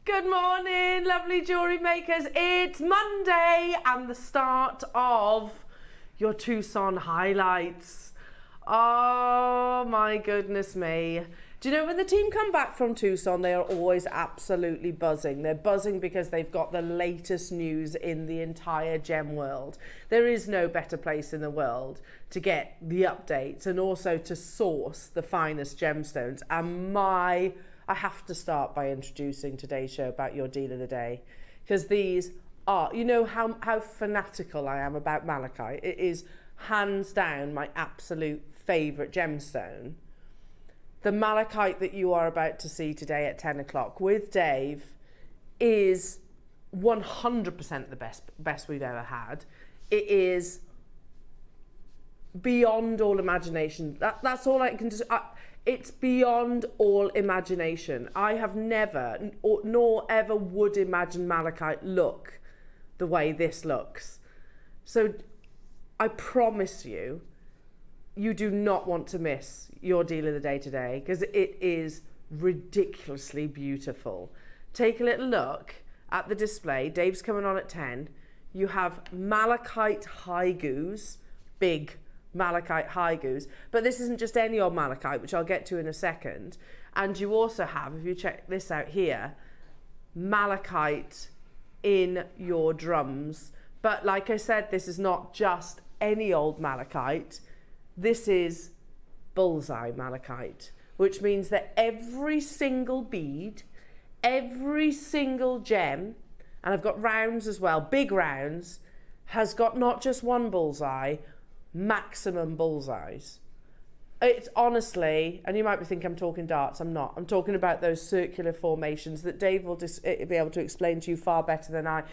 Good morning, lovely jewellery makers. It's Monday and the start of your Tucson highlights. Oh my goodness me. Do you know when the team come back from Tucson, they are always absolutely buzzing. They're buzzing because they've got the latest news in the entire gem world. There is no better place in the world to get the updates and also to source the finest gemstones. And I have to start by introducing today's show about your deal of the day, because these are, you know how fanatical I am about malachite. It is hands down my absolute favourite gemstone. The malachite that you are about to see today at 10 o'clock with Dave is 100% the best we've ever had. It is beyond all imagination. That's all I can just... It's beyond all imagination. I have never, nor ever would imagine malachite look the way this looks. So I promise you, you do not want to miss your deal of the day today, because it is ridiculously beautiful. Take a little look at the display. Dave's coming on at 10. You have malachite haigus, big malachite haigus, but this isn't just any old malachite, which I'll get to in a second. And you also have, if you check this out here, malachite in your drums. But like I said, this is not just any old malachite. This is Bullseye Malachite, which means that every single bead, every single gem, and I've got rounds as well, big rounds, has got not just one bullseye, maximum bullseyes. It's honestly, and you might be thinking I'm talking darts, I'm not. I'm talking about those circular formations that Dave will just be able to explain to you far better than I.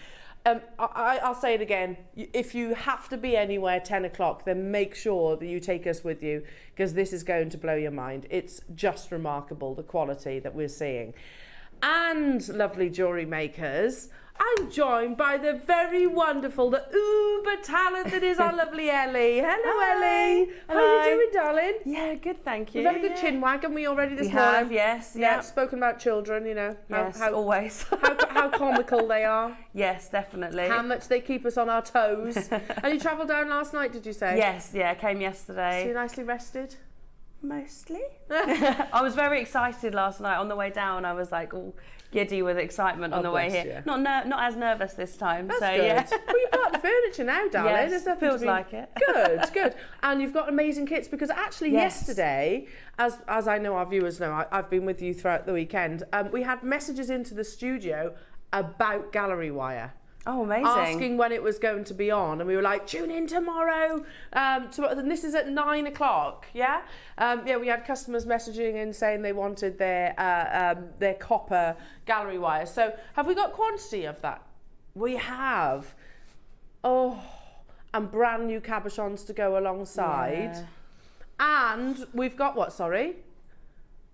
I'll say it again. If you have to be anywhere 10 o'clock, then make sure that you take us with you, because this is going to blow your mind. It's just remarkable, the quality that we're seeing. And lovely jewellery makers, I'm joined by the very wonderful, the uber talent that is our lovely Ellie. Hello, Hi. Ellie. Hello. How are you doing, darling? Yeah, good, thank you. We've had a good chin wag, haven't we, already this We morning? have, yes. Yeah, Yeah. spoken about children, you know. Yes, always. how comical they are. Yes, definitely. How much they keep us on our toes. And you travelled down last night, did you say? Yes, yeah, I came So yesterday. you're nicely rested? Mostly. I was very excited last night on the way down. I was like all giddy with excitement on the way bless here. you. Not as nervous this time. That's so good. yeah. Well, you're part of the furniture now, darling. Yes, There's nothing feels to be... like it. Good, good. And you've got amazing kits, because actually Yes. yesterday, as I know our viewers know, I've been with you throughout the weekend, we had messages into the studio about gallery wire. Oh, amazing. Asking when it was going to be on, and we were like, tune in tomorrow. And this is at 9 o'clock, yeah? Yeah, we had customers messaging in saying they wanted their copper gallery wire. So have we got quantity of that? We have. Oh, and brand new cabochons to go alongside. Yeah. And we've got what, sorry?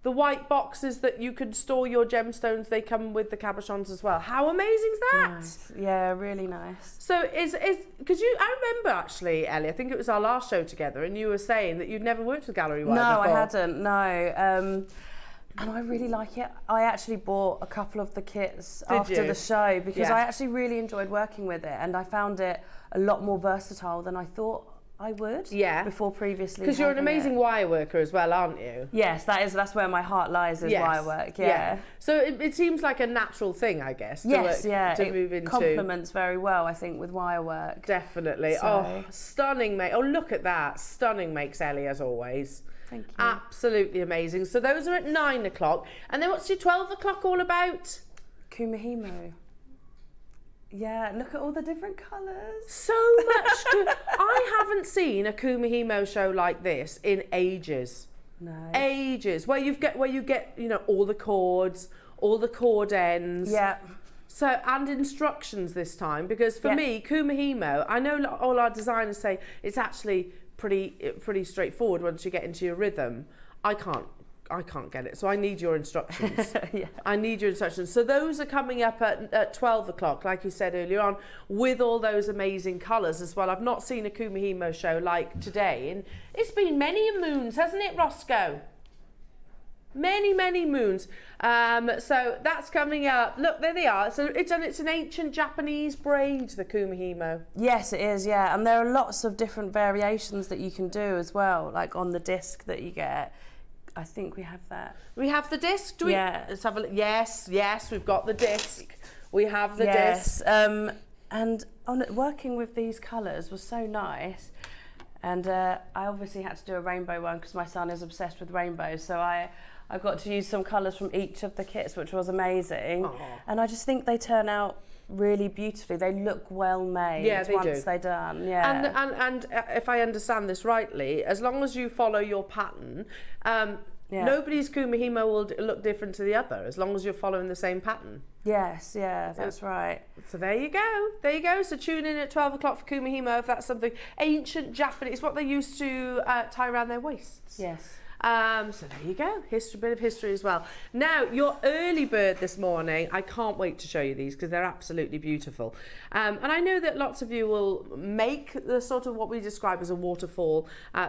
The white boxes that you could store your gemstones, they come with the cabochons as well. How amazing is that? Nice. Yeah, really nice. So because I remember actually, Ellie, I think it was our last show together, and you were saying that you'd never worked with gallery wire No, before. I hadn't, no. And I really like it. I actually bought a couple of the kits after the show, because Yeah. I actually really enjoyed working with it, and I found it a lot more versatile than I thought I would. Yeah. Before previously. Because you're an having amazing it. wire worker as well, aren't you? Yes, that's where my heart lies, is Yes. wire work. Yeah. So it seems like a natural thing, I guess. Yes, yeah. To it move into. complements very well, I think, with wire work. Definitely. So- Oh, stunning, mate. Oh, look at that. Stunning makes Ellie, as always. Thank you. Absolutely amazing. So those are at 9 o'clock. And then what's your 12 o'clock all about? Kumihimo. Yeah, look at all the different colours. So much. I haven't seen a Kumihimo show like this in ages. No. Ages. Where you get all the chords, all the chord ends. Yeah. So, and instructions this time, because for Yeah. me, Kumihimo, I know all our designers say it's actually pretty straightforward once you get into your rhythm. I can't get it, so I need your instructions. Yeah. I need your instructions. So those are coming up at 12 o'clock, like you said earlier on, with all those amazing colours as well. I've not seen a Kumihimo show like today, and it's been many moons, hasn't it, Roscoe? many moons. So that's coming up. Look, there they are. So it's an ancient Japanese braid, the Kumihimo. Yes, it is, yeah. And there are lots of different variations that you can do as well, like on the disc that you get. I think we have that. We have the disc, do we? Yeah. Let's have a look. Yes, we've got the disc. We have the disc. And working with these colours was so nice. And I obviously had to do a rainbow one because my son is obsessed with rainbows. So I got to use some colours from each of the kits, which was amazing. Aww. And I just think they turn out really beautifully. They look well made once they're done. Yeah. And if I understand this rightly, as long as you follow your pattern, nobody's Kumihimo will look different to the other, as long as you're following the same pattern. Yes, yeah, that's right. So there you go. So tune in at 12 o'clock for Kumihimo if that's something ancient Japanese. It's what they used to tie around their waists. Yes. So there you go, bit of history as well. Now, your early bird this morning, I can't wait to show you these because they're absolutely beautiful. And I know that lots of you will make the sort of what we describe as a waterfall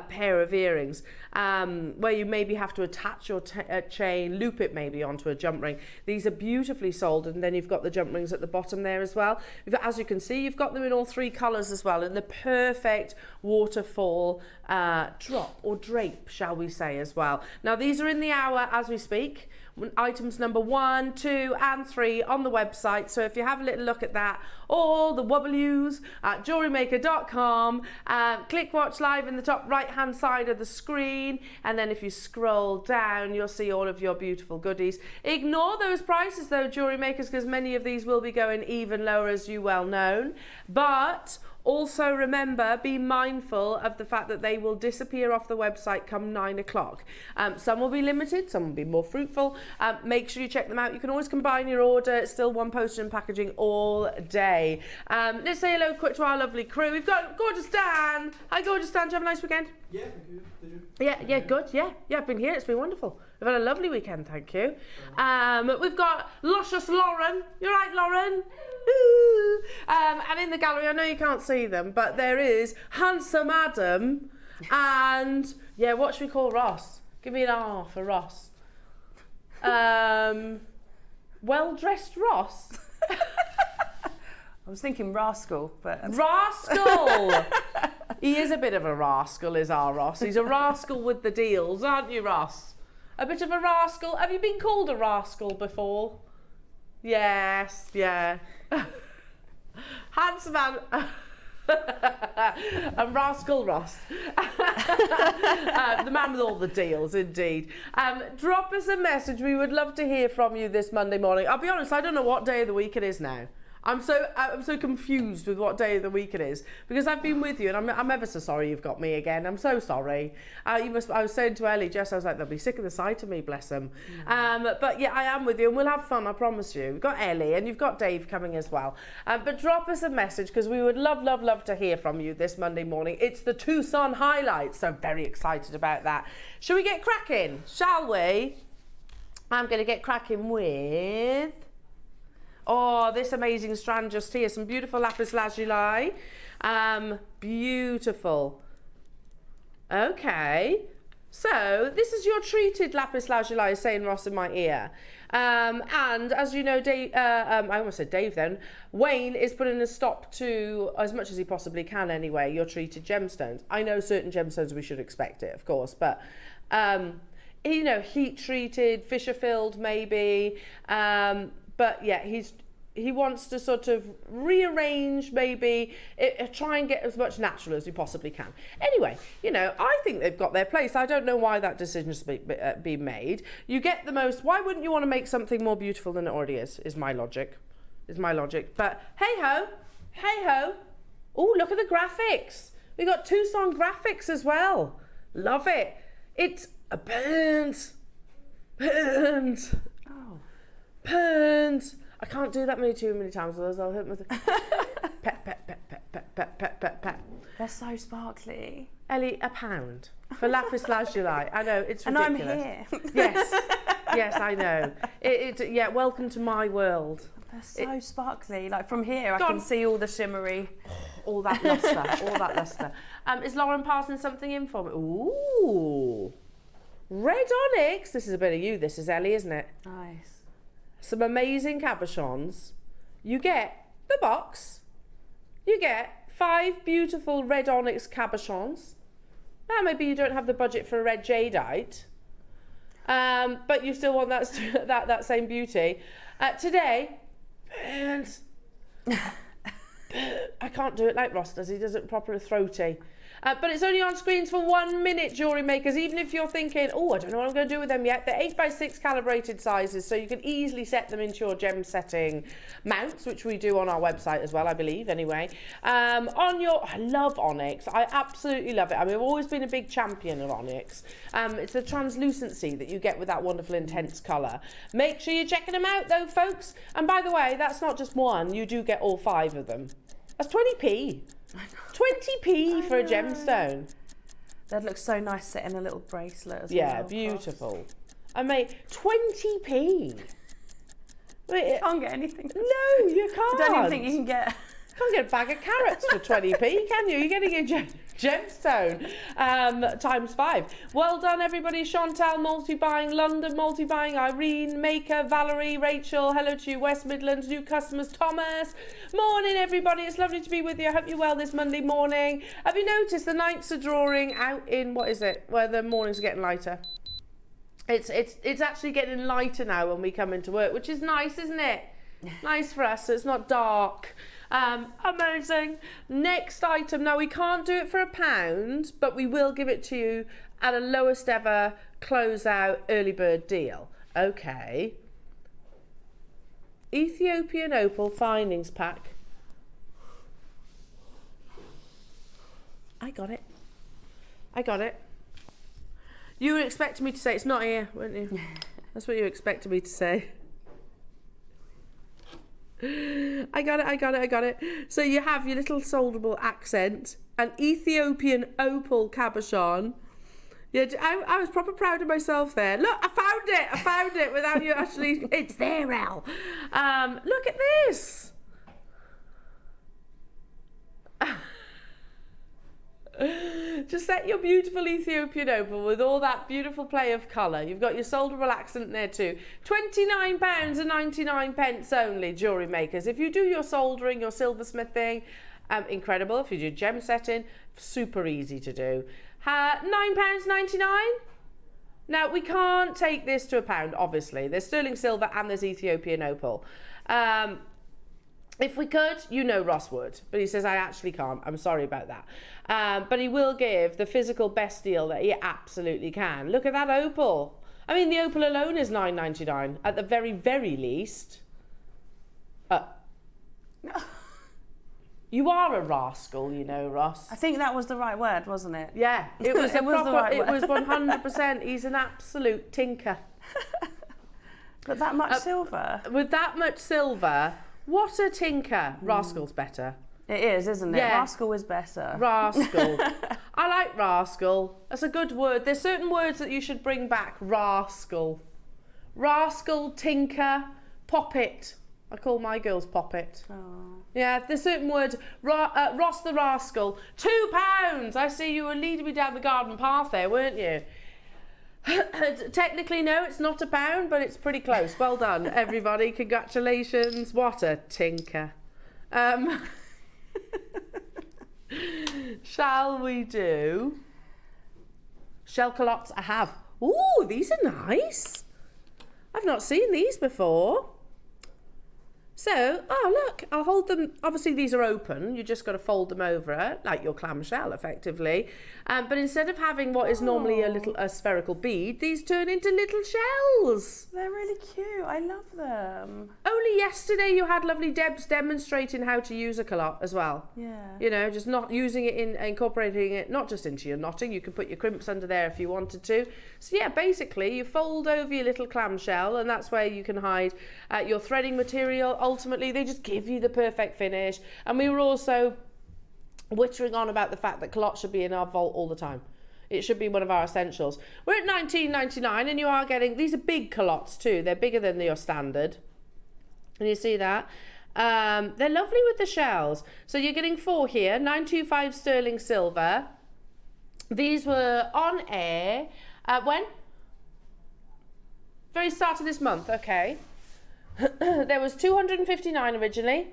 pair of earrings, where you maybe have to attach your chain, loop it maybe onto a jump ring. These are beautifully soldered, and then you've got the jump rings at the bottom there as well. As you can see, you've got them in all three colours as well, in the perfect waterfall drop or drape, shall we say, as well. Now these are in the hour as we speak. Items number 1, 2 and 3 on the website, so if you have a little look at that, all the W's at JewelleryMaker.com, click watch live in the top right hand side of the screen, and then if you scroll down you'll see all of your beautiful goodies. Ignore those prices though, Jewellery Makers, because many of these will be going even lower, as you well know, but also remember, be mindful of the fact that they will disappear off the website come 9 o'clock. Some will be limited, some will be more fruitful. Make sure you check them out. You can always combine your order. It's still one postage and packaging all day. Let's say hello quick to our lovely crew. We've got gorgeous Dan. Hi gorgeous Dan, did you have a nice weekend? Yeah, thank you. Did you? Yeah, good. Yeah, I've been here. It's been wonderful. We've had a lovely weekend, thank you. We've got luscious Lauren. You're right, Lauren. And in the gallery, I know you can't see them, but there is handsome Adam and what should we call Ross? Give me an R for Ross. Well-dressed Ross. I was thinking rascal, but... Rascal! He is a bit of a rascal, is our Ross. He's a rascal with the deals, aren't you, Ross? A bit of a rascal. Have you been called a rascal before? Yes, yeah. Handsome man. And Rascal Ross. The man with all the deals, indeed. Drop us a message. We would love to hear from you this Monday morning. I'll be honest, I don't know what day of the week it is now. I'm so confused with what day of the week it is, because I've been with you, and I'm ever so sorry you've got me again. I'm so sorry. I was saying to Ellie, Jess, I was like, they'll be sick of the sight of me, bless them. But yeah, I am with you, and we'll have fun, I promise you. We've got Ellie, and you've got Dave coming as well. But drop us a message, because we would love to hear from you this Monday morning. It's the Tucson highlights, so I'm very excited about that. Shall we get cracking? Shall we? I'm going to get cracking with... Oh, this amazing strand just here. Some beautiful lapis lazuli. Beautiful. Okay. So, this is your treated lapis lazuli, saying Ross in my ear. And as you know, Dave, I almost said Dave then, Wayne is putting a stop to, as much as he possibly can anyway, your treated gemstones. I know certain gemstones we should expect it, of course, but... you know, heat treated, Fisher filled maybe, but yeah, he wants to sort of rearrange maybe, try and get as much natural as we possibly can. Anyway, you know, I think they've got their place. I don't know why that decision's been made. You get the most, why wouldn't you want to make something more beautiful than it already is my logic. But hey-ho. Oh, look at the graphics. We got Tucson graphics as well. Love it. It's a burnt. Oh. Burnt. I can't do that too many times, otherwise I'll hit my... Pet. They're so sparkly. Ellie, £1 for lapis lazuli. I know, it's ridiculous. And I'm here. Yes, I know. Yeah, welcome to my world. They're so sparkly. Like from here, I can see all the shimmery. All that lustre. Is Lauren passing something in for me? Ooh. red onyx. This is a bit of you. This is Ellie, isn't it? Nice. Some amazing cabochons. You get the box. You get 5 beautiful red onyx cabochons. Now, maybe you don't have the budget for a red jadeite, but you still want that same beauty. Today, and I can't do it like Ross does. He does it properly throaty. But it's only on screens for 1 minute, jewellery makers. Even if you're thinking, oh, I don't know what I'm going to do with them yet. They're 8x6 calibrated sizes, so you can easily set them into your gem setting mounts, which we do on our website as well, I believe, anyway. I love onyx. I absolutely love it. I mean, I've always been a big champion of onyx. It's the translucency that you get with that wonderful intense colour. Make sure you're checking them out, though, folks. And by the way, that's not just one. You do get all 5 of them. That's 20p. 20p for a gemstone. That looks so nice set in a little bracelet as well. Yeah, beautiful. I mean, 20p. You can't get anything. No, you can't. I don't even think you can get... You can't get a bag of carrots for 20p, can you? You're getting a gemstone times 5. Well done, everybody. Chantal, multi-buying. London, multi-buying. Irene, Maker, Valerie, Rachel. Hello to you, West Midlands. New customers, Thomas. Morning, everybody. It's lovely to be with you. I hope you're well this Monday morning. Have you noticed the nights are drawing out in, what is it, where the mornings are getting lighter? It's actually getting lighter now when we come into work, which is nice, isn't it? Nice for us, so it's not dark. Amazing. Next item. Now, we can't do it for £1, but we will give it to you at a lowest ever closeout early bird deal. Okay. Ethiopian Opal Findings Pack. I got it. I got it. You were expecting me to say it's not here, weren't you? That's what you expected me to say. I got it. So you have your little solderable accent, an Ethiopian opal cabochon. Yeah, I was proper proud of myself there. Look, I found it without you actually. It's there, Elle. Look at this. Just set your beautiful Ethiopian opal with all that beautiful play of colour. You've got your solderable accent there too. £29.99 only, jewellery makers. If you do your soldering, your silversmithing, incredible. If you do gem setting, super easy to do. £9.99. Now, we can't take this to £1, obviously. There's sterling silver and there's Ethiopian opal. If we could, you know Ross would, but he says, I actually can't. I'm sorry about that. But he will give the physical best deal that he absolutely can. Look at that opal. I mean, the opal alone is £9.99 at the very, very least. You are a rascal, you know, Ross. I think that was the right word, wasn't it? Yeah, it was It was the right word. It was 100%. He's an absolute tinker. But that much silver? With that much silver... What a tinker. Rascal's better. It is, isn't it? Yeah. Rascal is better. Rascal. I like rascal. That's a good word. There's certain words that you should bring back. Rascal. Rascal, tinker, poppet. I call my girls poppet. Oh. Yeah, there's certain words. Ross the rascal. £2. I see you were leading me down the garden path there, weren't you? Technically, no, it's not £1, but it's pretty close. Well done, everybody. Congratulations. What a tinker. Shall we do shell culottes? I have. Ooh, these are nice. I've not seen these before. So, oh look, I'll hold them. Obviously these are open. You just got to fold them over like your clamshell effectively. But instead of having what is normally a spherical bead, these turn into little shells. They're really cute. I love them. Only yesterday you had lovely Debs demonstrating how to use a culotte as well. Yeah. You know, just not using it incorporating it, not just into your knotting. You can put your crimps under there if you wanted to. So yeah, basically you fold over your little clamshell and that's where you can hide your threading material. Ultimately, they just give you the perfect finish. And we were also wittering on about the fact that culottes should be in our vault all the time. It should be one of our essentials. We're at $19.99 and you are getting, these are big culottes too. They're bigger than your standard. And you see that? They're lovely with the shells. So you're getting 4 here, 925 sterling silver. These were on air, when? Very start of this month, okay. There was 259 originally.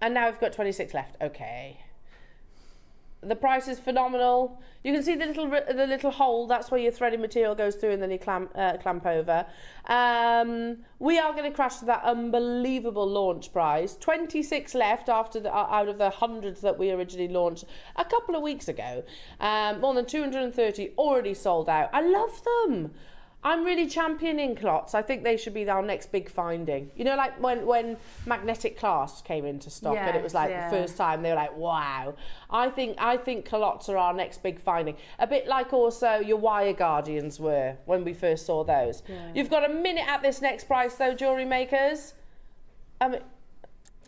And now we've got 26 left, okay. The price is phenomenal. You can see the little hole, that's where your threaded material goes through and then you clamp over. We are going to crash to that unbelievable launch price. 26 left out of the hundreds that we originally launched a couple of weeks ago. More than 230 already sold out. I love them. I'm really championing clots. I think they should be our next big finding. You know, like when magnetic clasps came into stock, and it was like the first time they were like, wow. I think clots are our next big finding. A bit like also your wire guardians were when we first saw those. Yeah. You've got a minute at this next price though, jewellery makers. That's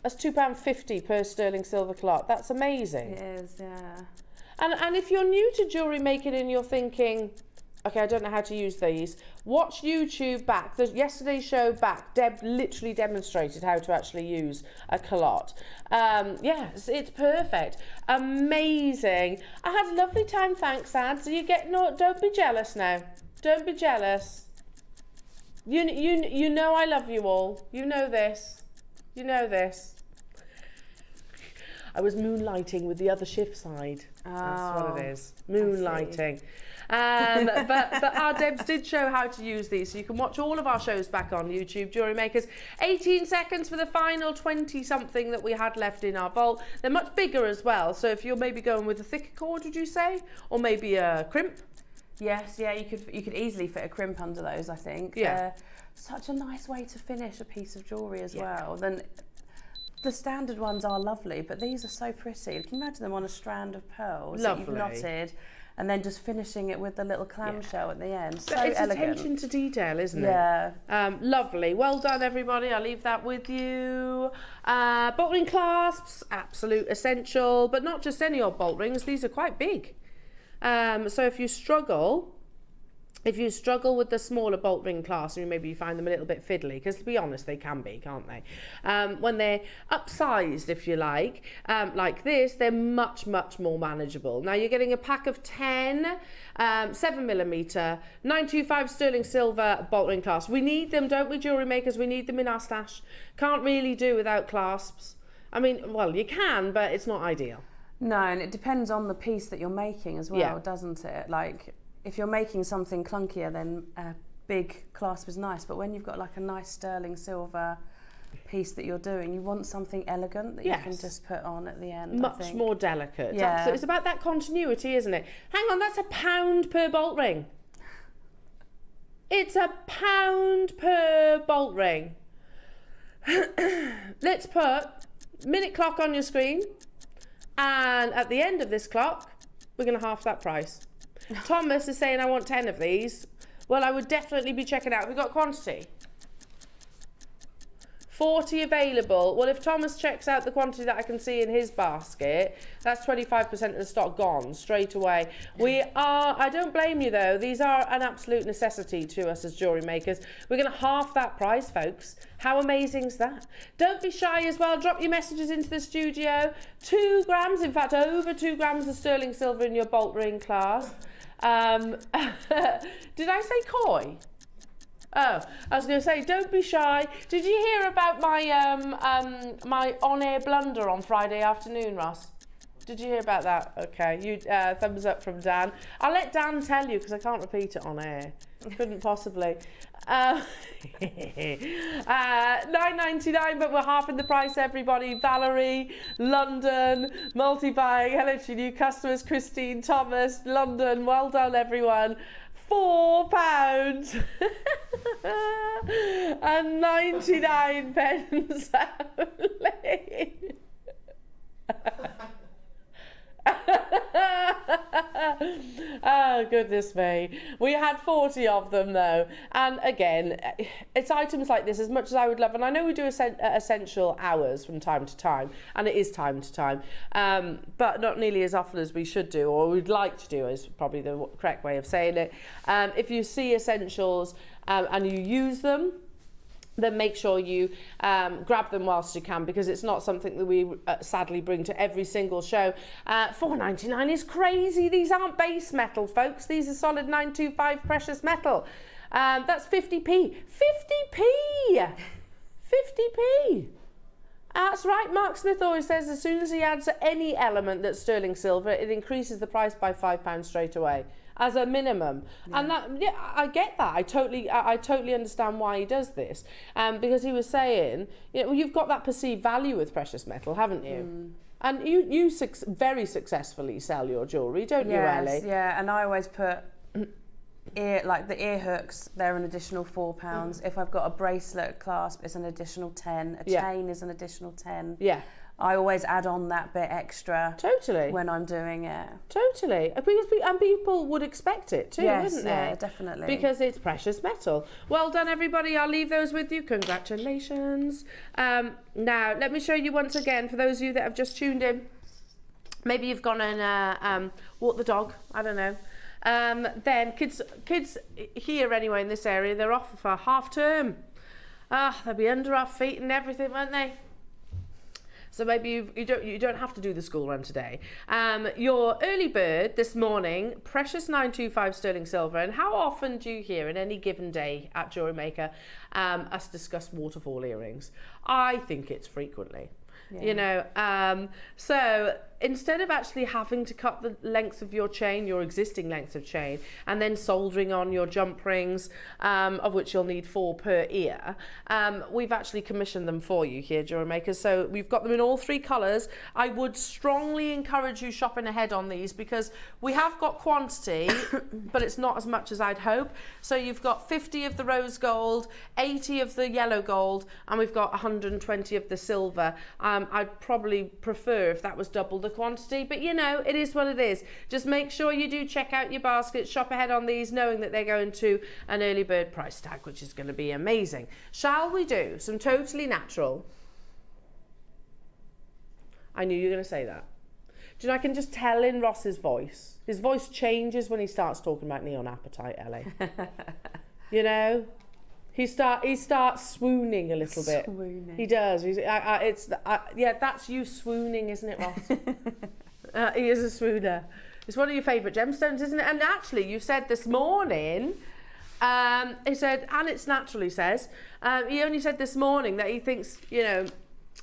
£2.50 per sterling silver clot. That's amazing. It is, yeah. And if you're new to jewellery making and you're thinking, okay, I don't know how to use these, watch YouTube back. Yesterday's show back, Deb literally demonstrated how to actually use a calotte. Yes, it's perfect. Amazing. I had a lovely time, thanks, Ads. Don't be jealous now. Don't be jealous. You know I love you all. You know this. You know this. I was moonlighting with the other shift side. That's what it is. Moonlighting. But our Debs did show how to use these, so you can watch all of our shows back on YouTube. Jewellery Makers, 18 seconds for the final 20 something that we had left in our vault. They're much bigger as well, so if you're maybe going with a thicker cord, would you say, or maybe a crimp? Yes, yeah, you could easily fit a crimp under those, I think. Yeah, such a nice way to finish a piece of jewellery as well. Then the standard ones are lovely, but these are so pretty. Can you imagine them on a strand of pearls that you've knotted? And then just finishing it with the little clamshell at the end. So it's elegant. Attention to detail, isn't it? Yeah. Lovely. Well done, everybody. I'll leave that with you. Bolt ring clasps, absolute essential, but not just any old bolt rings. These are quite big. So if you struggle with the smaller bolt ring clasp, maybe you find them a little bit fiddly, because to be honest, they can be, can't they? When they're upsized, if you like this, they're much, much more manageable. Now you're getting a pack of 10 7mm 925 sterling silver bolt ring clasps. We need them, don't we, jewellery makers? We need them in our stash. Can't really do without clasps. I mean, well, you can, but it's not ideal. No, and it depends on the piece that you're making as well, doesn't it? Like, if you're making something clunkier, then a big clasp is nice. But when you've got like a nice sterling silver piece that you're doing, you want something elegant that you can just put on at the end. Much more delicate. Yeah. So it's about that continuity, isn't it? Hang on, that's £1 per bolt ring. It's £1 per bolt ring. Let's put minute clock on your screen, and at the end of this clock, we're going to half that price. Thomas is saying, I want 10 of these. Well, I would definitely be checking out. We've got quantity. 40 available. Well, if Thomas checks out the quantity that I can see in his basket, that's 25% of the stock gone straight away. I don't blame you though. These are an absolute necessity to us as jewellery makers. We're going to half that price, folks. How amazing is that? Don't be shy as well. Drop your messages into the studio. 2 grams, in fact, over 2 grams of sterling silver in your bolt ring clasp. Did I say koi? Oh, I was going to say, don't be shy. Did you hear about my my on-air blunder on Friday afternoon, Ross? Did you hear about that? Okay, thumbs up from Dan. I'll let Dan tell you because I can't repeat it on air. Couldn't possibly. $9.99, but we're halving the price, everybody. Valerie, London, multi-buying. Hello to new customers. Christine, Thomas, London. Well done, everyone. £4 and 99 pence only. Oh, goodness me. We had 40 of them though, and again, it's items like this, as much as I would love, and I know we do essential hours from time to time, and it is time to time, but not nearly as often as we should do, or we'd like to do, is probably the correct way of saying it. If you see essentials and you use them, then make sure you grab them whilst you can, because it's not something that we sadly bring to every single show. $4.99 is crazy. These aren't base metal, folks. These are solid 925 precious metal. That's 50p. 50p! 50p! That's right, Mark Smith always says as soon as he adds any element that's sterling silver, it increases the price by £5 straight away, as a minimum. Yeah. And that, yeah, I get that. I totally understand why he does this. Because he was saying, you know, you've got that perceived value with precious metal, haven't you? Mm. And you very successfully sell your jewellery, don't you, Ellie? Yeah, and I always put like the ear hooks, they're an additional £4. Mm. If I've got a bracelet clasp, it's an additional 10. A chain is an additional 10. Yeah. I always add on that bit extra. Totally. When I'm doing it. Totally. And people would expect it too, wouldn't they? Yeah, definitely. Because it's precious metal. Well done, everybody. I'll leave those with you. Congratulations. Now, let me show you once again, for those of you that have just tuned in, maybe you've gone and walked the dog, I don't know. Then kids here anyway in this area, they're off for half term. They'll be under our feet and everything, won't they? So maybe you don't have to do the school run today. Your early bird this morning, precious 925 sterling silver. And how often do you hear in any given day at Jewellery Maker us discuss waterfall earrings? I think it's frequently. Yeah. You know, so instead of actually having to cut the length of your chain, your existing length of chain, and then soldering on your jump rings, of which you'll need 4 per ear, we've actually commissioned them for you here, Jewellery Makers. So we've got them in all 3 colours. I would strongly encourage you shopping ahead on these because we have got quantity, but it's not as much as I'd hope. So you've got 50 of the rose gold, 80 of the yellow gold, and we've got 120 of the silver. I'd probably prefer if that was double the quantity, but you know, it is what it is. Just make sure you do check out your basket, shop ahead on these, knowing that they're going to an early bird price tag, which is going to be amazing. Shall we do some totally natural? I knew you were going to say that. Do you know, I can just tell in Ross's voice. His voice changes when he starts talking about neon apatite, Ellie. You know? He starts swooning a little bit. Swooning. He does. Yeah, that's you swooning, isn't it, Ross? He is a swooner. It's one of your favourite gemstones, isn't it? And actually, you said this morning, he said, and it's natural, he says, he only said this morning that he thinks, you know,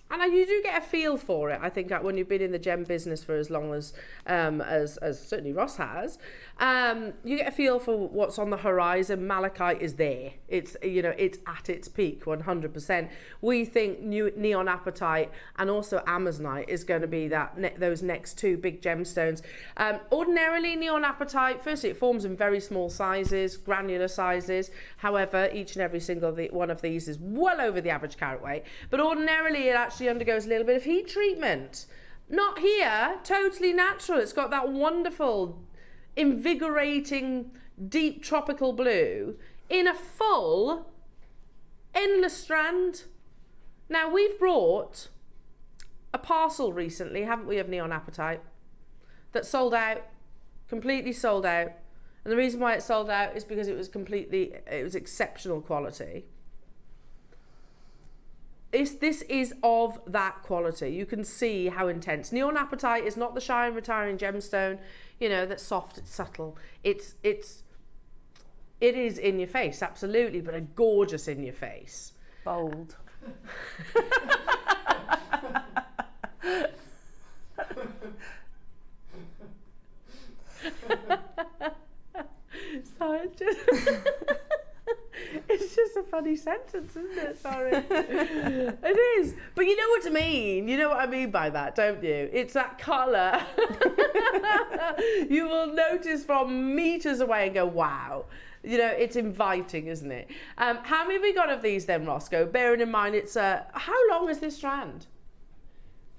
and you do get a feel for it, I think, when you've been in the gem business for as long as certainly Ross has. You get a feel for what's on the horizon. Malachite is there. It's, you know, it's at its peak, 100%. We think neon apatite and also amazonite is going to be those next 2 big gemstones. Ordinarily, neon apatite, firstly, it forms in very small sizes, granular sizes. However, each and every single one of these is well over the average carat weight. But ordinarily, it actually undergoes a little bit of heat treatment. Not here, totally natural. It's got that wonderful, invigorating, deep tropical blue in a full, endless strand. Now, we've brought a parcel recently, haven't we, of neon apatite that sold out, completely sold out. And the reason why it sold out is because it was exceptional quality. This is of that quality. You can see how intense. Neon apatite is not the shy and retiring gemstone, you know, that's soft, it's subtle. It is in your face, absolutely, but a gorgeous in your face. Bold. Sorry, it's just a funny sentence, isn't it? Sorry. It is. But you know what I mean. You know what I mean by that, don't you? It's that colour. You will notice from meters away and go, wow. You know, it's inviting, isn't it? How many have we got of these then, Roscoe? Bearing in mind, it's how long is this strand?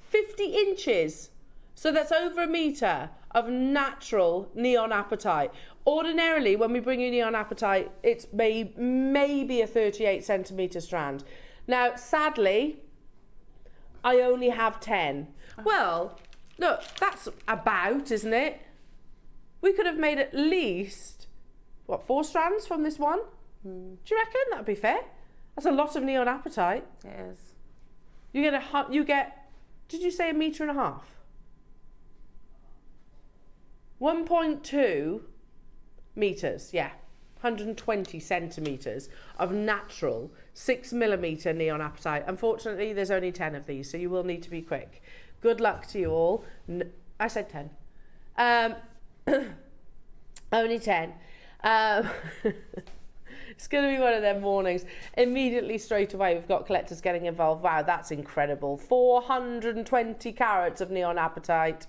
50 inches. So that's over a metre of natural neon apatite. Ordinarily, when we bring you neon apatite, it's maybe a 38 centimetre strand. Now, sadly, I only have 10. Well, look, that's about, isn't it? We could have made at least, what, 4 strands from this one? Do you reckon that'd be fair? That's a lot of neon apatite. It is. You get, did you say 1.5 metres? 1.2 meters, yeah. 120 centimetres of natural 6mm neon apatite. Unfortunately, there's only 10 of these, so you will need to be quick. Good luck to you all. I said 10. Only 10. It's going to be one of them mornings. Immediately, straight away, we've got collectors getting involved. Wow, that's incredible. 420 carats of neon apatite.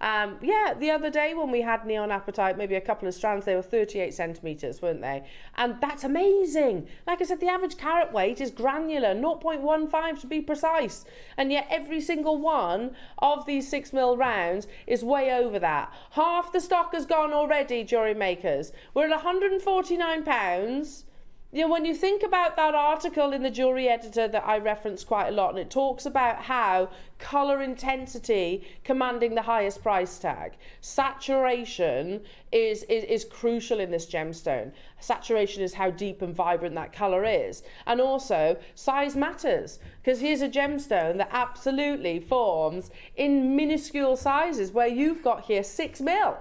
Yeah, the other day when we had neon apatite, maybe a couple of strands, they were 38 centimetres, weren't they? And that's amazing. Like I said, the average carat weight is granular, 0.15 to be precise. And yet every single one of these 6mm rounds is way over that. Half the stock has gone already, jewellery makers. We're at £149. You know, when you think about that article in the Jewellery Editor that I reference quite a lot, and it talks about how colour intensity commanding the highest price tag. Saturation is crucial in this gemstone. Saturation is how deep and vibrant that colour is. And also, size matters, because here's a gemstone that absolutely forms in minuscule sizes, where you've got here 6mm.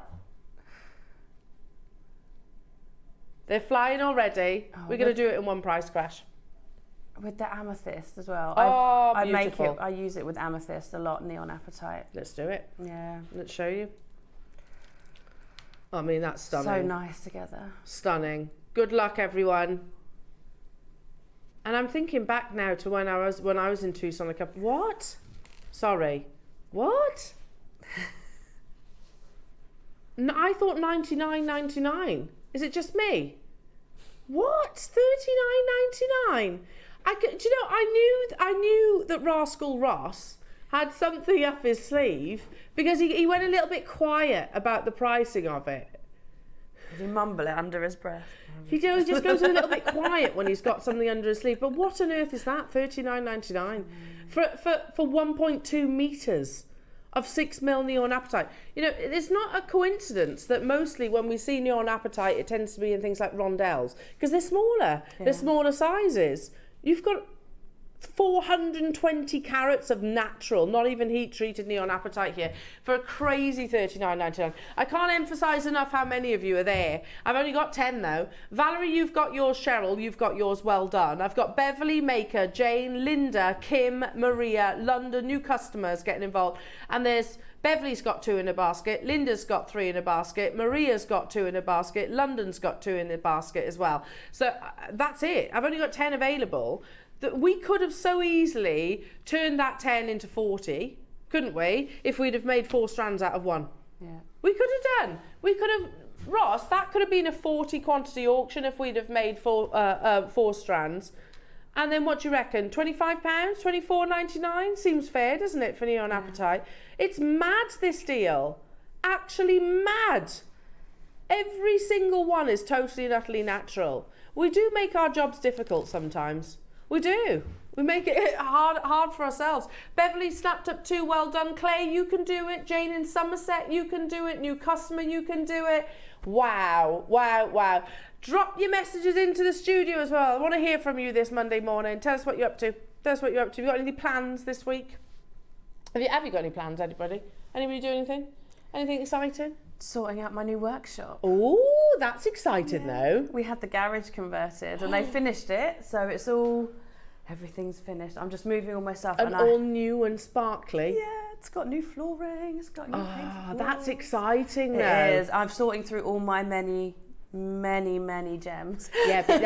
They're flying already. We're going to do it in one price crash. With the amethyst as well. Oh, beautiful. I use it with amethyst a lot, neon apatite. Let's do it. Yeah. Let's show you. I mean, that's stunning. So nice together. Stunning. Good luck, everyone. And I'm thinking back now to when I was in Tucson a couple. What? Sorry. What? No, I thought $99.99. Is it just me? What? $39.99? Do you know? I knew that Rascal Ross had something up his sleeve because he went a little bit quiet about the pricing of it. Did he mumble it under his breath? He just goes a little bit quiet when he's got something under his sleeve. But what on earth is that? $39.99 for 1.2 meters of 6mm neon apatite. You know, it's not a coincidence that mostly when we see neon apatite, it tends to be in things like rondelles, because they're smaller. Yeah. They're smaller sizes. You've got 420 carats of natural, not even heat-treated neon apatite here for a crazy $39.99. I can't emphasise enough how many of you are there. I've only got 10 though. Valerie, you've got yours. Cheryl, you've got yours. Well done. I've got Beverly, Maker, Jane, Linda, Kim, Maria, London, new customers getting involved. And there's Beverly's got 2 in a basket, Linda's got 3 in a basket, Maria's got 2 in a basket, London's got 2 in a basket as well. So that's it. I've only got 10 available. That we could have so easily turned that 10 into 40, couldn't we, if we'd have made 4 strands out of 1. Yeah. We could have done. We could have, Ross, that could have been a 40 quantity auction if we'd have made 4 strands. And then what do you reckon? £25, $24.99? Seems fair, doesn't it, for neon apatite? It's mad, this deal. Actually mad. Every single one is totally and utterly natural. We do make our jobs difficult sometimes. We do. We make it hard for ourselves. Beverly snapped up 2. Well done. Clay, you can do it. Jane in Somerset, you can do it. New customer, you can do it. Wow, wow, wow. Drop your messages into the studio as well. I want to hear from you this Monday morning. Tell us what you're up to. Tell us what you're up to. Have you got any plans this week? Have you got any plans, anybody? Anybody do anything? Anything exciting? Sorting out my new workshop. Oh, that's exciting though. We had the garage converted and they finished it, so it's all, everything's finished. I'm just moving all my stuff. And all new and sparkly. Yeah, it's got new flooring, it's got new painted walls. That's exciting though. It is. I'm sorting through all my many gems. Yeah, but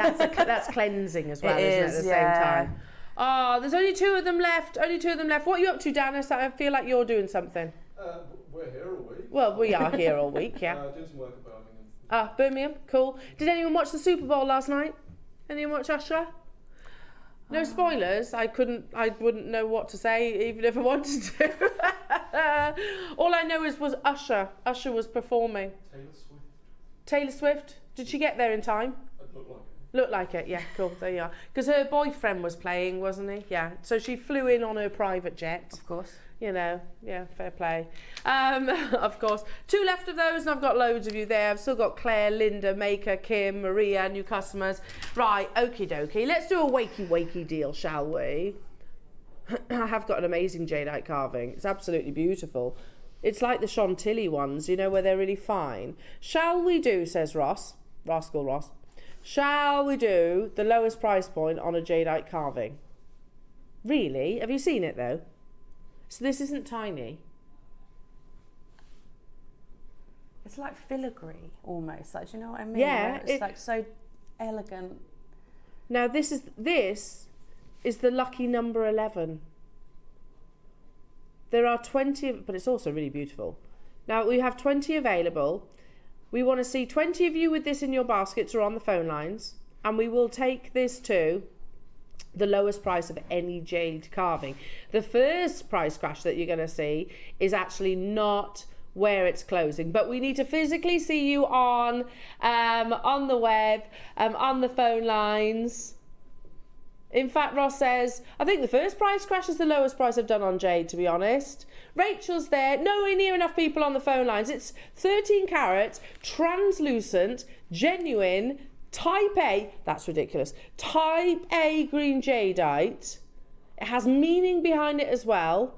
that's cleansing as well, isn't it, at the same time? Oh, there's only 2 of them left. Only 2 of them left. What are you up to, Dennis? I feel like you're doing something. We're here all week. Well, we are here all week, yeah. Doing some work at Birmingham. Birmingham, cool. Did anyone watch the Super Bowl last night? Anyone watch Usher? No spoilers. I wouldn't know what to say even if I wanted to. All I know was Usher. Usher was performing. Taylor Swift. Did she get there in time? It looked like it. Looked like it, yeah, cool, there you are. Because her boyfriend was playing, wasn't he? Yeah, so she flew in on her private jet. Of course. You know, yeah, fair play. Of course. 2 left of those, and I've got loads of you there. I've still got Claire, Linda, Maker, Kim, Maria, new customers. Right, okie dokie. Let's do a wakey deal, shall we? I have got an amazing jadeite carving. It's absolutely beautiful. It's like the Chantilly ones, you know, where they're really fine. Shall we do, says Ross, Rascal Ross, Shall we do the lowest price point on a jadeite carving? Really? Have you seen it though? So this isn't tiny. It's like filigree almost. Like, do you know what I mean? Yeah, Where it's like so elegant. Now this is the lucky number 11. There are 20, but it's also really beautiful. Now we have 20 available. We want to see 20 of you with this in your baskets or on the phone lines, and we will take this to the lowest price of any jade carving. The first price crash that you're going to see is actually not where it's closing, but we need to physically see you on the web, on the phone lines. In fact, Ross says, I think the first price crash is the lowest price I've done on jade, to be honest. Rachel's there, nowhere near enough people on the phone lines. It's 13 carat, translucent, genuine, type A, that's ridiculous, type A green jadeite. It has meaning behind it as well.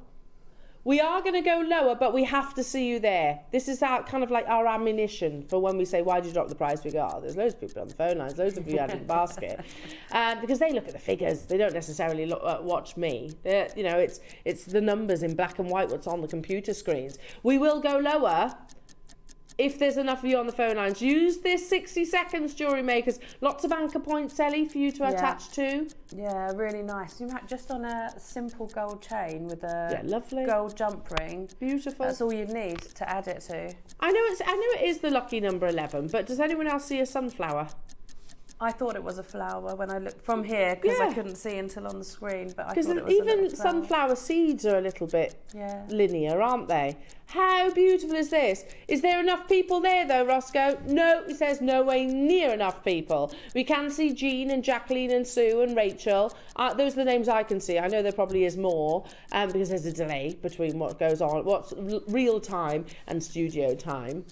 We are going to go lower, but we have to see you there. This is our kind of like our ammunition for when we say, why did you drop the price? We go, oh, there's loads of people on the phone lines, loads of you had in the basket. Because they look at the figures. They don't necessarily watch me. You know, it's the numbers in black and white, what's on the computer screens. We will go lower if there's enough of you on the phone lines. Use this 60 seconds, jewellery makers. Lots of anchor points, Ellie, for you to attach to. Yeah, really nice. You might just on a simple gold chain with a lovely gold jump ring. Beautiful. That's all you need to add it to. I know it is the lucky number 11, but does anyone else see a sunflower? I thought it was a flower when I looked from here because I couldn't see until on the screen, but I thought it was even sunflower seeds are a little bit linear, aren't they? How beautiful is this? Is there enough people there though, Roscoe? No, he says no way near enough people. We can see Jean and Jacqueline and Sue and Rachel. Those are the names I can see. I know there probably is more because there's a delay between what goes on, what's real time and studio time.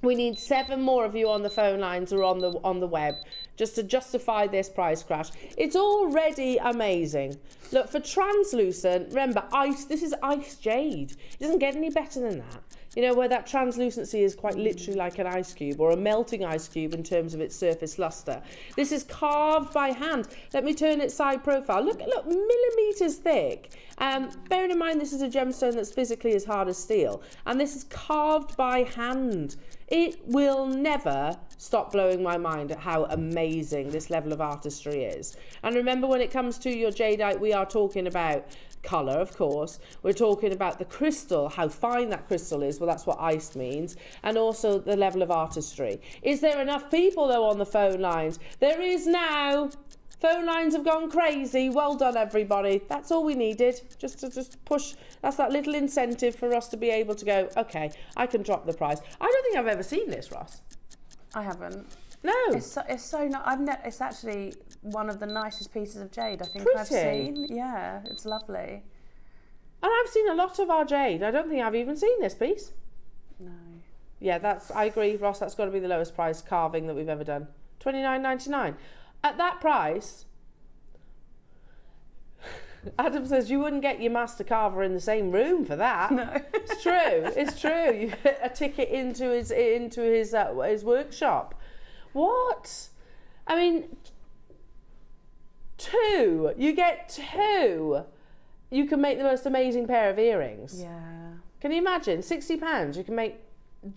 We need 7 more of you on the phone lines or on the web just to justify this price crash. It's already amazing. Look, for translucent, remember, this is ice jade. It doesn't get any better than that. You know, where that translucency is quite literally like an ice cube or a melting ice cube in terms of its surface luster. This is carved by hand. Let me turn its side profile. Look, millimeters thick. Bearing in mind this is a gemstone that's physically as hard as steel, and this is carved by hand. It will never stop blowing my mind at how amazing this level of artistry is. And remember, when it comes to your jadeite, we are talking about colour, of course. We're talking about the crystal, how fine that crystal is. Well, that's what ice means. And also the level of artistry. Is there enough people, though, on the phone lines? There is now. Phone lines have gone crazy. Well done, everybody. That's all we needed. Just to push. That's that little incentive for us to be able to go, okay, I can drop the price. I don't think I've ever seen this, Ross. I haven't. No. It's so nice. It's actually one of the nicest pieces of jade I think I've seen. Yeah, it's lovely. And I've seen a lot of our jade. I don't think I've even seen this piece. No. Yeah, I agree, Ross. That's got to be the lowest price carving that we've ever done. $29.99. At that price, Adam says you wouldn't get your master carver in the same room for that. No, it's true. It's true. You get a ticket into his workshop. What? I mean, 2. You get 2. You can make the most amazing pair of earrings. Yeah. Can you imagine? £60. You can make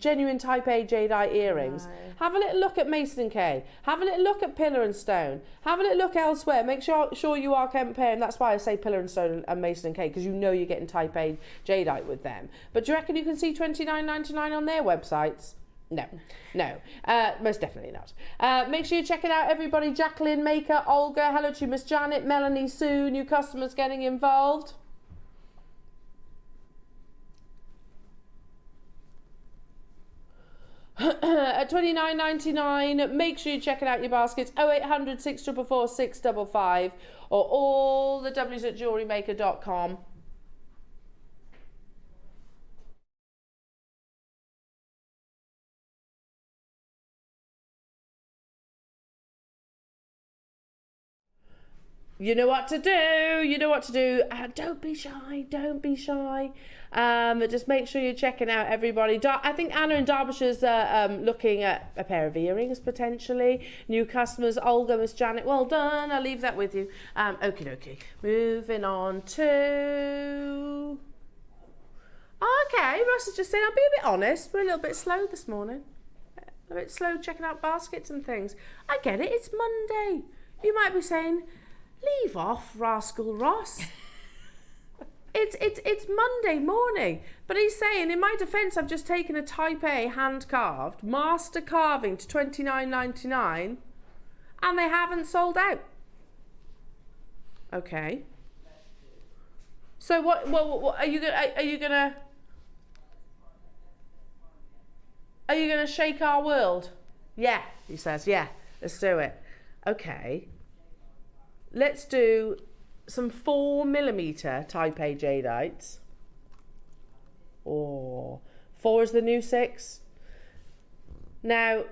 genuine type A jadeite earrings. No. Have a little look at Mason & Kay. Have a little look at Pillar & Stone. Have a little look elsewhere. Make sure you are comparing. That's why I say Pillar & Stone and Mason & Kay, because you know you're getting type A jadeite with them. But do you reckon you can see $29.99 on their websites? No, most definitely not. Make sure you check it out, everybody. Jacqueline, Maker, Olga, hello to you, Miss Janet, Melanie, Sue, new customers getting involved. At $29.99, make sure you check it out your baskets. 0800 644 655 or all the W's at JewelleryMaker.com. You know what to do. You know what to do. Don't be shy. Don't be shy. Just make sure you're checking out everybody. I think Anna in Derbyshire's looking at a pair of earrings potentially. New customers. Olga, Miss Janet. Well done. I'll leave that with you. Okie dokie. Moving on to. Okay, Russ is just saying. I'll be a bit honest. We're a little bit slow this morning. A bit slow checking out baskets and things. I get it. It's Monday. You might be saying, leave off, Rascal Ross. It's Monday morning. But he's saying, in my defence, I've just taken a Type A hand-carved, master carving to $29.99, and they haven't sold out. Okay. So what are you gonna shake our world? Yeah, he says, yeah, let's do it. Okay. Let's do some 4mm Type A jadeites. Oh, 4 is the new 6. Now,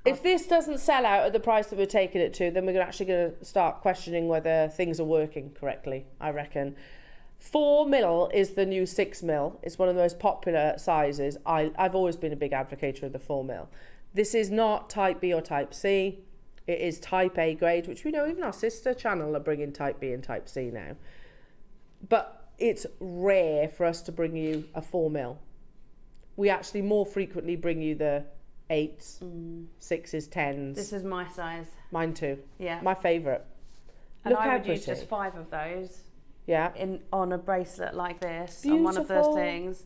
if this doesn't sell out at the price that we're taking it to, then we're actually going to start questioning whether things are working correctly, I reckon. 4mm is the new 6mm. It's one of the most popular sizes. I've always been a big advocate of the 4mm. This is not Type B or Type C. It is Type A grade, which we know even our sister channel are bringing Type B and Type C now. But it's rare for us to bring you a 4mm. We actually more frequently bring you the 8s, 6s, 10s. This is my size. Mine too. Yeah. My favourite. And Look I how would use pretty. just 5 of those. Yeah. On a bracelet like this, Beautiful. on one of those things.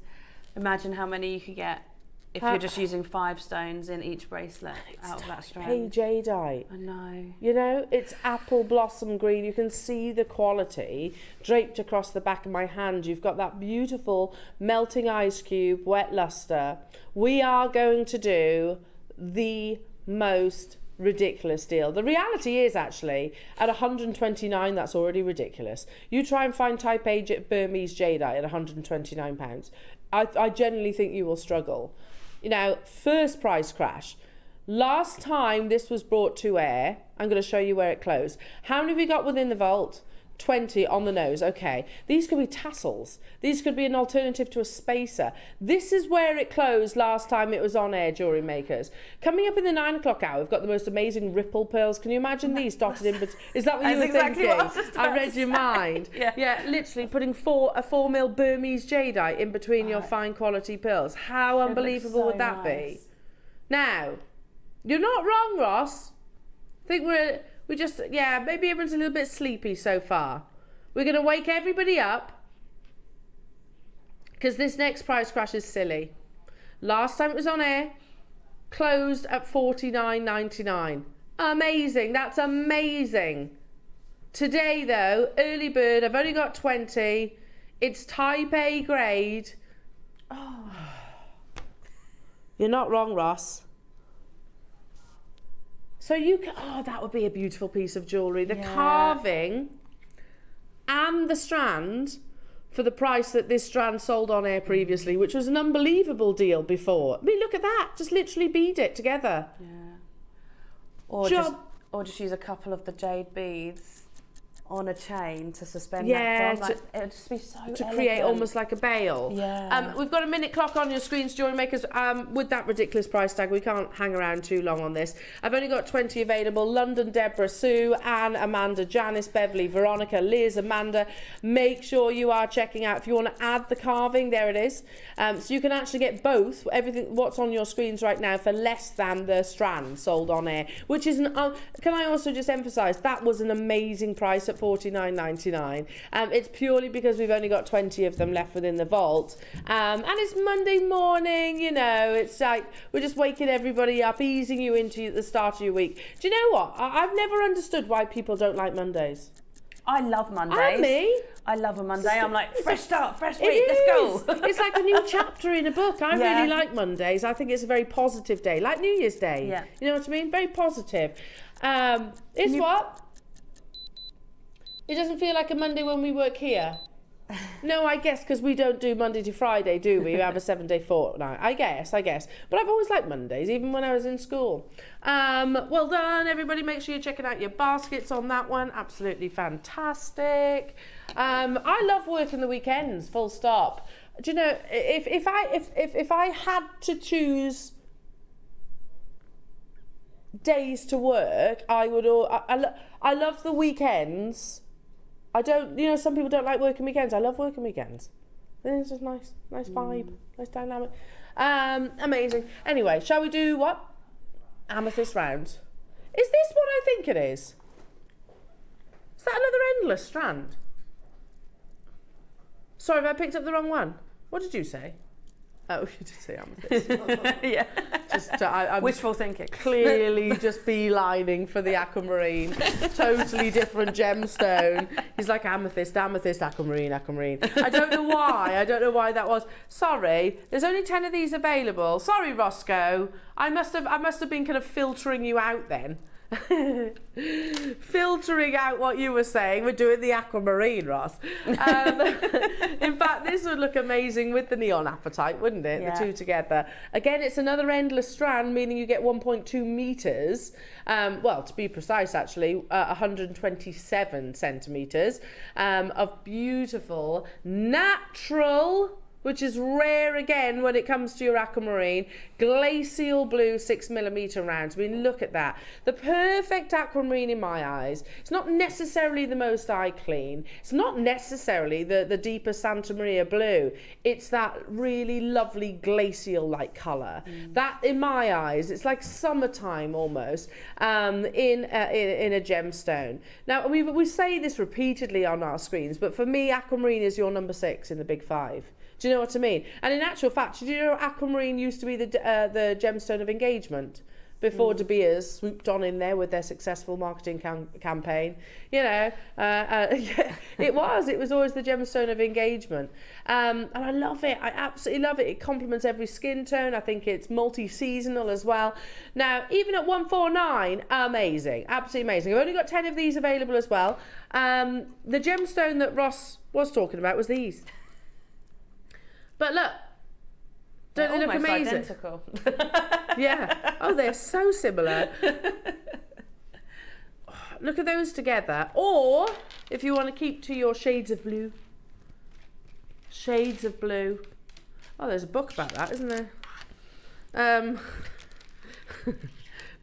Imagine how many you could get if you're just using 5 stones in each bracelet out of that strand. Hey, jadeite. I know. You know, it's apple blossom green. You can see the quality draped across the back of my hand. You've got that beautiful melting ice cube, wet luster. We are going to do the most ridiculous deal. The reality is actually at 129 that's already ridiculous. You try and find Type A Burmese jadeite at £129. I genuinely think you will struggle. You know, first price crash. Last time this was brought to air, I'm going to show you where it closed. How many have we got within the vault? 20 on the nose. Okay, these could be tassels. These could be an alternative to a spacer. This is where it closed last time it was on air, Jewellery Makers. Coming up in the 9 o'clock hour, we've got the most amazing ripple pearls. Can you imagine these dotted in? Is that what you were exactly thinking? what I read your mind. Yeah, literally putting a 4mm Burmese jadeite in between your fine quality pearls. How unbelievable would that be? Now, you're not wrong, Ross. I think we just, yeah, maybe everyone's a little bit sleepy so far. We're going to wake everybody up because this next price crash is silly. Last time it was on air, closed at $49.99. Amazing. That's amazing. Today, though, early bird, I've only got 20. It's Type A grade. Oh. You're not wrong, Ross. So you can, oh, that would be a beautiful piece of jewellery. The carving and the strand for the price that this strand sold on air previously, which was an unbelievable deal before. I mean, look at that. Just literally bead it together. Yeah. Or just use a couple of the jade beads on a chain to suspend that from. Like, it would just be so to elegant. Create almost like a bail. Yeah. We've got a minute clock on your screens, Jewellery Makers. With that ridiculous price tag, we can't hang around too long on this. I've only got 20 available. London, Deborah, Sue, Anne, Amanda, Janice, Beverly, Veronica, Liz, Amanda. Make sure you are checking out. If you want to add the carving, there it is. So you can actually get both, everything what's on your screens right now, for less than the strand sold on air, which is an, can I also just emphasise, that was an amazing price at $49.99. It's purely because we've only got 20 of them left within the vault. And it's Monday morning, you know, it's like we're just waking everybody up, easing you into the start of your week. Do you know what? I've never understood why people don't like Mondays. I love Mondays. And me. I love a Monday. I'm like, fresh start, fresh week, It let's go. It's like a new chapter in a book. I really like Mondays. I think it's a very positive day, like New Year's Day. Yeah. You know what I mean? Very positive. What? It doesn't feel like a Monday when we work here. No, I guess because we don't do Monday to Friday, do we? We have a 7-day fortnight. I guess. But I've always liked Mondays, even when I was in school. Well done, everybody. Make sure you're checking out your baskets on that one. Absolutely fantastic. I love working the weekends, full stop. Do you know, if I had to choose days to work, I would. I love the weekends. I don't, you know, some people don't like working weekends. I love working weekends. It's just nice vibe, nice dynamic. Amazing. Anyway, shall we do what? Amethyst round. Is this what I think it is? Is that another endless strand? Sorry, have I picked up the wrong one? What did you say? Oh, you did say amethyst. Yeah. Just I'm wishful thinking. Clearly just beelining for the aquamarine. Totally different gemstone. He's like amethyst, aquamarine. I don't know why that was. Sorry, there's only 10 of these available. Sorry, Roscoe. I must have been kind of filtering you out then. Filtering out what you were saying. We're doing the aquamarine, Ross. In fact, this would look amazing with the neon apatite, wouldn't it? Yeah. The two together. Again, it's another endless strand, meaning you get 1.2 meters. Well, to be precise, actually, 127 centimeters of beautiful natural, which is rare again when it comes to your aquamarine, glacial blue 6mm rounds. I mean, look at that. The perfect aquamarine in my eyes. It's not necessarily the most eye clean. It's not necessarily the deeper Santa Maria blue. It's that really lovely glacial-like colour. That, in my eyes, it's like summertime almost in a gemstone. Now, we say this repeatedly on our screens, but for me, aquamarine is your number 6 in the big 5. Do you know what I mean? And in actual fact, do you know aquamarine used to be the gemstone of engagement before De Beers swooped on in there with their successful marketing campaign? You know, yeah, it was always the gemstone of engagement. And I love it. I absolutely love it. It complements every skin tone. I think it's multi-seasonal as well. Now, even at 149, amazing. Absolutely amazing. I've only got 10 of these available as well. The gemstone that Ross was talking about was these. But look, don't they look amazing? Identical. Yeah. Oh, they're so similar. Look at those together. Or, if you want to keep to your shades of blue. Shades of blue. Oh, there's a book about that, isn't there?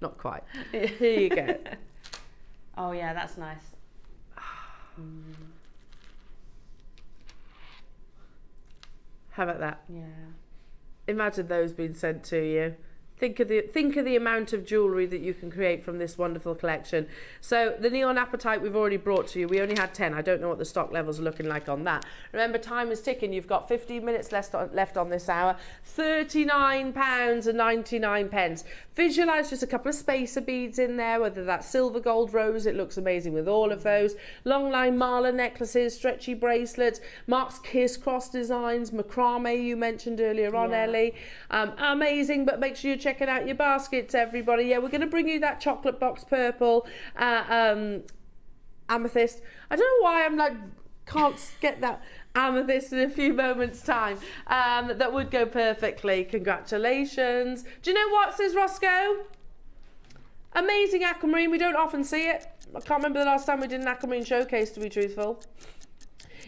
Not quite. Here you go. Oh, yeah, that's nice. How about that? Yeah. Imagine those being sent to you. Think of the amount of jewellery that you can create from this wonderful collection. So the neon apatite we've already brought to you. We only had 10. I don't know what the stock levels are looking like on that. Remember, time is ticking. You've got 15 minutes left on this hour. £39.99. Visualise just a couple of spacer beads in there, whether that's silver, gold, rose. It looks amazing with all of those. Long line mala necklaces, stretchy bracelets, Mark's Kiss cross designs, macrame you mentioned earlier on, Ellie. Amazing, but make sure you're checking out your baskets, everybody. Yeah, we're going to bring you that chocolate box purple amethyst. I don't know why I'm like, can't get that amethyst in a few moments' time. That would go perfectly. Congratulations. Do you know what, says Roscoe? Amazing aquamarine. We don't often see it. I can't remember the last time we did an aquamarine showcase, to be truthful.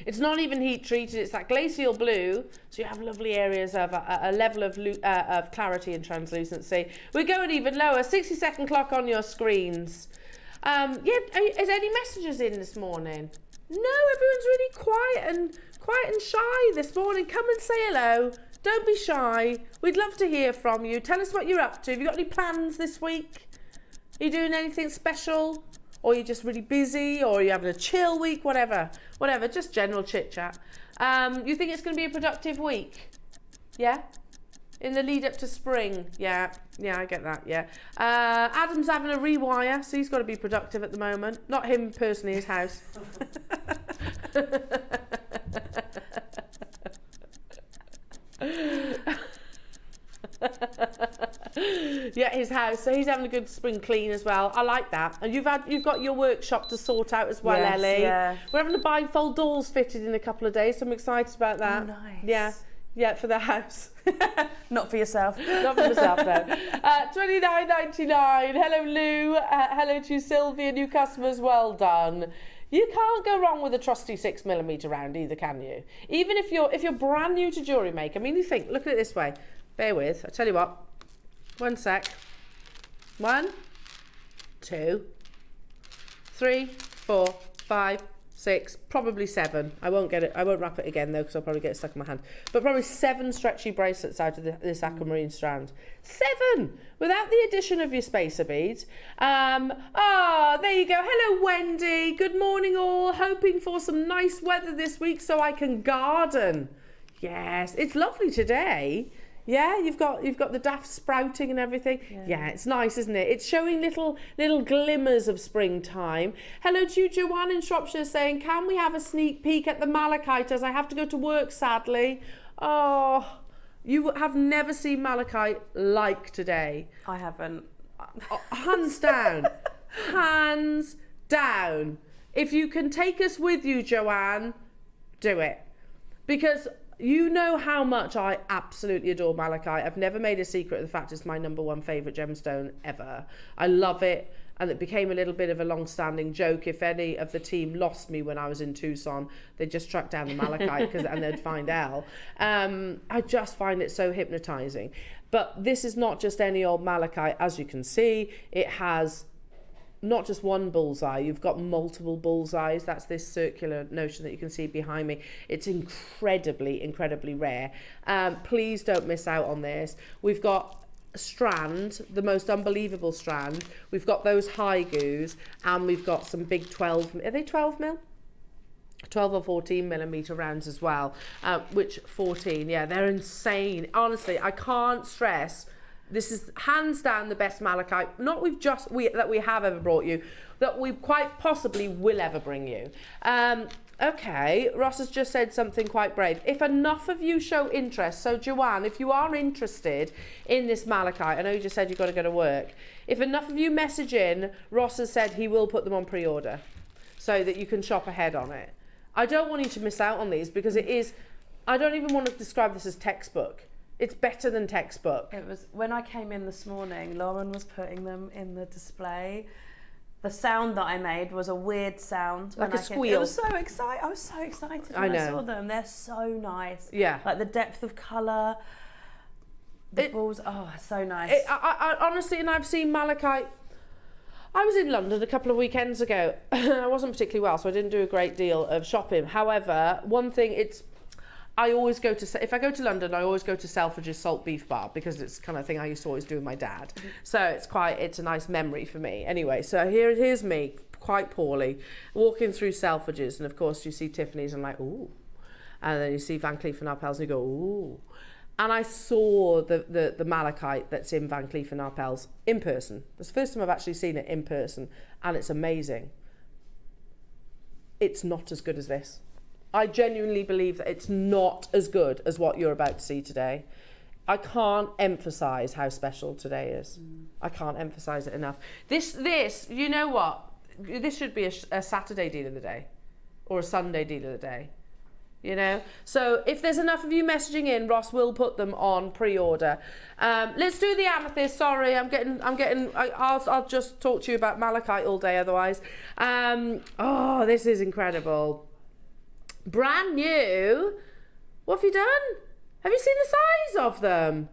It's not even heat treated, it's that glacial blue, so you have lovely areas of a level of clarity and translucency. We're going even lower, 60-second clock on your screens. Yeah, is any messages in this morning? No, everyone's really quiet and shy this morning. Come and say hello. Don't be shy. We'd love to hear from you. Tell us what you're up to. Have you got any plans this week? Are you doing anything special? Or you're just really busy, or you're having a chill week, whatever, just general chit chat. You think it's going to be a productive week? Yeah? In the lead up to spring? Yeah, I get that, yeah. Adam's having a rewire, so he's got to be productive at the moment. Not him personally, his house. Yeah, his house, so he's having a good spring clean as well. I like that. And you've got your workshop to sort out as well, Yes, Ellie. yeah. We're having the bifold doors fitted in a couple of days, so I'm excited about that. Oh, nice. Yeah, for the house. Not for yourself. Not for myself, no. $29.99. Hello, Lou. Hello to you, Sylvia. New customers, well done. You can't go wrong with a trusty 6mm round either, can you? Even if you're brand new to Jewellery Maker. I mean, you think, look at it this way. Bear with. I tell you what. 1 sec. 1, 2, 3, 4, 5, 6, probably 7. I won't get it. I won't wrap it again though, because I'll probably get it stuck in my hand. But probably 7 stretchy bracelets out of this aquamarine strand. 7 without the addition of your spacer beads. There you go. Hello, Wendy. Good morning, all. Hoping for some nice weather this week so I can garden. Yes, it's lovely today. Yeah, you've got the daft sprouting and everything. Yeah, it's nice, isn't it? It's showing little glimmers of springtime. Hello to you, Joanne in Shropshire, saying, can we have a sneak peek at the malachite as I have to go to work, sadly? Oh, you have never seen malachite like today. I haven't. Hands down. Hands down. If you can take us with you, Joanne, do it. Because you know how much I absolutely adore malachite. I've never made a secret of the fact it's my #1 favourite gemstone ever. I love it, and it became a little bit of a long-standing joke. If any of the team lost me when I was in Tucson, they'd just track down the malachite and they'd find Elle. I just find it so hypnotising. But this is not just any old malachite. As you can see, it has not just one bullseye, you've got multiple bullseyes. That's this circular notion that you can see behind me. It's incredibly rare. Please don't miss out on this. We've got a strand, the most unbelievable strand. We've got those high goos, and we've got some big 12, are they 12 mil? 12 or 14mm rounds as well, which 14, yeah, they're insane. Honestly, I can't stress, this is hands down the best malachite, not that we have ever brought you, that we quite possibly will ever bring you. Okay, Ross has just said something quite brave. If enough of you show interest, so Joanne, if you are interested in this malachite, I know you just said you've got to go to work. If enough of you message in, Ross has said he will put them on pre-order so that you can shop ahead on it. I don't want you to miss out on these because it is, I don't even want to describe this as textbook. It's better than textbook. It was when I came in this morning, Lauren was putting them in the display. The sound that I made was a weird sound. Like a squeal. It was so exciting. I was so excited when I saw them. They're so nice. Yeah. Like the depth of colour, the balls. Oh, so nice. I honestly, and I've seen malachite. I was in London a couple of weekends ago. I wasn't particularly well, so I didn't do a great deal of shopping. However, one thing, I always go to, if I go to London, I always go to Selfridge's Salt Beef Bar because it's the kind of thing I used to always do with my dad. So it's a nice memory for me. Anyway, so here's me, quite poorly, walking through Selfridge's, and of course you see Tiffany's and I'm like, ooh. And then you see Van Cleef & Arpels and you go, ooh. And I saw the malachite that's in Van Cleef & Arpels in person. It's the first time I've actually seen it in person, and it's amazing. It's not as good as this. I genuinely believe that it's not as good as what you're about to see today. I can't emphasise how special today is. I can't emphasise it enough. This, you know what? This should be a Saturday deal of the day or a Sunday deal of the day. You know, so if there's enough of you messaging in, Ross will put them on pre-order. Let's do the amethyst. Sorry, I'll just talk to you about malachite all day otherwise. Oh, this is incredible. Brand new. What have you done? Have you seen the size of them?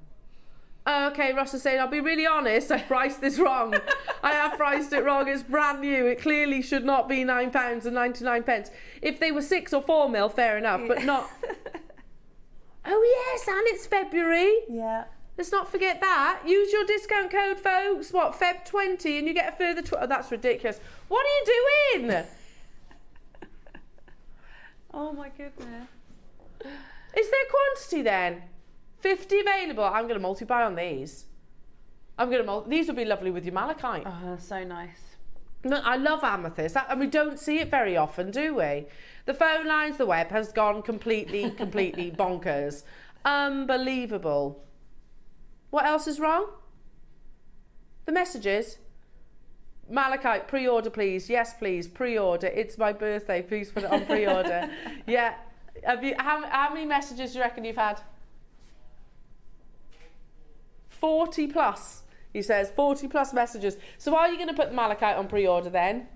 Okay, Ross is saying, I'll be really honest, I priced this wrong. I have priced it wrong. It's brand new. It clearly should not be £9.99. If they were 6 or 4 mil, fair enough, but not. Oh yes, and it's February. Yeah. Let's not forget that. Use your discount code, folks. What, Feb20, and you get a further oh, that's ridiculous. What are you doing? Oh my goodness. Is there quantity then? 50 available. I'm going to multi-buy on these. These would be lovely with your malachite. Oh, so nice. No, I love amethyst, and we don't see it very often, do we? The phone lines, the web has gone completely bonkers. Unbelievable. What else is wrong? The messages. Malachite, pre-order please. Yes, please, pre-order. It's my birthday. Please put it on pre-order. Yeah. How many messages do you reckon you've had? 40 plus, he says. 40 plus messages. So are you going to put the malachite on pre-order then?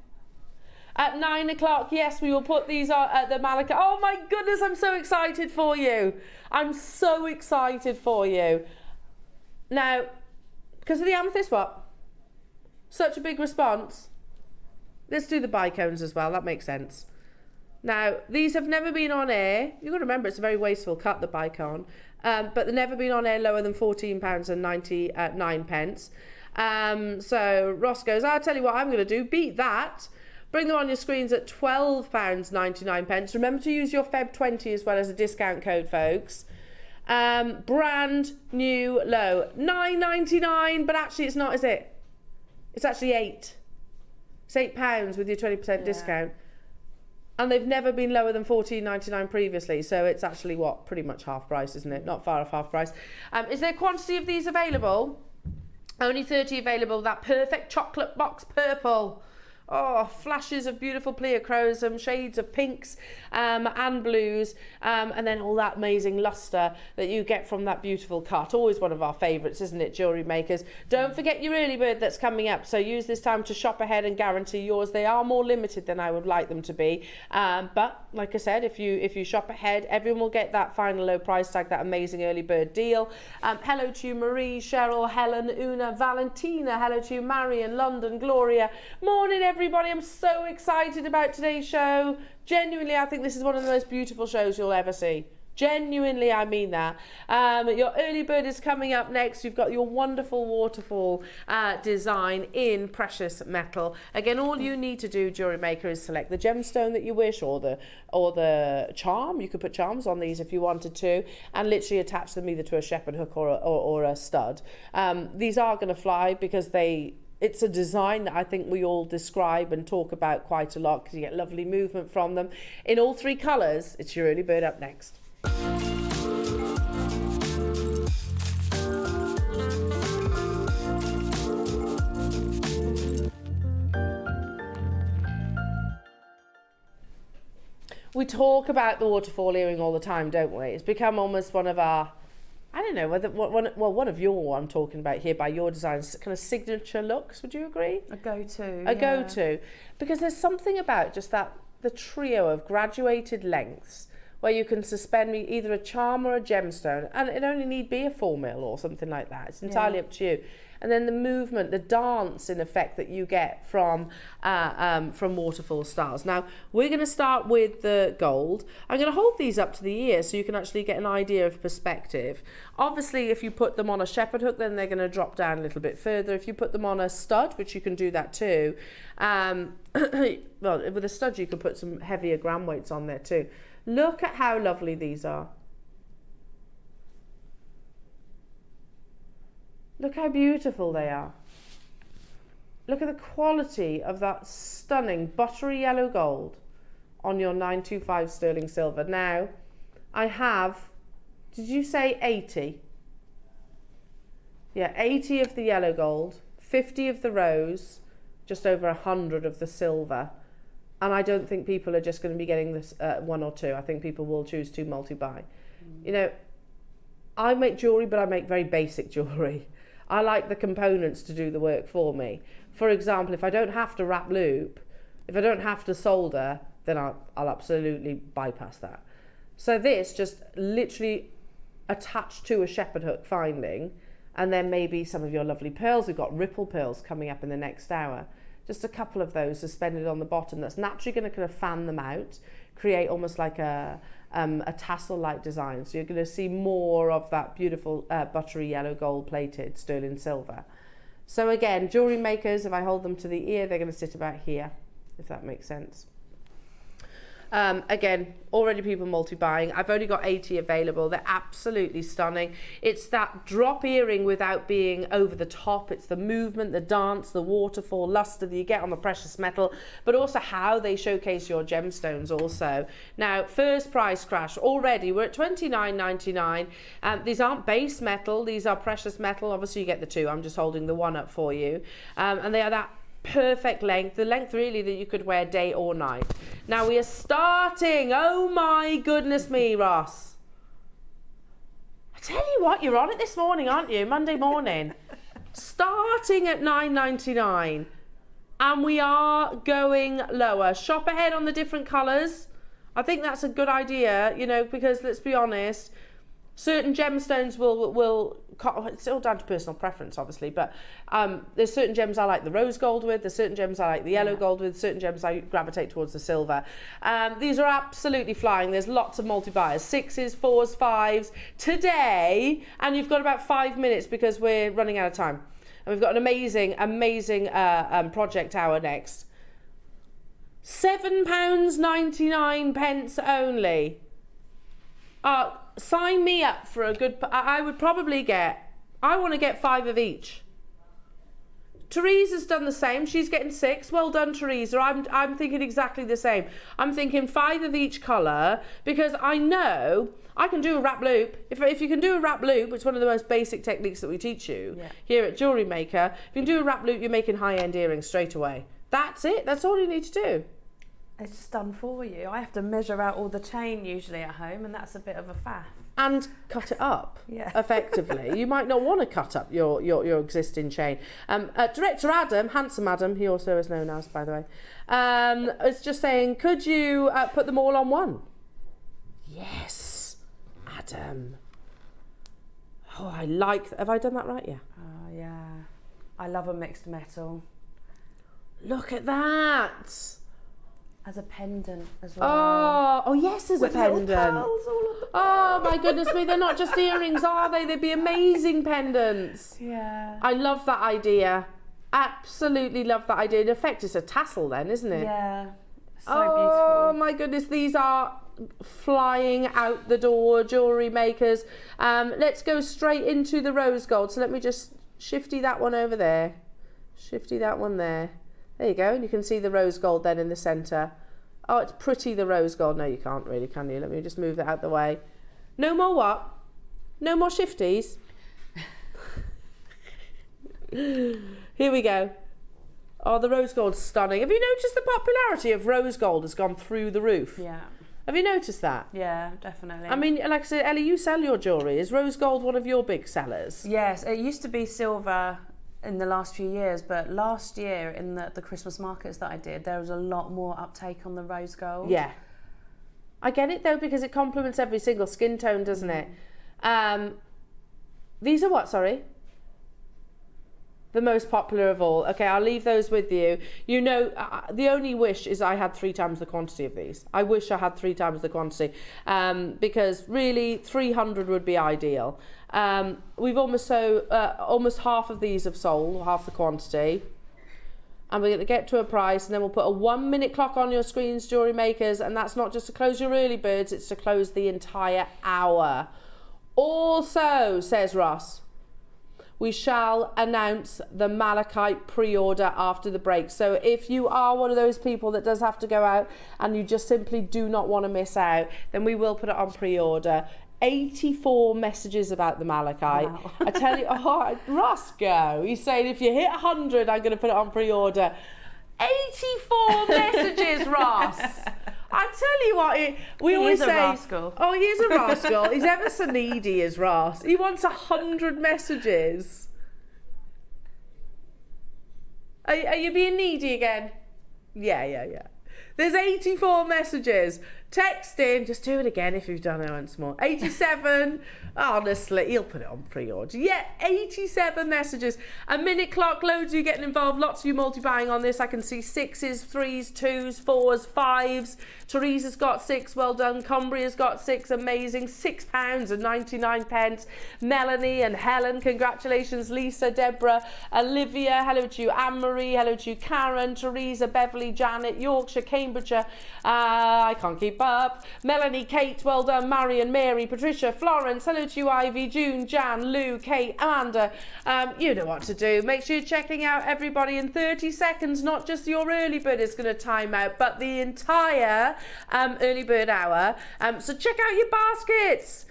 At 9 o'clock, yes, we will put these on at the malachite. Oh my goodness, I'm so excited for you. I'm so excited for you. Now, because of the amethyst, what? Such a big response. Let's do the bicones as well. That makes sense. Now, these have never been on air. You've got to remember, it's a very wasteful cut, the bicone. But they've never been on air lower than £14.99. So Ross goes, I'll tell you what I'm going to do. Beat that. Bring them on your screens at £12.99. Remember to use your Feb 20 as well as a discount code, folks. Brand new low. £9.99, but actually it's not, is it? It's actually £8. It's £8 with your 20% discount. And they've never been lower than $14.99 previously. So it's actually, what, pretty much half price, isn't it? Not far off half price. Is there a quantity of these available? Only 30 available. That perfect chocolate box purple. Oh, flashes of beautiful pleochrome, shades of pinks and blues, and then all that amazing luster that you get from that beautiful cut. Always one of our favourites, isn't it, jewellery makers? Don't forget your early bird that's coming up, so use this time to shop ahead and guarantee yours. They are more limited than I would like them to be, but like I said, if you shop ahead, everyone will get that final low price tag, that amazing early bird deal. Hello to you, Marie, Cheryl, Helen, Una, Valentina. Hello to you, Marion, London, Gloria. Morning, everybody. I'm so excited about today's show. Genuinely, I think this is one of the most beautiful shows you'll ever see. Genuinely, I mean that. Your early bird is coming up next. You've got your wonderful waterfall design in precious metal. Again, all you need to do, Jewellery Maker, is select the gemstone that you wish, or the charm. You could put charms on these if you wanted to, and literally attach them either to a shepherd hook or a stud. These are going to fly because it's a design that I think we all describe and talk about quite a lot because you get lovely movement from them. In all three colours, it's your early bird up next. We talk about the waterfall earring all the time, don't we? It's become almost one of our, I don't know, one of your, I'm talking about here by your designs, kind of signature looks, would you agree? A go-to. A go-to. Because there's something about just that, the trio of graduated lengths where you can suspend either a charm or a gemstone, and it only need be a 4mm or something like that. It's entirely up to you. And then the movement, the dance in effect that you get from waterfall stars. Now, we're going to start with the gold. I'm going to hold these up to the ear so you can actually get an idea of perspective. Obviously, if you put them on a shepherd hook, then they're going to drop down a little bit further. If you put them on a stud, which you can do that too, well, with a stud, you can put some heavier gram weights on there too. Look at how lovely these are. Look how beautiful they are. Look at the quality of that stunning buttery yellow gold on your 925 sterling silver. Now, I have, did you say 80? Yeah, 80 of the yellow gold, 50 of the rose, just over 100 of the silver. And I don't think people are just going to be getting this one or two. I think people will choose to multi-buy. You know, I make jewellery, but I make very basic jewellery. I like the components to do the work for me. For example, if I don't have to wrap loop, if I don't have to solder, then I'll absolutely bypass that. So this just literally attached to a shepherd hook finding, and then maybe some of your lovely pearls. We've got ripple pearls coming up in the next hour. Just a couple of those suspended on the bottom. That's naturally going to kind of fan them out, create almost like a tassel-like design. So you're going to see more of that beautiful buttery yellow gold plated sterling silver. So again, jewellery makers, if I hold them to the ear, they're going to sit about here, if that makes sense. Again, already people multi-buying. I've only got 80 available. They're absolutely stunning. It's that drop earring without being over the top. It's the movement, the dance, the waterfall, luster that you get on the precious metal, but also how they showcase your gemstones also. Now, first price crash already. We're at $29.99. These aren't base metal. These are precious metal. Obviously, you get the two. I'm just holding the one up for you. And they are that perfect length, the length really that you could wear day or night. Now we are starting, oh my goodness me, Ross. I tell you what, you're on it this morning, aren't you? Monday morning. Starting at $9.99, and we are going lower. Shop ahead on the different colours. I think that's a good idea, you know, because let's be honest, certain gemstones will it's all down to personal preference, obviously, but there's certain gems I like the rose gold with, there's certain gems I like the yellow gold with, certain gems I gravitate towards the silver. These are absolutely flying. There's lots of multi-buyers, 6s, 4s, 5s today, and you've got about 5 minutes because we're running out of time. And we've got an amazing project hour next. £7.99 only. Sign me up for a good... I would probably get... I want to get 5 of each. Teresa's done the same. She's getting 6. Well done, Teresa. I'm thinking exactly the same. I'm thinking 5 of each colour because I know I can do a wrap loop. If you can do a wrap loop, it's one of the most basic techniques that we teach you here at Jewellery Maker. If you can do a wrap loop, you're making high-end earrings straight away. That's it. That's all you need to do. It's just done for you. I have to measure out all the chain usually at home, and that's a bit of a faff. And cut it up effectively. You might not want to cut up your existing chain. Director Adam, handsome Adam, he also is known as, by the way, is just saying, could you put them all on one? Yes, Adam. Oh, I like, have I done that right? Yeah. Oh, yeah. I love a mixed metal. Look at that. As a pendant as well. Oh yes, as a pendant. Oh my goodness me, they're not just earrings, are they? They'd be amazing pendants. Yeah. I love that idea. Absolutely love that idea. In effect, it's a tassel then, isn't it? Yeah. So beautiful. Oh beautiful. my goodness, these are flying out the door, Jewellery Makers. Let's go straight into the rose gold. So let me just shifty that one over there. Shifty that one there. There you go, and you can see the rose gold then in the centre. Oh, it's pretty, the rose gold. No, you can't really, can you? Let me just move that out the way. No more what? No more shifties? Here we go. Oh, the rose gold's stunning. Have you noticed the popularity of rose gold has gone through the roof? Yeah. Have you noticed that? Yeah, definitely. I mean, like I said, Ellie, you sell your jewellery. Is rose gold one of your big sellers? Yes, it used to be silver in the last few years, but last year in the Christmas markets that I did, there was a lot more uptake on the rose gold. Yeah. I get it though, because it complements every single skin tone, doesn't it? These are what, sorry? The most popular of all. Okay, I'll leave those with you. You know, the only wish is I had 3 times the quantity of these. I wish I had 3 times the quantity, because really 300 would be ideal. We've almost half of these have sold, half the quantity. And we're going to get to a price, and then we'll put a 1-minute clock on your screens, Jewellery Makers, and that's not just to close your early birds, it's to close the entire hour. Also, says Ross, we shall announce the malachite pre-order after the break. So if you are one of those people that does have to go out and you just simply do not want to miss out, then we will put it on pre-order. 84 messages about the malachite. Wow. I tell you, Ross, go. He's saying if you hit 100, I'm going to put it on pre-order. 84 messages, Ross. I tell you what, we always say, rascal. Oh, he is a rascal. He's ever so needy, is Ross. He wants 100 messages. Are you being needy again? Yeah. There's 84 messages. Text in, just do it again if you've done it once more. 87, honestly, he'll put it on pre-order. Yeah, 87 messages. A minute clock, loads of you getting involved, lots of you multi-buying on this. I can see 6s, 3s, 2s, 4s, 5s. Teresa's got 6, well done. Cumbria's got 6, amazing. £6.99. Melanie and Helen, congratulations. Lisa, Deborah, Olivia, hello to you. Anne-Marie, hello to you. Karen, Teresa, Beverly, Janet, Yorkshire, Cambridgeshire. I can't keep up. Melanie, Kate, well done. Marion, Mary, Patricia, Florence, hello to you. Ivy, June, Jan, Lou, Kate, Amanda. You know what to do. Make sure you're checking out everybody in 30 seconds, not just your early bird is going to time out, but the entire early bird hour. So check out your baskets.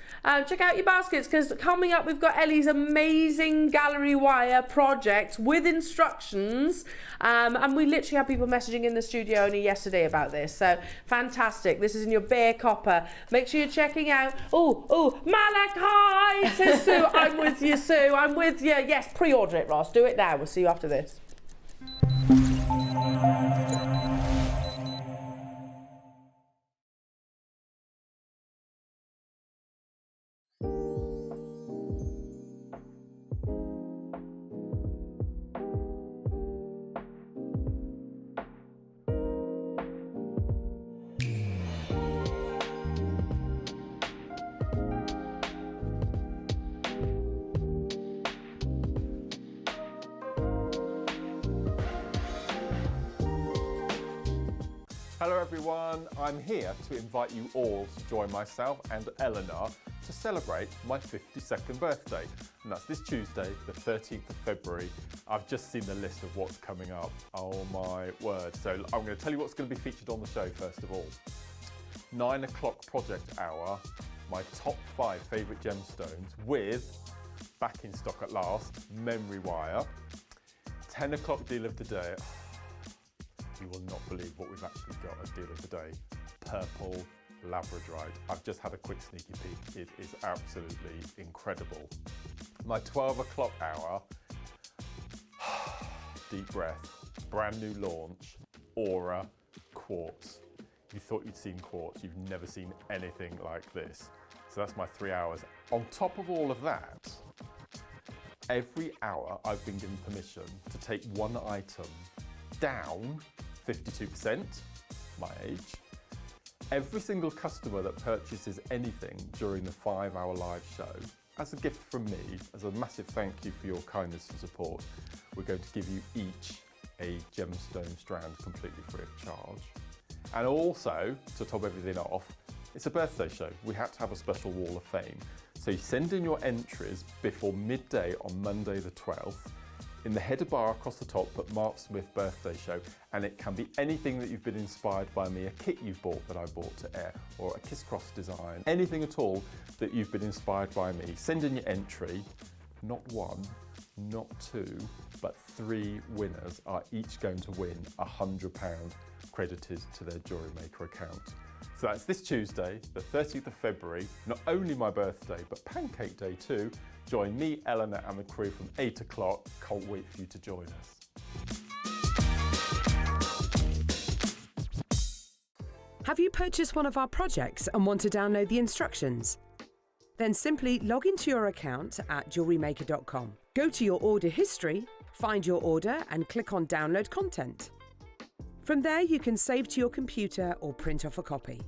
Check out your baskets, because coming up we've got Ellie's amazing gallery wire project with instructions, and we literally had people messaging in the studio only yesterday about this, so fantastic. This is in your bare copper. Make sure you're checking out. Oh, Malachite, says Sue. I'm with you, Sue. I'm with you. Yes, pre-order it, Ross. Do it now. We'll see you after this. Hello everyone, I'm here to invite you all to join myself and Elena to celebrate my 52nd birthday. And that's this Tuesday, the 13th of February. I've just seen the list of what's coming up. Oh my word. So I'm going to tell you what's going to be featured on the show first of all. 9 o'clock project hour, my top 5 favourite gemstones with, back in stock at last, memory wire. 10 o'clock deal of the day. You will not believe what we've actually got as deal of the day. Purple Labradorite. I've just had a quick sneaky peek. It is absolutely incredible. My 12 o'clock hour, deep breath, brand new launch, Aura Quartz. You thought you'd seen quartz, you've never seen anything like this. So that's my 3 hours. On top of all of that, every hour I've been given permission to take one item down 52%, my age. Every single customer that purchases anything during the 5-hour live show, as a gift from me, as a massive thank you for your kindness and support, we're going to give you each a gemstone strand completely free of charge. And also, to top everything off, it's a birthday show. We had to have a special wall of fame. So you send in your entries before midday on Monday the 12th. In the header bar across the top, put Mark Smith birthday show, and it can be anything that you've been inspired by me, a kit you've bought that I bought to air, or a Kiss Cross design, anything at all that you've been inspired by me. Send in your entry. Not 1, not 2, but 3 winners are each going to win £100 credited to their Jewellery Maker account. So that's this Tuesday, the 30th of February, not only my birthday, but Pancake Day too. Join me, Elena, and the crew from 8 o'clock. Can't wait for you to join us. Have you purchased one of our projects and want to download the instructions? Then simply log into your account at JewelleryMaker.com. Go to your order history, find your order, and click on Download Content. From there, you can save to your computer or print off a copy.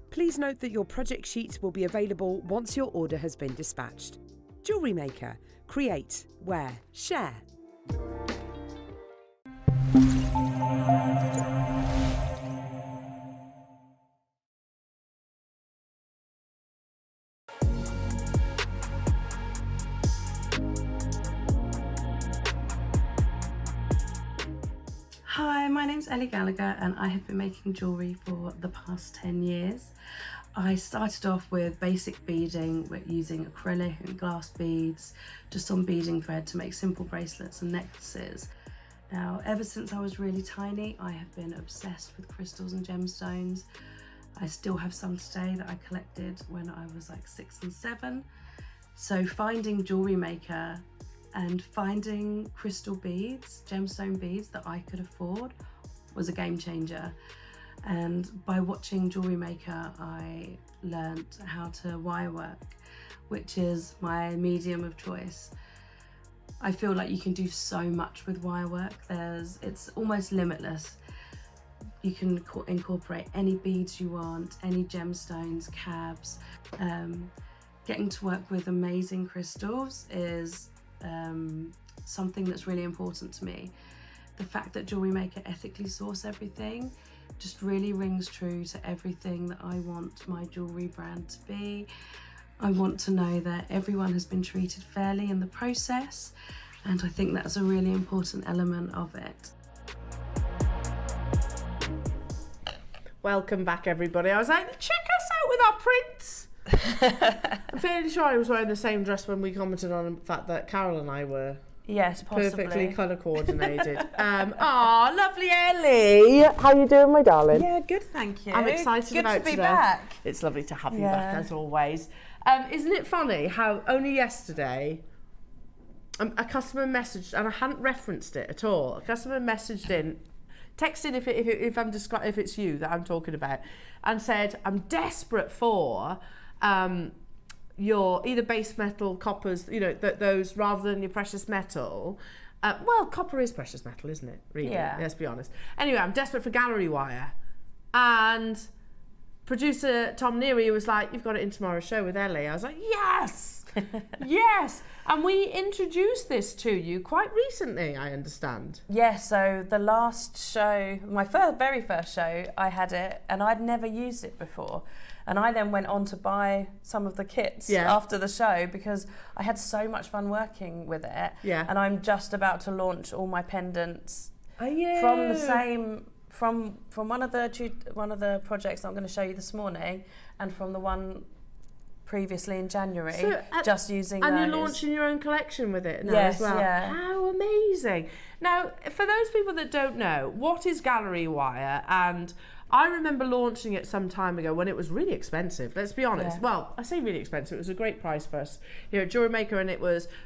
Please note that your project sheets will be available once your order has been dispatched. Jewellery Maker. Create, wear, share. Hi, my name's Ellie Gallagher and I have been making jewellery for the past 10 years. I started off with basic beading, using acrylic and glass beads, just on beading thread to make simple bracelets and necklaces. Now, ever since I was really tiny, I have been obsessed with crystals and gemstones. I still have some today that I collected when I was like 6 and 7. So finding Jewellery Maker and finding crystal beads, gemstone beads that I could afford was a game changer. And by watching Jewellery Maker, I learnt how to wire work, which is my medium of choice. I feel like you can do so much with wire work. It's almost limitless. You can incorporate any beads you want, any gemstones, cabs. Getting to work with amazing crystals is something that's really important to me. The fact that Jewellery Maker ethically source everything just really rings true to everything that I want my jewellery brand to be. I want to know that everyone has been treated fairly in the process, and I think that's a really important element of it. Welcome back, everybody. I was like, check us out with our prints. I'm fairly sure I was wearing the same dress when we commented on the fact that Carol and I were Yes, possibly. perfectly colour coordinated. Lovely Ellie. How you doing, my darling? Yeah, good, thank you. I'm excited good about to be today. back. It's lovely to have you Yeah. back, as always. Isn't it funny how only yesterday a customer messaged, and I hadn't referenced it at all. A customer messaged in, texted if it's you that I'm talking about, and said, I'm desperate for your either base metal coppers, you know, those rather than your precious metal. Well, copper is precious metal, isn't it? Really, Yeah. let's be honest. Anyway, I'm desperate for gallery wire, and producer Tom Neary was like, you've got it in tomorrow's show with Ellie. I was like, yes, yes. And we introduced this to you quite recently, I understand. Yeah, so the last show, my very first show, I had it and I'd never used it before. And I then went on to buy some of the kits after the show because I had so much fun working with it. Yeah. And I'm just about to launch all my pendants Are you? from the same, from one of the projects that I'm going to show you this morning, and from the one previously in January, So, just using and those. you're launching your own collection with it now Yes, as well. yeah. How amazing. Now, for those people that don't know, what is gallery wire? And I remember launching it some time ago when it was really expensive, let's be honest. Yeah. Well, I say really expensive, it was a great price for us here at Jewellery Maker, and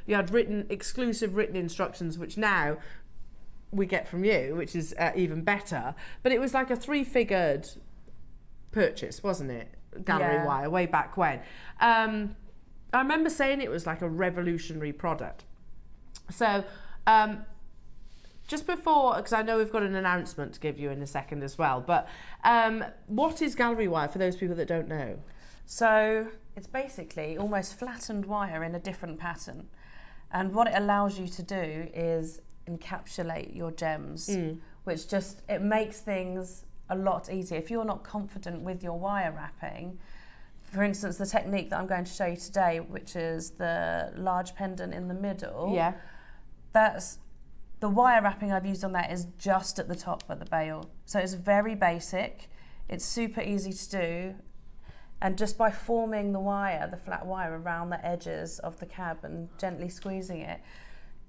you had exclusive written instructions, which now we get from you, which is even better. But it was like a 3-figured purchase, wasn't it? Gallery wire, way back when. I remember saying it was like a revolutionary product. So, just before, because I know we've got an announcement to give you in a second as well, but what is gallery wire for those people that don't know? So it's basically almost flattened wire in a different pattern. And what it allows you to do is encapsulate your gems, which it makes things a lot easier. If you're not confident with your wire wrapping, for instance, the technique that I'm going to show you today, which is the large pendant in the middle, that's the wire wrapping I've used on that is just at the top of the bail. So it's very basic, it's super easy to do, and just by forming the flat wire around the edges of the cab and gently squeezing it,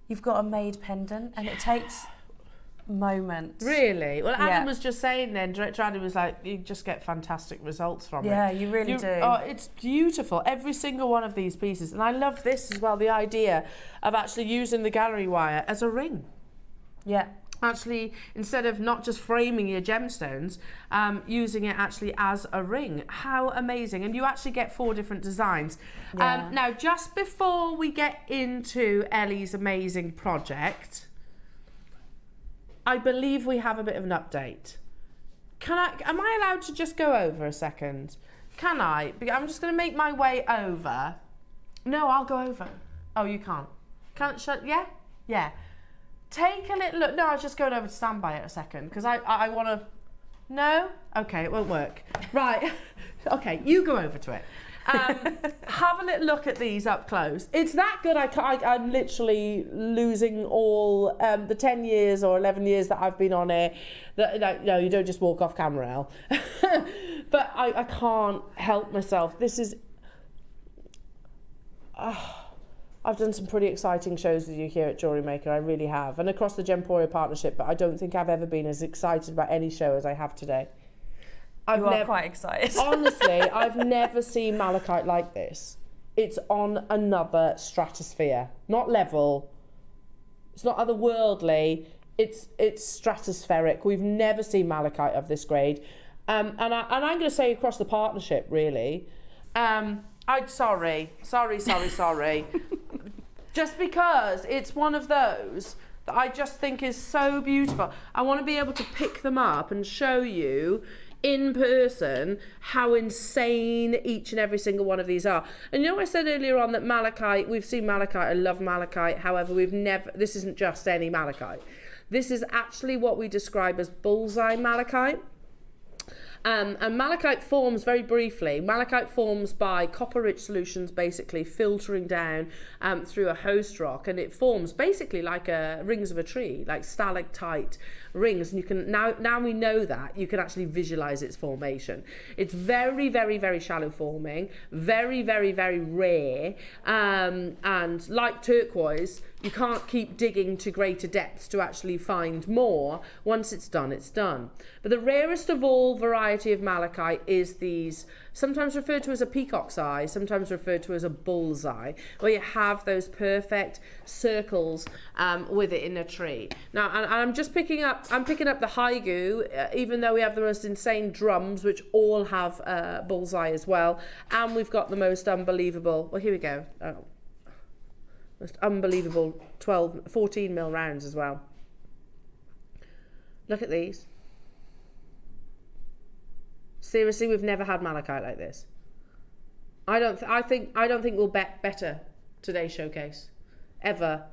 you've got a made pendant, and it takes moments. Really? Well, Adam was just saying then, Director Adam was like, you just get fantastic results from it. Yeah, you really do. Oh, it's beautiful, every single one of these pieces. And I love this as well, the idea of actually using the gallery wire as a ring. Yeah. Actually, instead of not just framing your gemstones, using it actually as a ring. How amazing. And you actually get 4 different designs. Yeah. Now, just before we get into Ellie's amazing project, I believe we have a bit of an update. Am I allowed to just go over a second? Can I? I'm just going to make my way over. No, I'll go over. Oh, you can't. Can't shut, yeah? Yeah. Take a little look. No, I was just going over to stand by it a second because I want to. No? Okay, it won't work. Right. Okay, you go over to it. Have a little look at these up close. It's that good. I'm literally losing all the 10 years or 11 years that I've been on it. No, you don't just walk off camera, Elle. But I can't help myself. This is. I've done some pretty exciting shows with you here at Jewellery Maker, I really have, and across the Gemporia partnership, but I don't think I've ever been as excited about any show as I have today. You are quite excited. Honestly, I've never seen malachite like this. It's on another stratosphere, not level. It's not otherworldly. It's stratospheric. We've never seen malachite of this grade. And I'm going to say across the partnership, really. Sorry. Just because it's one of those that I just think is so beautiful. I want to be able to pick them up and show you in person how insane each and every single one of these are. And you know, I said earlier on that malachite, we've seen malachite, I love malachite. However, this isn't just any malachite. This is actually what we describe as bullseye malachite. And malachite forms, very briefly, malachite forms by copper-rich solutions basically filtering down through a host rock, and it forms basically like rings of a tree, like stalactite rings. And you can now we know that you can actually visualize its formation. It's very, very, very shallow forming, very, very, very rare, and like turquoise, you can't keep digging to greater depths to actually find more. Once it's done, it's done. But the rarest of all variety of malachite is these, sometimes referred to as a peacock's eye, sometimes referred to as a bullseye, where you have those perfect circles with it in a tree. Now, and I'm picking up the haigu, even though we have the most insane drums, which all have bullseye as well, and we've got the most unbelievable, well, here we go. Most unbelievable 14 mil rounds as well. Look at these. Seriously, we've never had malachite like this. I don't think we'll bet better today's showcase ever.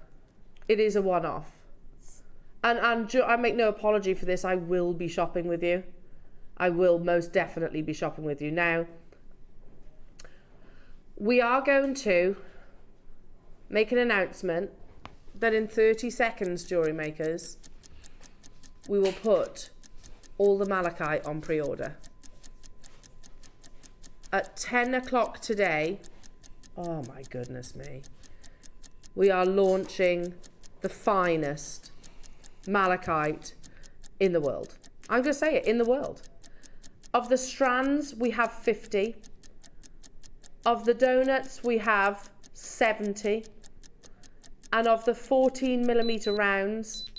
It is a one-off, and I make no apology for this. I will be shopping with you. I will most definitely be shopping with you. Now, we are going to make an announcement that in 30 seconds, jewellery makers, we will put all the malachite on pre-order. At 10 o'clock today, oh my goodness me, we are launching the finest malachite in the world. I'm going to say it, in the world. Of the strands, we have 50. Of the donuts, we have 70. And of the 14 millimeter rounds,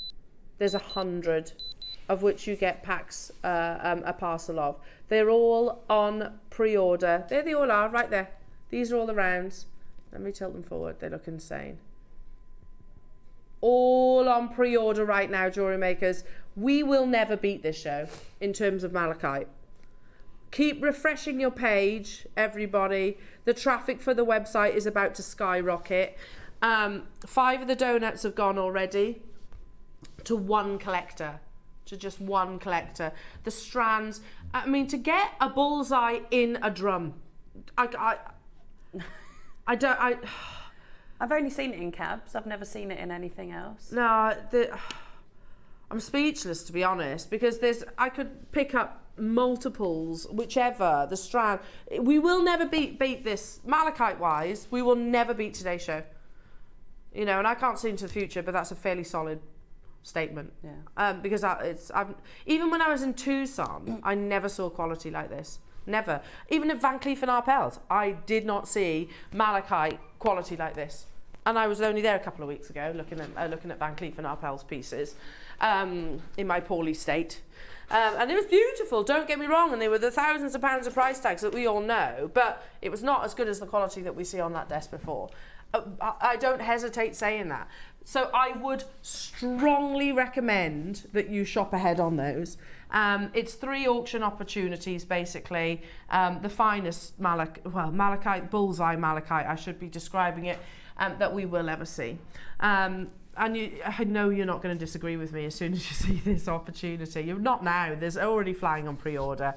there's 100, of which you get packs, a parcel of. They're all on pre-order. There they all are, right there. These are all the rounds. Let me tilt them forward. They look insane. All on pre-order right now, jewellery makers. We will never beat this show in terms of malachite. Keep refreshing your page, everybody. The traffic for the website is about to skyrocket. 5 of the donuts have gone already to one collector, to just one collector. The strands, I mean, to get a bullseye in a drum, I've only seen it in cabs. I've never seen it in anything else. No, I'm speechless, to be honest, because I could pick up multiples, whichever the strand. We will never beat this malachite wise. We will never beat today's show. You know, and I can't see into the future, but that's a fairly solid statement. Yeah. Because even when I was in Tucson, I never saw quality like this. Never. Even at Van Cleef & Arpels, I did not see malachite quality like this. And I was only there a couple of weeks ago, looking at Van Cleef & Arpels pieces, in my poorly state. And it was beautiful, don't get me wrong, and they were the thousands of pounds of price tags that we all know, but it was not as good as the quality that we see on that desk before. I don't hesitate saying that. So I would strongly recommend that you shop ahead on those. It's 3 auction opportunities, basically. The finest malachite, bullseye malachite, I should be describing it, that we will ever see. And I know you're not going to disagree with me as soon as you see this opportunity. You're not now. There's already flying on pre-order.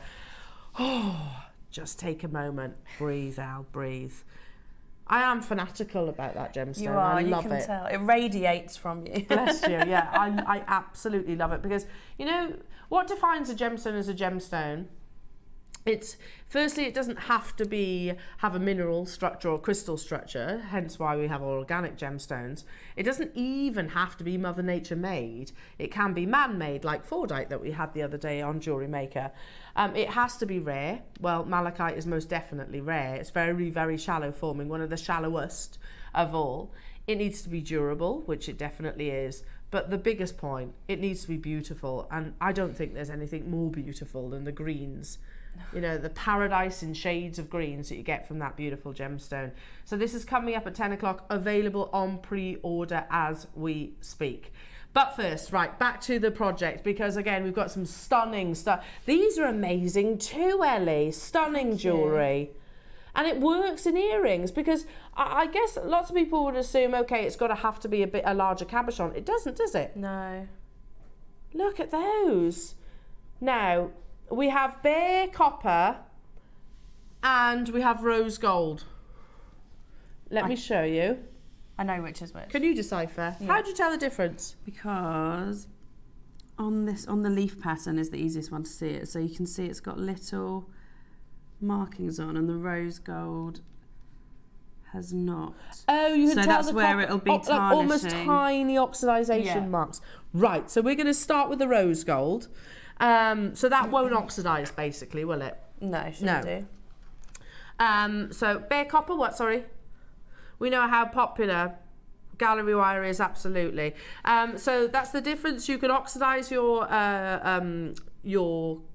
Oh, just take a moment. Breathe, Al, breathe. I am fanatical about that gemstone. You are, I love you can it. Tell. It radiates from you. Bless you, yeah. I absolutely love it because, you know, what defines a gemstone as a gemstone? Firstly, it doesn't have to have a mineral structure or crystal structure, hence why we have organic gemstones. It doesn't even have to be Mother Nature made. It can be man-made, like Fordite that we had the other day on Jewellery Maker. It has to be rare. Well, malachite is most definitely rare. It's very, very shallow forming, one of the shallowest of all. It needs to be durable, which it definitely is. But the biggest point, it needs to be beautiful, and I don't think there's anything more beautiful than the greens. You know, the paradise in shades of greens that you get from that beautiful gemstone. So this is coming up at 10 o'clock, available on pre-order as we speak. But first, right, back to the project, because again, we've got some stunning stuff. These are amazing too, Ellie. Stunning jewellery. And it works in earrings, because I guess lots of people would assume, okay, it's got to have to be a larger cabochon. It doesn't, does it? No. Look at those. Now, we have bare copper and we have rose gold. Let me show you. I know which is which. Can you decipher? Yeah. How do you tell the difference? Because on the leaf pattern is the easiest one to see it. So you can see it's got little markings on, and the rose gold has not. Oh, you can so tell that's the where copper, it'll be like almost tarnishing. tiny oxidization marks. Right, so we're going to start with the rose gold. So that won't oxidize, basically, will it? No, it shouldn't do. So bare copper, what, sorry? We know how popular gallery wire is, absolutely. So that's the difference. You can oxidize your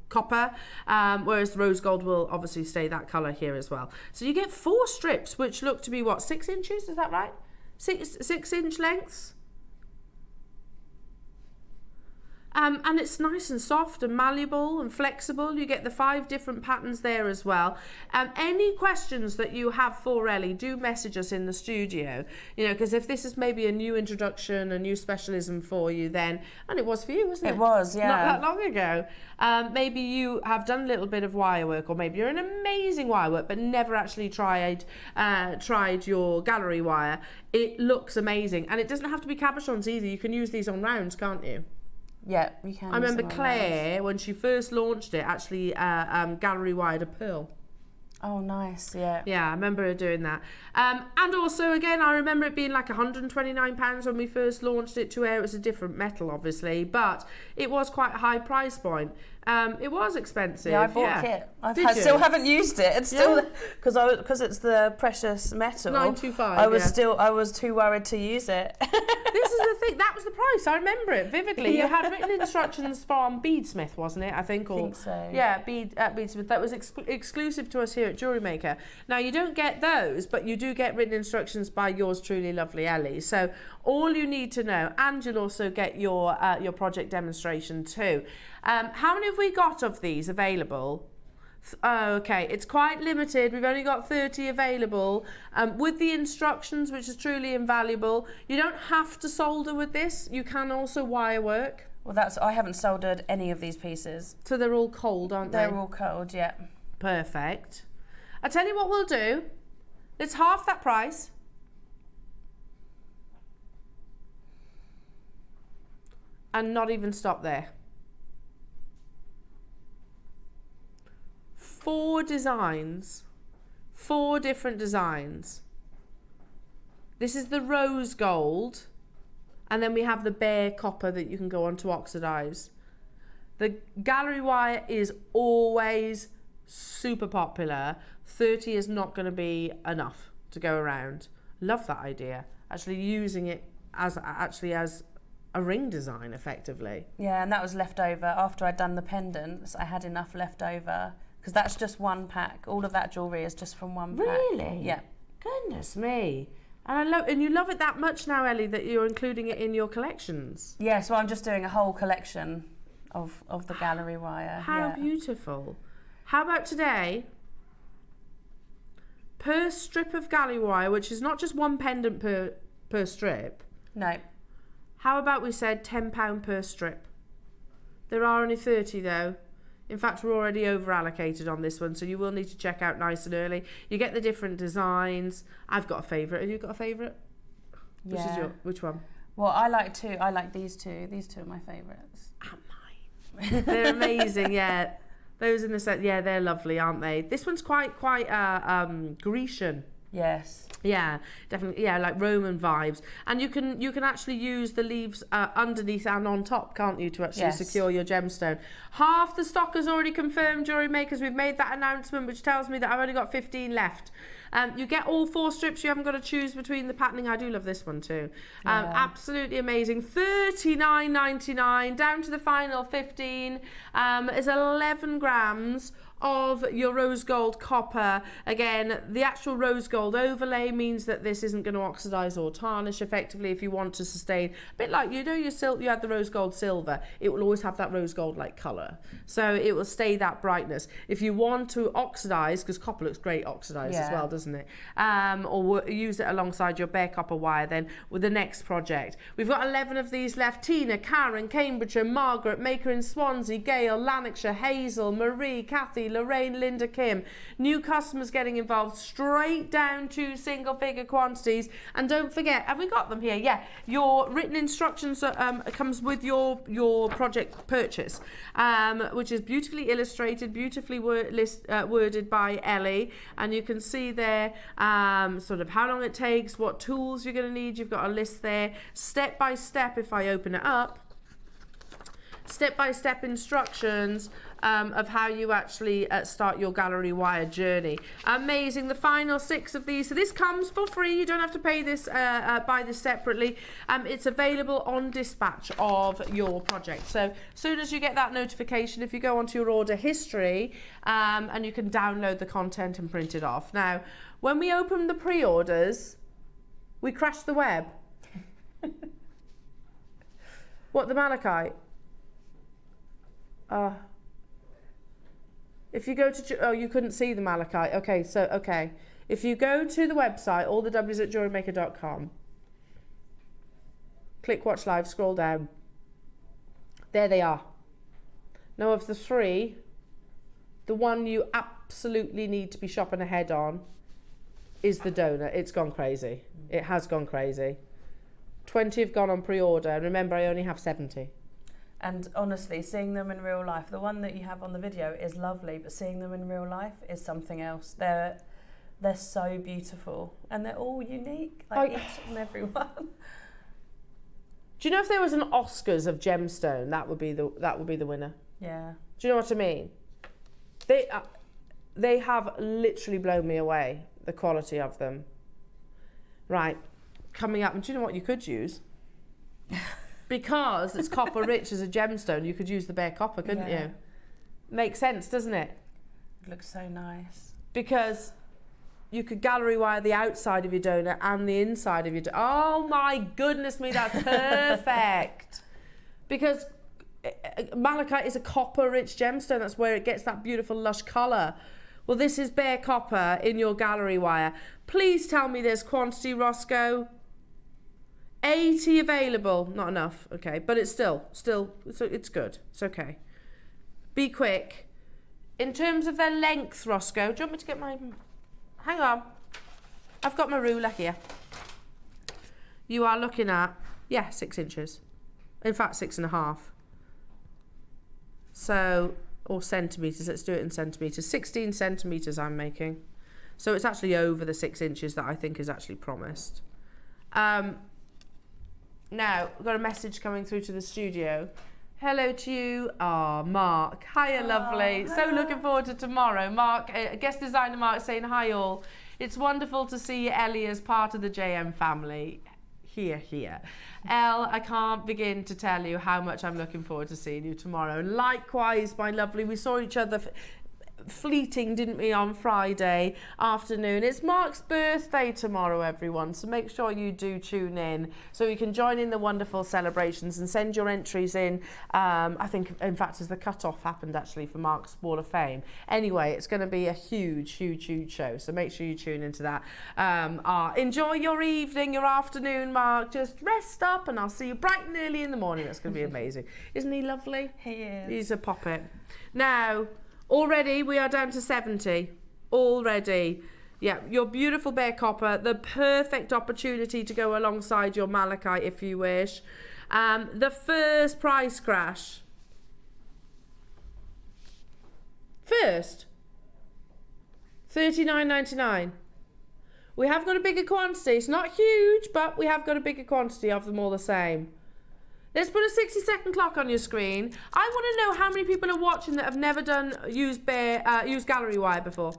copper, whereas the rose gold will obviously stay that color here as well. So you get 4 strips, which look to be what, 6 inches? Is that right? 6-inch lengths. And it's nice and soft and malleable and flexible. You get the 5 different patterns there as well. Any questions that you have for Ellie, do message us in the studio, you know, because if this is maybe a new introduction, a new specialism for you, then, and it was for you, wasn't it? It was, yeah. Not that long ago. Maybe you have done a little bit of wire work, or maybe you're an amazing wire work, but never actually tried your gallery wire. It looks amazing. And it doesn't have to be cabochons either. You can use these on rounds, can't you? Yeah, you can. I remember Claire, when she first launched it, actually gallery wired a pearl. Oh, nice, yeah. Yeah, I remember her doing that. And also, again, I remember it being like £129 when we first launched it to air. It was a different metal, obviously, but it was quite a high price point. It was expensive. Yeah, I bought a kit. I you? still haven't used it. It's still because it's the precious metal. 925. I was too worried to use it. This is the thing. That was the price. I remember it vividly. You had written instructions from Beadsmith, wasn't it? I think. I think so. Yeah, Beadsmith. That was exclusive to us here at Jewellery Maker. Now you don't get those, but you do get written instructions by yours truly, lovely Ellie. So all you need to know, and you'll also get your project demonstration too. How many have we got of these available? Oh, okay, it's quite limited. We've only got 30 available with the instructions, which is truly invaluable. You don't have to solder with this. You can also wire work. Well, I haven't soldered any of these pieces. So they're all cold, aren't they? They're all cold, yeah. Perfect. I tell you what we'll do. It's half that price. And not even stop there. 4 designs, 4 different designs. This is the rose gold, and then we have the bare copper that you can go on to oxidize. The gallery wire is always super popular. 30 is not going to be enough to go around. Love that idea. Actually using it as a ring design effectively. Yeah, and that was left over after I'd done the pendants. I had enough left over. Because that's just one pack. All of that jewellery is just from one pack. Really? Yeah. Goodness me. And you love it that much now, Ellie, that you're including it in your collections. Yeah, so I'm just doing a whole collection of the gallery wire. How beautiful. How about today? Per strip of gallery wire, which is not just one pendant per strip. No. How about we said £10 per strip? There are only 30 though. In fact, we're already over allocated on this one, so you will need to check out nice and early. You get the different designs. I've got a favourite. Have you got a favourite? Yeah. Which one? Well, I like 2. I like these 2. These 2 are my favourites. And mine. They're amazing, yeah. Those in the set, yeah, they're lovely, aren't they? This one's quite Grecian. Yes. Yeah, definitely. Yeah, like Roman vibes. And you can actually use the leaves underneath and on top, can't you, to actually secure your gemstone. Half the stock is already confirmed, Jewellery Makers. We've made that announcement, which tells me that I've only got 15 left. You get all 4 strips. You haven't got to choose between the patterning. I do love this one too. Absolutely amazing. $39.99 down to the final 15. Is 11 grams of your rose gold copper. Again, the actual rose gold overlay means that this isn't going to oxidize or tarnish effectively if you want to sustain, a bit like, you know, you had the rose gold silver, it will always have that rose gold like color, so it will stay that brightness. If you want to oxidize, because copper looks great oxidized as well, doesn't it, or use it alongside your bare copper wire, then with the next project. We've got 11 of these left. Tina, Karen, Cambridgeshire, Margaret, Maker in Swansea, Gail, Lanarkshire, Hazel, Marie, Kathy, Lorraine, Linda, Kim. New customers getting involved, straight down to single figure quantities. And don't forget, have we got them here? Yeah, your written instructions comes with your project purchase, which is beautifully illustrated, beautifully worded by Ellie, and you can see there sort of how long it takes, what tools you're going to need. You've got a list there, step by step. If I open it up, step-by-step instructions of how you actually start your gallery wire journey. Amazing. The final 6 of these. So this comes for free. You don't have to pay this, buy this separately. It's available on dispatch of your project. So as soon as you get that notification, if you go onto your order history, and you can download the content and print it off. Now, when we open the pre-orders, we crash the web. What, the malachite? If you go to, oh, you couldn't see the malachite. Okay, so, okay. If you go to the website, all the W's at JewelleryMaker.com, click watch live, scroll down. There they are. Now, of the 3, the one you absolutely need to be shopping ahead on is the donut. It's gone crazy. It has gone crazy. 20 have gone on pre-order, and remember, I only have 70. And honestly, seeing them in real life, the one that you have on the video is lovely, but seeing them in real life is something else. They're so beautiful, and they're all unique, like each and every one. Do you know if there was an Oscars of gemstone, that would be the winner? Yeah. Do you know what I mean? They have literally blown me away, the quality of them. Right, coming up, and do you know what you could use? Because it's copper rich as a gemstone, you could use the bare copper, couldn't you? Makes sense, doesn't it? It looks so nice. Because you could gallery wire the outside of your donut and the inside of your donut. Oh my goodness me, that's perfect. Because malachite is a copper rich gemstone, that's where it gets that beautiful lush colour. Well, this is bare copper in your gallery wire. Please tell me there's quantity, Roscoe. 80 available, not enough, okay, but it's still, so it's good, it's okay. Be quick. In terms of their length, Roscoe, do you want me to get my, hang on, I've got my ruler here. You are looking at, 6 inches. In fact, 6.5. So, or centimetres, let's do it in centimetres. 16 centimetres I'm making. So it's actually over the 6 inches that I think is actually promised. Now, we've got a message coming through to the studio. Hello to you. Mark. Hiya, lovely. Hello. So looking forward to tomorrow. Mark, guest designer Mark saying, hi all. It's wonderful to see Ellie as part of the JM family. Here. Elle, I can't begin to tell you how much I'm looking forward to seeing you tomorrow. Likewise, my lovely. We saw each other fleeting, didn't we, on Friday afternoon. It's Mark's birthday tomorrow, everyone, so make sure you do tune in so you can join in the wonderful celebrations and send your entries in. I think, in fact, as the cut-off happened actually for Mark's Wall of Fame. Anyway, it's going to be a huge show, so make sure you tune into that. Enjoy your evening, your afternoon, Mark. Just rest up and I'll see you bright and early in the morning. That's going to be amazing. Isn't he lovely? He is. He's a poppet. Now, already we are down to 70. Already. Yeah, your beautiful bare copper, the perfect opportunity to go alongside your malachite if you wish. The first price crash. First. $39.99. We have got a bigger quantity. It's not huge, but we have got a bigger quantity of them all the same. Let's put a 60-second clock on your screen. I want to know how many people are watching that have never used gallery wire before.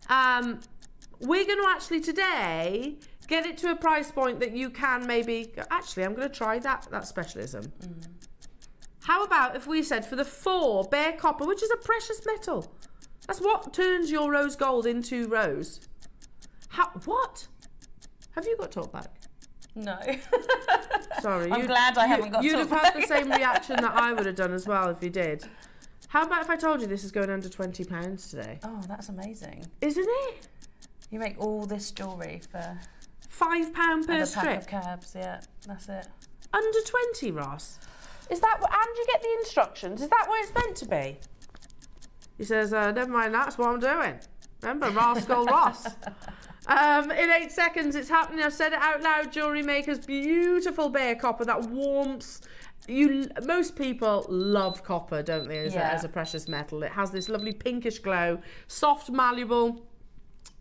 We're going to actually today get it to a price point that you can maybe... Actually, I'm going to try that specialism. How about if we said for the 4 bare copper, which is a precious metal. That's what turns your rose gold into rose. What? Have you got talk back? No. Sorry. I'm glad I haven't got You'd talk have had back. the same reaction that I would have done as well if you did. How about if I told you this is going under £20 today? Oh, that's amazing. Isn't it? You make all this jewellery for £5 per and a pack strip. of cabs, yeah, that's it. Under 20, Ross. Is that and you get the instructions? Is that what it's meant to be? He says, never mind, that's what I'm doing. Remember, Rascal Ross. In 8 seconds, it's happening. I've said it out loud. Jewellery Maker's beautiful bare copper, that warmth. Most people love copper, don't they, as a precious metal. It has this lovely pinkish glow, soft, malleable.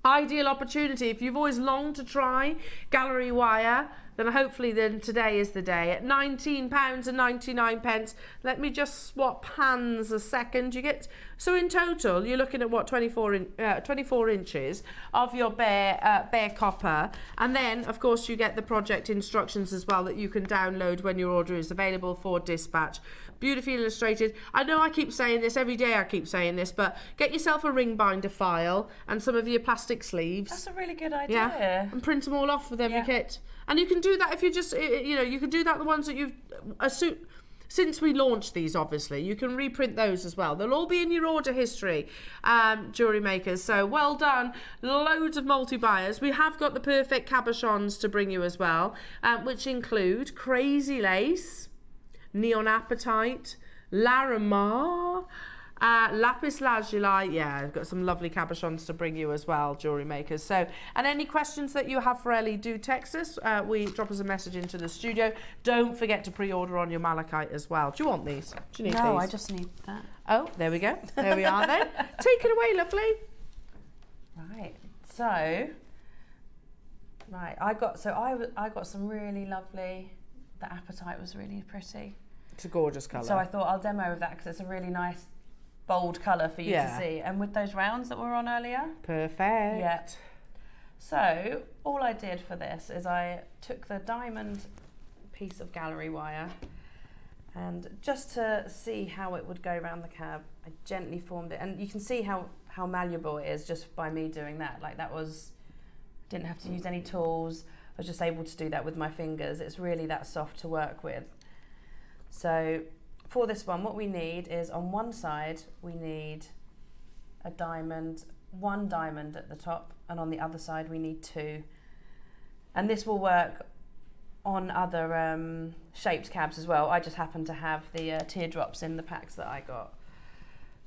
Ideal opportunity if you've always longed to try gallery wire, then hopefully today is the day. At £19.99. Let me just swap hands a second. You get, so in total you're looking at what, 24 inches of your bare copper, and then of course you get the project instructions as well that you can download when your order is available for dispatch. Beautifully illustrated. I know I keep saying this every day, I keep saying this, but get yourself a ring binder file and some of your plastic sleeves. That's a really good idea. Yeah, and print them all off with every kit. And you can do that if you just, you can do that the ones that you've, since we launched these, obviously, you can reprint those as well. They'll all be in your order history, Jewellery Makers. So well done. Loads of multi-buyers. We have got the perfect cabochons to bring you as well, which include Crazy Lace, Neon Apatite, Larimar, Lapis Lazuli. Yeah, I've got some lovely cabochons to bring you as well, Jewellery Makers. So, and any questions that you have for Ellie, do text us. Drop us a message into the studio. Don't forget to pre-order on your malachite as well. Do you want these? Do you need these? No, I just need that. Oh, there we go. There we are then. Take it away, lovely. Right. So, I got some really lovely. The apatite was really pretty. It's a gorgeous colour. So I thought I'll demo with that because it's a really nice bold colour for you to see. And with those rounds that were on earlier. Perfect. Yeah. So all I did for this is I took the diamond piece of gallery wire, and just to see how it would go around the cab, I gently formed it. And you can see how malleable it is just by me doing that. Like didn't have to use any tools. I was just able to do that with my fingers. It's really that soft to work with. So for this one, what we need is on one side, we need a diamond, 1 diamond at the top, and on the other side, we need 2. And this will work on other shaped cabs as well. I just happen to have the teardrops in the packs that I got.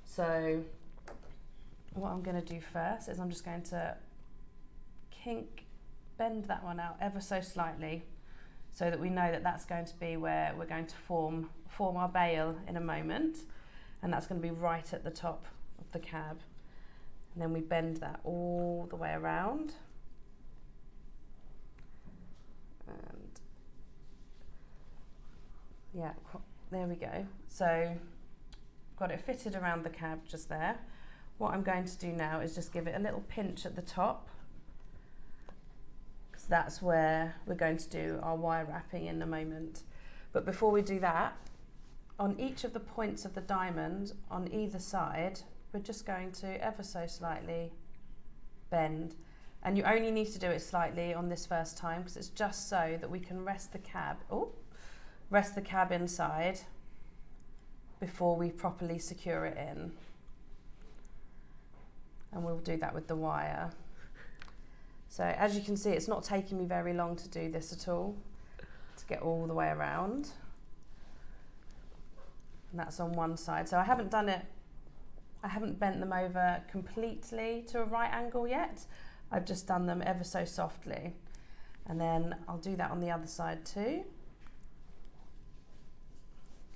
So what I'm going to do first is I'm just going to bend that one out ever so slightly, so that we know that that's going to be where we're going to form our bail in a moment, and that's going to be right at the top of the cab. And then we bend that all the way around, and yeah, there we go. So got it fitted around the cab just there. What I'm going to do now is just give it a little pinch at the top, because that's where we're going to do our wire wrapping in a moment. But before we do that, on each of the points of the diamond on either side, we're just going to ever so slightly bend. And you only need to do it slightly on this first time, because it's just so that we can rest the cab inside before we properly secure it in. And we'll do that with the wire. So as you can see, it's not taking me very long to do this at all, to get all the way around. And that's on one side. So I haven't bent them over completely to a right angle yet. I've just done them ever so softly. And then I'll do that on the other side too.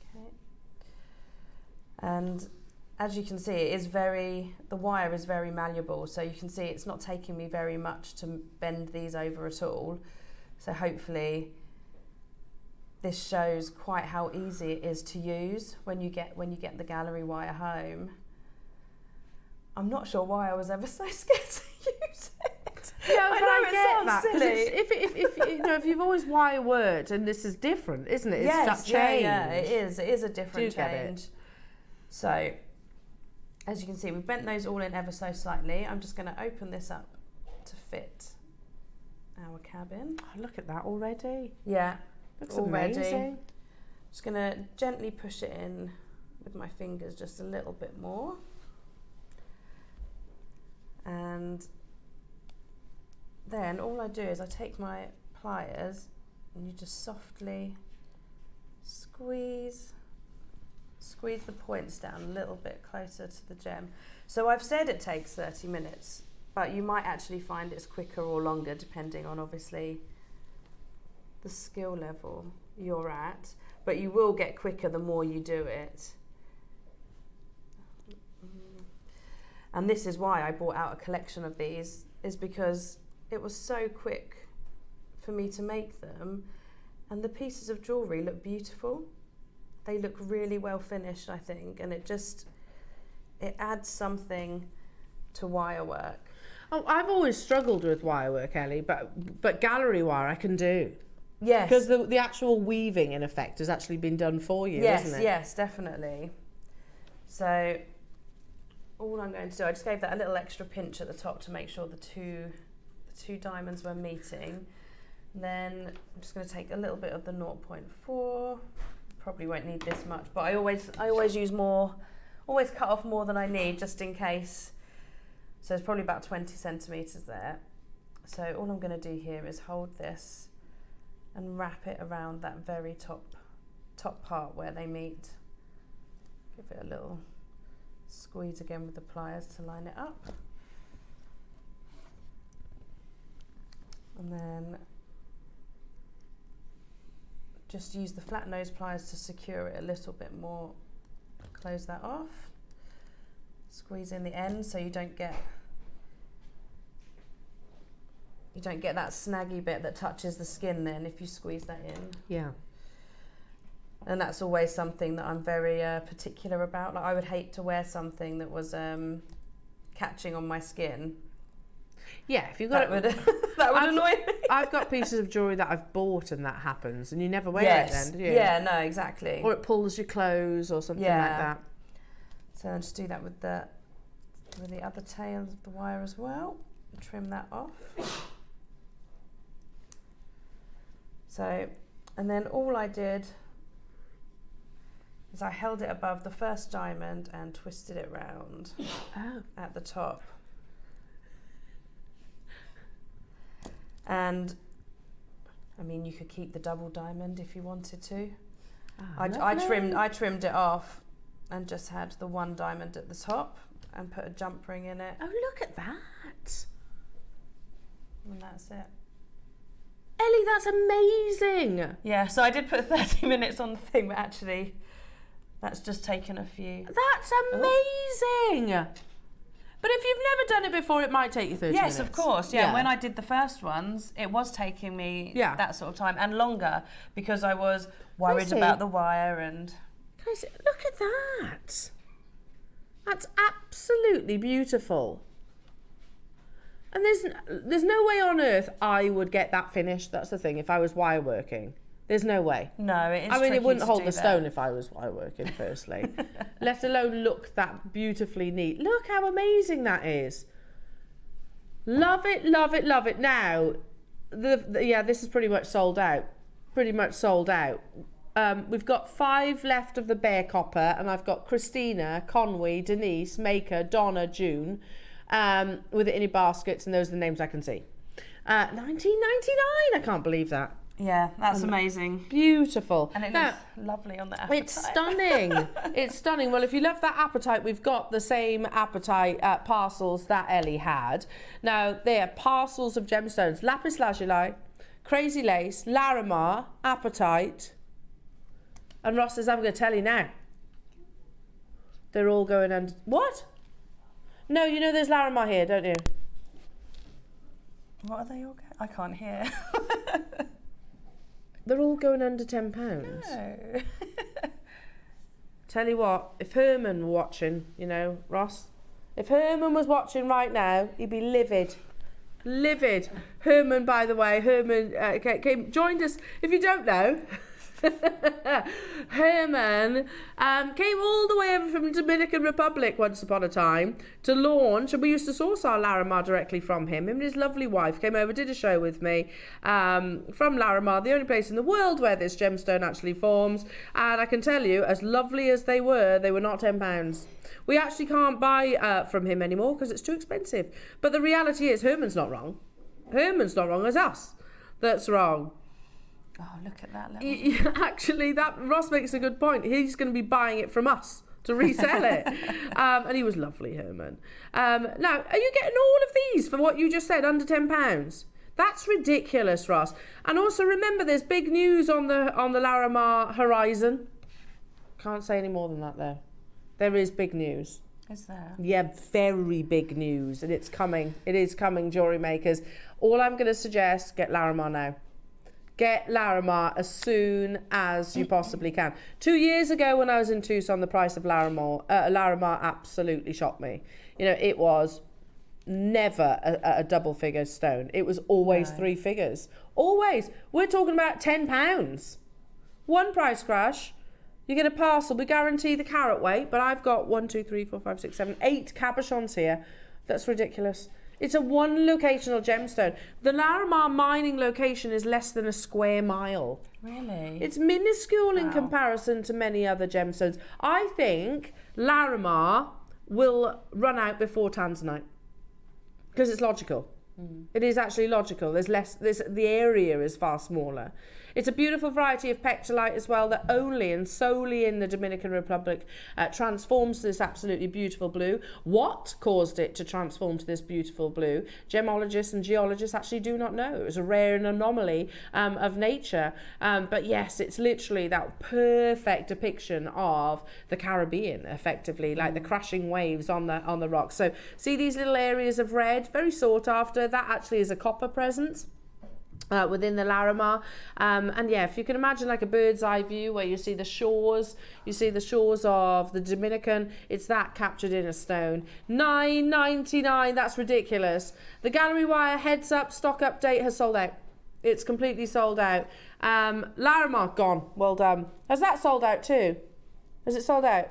Okay. And as you can see, the wire is very malleable, so you can see it's not taking me very much to bend these over at all. So hopefully this shows quite how easy it is to use when you get the gallery wire home. I'm not sure why I was ever so scared to use it. Yeah, but I know get that. 'Cause silly. if you've always wire worked, and this is different, isn't it? It's Yes, that change. yeah, it is. It is a different Do get it. change. So, as you can see, we've bent those all in ever so slightly. I'm just going to open this up to fit our cabin. Oh, look at that already. Yeah, Looks already. amazing. Just going to gently push it in with my fingers just a little bit more. And then all I do is I take my pliers and you just softly squeeze the points down a little bit closer to the gem. So I've said it takes 30 minutes, but you might actually find it's quicker or longer depending on obviously the skill level you're at, but you will get quicker the more you do it. And this is why I bought out a collection of these, is because it was so quick for me to make them, and the pieces of jewellery look beautiful. They look really well finished, I think, and it adds something to wire work. Oh, I've always struggled with wire work, Ellie, but gallery wire I can do. Yes. Because the actual weaving, in effect, has actually been done for you, Yes, isn't it? yes, definitely. So all I'm going to do, I just gave that a little extra pinch at the top to make sure the two diamonds were meeting. Then I'm just going to take a little bit of the 0.4. Probably won't need this much, but I always use more, always cut off more than I need just in case. So it's probably about 20 centimeters there. So all I'm going to do here is hold this and wrap it around that very top part where they meet. Give it a little squeeze again with the pliers to line it up. And then just use the flat nose pliers to secure it a little bit more. Close that off. Squeeze in the end so you don't get that snaggy bit that touches the skin then if you squeeze that in. Yeah. And that's always something that I'm very particular about. Like, I would hate to wear something that was catching on my skin. Yeah, if you've got that would annoy me. I've got pieces of jewellery that I've bought and that happens, and you never wear it then, do you? Yeah, no, exactly. Or it pulls your clothes or something like that. So I'll just do that with the other tail of the wire as well. Trim that off. So, and then all I did is I held it above the first diamond and twisted it round at the top. And I mean, you could keep the double diamond if you wanted to. I trimmed it off and just had the one diamond at the top and put a jump ring in it. Oh, look at that. And that's it. Ellie, that's amazing. Yeah, so I did put 30 minutes on the thing, but actually that's just taken a few. That's amazing. But if you've never done it before, it might take you 30 minutes. Yes, of course. Yeah. When I did the first ones, it was taking me that sort of time and longer because I was worried about the wire and... Can I see? Look at that. That's absolutely beautiful. And there's no way on earth I would get that finished. That's the thing. If I was wire working, there's no way. No, it is. I mean, it wouldn't hold the that. stone if I was wire working. Firstly, let alone look that beautifully neat. Look how amazing that is. Love it, love it, love it. Now, this is pretty much sold out. Pretty much sold out. We've got 5 left of the bare copper, and I've got Christina, Conway, Denise, Maker, Donna, June. With it in your baskets, and those are the names I can see. $19.99. I can't believe that. Yeah, that's amazing. Beautiful. And it looks lovely on the apatite. It's stunning. It's stunning. Well, if you love that apatite, we've got the same apatite parcels that Ellie had. Now, they are parcels of gemstones. Lapis lazuli, crazy lace, Larimar, apatite. And Ross says, I'm going to tell you now. They're all going under... What? No, you know there's Larimar here, don't you? What are they all going? I can't hear. They're all going under £10. No. Tell you what, if Herman were watching, you know, Ross, if Herman was watching right now, he'd be livid. Livid. Herman, by the way, joined us, if you don't know, Herman came all the way over from the Dominican Republic once upon a time to launch, and we used to source our Larimar directly from him. Him and his lovely wife came over, did a show with me from Larimar, the only place in the world where this gemstone actually forms. And I can tell you, as lovely as they were not £10. We actually can't buy from him anymore because it's too expensive. But the reality is, Herman's not wrong. Herman's not wrong, it's us that's wrong. Oh, look at that level. Actually, that Ross makes a good point. He's going to be buying it from us to resell it. And he was lovely, Herman. Now, are you getting all of these for what you just said, under £10? That's ridiculous, Ross. And also remember, there's big news on the Larimar horizon. Can't say any more than that, though. There is big news. Is there? Yeah, very big news. And it's coming. It is coming, jewellery makers. All I'm going to suggest, get Larimar now. Get Larimar as soon as you possibly can. 2 years ago when I was in Tucson, the price of Larimar absolutely shocked me. You know, it was never a double figure stone. It was always three figures. Always. We're talking about £10. One price crash. You get a parcel. We guarantee the carat weight, but I've got 8 cabochons here. That's ridiculous. It's a one locational gemstone. The Larimar mining location is less than a square mile. Really? It's minuscule in comparison to many other gemstones. I think Larimar will run out before tanzanite because it's logical. It is actually logical. The area is far smaller. It's a beautiful variety of pectolite as well that only and solely in the Dominican Republic transforms to this absolutely beautiful blue. What caused it to transform to this beautiful blue? Gemologists and geologists actually do not know. It was a rare anomaly of nature. But yes, it's literally that perfect depiction of the Caribbean, effectively, like the crashing waves on the rocks. So see these little areas of red, very sought after. That actually is a copper presence. Within the Larimar, and yeah, if you can imagine like a bird's eye view where you see the shores of the Dominican, it's that captured in a stone. $9.99, that's ridiculous. The gallery wire heads up stock update has sold out. It's completely sold out. Larimar gone. Well done. Has that sold out too? Has it sold out?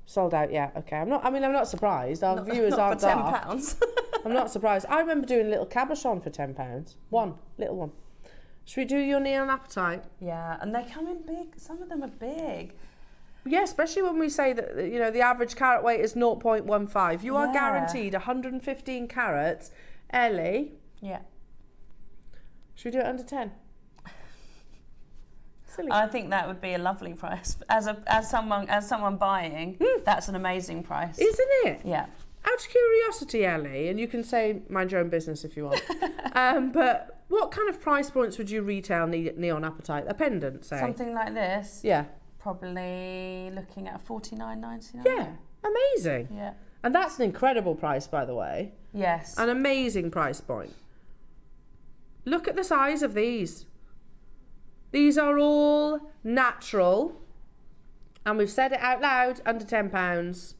Sold out, yeah. Okay. I'm not surprised. Our viewers aren't daft. £10. I'm not surprised. I remember doing a little cabochon for £10. One little one. Should we do your neon apatite? Yeah, and they come in big. Some of them are big. Yeah, especially when we say that, you know, the average carat weight is 0.15. You are guaranteed 115 carats. Ellie? Yeah. Should we do it under 10? Silly. I think that would be a lovely price. As someone buying, that's an amazing price. Isn't it? Yeah. Out of curiosity, Ellie, and you can say mind your own business if you want, but what kind of price points would you retail neon apatite? A pendant, say? Something like this. Yeah. Probably looking at $49.99. Yeah. Amazing. Yeah. And that's an incredible price, by the way. Yes. An amazing price point. Look at the size of these. These are all natural, and we've said it out loud, under £10.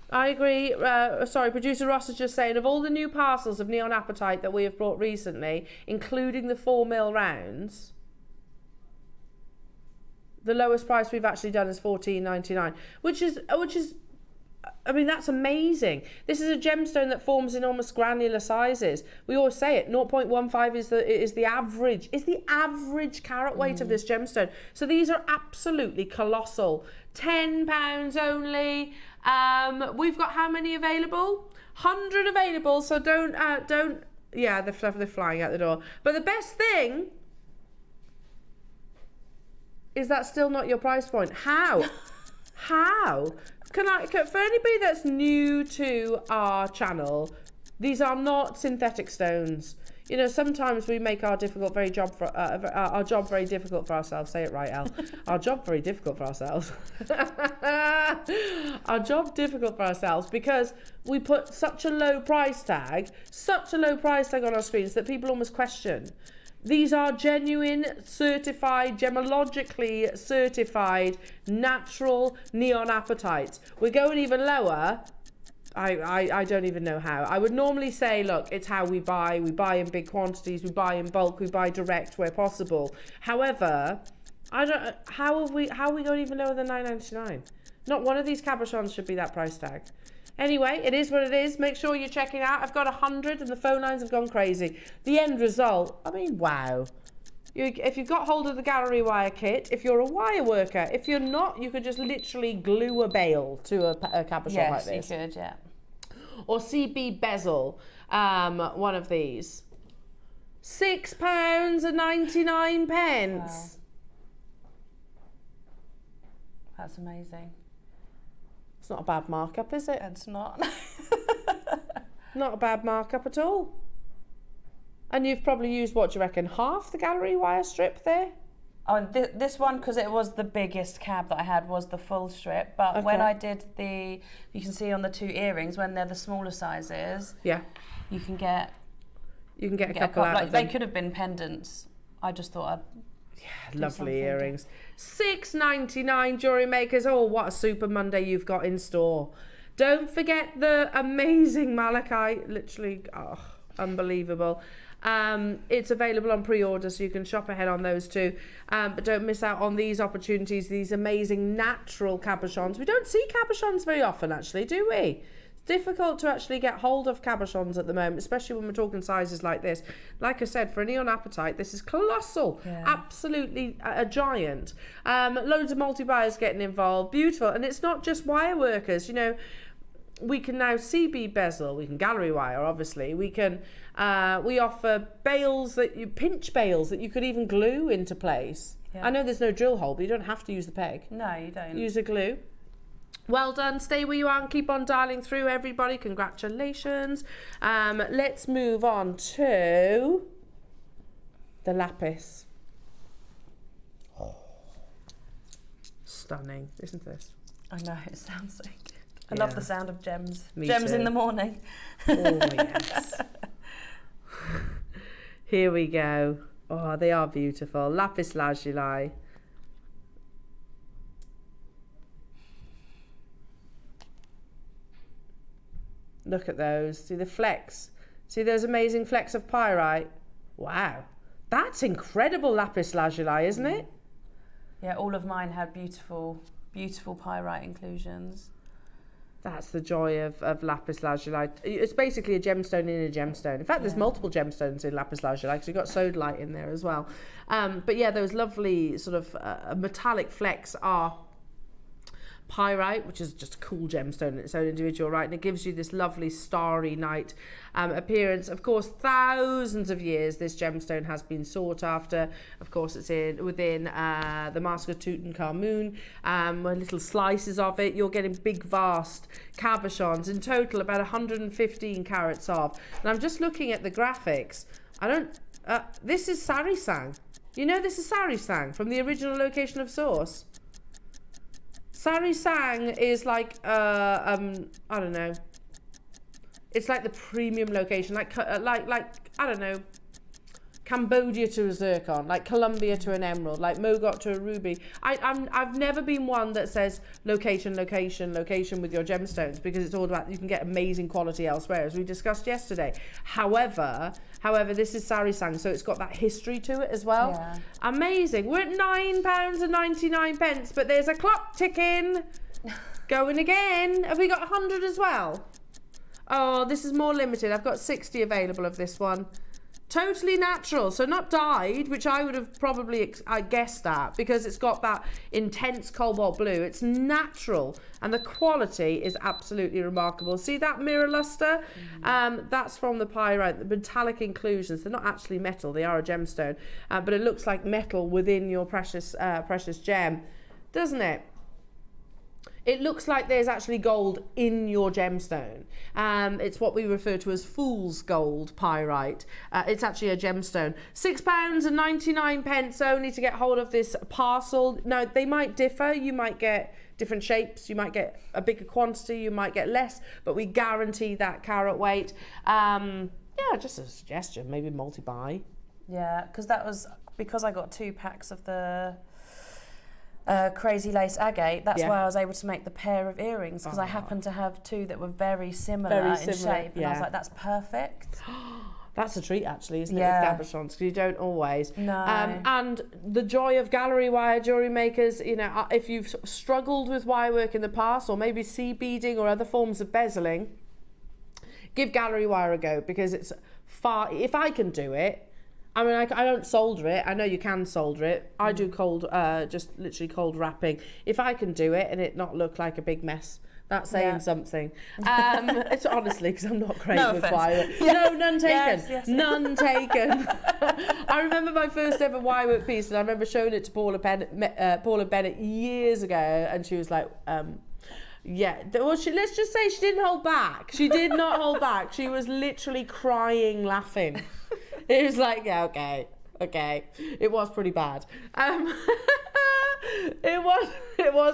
I agree. Producer Ross is just saying, of all the new parcels of neon apatite that we have brought recently, including the 4mm rounds, the lowest price we've actually done is $14.99, which is, I mean, that's amazing. This is a gemstone that forms in almost granular sizes. We always say it, 0.15 is the average carat weight of this gemstone. So these are absolutely colossal. £10 only. We've got how many available? 100 available. So don't. Yeah, they're flying out the door. But the best thing is that still not your price point. How? How? For anybody that's new to our channel, these are not synthetic stones. You know, sometimes we make our our job very difficult for ourselves. Say it right, El. Our job very difficult for ourselves. Our job difficult for ourselves because we put such a low price tag on our screens that people almost question. These are genuine, certified, gemologically certified, natural neon apatites. We're going even lower. I don't even know how. I would normally say, look, it's how we buy. We buy in big quantities. We buy in bulk. We buy direct where possible. However, how are we going even lower than $9.99? Not one of these cabochons should be that price tag. Anyway, it is what it is. Make sure you're checking out. I've got 100 and the phone lines have gone crazy. The end result, I mean, wow. If you've got hold of the gallery wire kit, if you're a wire worker, if you're not, you could just literally glue a bail to a cabochon like this. Yes, you could, yeah. Or CB bezel, one of these. £6.99. Wow. That's amazing. It's not a bad markup, is it? It's not. Not a bad markup at all. And you've probably used, what do you reckon, half the gallery wire strip there? Oh, and this one, because it was the biggest cab that I had, was the full strip. But Okay. when I did you can see on the 2 earrings, when they're the smaller sizes, Yeah. you can get a couple out like of they them. could have been pendants. I just thought Lovely something. earrings. $6.99 Jewellery Makers. Oh, what a super Monday you've got in store. Don't forget the amazing malachite. Literally, unbelievable. It's available on pre-order, so you can shop ahead on those too. But don't miss out on these opportunities, these amazing natural cabochons. We don't see cabochons very often, actually, do we? It's difficult to actually get hold of cabochons at the moment, especially when we're talking sizes like this. Like I said, for a neon apatite, this is colossal. Yeah. Absolutely a giant. Loads of multi-buyers getting involved. Beautiful. And it's not just wire workers, you know. We can now CB bezel, we can gallery wire, obviously. We can, we offer pinch bails that you could even glue into place. Yeah. I know there's no drill hole, but you don't have to use the peg. no, you don't. Use a glue. Well done. Stay where you are and keep on dialing through, everybody. Congratulations. Let's move on to the lapis. Stunning. Listen to this. I know, it sounds so good. I Yeah. love the sound of gems. Me Gems too. in the morning. Oh, yes. Here we go. Oh, they are beautiful. Lapis lazuli. Look at those. See the flecks. See those amazing flecks of pyrite. Wow. That's incredible lapis lazuli, isn't it? Yeah, all of mine had beautiful, beautiful pyrite inclusions. That's the joy of lapis lazuli. It's basically a gemstone in a gemstone. In fact, there's multiple gemstones in lapis lazuli because you've got sodalite in there as well. But yeah, those lovely sort of metallic flecks are pyrite, which is just a cool gemstone in its own individual right, and it gives you this lovely starry night appearance. Of course, thousands of years this gemstone has been sought after. Of course, it's within the Mask of Tutankhamun, where little slices of it. You're getting big, vast cabochons. In total, about 115 carats of. And I'm just looking at the graphics. This is Sarisang. You know this is Sarisang from the original location of source. Sarisang is like, I don't know. It's like the premium location, like I don't know, Cambodia to a zircon, like Colombia to an emerald, like Mogot to a ruby. I've never been one that says location, location, location with your gemstones, because it's all about, you can get amazing quality elsewhere, as we discussed yesterday. However, this is Sarisang, so it's got that history to it as well. Yeah. Amazing. We're at £9.99, but there's a clock ticking. Going again. Have we got 100 as well? Oh, this is more limited. I've got 60 available of this one. Totally natural, so not dyed, which I would have probably guessed at, because it's got that intense cobalt blue. It's natural, and the quality is absolutely remarkable. See that mirror luster? That's from the pyrite. The metallic inclusions, they're not actually metal, they are a gemstone, but it looks like metal within your precious gem, doesn't it? It looks like there's actually gold in your gemstone. It's what we refer to as fool's gold pyrite. It's actually a gemstone. £6.99 only to get hold of this parcel. Now, they might differ. You might get different shapes. You might get a bigger quantity. You might get less, but we guarantee that carat weight. Yeah, just a suggestion. Maybe multi-buy. Yeah, because I got 2 packs of the crazy lace agate. That's why I was able to make the pair of earrings, because I happened to have 2 that were very similar in shape, and I was like, that's perfect. That's a treat, actually, isn't it, with cabochons? Because you don't always. No. And the joy of gallery wire jewellery makers, you know, if you've struggled with wire work in the past, or maybe seed beading or other forms of bezeling, give gallery wire a go, because it's if I can do it, I mean, I don't solder it. I know you can solder it. I do just literally cold wrapping. If I can do it and it not look like a big mess, that's saying something. It's honestly, because I'm not great with wire. No, none taken. Yes. None taken. I remember my first ever wire work piece, and I remember showing it to Paula Bennett years ago, and she was like, well, let's just say she didn't hold back. She did not hold back. She was literally crying, laughing. It was like, yeah, okay. It was pretty bad. It was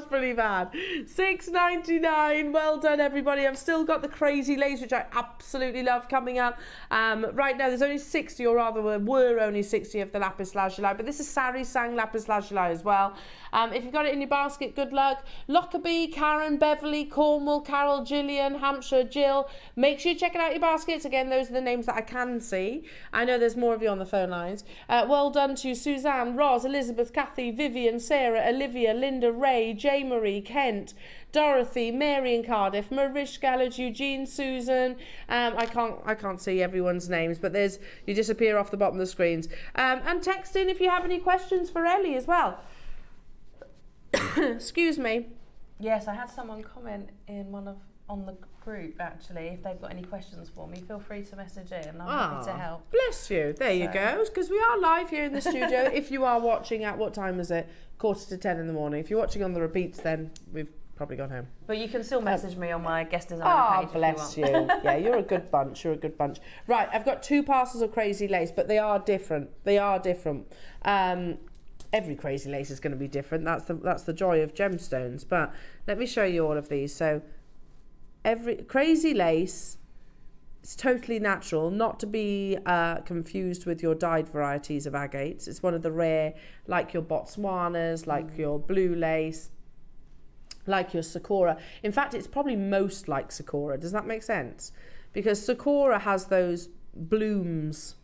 pretty bad. $6.99. Well done, everybody. I've still got the crazy lace, which I absolutely love, coming up. Right now, there's only 60, or rather, there were only 60 of the lapis lazuli, but this is Sari Sang lapis lazuli as well. If you've got it in your basket, good luck. Lockerbie, Karen, Beverly, Cornwall, Carol, Gillian, Hampshire, Jill. Make sure you check out your baskets. Again, those are the names that I can see. I know there's more of you on the phone lines. Well done to Suzanne, Roz, Elizabeth, Kathy, Vivian, Sarah, Olivia, Linda, Ray, J. Marie, Kent, Dorothy, Mary in Cardiff, Marish, Gallagher, Eugene, Susan. I can't see everyone's names, but you disappear off the bottom of the screens. And text in if you have any questions for Ellie as well. Excuse me. Yes, I had someone comment on the group, actually. If they've got any questions for me, feel free to message in. I'm happy to help. Bless you. There you go. Because we are live here in the studio. If you are watching at, what time is it? 9:45 in the morning. If you're watching on the repeats, then we've probably gone home. But you can still message me on my guest designer page. Oh, bless you. Yeah, you're a good bunch. Right, I've got 2 parcels of crazy lace, but they are different. Every crazy lace is going to be different. That's the joy of gemstones. But let me show you all of these. So every crazy lace is totally natural, not to be confused with your dyed varieties of agates. It's one of the rare, like your Botswanas, like your blue lace, like your Sakura. In fact, it's probably most like Sakura. Does that make sense? Because Sakura has those blooms.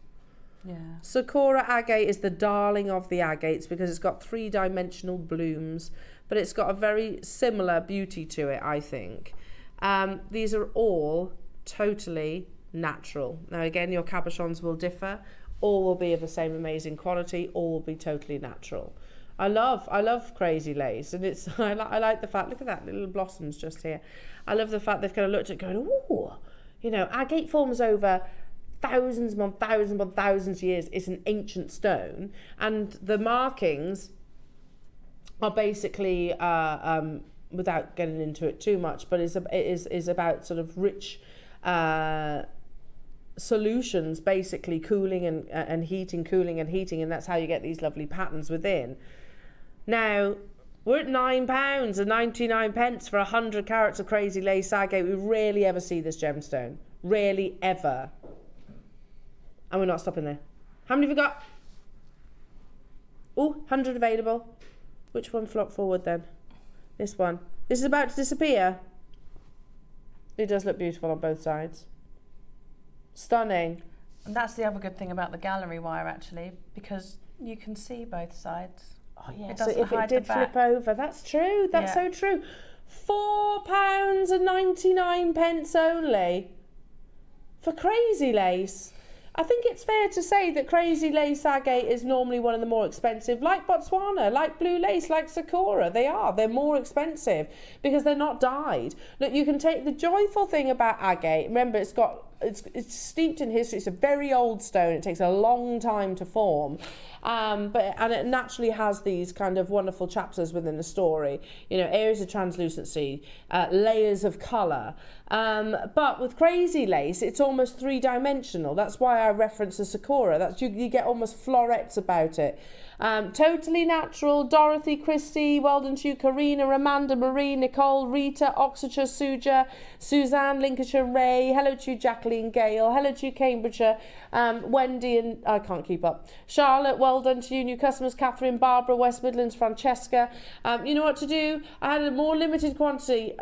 Yeah. Sakura agate is the darling of the agates because it's got 3-dimensional blooms, but it's got a very similar beauty to it, I think. These are all totally natural. Now, again, your cabochons will differ. All will be of the same amazing quality. All will be totally natural. I love crazy lace, and I like the fact. Look at that little blossoms just here. I love the fact they've kind of looked at it going, ooh, you know, agate forms over thousands upon thousands of years. It's an ancient stone, and the markings are basically without getting into it too much, but it is about sort of rich solutions, basically cooling and heating, and that's how you get these lovely patterns within. Now, we're at £9.99 for 100 carats of crazy lace agate. We rarely ever see this gemstone. Rarely ever. And we're not stopping there. How many have we got? Oh, 100 available. Which one flopped forward then? This one. This is about to disappear. It does look beautiful on both sides. Stunning. And that's the other good thing about the gallery wire, actually, because you can see both sides. Oh yeah, so if it did flip over, that's true. That's so true. £4.99 only for crazy lace. I think it's fair to say that crazy lace agate is normally one of the more expensive, like Botswana, like blue lace, like Sakura. They're more expensive because they're not dyed. Look, you can take the joyful thing about agate. Remember, it's got it's steeped in history. It's a very old stone. It takes a long time to form, and it naturally has these kind of wonderful chapters within the story. You know, areas of translucency, layers of colour. But with crazy lace, it's almost three-dimensional. That's why I reference the sakura. That's you get almost florets about it. Totally natural. Dorothy, Christy, well done to you. Karina, Amanda, Marie, Nicole, Rita, Oxfordshire, Suja, Suzanne, Lincolnshire, Ray. Hello to you, Jacqueline, Gale. Hello to you, Cambridgeshire. Wendy and I can't keep up. Charlotte, well done to you. New customers, Catherine, Barbara, West Midlands, Francesca. You know what to do. I had a more limited quantity,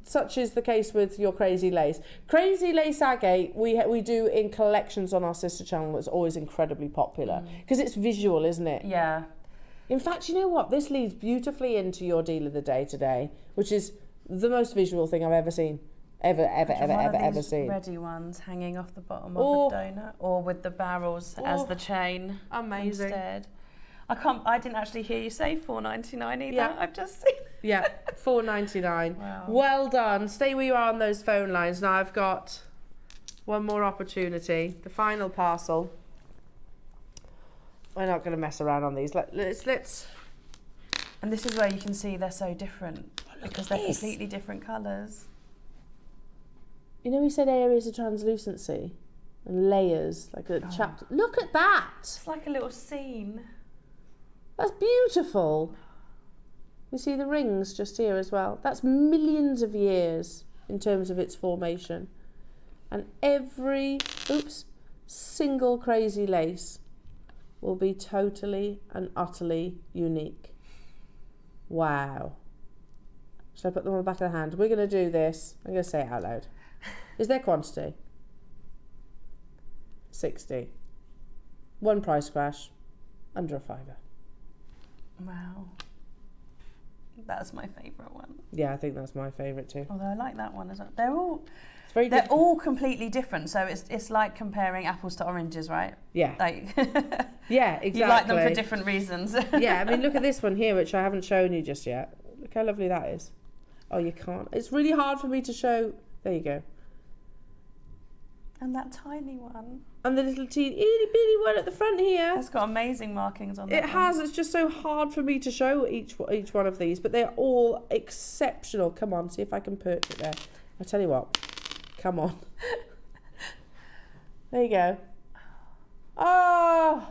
such is the case with your crazy lace. Crazy lace agate we do in collections on our sister channel. It's always incredibly popular because it's visual, isn't it? Yeah. In fact, you know what? This leads beautifully into your deal of the day today, which is the most visual thing I've ever seen. Ever seen. Ready ones hanging off the bottom of a donut, or with the barrels as the chain. Amazing. Instead. I didn't actually hear you say $4.99 either. Yeah. I've just seen. Yeah, $4.99. Wow. Well done. Stay where you are on those phone lines. Now I've got one more opportunity. The final parcel. We're not going to mess around on these. Let's. And this is where you can see they're so different because they're completely different colours. You know, we said areas of translucency and layers, like a chapter. Look at that. It's like a little scene. That's beautiful. You see the rings just here as well. That's millions of years in terms of its formation. And every, single crazy lace will be totally and utterly unique. Wow. Shall I put them on the back of the hand? We're going to do this. I'm going to say it out loud. Is there quantity? 60. One price crash. Under a fiver. Wow. That's my favourite one. Yeah, I think that's my favourite too. Although I like that one as well. They're They're all completely different. So it's like comparing apples to oranges, right? Yeah. Like yeah, exactly. You like them for different reasons. Yeah, I mean, look at this one here, which I haven't shown you just yet. Look how lovely that is. Oh, you can't. It's really hard for me to show. There you go. And that tiny one. And the little teeny itty bitty one at the front here. It's got amazing markings on it. It has. It's just so hard for me to show each one of these, but they're all exceptional. Come on, see if I can perch it there. I tell you what. Come on. There you go. Oh,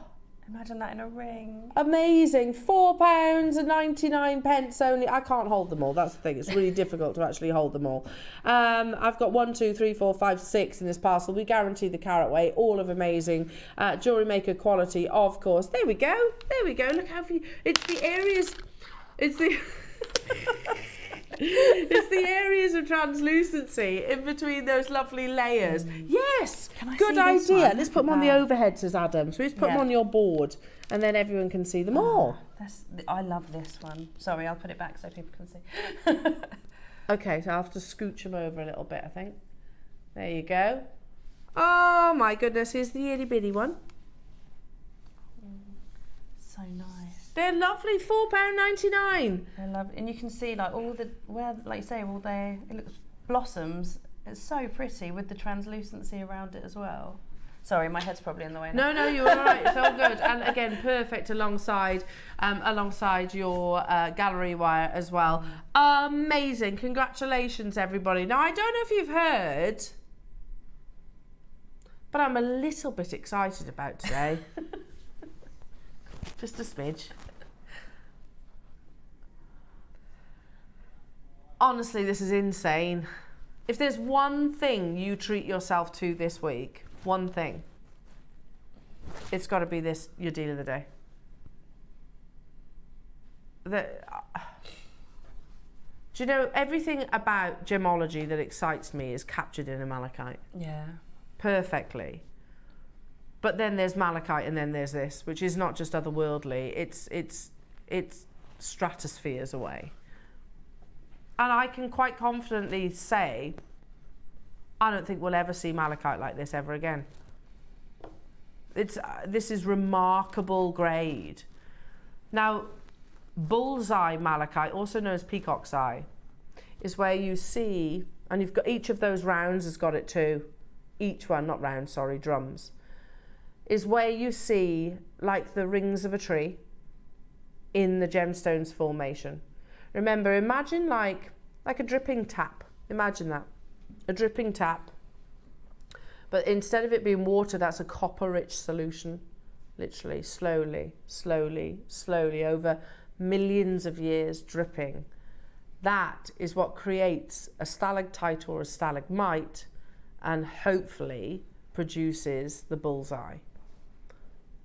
imagine that in a ring. Amazing. £4.99 only. I can't hold them all. That's the thing. It's really difficult to actually hold them all. I've got 1, 2, 3, 4, 5, 6 in this parcel. We guarantee the carat weight. All of amazing Jewellery Maker quality, of course. There we go. There we go. Look how it's the areas. It's the. It's the areas of translucency in between those lovely layers. Yes, good idea. Let's put them on the overhead, says Adam. So let's put them on your board, and then everyone can see them all. I love this one. Sorry, I'll put it back so people can see. Okay, so I'll have to scooch them over a little bit, I think. There you go. Oh my goodness, here's the itty bitty one. So nice. They're lovely, £4.99. I love, and you can see like all the like you say, it looks blossoms. It's so pretty with the translucency around it as well. Sorry, my head's probably in the way now. No, you're all right. It's all good. And again, perfect alongside your gallery wire as well. Amazing. Congratulations, everybody. Now, I don't know if you've heard, but I'm a little bit excited about today. Just a smidge. Honestly, this is insane. If there's one thing you treat yourself to this week, one thing, it's got to be this, your deal of the day. Do you know, everything about gemology that excites me is captured in a malachite. Yeah. Perfectly. But then there's malachite and then there's this, which is not just otherworldly, it's stratospheres away. And I can quite confidently say, I don't think we'll ever see malachite like this ever again. This is remarkable grade. Now, bullseye malachite, also known as peacock's eye, is where you see, and you've got each of those rounds has got it too. each one, not round, sorry, drums, is where you see like the rings of a tree in the gemstones formation. Remember, imagine like a dripping tap. Imagine that, a dripping tap. But instead of it being water, that's a copper-rich solution. Literally, slowly, slowly, slowly, over millions of years dripping. That is what creates a stalactite or a stalagmite and hopefully produces the bullseye.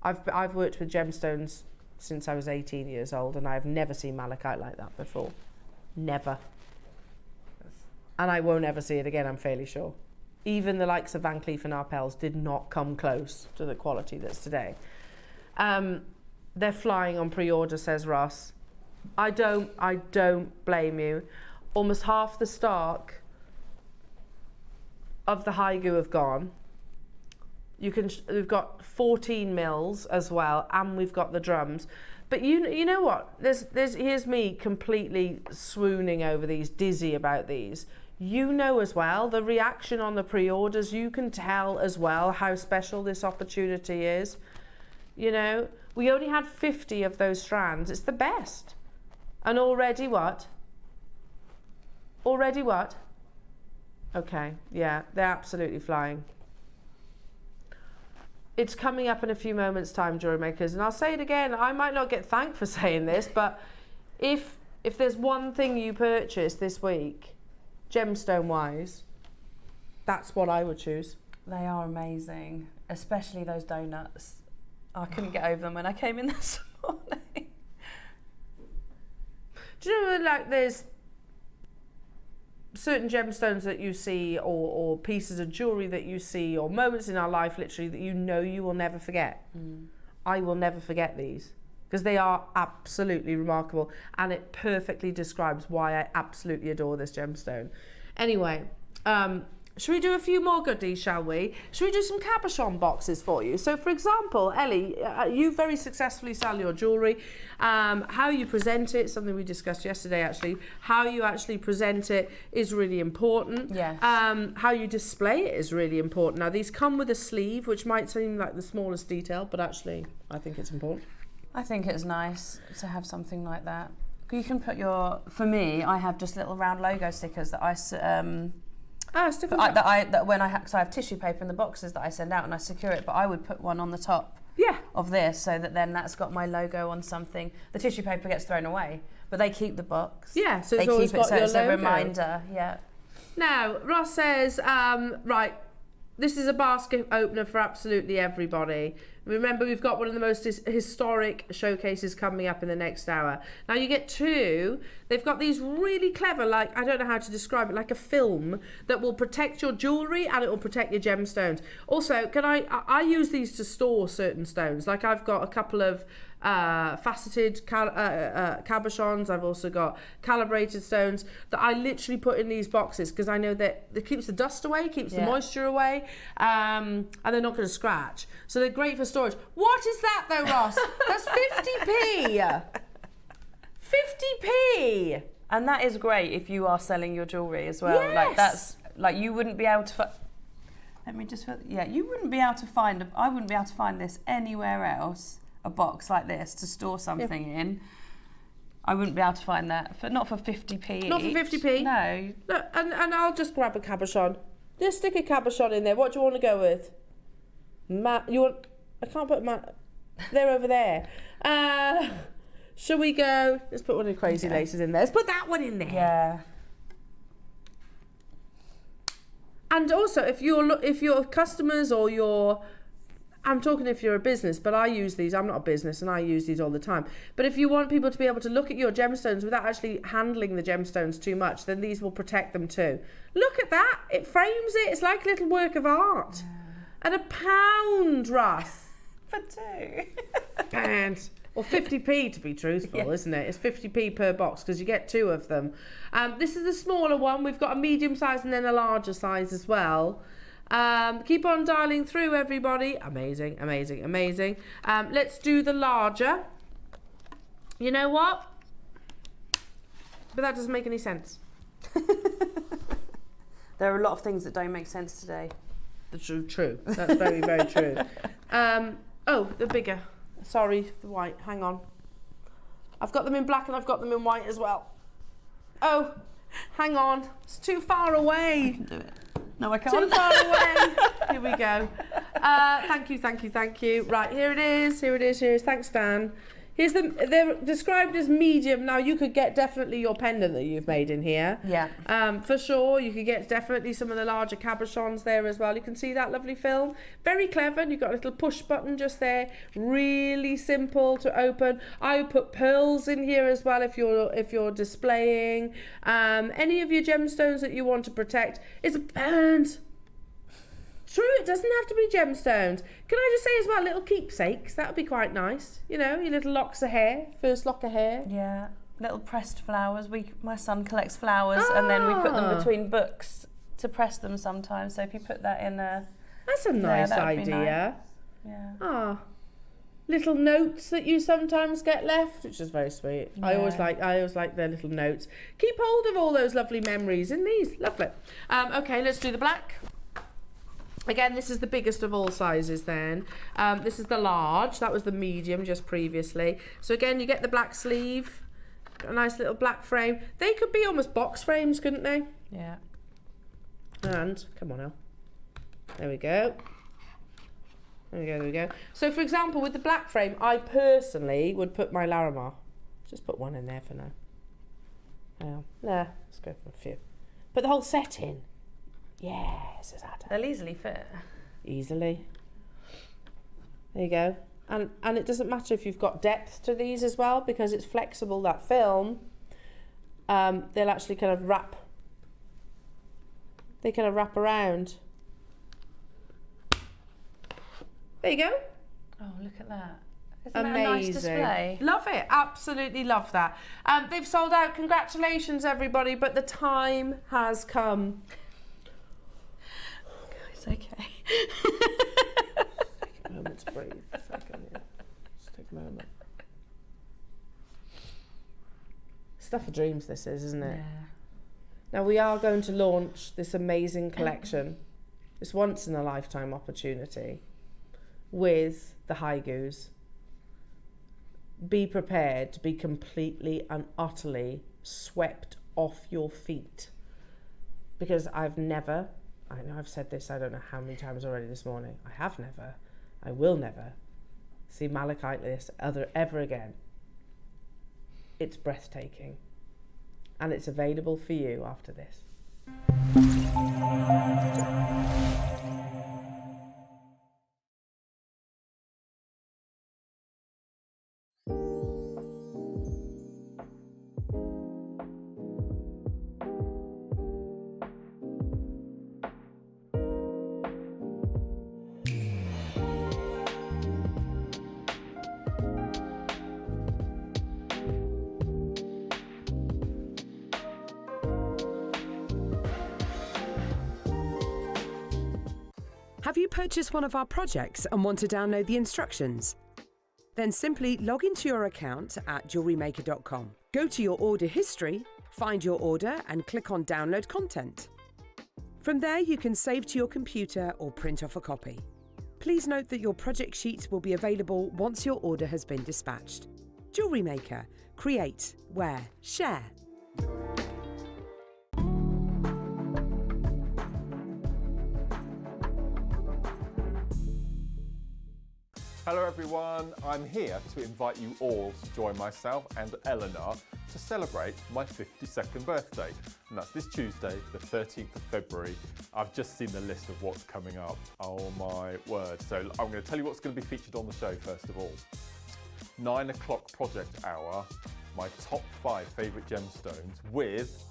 I've worked with gemstones since I was 18 years old, and I've never seen malachite like that before. Never. And I won't ever see it again, I'm fairly sure. Even the likes of Van Cleef & Arpels did not come close to the quality that's today. They're flying on pre-order, says Ross. I don't blame you. Almost half the stock of the Haigu have gone. We've got 14 mils as well, and we've got the drums. But you know what? Here's me completely swooning over these, dizzy about these. You know as well, the reaction on the pre-orders, you can tell as well how special this opportunity is. You know, we only had 50 of those strands. It's the best. And already what? Already what? Okay, yeah, they're absolutely flying. It's coming up in a few moments' time, Jewellery Makers, and I'll say it again, I might not get thanked for saying this, but if there's one thing you purchase this week, gemstone-wise, that's what I would choose. They are amazing, especially those donuts. I couldn't get over them when I came in this morning. Do you know, like, there's certain gemstones that you see, or pieces of jewellery that you see, or moments in our life, literally, that you know you will never forget. I will never forget these, because they are absolutely remarkable, and it perfectly describes why I absolutely adore this gemstone. Anyway, should we do a few more goodies, shall we? Should we do some cabochon boxes for you? So, for example, Ellie, you very successfully sell your jewellery. How you present it, something we discussed yesterday actually, how you actually present it is really important. Yes. How you display it is really important. Now, these come with a sleeve, which might seem like the smallest detail, but actually, I think it's important. I think it's nice to have something like that. You can put for me, I have just little round logo stickers that I because I have tissue paper in the boxes that I send out and I secure it, but I would put one on the top of this so that then that's got my logo on something. The tissue paper gets thrown away, but they keep the box. Yeah, so they it's always keep it got so your it's logo. a reminder. Yeah. Now, Ross says, right, this is a basket opener for absolutely everybody. Remember, we've got one of the most historic showcases coming up in the next hour. Now, you get two. They've got these really clever, like, I don't know how to describe it, like a film that will protect your jewellery and it will protect your gemstones. Also, I use these to store certain stones. Like, I've got a couple of faceted cabochons. I've also got calibrated stones that I literally put in these boxes because I know that it keeps the dust away, keeps the moisture away, and they're not going to scratch. So they're great for storage. What is that though, Ross? That's 50p. 50p. And that is great if you are selling your jewellery as well. Yes. Like that's like you wouldn't be able to. You wouldn't be able to find. I wouldn't be able to find this anywhere else. A box like this to store something in. I wouldn't be able to find that not for 50p. Not for 50p. No. Look, and I'll just grab a cabochon. Just stick a cabochon in there. What do you want to go with? I can't put they're over there. Shall we go? Let's put one of the crazy laces in there. Let's put that one in there. Yeah. And also, if your customers or I'm talking if you're a business, but I use these. I'm not a business, and I use these all the time. But if you want people to be able to look at your gemstones without actually handling the gemstones too much, then these will protect them too. Look at that. It frames it. It's like a little work of art. And £1, Russ. For two. And, or 50p to be truthful, isn't it? It's 50p per box because you get two of them. This is the smaller one. We've got a medium size and then a larger size as well. Keep on dialing through, everybody. Amazing, amazing, amazing. Let's do the larger. You know what? But that doesn't make any sense. There are a lot of things that don't make sense today. True. That's very, very true. Oh, the bigger. Sorry, the white. Hang on. I've got them in black and I've got them in white as well. Oh, hang on. It's too far away. I can do it. No, I can't. Too far away. Here we go. Thank you. Right, here it is. Thanks, Dan. They're described as medium. Now, you could get definitely your pendant that you've made in here. Yeah. For sure. You could get definitely some of the larger cabochons there as well. You can see that lovely film. Very clever. And you've got a little push button just there. Really simple to open. I would put pearls in here as well if you're displaying. Any of your gemstones that you want to protect. It's burned. True, it doesn't have to be gemstones. Can I just say as well, little keepsakes? That would be quite nice. You know, your little locks of hair, first lock of hair. Yeah, little pressed flowers. My son collects flowers and then we put them between books to press them sometimes. So if you put that in a... That's a nice idea. Nice. Yeah. Little notes that you sometimes get left, which is very sweet. Yeah. I always like their little notes. Keep hold of all those lovely memories in these. Lovely. Okay, let's do the black. Again, this is the biggest of all sizes then. This is the large. That was the medium just previously. So again, you get the black sleeve, a nice little black frame. They could be almost box frames, couldn't they? Yeah. And, come on, Elle. There we go. There we go. So, for example, with the black frame, I personally would put my Larimar. Just put one in there for now. Let's go for a few. Put the whole set in. Yes, is that? They'll easily fit. Easily. There you go. And it doesn't matter if you've got depth to these as well, because it's flexible, that film. They'll actually kind of wrap. They kind of wrap around. There you go. Oh, look at that. Isn't Amazing. that a nice display? Love it. Absolutely love that. They've sold out. Congratulations, everybody. But the time has come. It's okay. Take a moment to breathe. A second, yeah. Just take a moment. Stuff of dreams, this is, isn't it? Yeah. Now, we are going to launch this amazing collection, this once-in-a-lifetime opportunity, with the Haigus. Be prepared to be completely and utterly swept off your feet. Because I've never, I know I've said this, I don't know how many times already this morning, I will never see malachite this ever again. It's breathtaking. And it's available for you after this. Have you purchased one of our projects and want to download the instructions? Then simply log into your account at JewelleryMaker.com. Go to your order history, find your order and click on Download Content. From there you can save to your computer or print off a copy. Please note that your project sheets will be available once your order has been dispatched. Jewellery Maker. Create, wear, share. Hello everyone, I'm here to invite you all to join myself and Elena to celebrate my 52nd birthday. And that's this Tuesday, the 13th of February. I've just seen the list of what's coming up. Oh my word. So I'm going to tell you what's going to be featured on the show first of all. 9 o'clock project hour, my top 5 favourite gemstones with,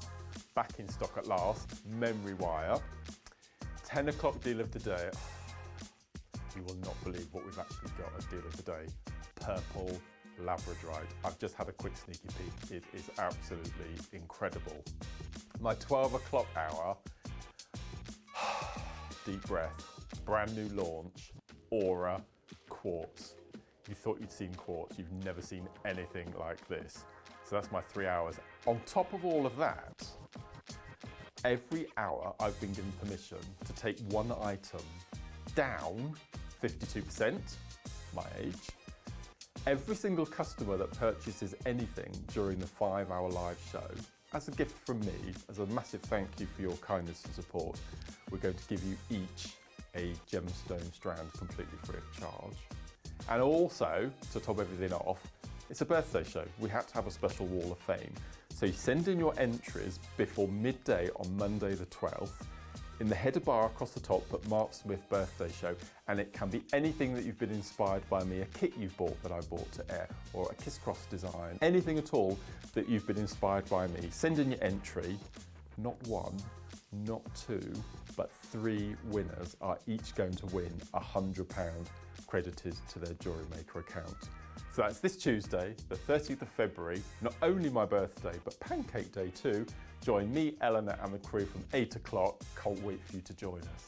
back in stock at last, memory wire. 10 o'clock deal of the day. You will not believe what we've actually got as deal of the day. Purple Labradorite. I've just had a quick sneaky peek. It is absolutely incredible. My 12 o'clock hour, deep breath, brand new launch, Aura Quartz. You thought you'd seen quartz, you've never seen anything like this. So that's my 3 hours. On top of all of that, every hour I've been given permission to take one item down 52%, my age. Every single customer that purchases anything during the 5-hour live show, as a gift from me, as a massive thank you for your kindness and support, we're going to give you each a gemstone strand completely free of charge. And also, to top everything off, it's a birthday show. We had to have a special wall of fame. So you send in your entries before midday on Monday the 12th. In the header bar across the top, put Mark Smith birthday show, and it can be anything that you've been inspired by me, a kit you've bought that I bought to air, or a Kiss Cross design, anything at all that you've been inspired by me. Send in your entry. Not one, not two, but 3 winners are each going to win £100 credited to their Jewellery Maker account. So that's this Tuesday, the 30th of February, not only my birthday, but Pancake Day too. Join me, Elena and the crew from 8 o'clock. Can't wait for you to join us.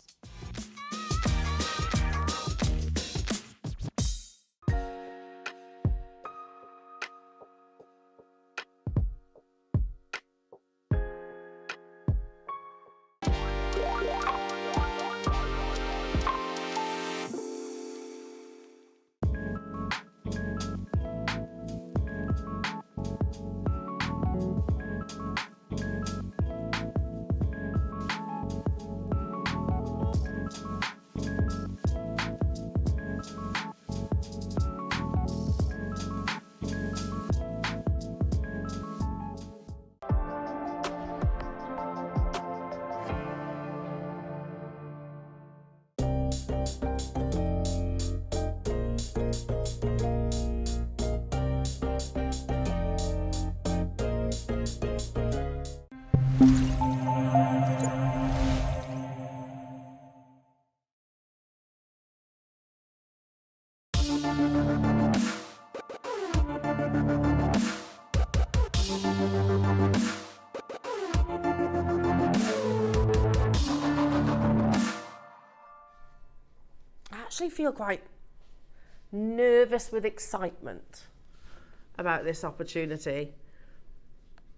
I actually feel quite nervous with excitement about this opportunity.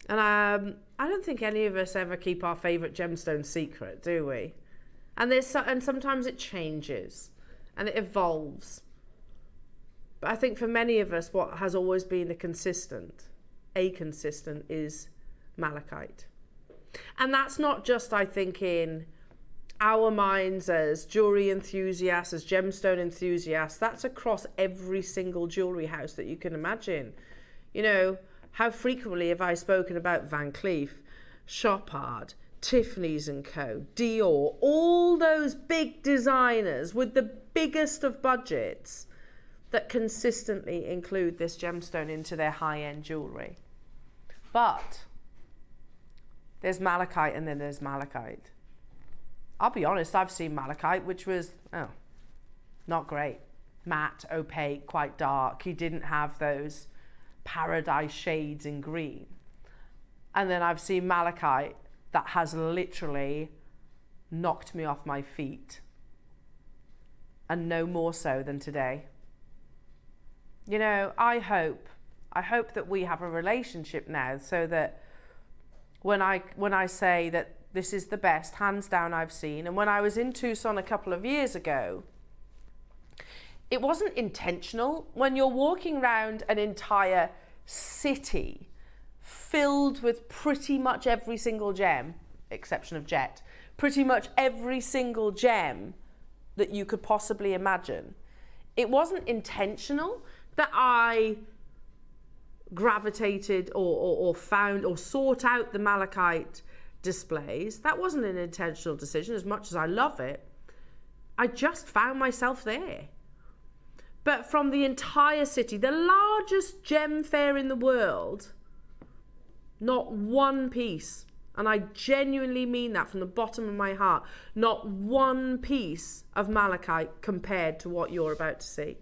And I don't think any of us ever keep our favourite gemstone secret, do we? And sometimes it changes and it evolves. But I think for many of us, what has always been a consistent is malachite. And that's not just, I think, in our minds as jewellery enthusiasts, as gemstone enthusiasts. That's across every single jewellery house that you can imagine. You know, how frequently have I spoken about Van Cleef, Chopard, Tiffany's & Co, Dior, all those big designers with the biggest of budgets that consistently include this gemstone into their high-end jewellery. But there's malachite and then there's malachite. I'll be honest, I've seen malachite, which was, not great. Matte, opaque, quite dark. You didn't have those paradise shades in green. And then I've seen malachite that has literally knocked me off my feet. And no more so than today. You know, I hope that we have a relationship now so that when I say that this is the best, hands down, I've seen. And when I was in Tucson a couple of years ago, it wasn't intentional. When you're walking around an entire city filled with pretty much every single gem, exception of jet, pretty much every single gem that you could possibly imagine, it wasn't intentional that I gravitated or found or sought out the malachite displays. That wasn't an intentional decision, as much as I love it. I just found myself there. But from the entire city, the largest gem fair in the world, not one piece, and I genuinely mean that from the bottom of my heart, not one piece of malachite compared to what you're about to see.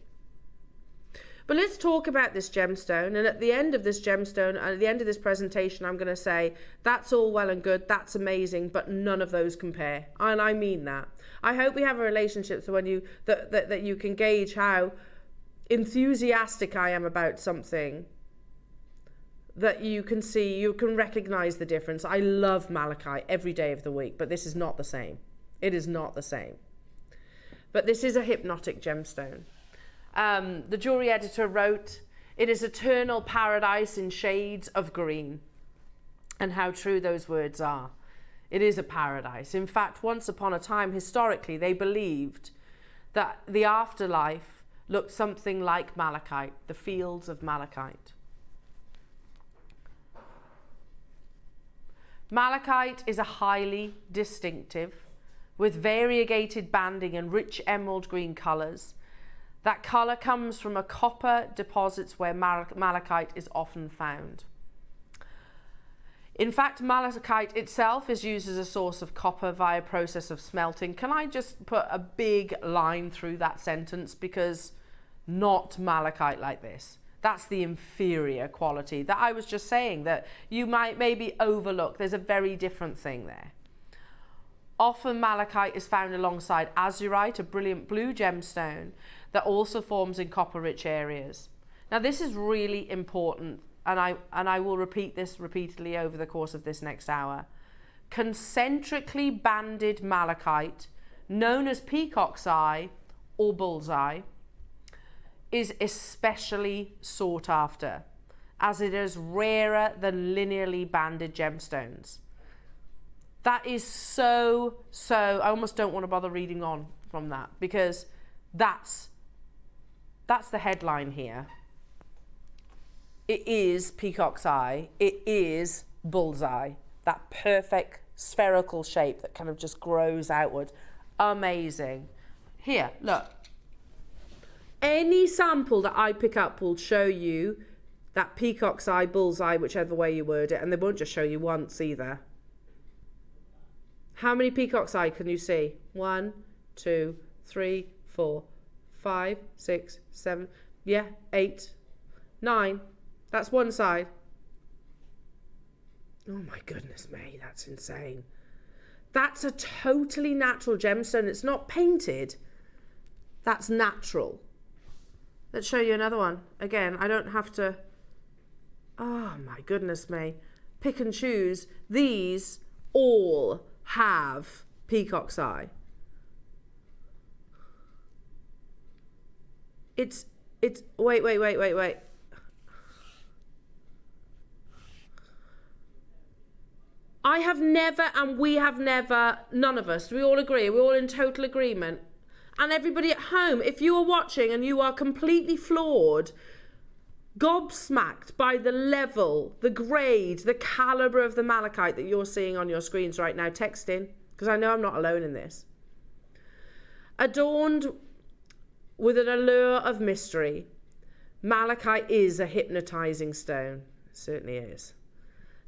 But let's talk about this gemstone, and at the end of this gemstone, at the end of this presentation, I'm going to say, that's all well and good, that's amazing, but none of those compare. And I mean that. I hope we have a relationship so when you that you can gauge how enthusiastic I am about something that you can see, you can recognize the difference. I love malachite every day of the week, but this is not the same. It is not the same. But this is a hypnotic gemstone. The jewelry editor wrote, "It is eternal paradise in shades of green." And how true those words are. It is a paradise. In fact, once upon a time, historically, they believed that the afterlife looked something like malachite, the fields of malachite. Malachite is a highly distinctive, with variegated banding and rich emerald green colours. That colour comes from a copper deposits where malachite is often found. In fact, malachite itself is used as a source of copper via process of smelting. Can I just put a big line through that sentence? Because not malachite like this. That's the inferior quality that I was just saying that you might maybe overlook. There's a very different thing there. Often malachite is found alongside azurite, a brilliant blue gemstone that also forms in copper-rich areas. Now this is really important, and I will repeat this repeatedly over the course of this next hour. Concentrically banded malachite, known as peacock's eye or bullseye, is especially sought after, as it is rarer than linearly banded gemstones. That is so, I almost don't want to bother reading on from that, because that's the headline here. It is peacock's eye, it is bullseye, that perfect spherical shape that kind of just grows outward. Amazing. Here, look. Any sample that I pick up will show you that peacock's eye, bullseye, whichever way you word it, and they won't just show you once either. How many peacock's eye can you see? 1, 2, 3, 4, 5, 6, 7, 8, 9. That's one side. Oh my goodness me, that's insane. That's a totally natural gemstone. It's not painted. That's natural. Let's show you another one. Again, I don't have to, oh my goodness me, pick and choose. These all have peacock's eye. It's, wait. I have never, and we have never, none of us, we all agree, we're all in total agreement. And everybody at home, if you are watching and you are completely floored, gobsmacked by the level, the grade, the calibre of the malachite that you're seeing on your screens right now, text in, because I know I'm not alone in this. Adorned with an allure of mystery, malachite is a hypnotising stone. It certainly is.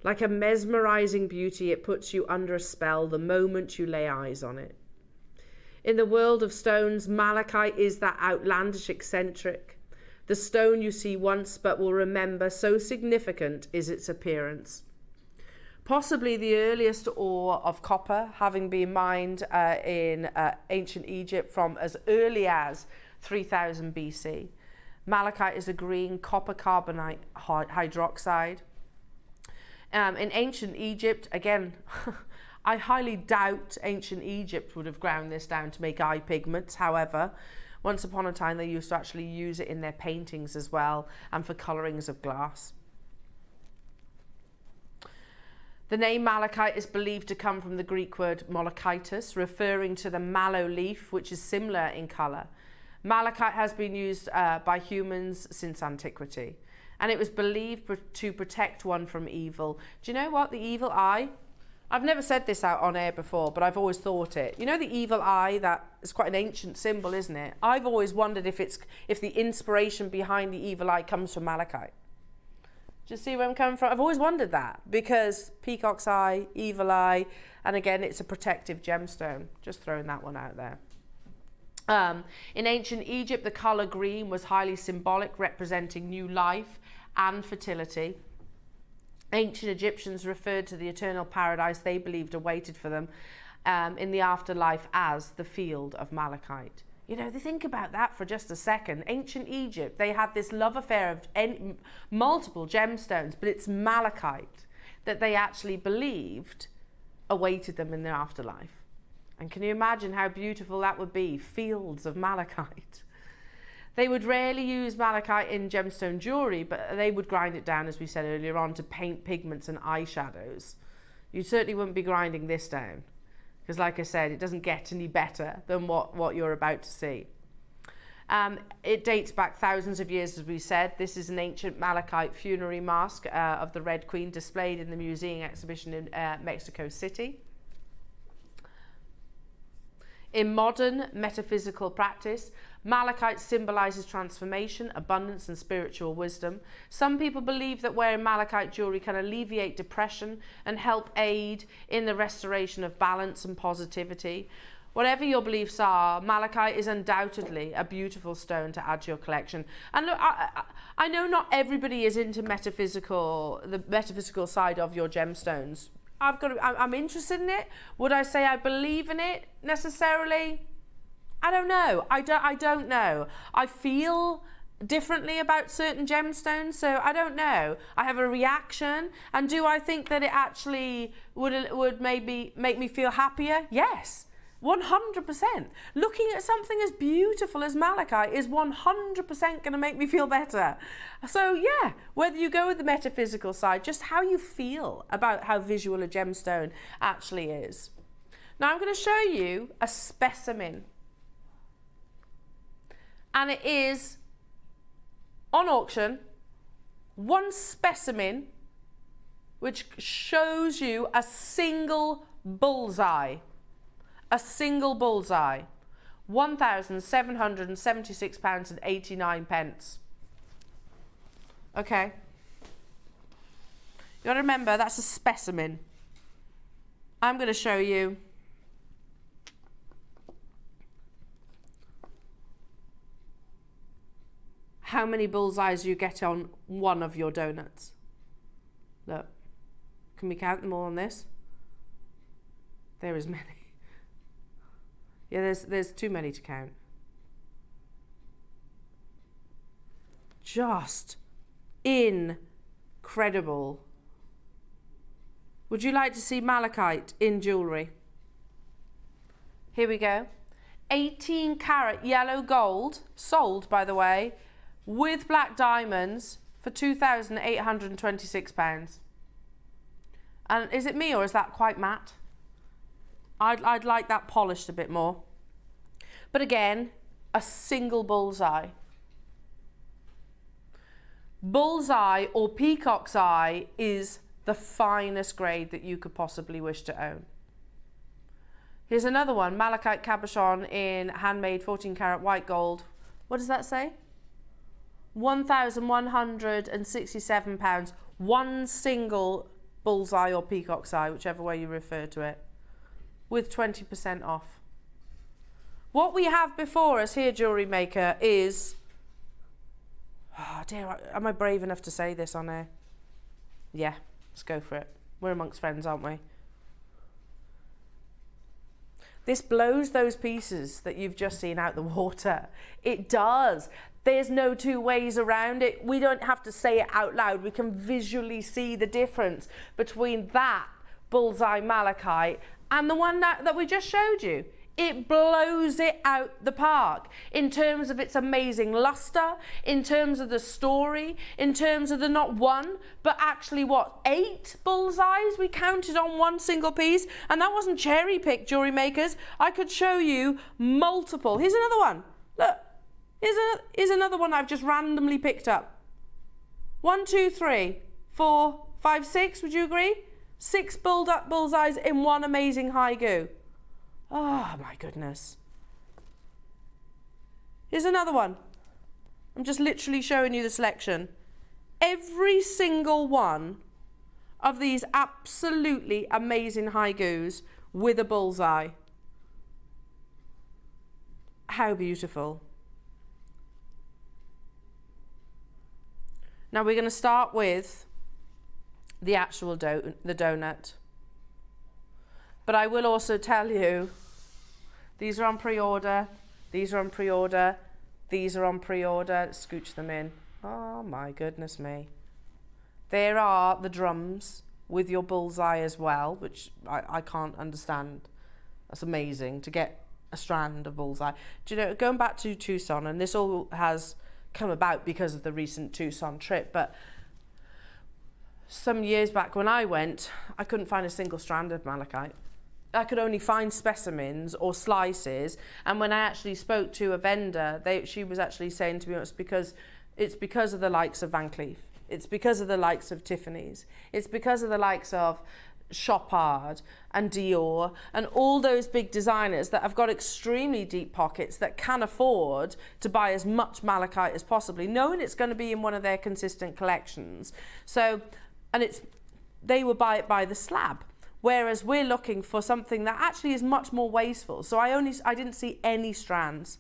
Like a mesmerising beauty, it puts you under a spell the moment you lay eyes on it. In the world of stones, malachite is that outlandish eccentric. The stone you see once but will remember, so significant is its appearance. Possibly the earliest ore of copper, having been mined in ancient Egypt from as early as 3000 BC. Malachite is a green copper carbonate hydroxide. In ancient Egypt, again, I highly doubt ancient Egypt would have ground this down to make eye pigments. However, once upon a time they used to actually use it in their paintings as well and for colourings of glass. The name malachite is believed to come from the Greek word malachitis, referring to the mallow leaf, which is similar in colour. Malachite has been used by humans since antiquity, and it was believed to protect one from evil. Do you know what? The evil eye? I've never said this out on air before, but I've always thought it. You know the evil eye, that is quite an ancient symbol, isn't it? I've always wondered if the inspiration behind the evil eye comes from malachite. Do you see where I'm coming from? I've always wondered that, because peacock's eye, evil eye, and again, it's a protective gemstone. Just throwing that one out there. In ancient Egypt, the colour green was highly symbolic, representing new life and fertility. Ancient Egyptians referred to the eternal paradise they believed awaited for them in the afterlife as the field of malachite. You know, they think about that for just a second. Ancient Egypt, they had this love affair of multiple gemstones, but it's malachite that they actually believed awaited them in the afterlife. And can you imagine how beautiful that would be? Fields of malachite. They would rarely use malachite in gemstone jewellery, but they would grind it down, as we said earlier on, to paint pigments and eyeshadows. You certainly wouldn't be grinding this down, because like I said, it doesn't get any better than what you're about to see. It dates back thousands of years, as we said. This is an ancient malachite funerary mask of the Red Queen, displayed in the museum exhibition in Mexico City. In modern metaphysical practice, malachite symbolizes transformation, abundance, and spiritual wisdom. Some people believe that wearing malachite jewelry can alleviate depression and help aid in the restoration of balance and positivity. Whatever your beliefs are, malachite is undoubtedly a beautiful stone to add to your collection. And look, I know not everybody is into the metaphysical side of your gemstones. I'm interested in it. Would I say I believe in it necessarily? I don't know. I don't know. I feel differently about certain gemstones, so I don't know. I have a reaction, and do I think that it actually would maybe make me feel happier? Yes. 100%. Looking at something as beautiful as malachite is 100% going to make me feel better. So yeah, whether you go with the metaphysical side, just how you feel about how visual a gemstone actually is. Now I'm going to show you a specimen. And it is on auction, one specimen which shows you a single bullseye. A single bullseye, £1,776.89. Okay. You got to remember, that's a specimen. I'm going to show you how many bullseyes you get on one of your donuts. Look, can we count them all on this? There is many. Yeah, there's too many to count. Just incredible. Would you like to see malachite in jewellery? Here we go. 18 carat yellow gold, sold by the way, with black diamonds for £2,826. And is it me or is that quite matte? I'd like that polished a bit more. But again, a single bullseye. Bullseye or peacock's eye is the finest grade that you could possibly wish to own. Here's another one, malachite cabochon in handmade 14 karat white gold. What does that say? £1,167. One single bullseye or peacock's eye, whichever way you refer to it, with 20% off. What we have before us here, Jewellery Maker, is, oh dear, am I brave enough to say this on air? Yeah, let's go for it. We're amongst friends, aren't we? This blows those pieces that you've just seen out the water. It does. There's no two ways around it. We don't have to say it out loud. We can visually see the difference between that bullseye malachite and the one that we just showed you. It blows it out the park in terms of its amazing luster, in terms of the story, in terms of the not one, but actually what, 8 bullseyes we counted on one single piece. And that wasn't cherry picked, Jewellery Makers. I could show you multiple. Here's another one. Look, here's another one I've just randomly picked up. 1, 2, 3, 4, 5, 6, would you agree? 6 bullseyes in one amazing haiku. Oh my goodness. Here's another one. I'm just literally showing you the selection. Every single one of these absolutely amazing haikus with a bullseye. How beautiful. Now we're going to start with the actual the donut. But I will also tell you, these are on pre-order. These are on pre-order. These are on pre-order. Scooch them in. Oh my goodness me. There are the drums with your bullseye as well, which I can't understand. That's amazing to get a strand of bullseye. Do you know, going back to Tucson, and this all has come about because of the recent Tucson trip, but some years back when I went, I couldn't find a single strand of malachite. I could only find specimens or slices, and when I actually spoke to a vendor, she was actually saying to me it's because of the likes of Van Cleef, it's because of the likes of Tiffany's, it's because of the likes of Chopard and Dior and all those big designers that have got extremely deep pockets that can afford to buy as much malachite as possibly, knowing it's going to be in one of their consistent collections. So, and they will buy it by the slab, whereas we're looking for something that actually is much more wasteful. So I didn't see any strands.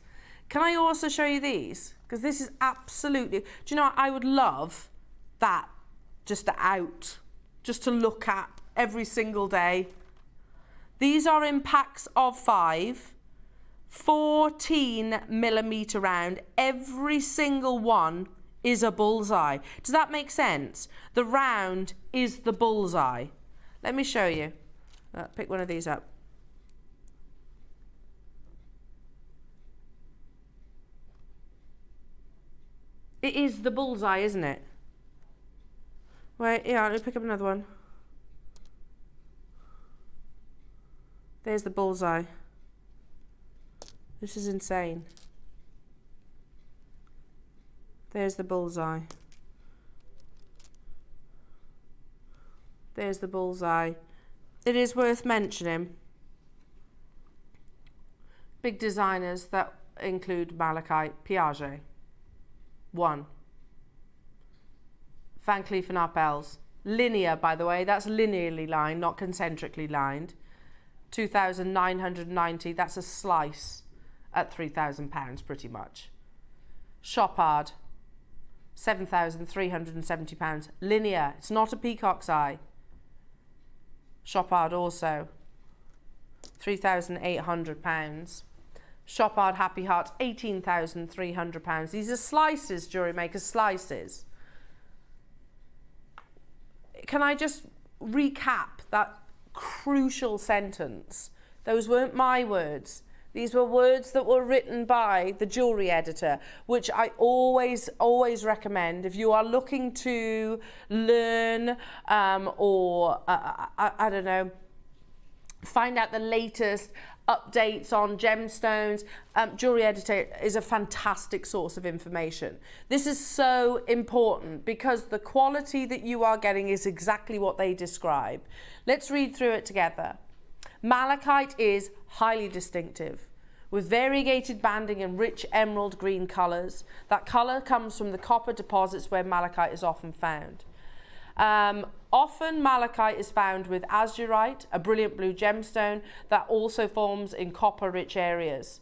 Can I also show you these? Because this is absolutely, do you know what? I would love that just to look at every single day. These are in packs of 5, 14 millimeter round. Every single one is a bullseye. Does that make sense? The round is the bullseye. Let me show you. Pick one of these up. It is the bullseye, isn't it? Wait, yeah, let me pick up another one. There's the bullseye. This is insane. There's the bullseye. There's the bullseye. It is worth mentioning big designers that include malachite, Piaget, 1. Van Cleef & Arpels. Linear, by the way, that's linearly lined, not concentrically lined. 2,990, that's a slice at £3,000 pretty much. Chopard, £7,370. Linear, it's not a peacock's eye. Chopard also, £3,800. Chopard Happy Heart, £18,300. These are slices, Jewellery Maker, slices. Can I just recap that crucial sentence? Those weren't my words. These were words that were written by the jewellery editor, which I always recommend if you are looking to learn or, I don't know, find out the latest updates on gemstones. Jewellery editor is a fantastic source of information. This is so important because the quality that you are getting is exactly what they describe. Let's read through it together. Malachite is highly distinctive with variegated banding and rich emerald green colours. That colour comes from the copper deposits where malachite is often found. Often malachite is found with azurite, a brilliant blue gemstone that also forms in copper-rich areas.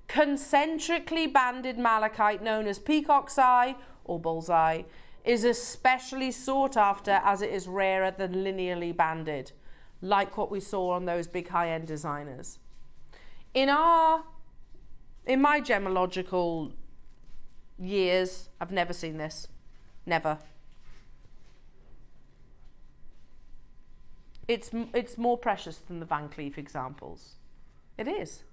Concentrically banded malachite, known as peacock's eye or bullseye, is especially sought after as it is rarer than linearly banded, like what we saw on those big high-end designers. In my gemological years, I've never seen this. Never. It's more precious than the Van Cleef examples. It is.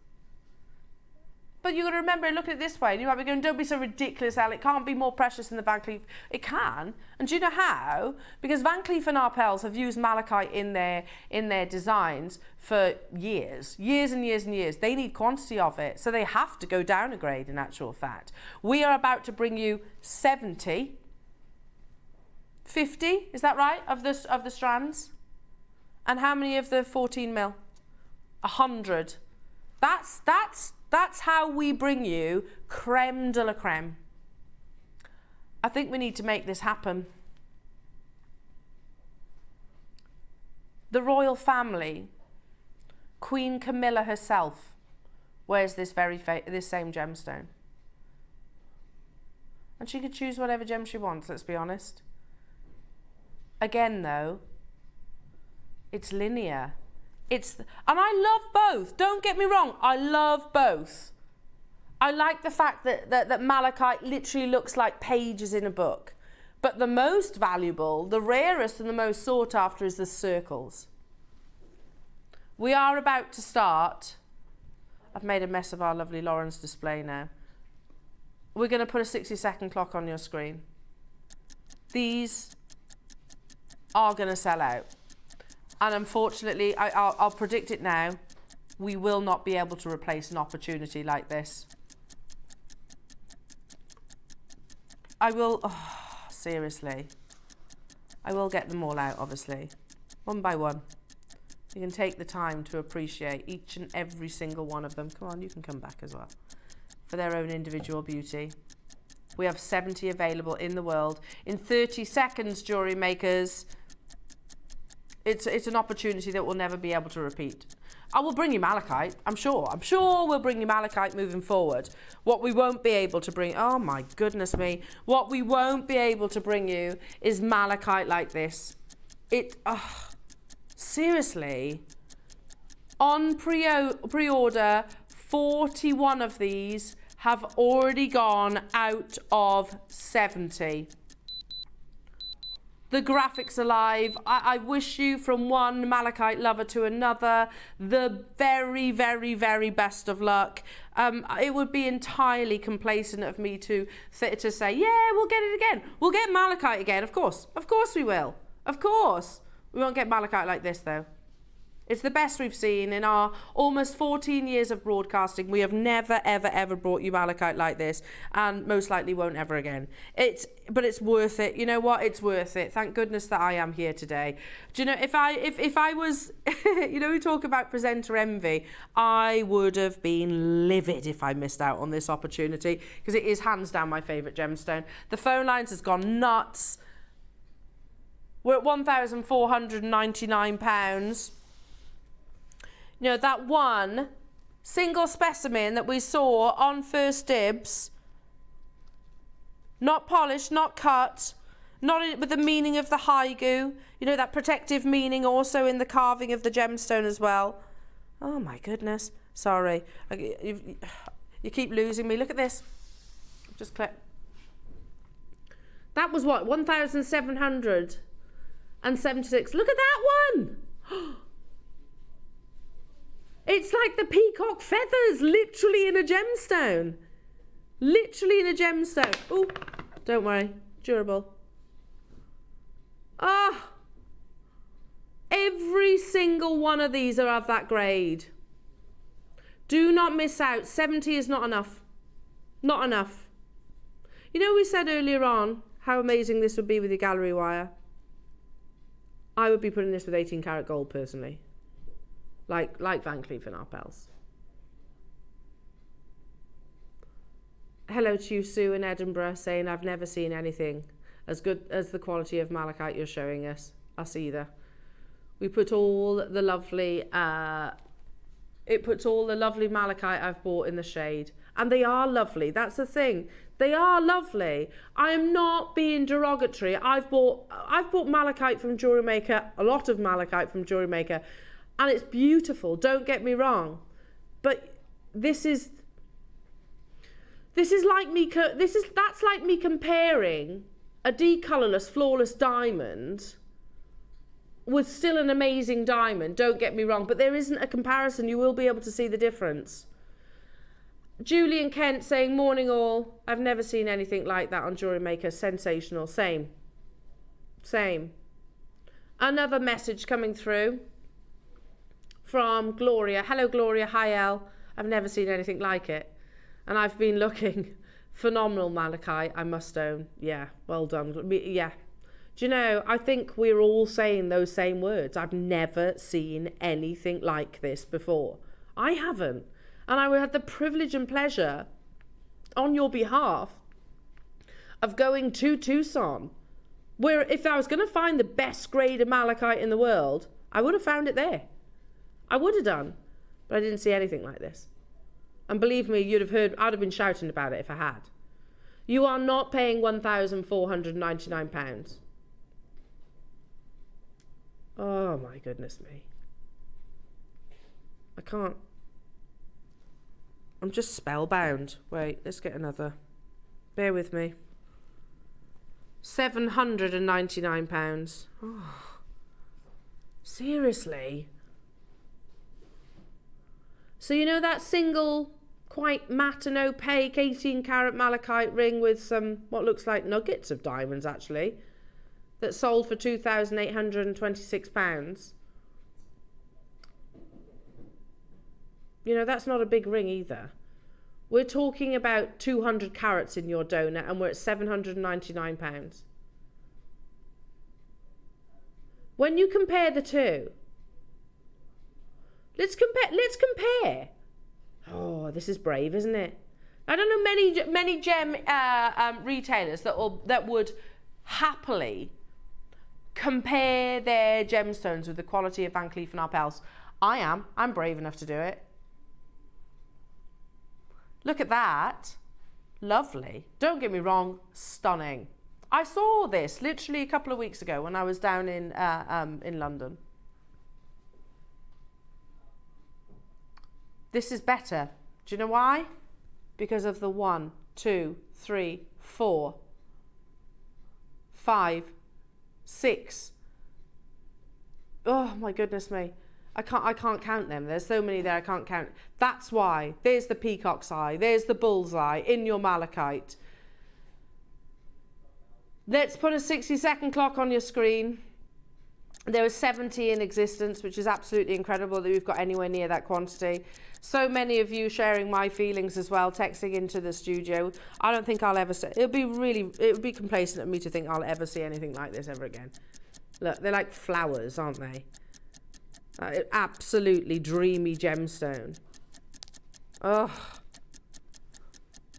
But you've got to remember, look at it this way, and you might be going, don't be so ridiculous, Al, it can't be more precious than the Van Cleef. It can. And do you know how? Because Van Cleef & Arpels have used malachite in their designs for years and years and years. They need quantity of it, so they have to go down a grade in actual fact. We are about to bring you 50, is that right, of the strands? And how many of the 14 mil? 100. That's how we bring you creme de la creme. I think we need to make this happen. The royal family, Queen Camilla herself, wears this this same gemstone. And she could choose whatever gem she wants, let's be honest. Again though, it's linear. And I love both. Don't get me wrong. I love both. I like the fact that malachite literally looks like pages in a book. But the most valuable, the rarest and the most sought after is the circles. We are about to start. I've made a mess of our lovely Lauren's display now. We're going to put a 60-second clock on your screen. These are going to sell out. And unfortunately, I'll predict it now, we will not be able to replace an opportunity like this. I will, oh, seriously. I will get them all out, obviously, one by one. You can take the time to appreciate each and every single one of them. Come on, you can come back as well. For their own individual beauty. We have 70 available in the world. In 30 seconds, jewellery makers, it's an opportunity that we'll never be able to repeat. I will bring you malachite, I'm sure. I'm sure we'll bring you malachite moving forward. What we won't be able to bring, oh my goodness me. What we won't be able to bring you is malachite like this. Seriously. On pre-order, 41 of these have already gone out of 70. The graphics are live. I wish you, from one malachite lover to another, the very, very, very best of luck. It would be entirely complacent of me to say, yeah, we'll get it again. We'll get malachite again, of course. Of course we will. Of course. We won't get malachite like this, though. It's the best we've seen in our almost 14 years of broadcasting. We have never, ever, ever brought you malachite like this, and most likely won't ever again. But it's worth it. You know what? It's worth it. Thank goodness that I am here today. Do you know, if I was, you know, we talk about presenter envy, I would have been livid if I missed out on this opportunity, because it is hands down my favourite gemstone. The phone lines has gone nuts. We're at £1,499. You know, that one single specimen that we saw on First Dibs, not polished, not cut, not with the meaning of the haigu, you know, that protective meaning also in the carving of the gemstone as well. Oh my goodness, sorry. You keep losing me. Look at this. Just click. That was what, 1,776. Look at that one. It's like the peacock feathers, literally in a gemstone. Literally in a gemstone. Oh, don't worry, durable. Ah, every single one of these are of that grade. Do not miss out. 70 is not enough. Not enough. You know, we said earlier on how amazing this would be with your gallery wire. I would be putting this with 18 karat gold personally. Like Van Cleef and Arpels. Hello to you, Sue in Edinburgh, saying I've never seen anything as good as the quality of malachite you're showing us either. We put all the lovely, it puts all the lovely malachite I've bought in the shade. And they are lovely, that's the thing. They are lovely. I am not being derogatory. I've bought malachite from Jewellery Maker, a lot of malachite from Jewellery Maker, and it's beautiful, don't get me wrong. But that's like me comparing a decolourless, flawless diamond with still an amazing diamond, don't get me wrong, but there isn't a comparison. You will be able to see the difference. Julian Kent saying, morning all, I've never seen anything like that on Jewellery Maker, sensational. Same. Another message coming through from Gloria. Hello Gloria, hi Elle, I've never seen anything like it. And I've been looking. Phenomenal malachite, I must own. Yeah, well done. Yeah. Do you know, I think we're all saying those same words. I've never seen anything like this before. I haven't. And I had the privilege and pleasure, on your behalf, of going to Tucson, where if I was going to find the best grade of malachite in the world, I would have found it there. I would have done. But I didn't see anything like this. And believe me, you'd have heard, I'd have been shouting about it if I had. You are not paying £1,499. Oh my goodness me. I can't. I'm just spellbound. Wait, let's get another. Bear with me. £799. Oh, seriously? So you know that single, quite matte and opaque 18 karat malachite ring with some, what looks like nuggets of diamonds actually, that sold for £2,826? You know, that's not a big ring either. We're talking about 200 carats in your donut and we're at £799. When you compare the two, let's compare. Oh, this is brave, isn't it? I don't know many gem retailers that would happily compare their gemstones with the quality of Van Cleef & Arpels. I'm brave enough to do it. Look at that. Lovely. Don't get me wrong, stunning. I saw this literally a couple of weeks ago when I was down in London. This is better. Do you know why? Because of the 1, 2, 3, 4, 5, 6. Oh my goodness me. I can't count them. There's so many there I can't count. That's why. There's the peacock's eye. There's the bullseye in your malachite. Let's put a 60-second clock on your screen. There are 70 in existence, which is absolutely incredible that we've got anywhere near that quantity. So many of you sharing my feelings as well, texting into the studio. I don't think I'll ever see. It would be complacent of me to think I'll ever see anything like this ever again. Look, they're like flowers, aren't they? Absolutely dreamy gemstone. Oh,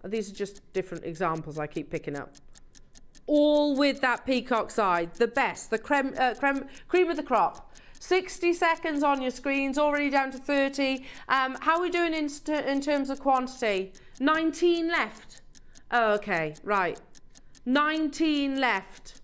these are just different examples I keep picking up. All with that peacock's eye, the best, the cream of the crop. 60 seconds on your screens, already down to 30. How are we doing in terms of quantity? 19 left. Oh, okay, right. 19 left.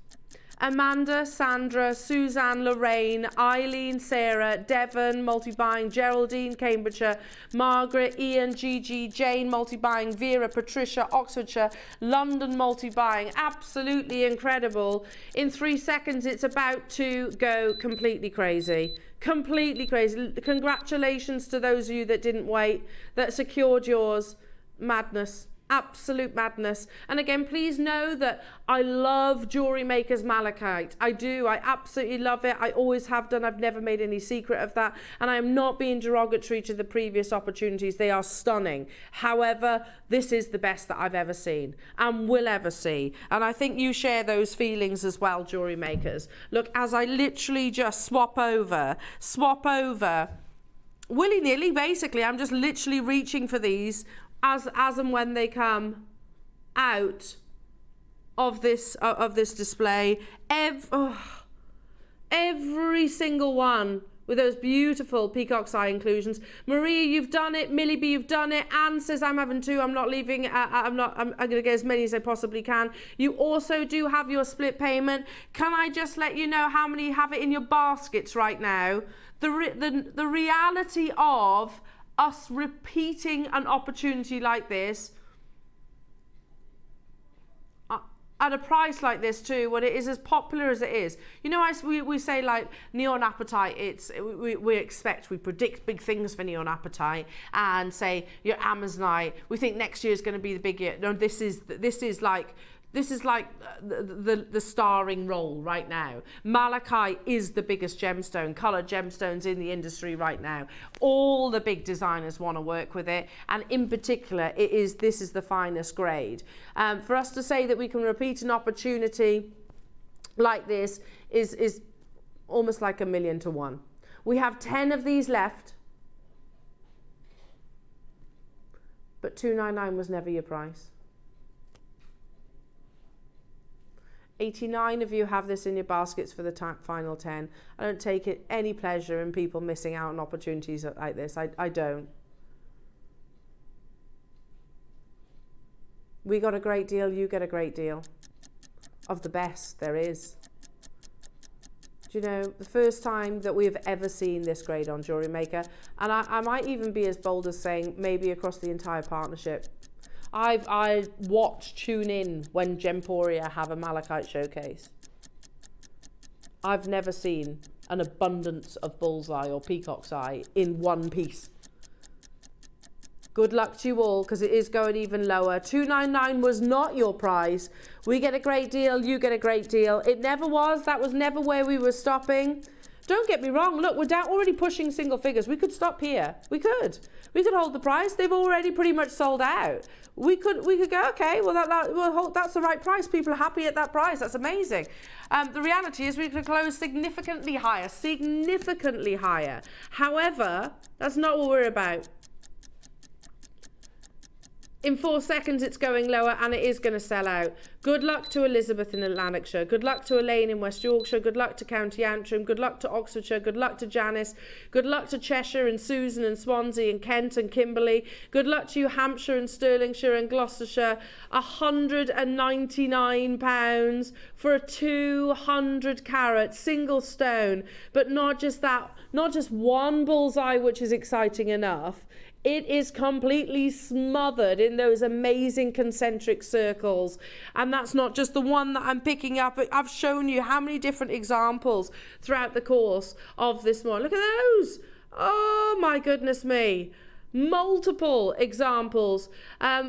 Amanda, Sandra, Suzanne, Lorraine, Eileen, Sarah, Devon, multi-buying, Geraldine, Cambridgeshire, Margaret, Ian, Gigi, Jane, multi-buying, Vera, Patricia, Oxfordshire, London, multi-buying. Absolutely incredible. In 3 seconds, it's about to go completely crazy. Completely crazy. Congratulations to those of you that didn't wait, that secured yours. Madness. Absolute madness. And again, please know that I love Jewellery Maker's malachite. I do. I absolutely love it. I always have done. I've never made any secret of that. And I am not being derogatory to the previous opportunities. They are stunning. However, this is the best that I've ever seen and will ever see. And I think you share those feelings as well, Jewellery Makers. Look, as I literally just swap over, willy-nilly, basically, I'm just literally reaching for these as and when they come out of this display. Every single one with those beautiful peacock's eye inclusions. Maria, you've done it. Millie B, you've done it. Anne says I'm having 2. I'm not leaving. I'm going to get as many as I possibly can. You also do have your split payment. Can I just let you know how many have it in your baskets right now? The reality of us repeating an opportunity like this at a price like this too, when it is as popular as it is. You know, we say like neon apatite, we predict big things for neon apatite, and say your Amazonite, we think next year is going to be the big year. No, this is like the starring role right now. Malachite is the biggest gemstone, coloured gemstones in the industry right now. All the big designers want to work with it, and in particular, this is the finest grade. For us to say that we can repeat an opportunity like this is almost like 1,000,000 to 1. We have 10 of these left, but $299 was never your price. 89 of you have this in your baskets for the final 10. I don't take any pleasure in people missing out on opportunities like this. I don't. We got a great deal, you get a great deal of the best there is. Do you know, the first time that we have ever seen this grade on Jewellery Maker, and I might even be as bold as saying maybe across the entire partnership. I watch, tune in when Gemporia have a malachite showcase. I've never seen an abundance of bullseye or peacock's eye in one piece. Good luck to you all, because it is going even lower. $299 was not your price. We get a great deal, you get a great deal. It never was. That was never where we were stopping. Don't get me wrong. Look, we're down already pushing single figures. We could stop here. We could hold the price. They've already pretty much sold out. We could go, okay, well, that's the right price. People are happy at that price. That's amazing. The reality is we could close significantly higher. However, that's not what we're about. In 4 seconds, it's going lower, and it is going to sell out. Good luck to Elizabeth in Lanarkshire. Good luck to Elaine in West Yorkshire. Good luck to County Antrim. Good luck to Oxfordshire. Good luck to Janice. Good luck to Cheshire and Susan and Swansea and Kent and Kimberley. Good luck to you, Hampshire and Stirlingshire and Gloucestershire. £199 for a 200 carat single stone. But not just that, not just one bullseye, which is exciting enough. It is completely smothered in those amazing concentric circles. And that's not just the one that I'm picking up. I've shown you how many different examples throughout the course of this morning. Look at those. Oh, my goodness me. Multiple examples.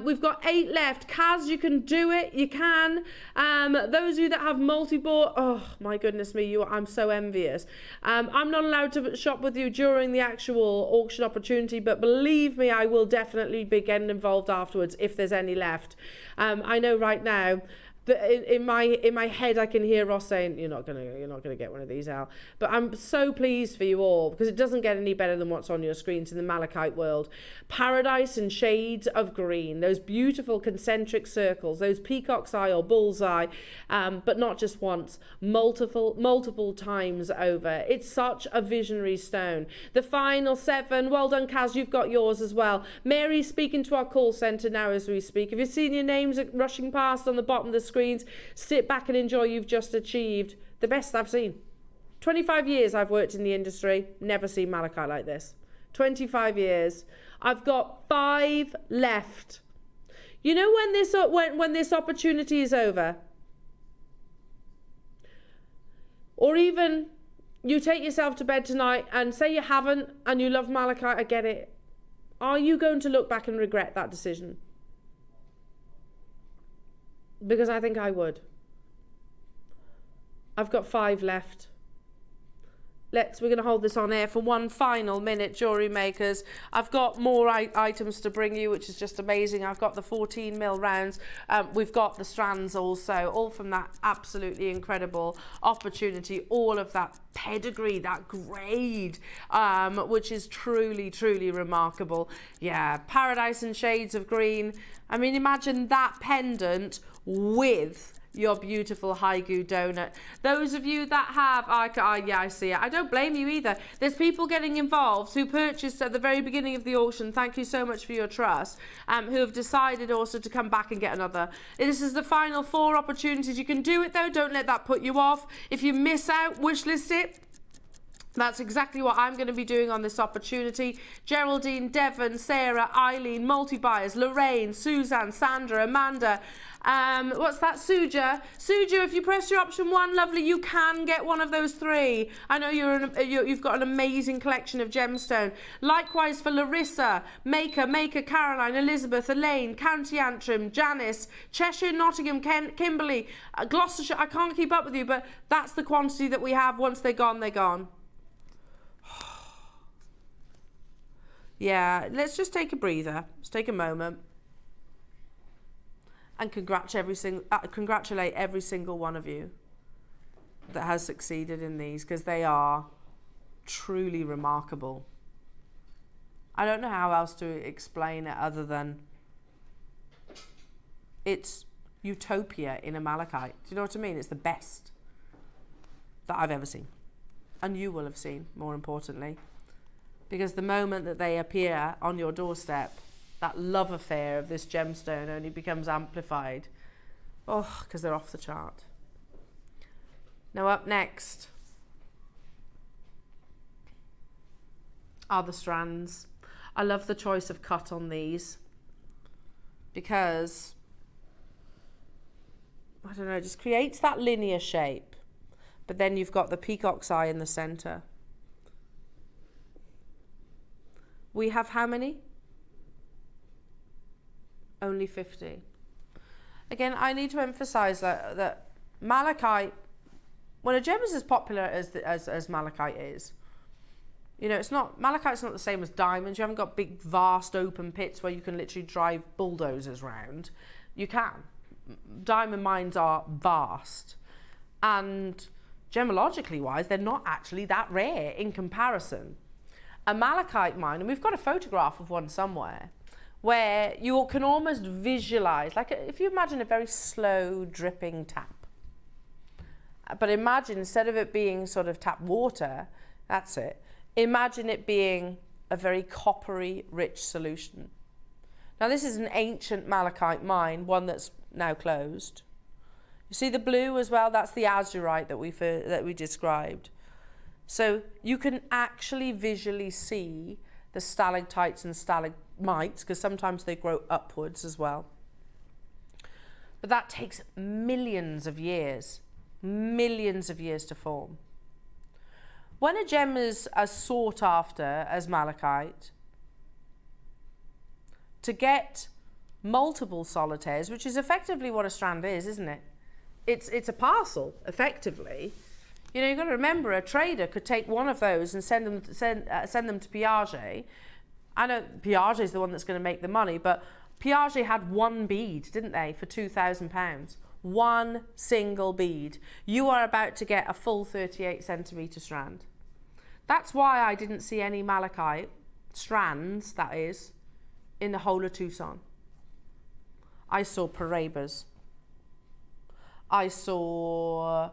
We've got 8 left. Kaz, you can do it. You can. Those of you that have multi-bought, oh my goodness me, I'm so envious. I'm not allowed to shop with you during the actual auction opportunity, but believe me, I will definitely be getting involved afterwards if there's any left. I know right now, in my head, I can hear Ross saying, "You're not gonna get one of these, Al." But I'm so pleased for you all, because it doesn't get any better than what's on your screens in the malachite world. Paradise in shades of green, those beautiful concentric circles, those peacock's eye or bullseye, but not just once, multiple times over. It's such a visionary stone. The final 7. Well done, Kaz. You've got yours as well. Mary's speaking to our call centre now as we speak. If you've seen your names rushing past on the bottom of the screen, sit back and enjoy. You've just achieved the best I've seen. 25 years I've worked in the industry, never seen malachite like this. 25 years. I've got 5 left. You know when this opportunity is over, or even you take yourself to bed tonight and say you haven't and you love malachite, I get it. Are you going to look back and regret that decision? Because I think I would. I've got 5 left. We're going to hold this on air for one final minute, Jewellery Makers. I've got more items to bring you, which is just amazing. I've got the 14mm rounds. We've got the strands also, all from that absolutely incredible opportunity. All of that pedigree, that grade, which is truly, truly remarkable. Yeah, Paradise in shades of green. I mean, imagine that pendant with your beautiful Haigu donut. Those of you that have, yeah, I see it. I don't blame you either. There's people getting involved who purchased at the very beginning of the auction. Thank you so much for your trust. Who have decided also to come back and get another. This is the final 4 opportunities. You can do it though. Don't let that put you off. If you miss out, wish list it. That's exactly what I'm going to be doing on this opportunity. Geraldine, Devon, Sarah, Eileen, multi-buyers, Lorraine, Suzanne, Sandra, Amanda. What's that? Suja. Suja, if you press your option 1, lovely, you can get one of those 3. I know you've got an amazing collection of gemstone. Likewise for Larissa, Maker, Caroline, Elizabeth, Elaine, County Antrim, Janice, Cheshire, Nottingham, Kimberley, Gloucestershire. I can't keep up with you, but that's the quantity that we have. Once they're gone, they're gone. Yeah, let's just take a breather. Let's take a moment and congratulate every single one of you that has succeeded in these, because they are truly remarkable. I don't know how else to explain it other than it's utopia in a malachite. Do you know what I mean? It's the best that I've ever seen, and you will have seen, more importantly. Because the moment that they appear on your doorstep, that love affair of this gemstone only becomes amplified. Oh, because they're off the chart. Now up next, are the strands. I love the choice of cut on these because, I don't know, just creates that linear shape. But then you've got the peacock's eye in the center. We have how many? Only 50. Again, I need to emphasize that malachite, when a gem is as popular as malachite is, you know, malachite's not the same as diamonds. You haven't got big, vast open pits where you can literally drive bulldozers around. You can. Diamond mines are vast. And gemologically wise, they're not actually that rare in comparison. A malachite mine, and we've got a photograph of one somewhere, where you can almost visualize, like if you imagine a very slow dripping tap. But imagine, instead of it being sort of tap water, that's it. Imagine it being a very coppery, rich solution. Now this is an ancient malachite mine, one that's now closed. You see the blue as well? That's the azurite that we described. So you can actually visually see the stalactites and stalagmites, because sometimes they grow upwards as well. But that takes millions of years to form. When a gem is as sought after as malachite, to get multiple solitaires, which is effectively what a strand is, isn't it? It's a parcel, effectively. You know, you've got to remember, a trader could take one of those and send them to Piaget. I know Piaget is the one that's going to make the money, but Piaget had one bead, didn't they, for £2,000? One single bead. You are about to get a full 38 centimetre strand. That's why I didn't see any malachite strands, that is, in the whole of Tucson. I saw Paraibas. I saw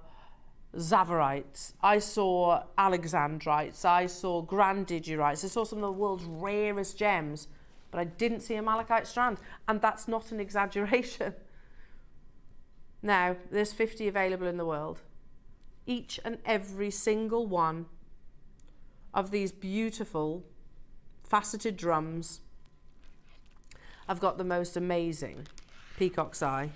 Zavarites, I saw Alexandrites, I saw Grandidurites, I saw some of the world's rarest gems, but I didn't see a malachite strand, and that's not an exaggeration. Now, there's 50 available in the world. Each and every single one of these beautiful faceted drums have got the most amazing peacock's eye.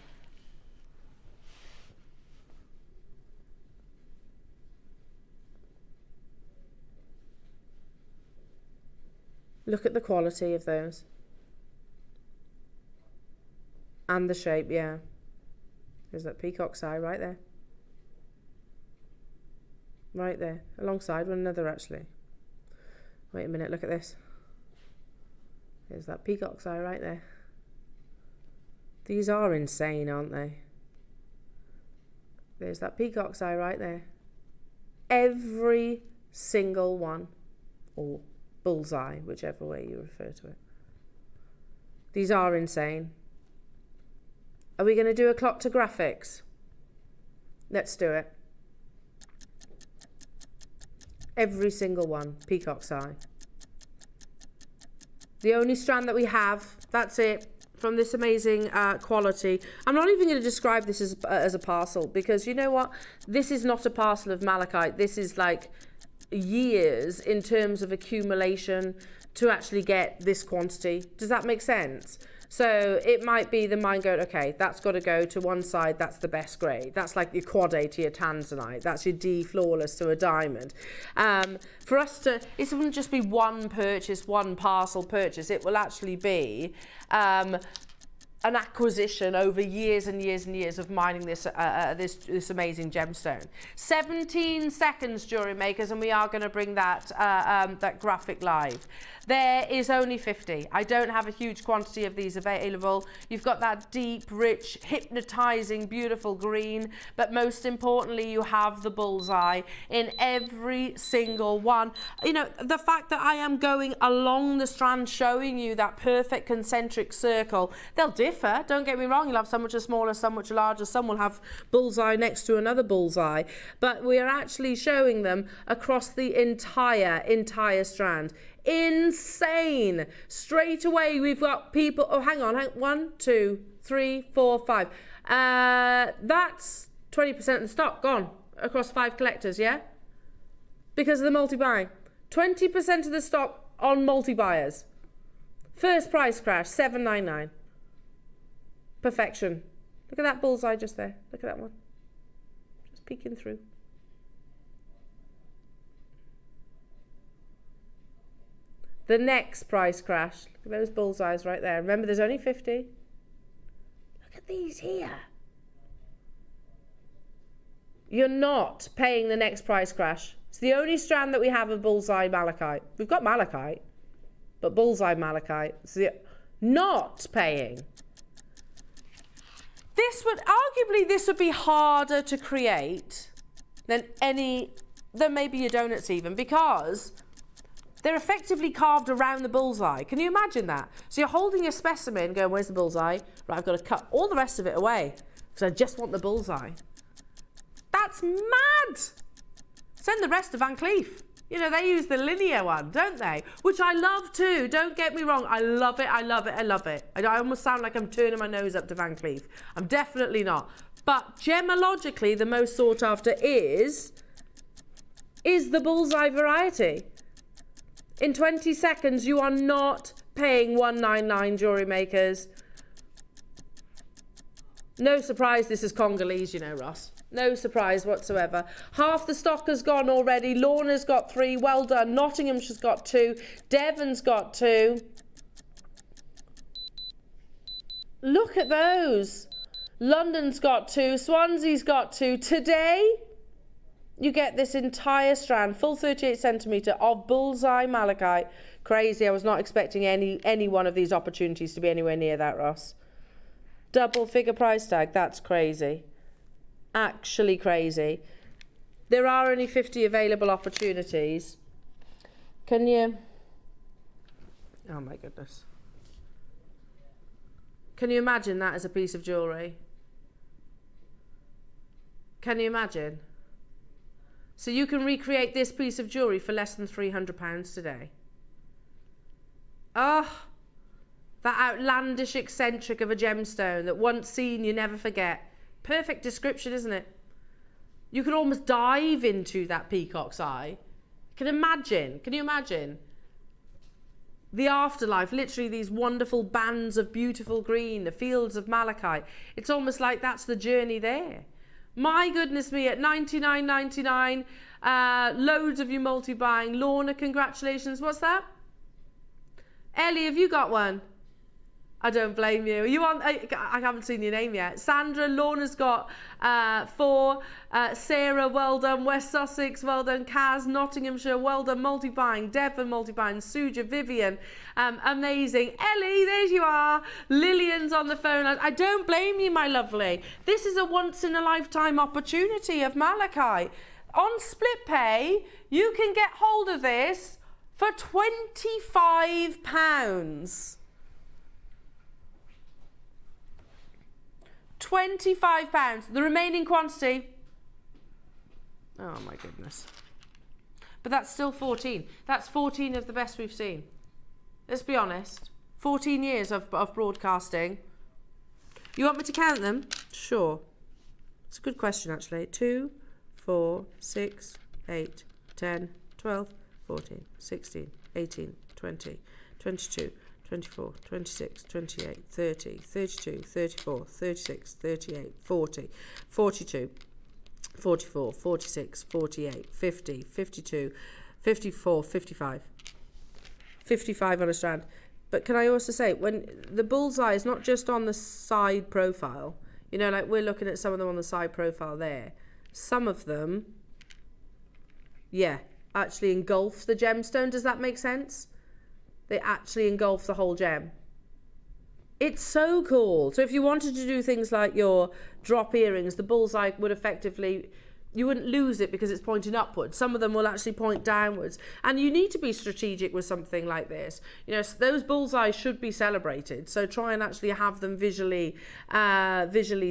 Look at the quality of those. And the shape, yeah. There's that peacock's eye right there. Right there, alongside one another actually. Wait a minute, look at this. There's that peacock's eye right there. These are insane, aren't they? There's that peacock's eye right there. Every single one. Or bullseye, whichever way you refer to it. These are insane. Are we going to do a clock to graphics? Let's do it. Every single one, peacock's eye. The only strand that we have, that's it, from this amazing quality. I'm not even going to describe this as a parcel, because you know what? This is not a parcel of malachite. This is like years in terms of accumulation to actually get this quantity. Does that make sense? So it might be the mine going, okay, that's got to go to one side, that's the best grade. That's like your quad A to your tanzanite. That's your D flawless to a diamond. For us to, it wouldn't just be one purchase, one parcel purchase. It will actually be an acquisition over years and years and years of mining this this amazing gemstone. 17 seconds, jewellery makers, and we are going to bring that that graphic live. There is only 50. I don't have a huge quantity of these available. You've got that deep, rich, hypnotizing, beautiful green, but most importantly, you have the bullseye in every single one. You know, the fact that I am going along the strand showing you that perfect concentric circle, they'll differ, don't get me wrong. You'll have some which are smaller, some which are larger, some will have bullseye next to another bullseye, but we are actually showing them across the entire strand. Insane. Straight away we've got people, oh hang on, 1 2 3 4 5, that's 20% of the stock gone across 5 collectors, yeah, because of the multi-buying. 20% of the stock on multi-buyers. First price crash, $7.99. Perfection. Look at that bullseye just there. Look at that one. Just peeking through. The next price crash. Look at those bullseyes right there. Remember, there's only 50. Look at these here. You're not paying the next price crash. It's the only strand that we have of Bullseye Malachite. We've got Malachite, but Bullseye Malachite. So not paying. This would be harder to create than maybe your donuts even, because they're effectively carved around the bullseye. Can you imagine that? So you're holding a specimen going, where's the bullseye? Right, I've got to cut all the rest of it away because I just want the bullseye. That's mad. Send the rest to Van Cleef. You know, they use the linear one, don't they? Which I love too. Don't get me wrong. I love it. I love it. I love it. I almost sound like I'm turning my nose up to Van Cleef. I'm definitely not. But gemologically, the most sought after is the bullseye variety. In 20 seconds, you are not paying $199, jewellery makers. No surprise this is Congolese, you know, Ross. No surprise whatsoever. Half the stock has gone already. Lorna's got 3. Well done. Nottinghamshire's got 2. Devon's got 2. Look at those. London's got 2. Swansea's got 2. Today, you get this entire strand, full 38 centimetre of Bullseye Malachite. Crazy. I was not expecting any one of these opportunities to be anywhere near that, Ross. Double figure price tag. That's crazy. Actually crazy. There are only 50 available opportunities. Can you... Oh my goodness. Can you imagine that as a piece of jewellery? Can you imagine? So you can recreate this piece of jewellery for less than £300 today. Oh, that outlandish eccentric of a gemstone that once seen you never forget. Perfect description, isn't it? You could almost dive into that peacock's eye. Can you imagine the afterlife, literally these wonderful bands of beautiful green, the fields of malachite. It's almost like that's the journey there. My goodness me, at $99.99, loads of you multi-buying. Lorna, congratulations. What's that? Ellie, have you got one? I don't blame you. You on? I haven't seen your name yet. Sandra, Lorna's got 4. Sarah, well done. West Sussex, well done. Kaz, Nottinghamshire, well done. Multi-buying. Devon, multi-buying. Suja, Vivian, amazing. Ellie, there you are. Lillian's on the phone. I don't blame you, my lovely. This is a once-in-a-lifetime opportunity of malachite. On split pay, you can get hold of this for £25. £25. The remaining quantity. Oh my goodness. But that's still 14. That's 14 of the best we've seen. Let's be honest. 14 years of broadcasting. You want me to count them? Sure. It's a good question actually. 2, 4, 6, 8, 10, 12, 14, 16, 18, 20, 22, 24, 26, 28, 30, 32, 34, 36, 38, 40, 42, 44, 46, 48, 50, 52, 54, 55. 55 on a strand. But can I also say, when the bullseye is not just on the side profile, you know, like we're looking at some of them on the side profile there. Some of them, yeah, actually engulf the gemstone. Does that make sense? They actually engulf the whole gem. It's so cool. So if you wanted to do things like your drop earrings, the bullseye would effectively, you wouldn't lose it because it's pointing upwards. Some of them will actually point downwards. And you need to be strategic with something like this. You know, those bullseyes should be celebrated. So try and actually have them visually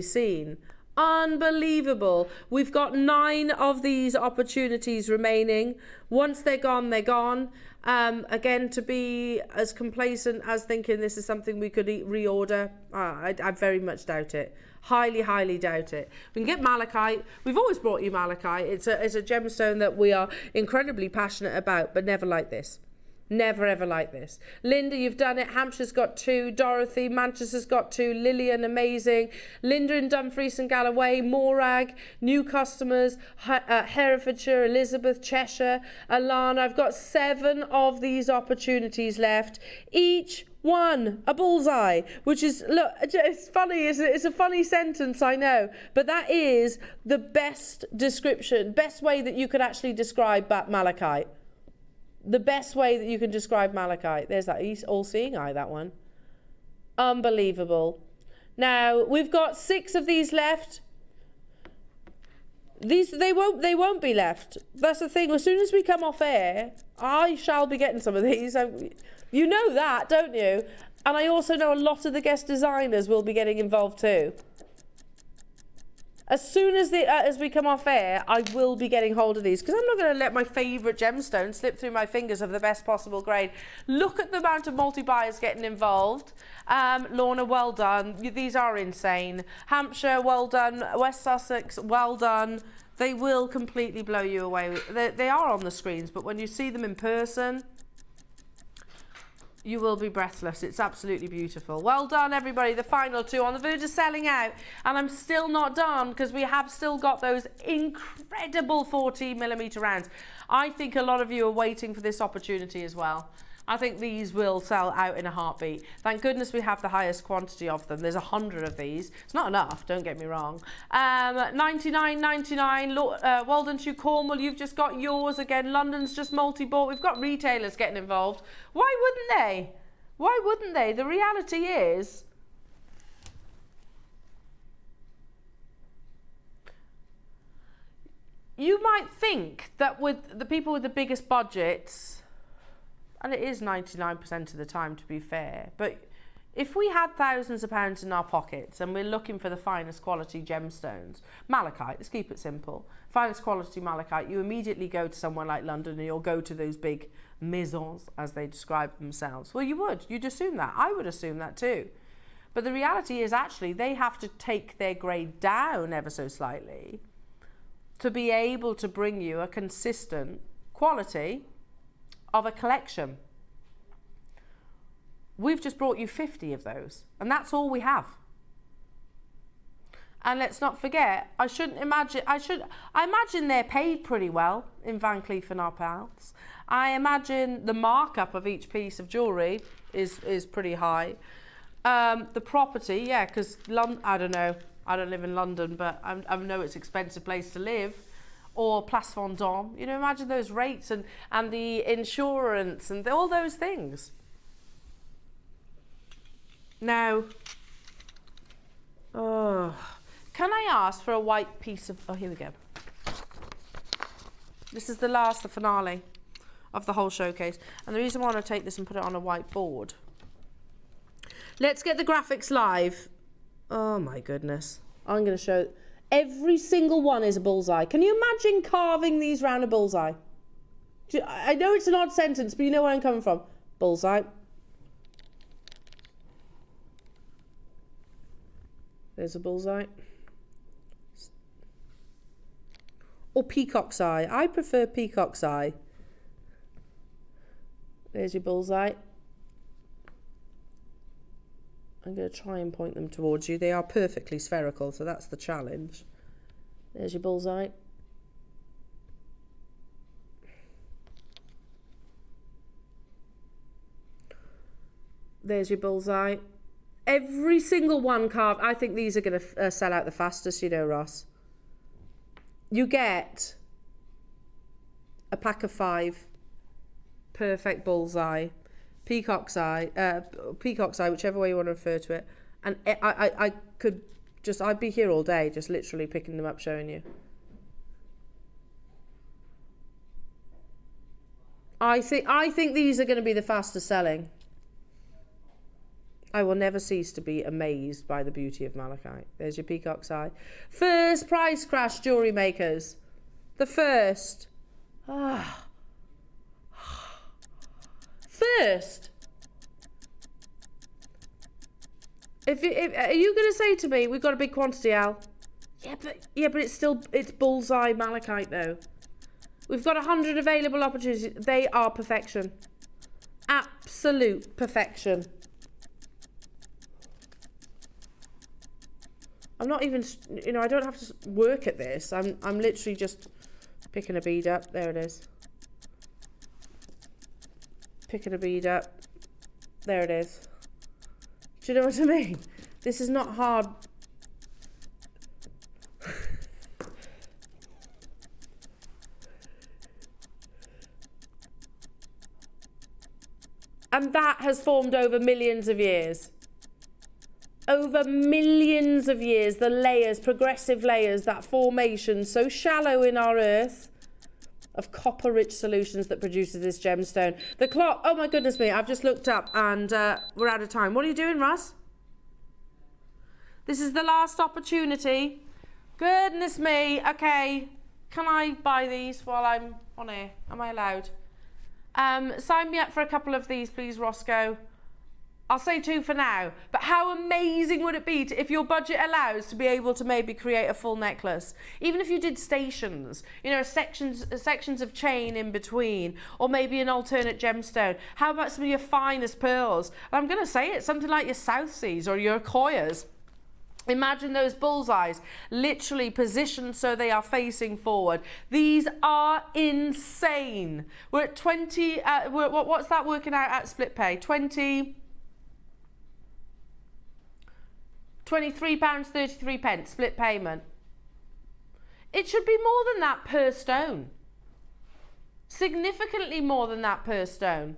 seen. Unbelievable. We've got 9 of these opportunities remaining. Once they're gone, they're gone. Again, to be as complacent as thinking this is something we could reorder, I very much doubt it. Highly, highly doubt it. We can get malachite. We've always brought you malachite. It's a gemstone that we are incredibly passionate about, but never like this. Never ever like this. Linda, you've done it. Hampshire's got 2. Dorothy, Manchester's got 2. Lillian, amazing. Linda and Dumfries and Galloway. Morag, new customers. Herefordshire, Elizabeth, Cheshire, Alana. I've got 7 of these opportunities left. Each one a bullseye, which is, look, it's funny, it's a funny sentence, I know, but that is the best description, best way that you could actually describe malachite. The best way that you can describe malachite. There's that all-seeing eye, that one. Unbelievable. Now, we've got 6 of these left. They won't be left. That's the thing. As soon as we come off air, I shall be getting some of these. You know that, don't you? And I also know a lot of the guest designers will be getting involved too. As soon as we come off air, I will be getting hold of these, because I'm not going to let my favourite gemstone slip through my fingers of the best possible grade. Look at the amount of multi-buyers getting involved. Lorna, well done. These are insane. Hampshire, well done. West Sussex, well done. They will completely blow you away. They are on the screens, but when you see them in person, you will be breathless. It's absolutely beautiful. Well done, everybody. The final 2 on the verge of selling out. And I'm still not done, because we have still got those incredible 14mm rounds. I think a lot of you are waiting for this opportunity as well. I think these will sell out in a heartbeat. Thank goodness we have the highest quantity of them. There's 100 of these. It's not enough, don't get me wrong. $99.99. Walden to Cornwall, you've just got yours again. London's just multi-bought. We've got retailers getting involved. Why wouldn't they? Why wouldn't they? The reality is, you might think that with the people with the biggest budgets, and it is 99% of the time, to be fair, but if we had thousands of pounds in our pockets and we're looking for the finest quality gemstones, malachite, let's keep it simple, finest quality malachite, you immediately go to somewhere like London, and you'll go to those big maisons, as they describe themselves. Well, you'd assume that. I would assume that too. But the reality is, actually, they have to take their grade down ever so slightly to be able to bring you a consistent quality of a collection. We've just brought you 50 of those, and that's all we have. And let's not forget, I imagine they're paid pretty well in Van Cleef & Arpels. I imagine the markup of each piece of jewellery is pretty high. The property, yeah, because I don't know, I don't live in London, but I know it's an expensive place to live. Or Place Vendôme, you know, imagine those rates and the insurance and all those things. Now, can I ask for a white piece of, here we go. This is the finale of the whole showcase. And the reason why I want to take this and put it on a white board. Let's get the graphics live. Oh my goodness. I'm going to show, every single one is a bullseye. Can you imagine carving these round a bullseye? I know it's an odd sentence, but you know where I'm coming from. Bullseye. There's a bullseye. Or peacock's eye. I prefer peacock's eye. There's your bullseye. I'm going to try and point them towards you. They are perfectly spherical, so that's the challenge. There's your bullseye. There's your bullseye. Every single one carved. I think these are going to sell out the fastest, you know, Ross. You get a pack of 5. Perfect bullseye. Peacock's eye, whichever way you want to refer to it. And I could just, I'd be here all day, just literally picking them up, showing you. I think these are going to be the fastest selling. I will never cease to be amazed by the beauty of malachite. There's your peacock's eye. First price crash, jewellery makers. The first. First. Are you going to say to me, we've got a big quantity, Al? Yeah, but it's bullseye malachite though. We've got 100 available opportunities. They are perfection. Absolute perfection. I'm not even, you know, I don't have to work at this. I'm literally just picking a bead up. There it is. Picking a bead up. There it is. Do you know what I mean? This is not hard. And that has formed over millions of years. Over millions of years, the layers, progressive layers, that formation so shallow in our earth of copper-rich solutions that produces this gemstone. The clock, oh my goodness me, I've just looked up and we're out of time. What are you doing, Russ? This is the last opportunity. Goodness me, okay. Can I buy these while I'm on air? Am I allowed? Sign me up for a couple of these, please, Roscoe. I'll say 2 for now, but how amazing would it be if your budget allows to be able to maybe create a full necklace? Even if you did stations, you know, sections of chain in between, or maybe an alternate gemstone. How about some of your finest pearls? And I'm going to say it, something like your South Seas or your Koyas. Imagine those bullseyes literally positioned so they are facing forward. These are insane. We're at 20, what's that working out at split pay? £23.33 split payment. It should be more than that per stone. Significantly more than that per stone.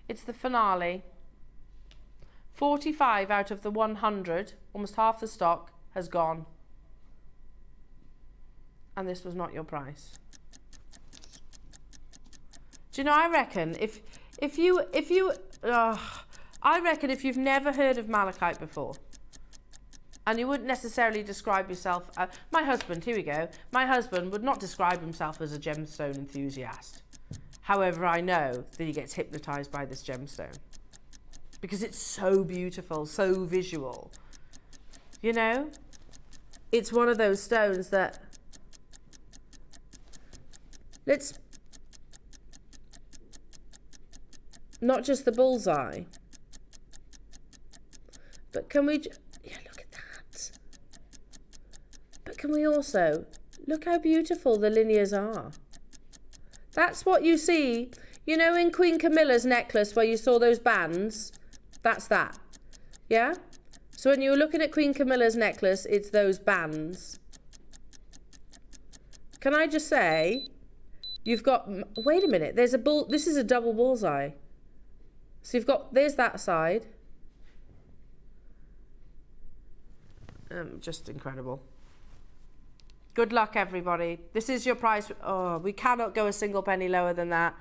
It's the finale. 45 out of the 100, almost half the stock, has gone. And this was not your price. Do you know, I reckon if you've never heard of malachite before, and you wouldn't necessarily describe yourself, my husband, here we go, my husband would not describe himself as a gemstone enthusiast. However, I know that he gets hypnotized by this gemstone because it's so beautiful, so visual. You know, it's one of those stones that, let's, not just the bullseye, but can we, yeah, look at that. But can we also, look how beautiful the linears are. That's what you see, you know, in Queen Camilla's necklace where you saw those bands, that's that, yeah? So when you were looking at Queen Camilla's necklace, it's those bands. Can I just say, you've got, wait a minute, there's a this is a double bullseye. So you've got, there's that side. Just incredible. Good luck, everybody. This is your price. Oh, we cannot go a single penny lower than that.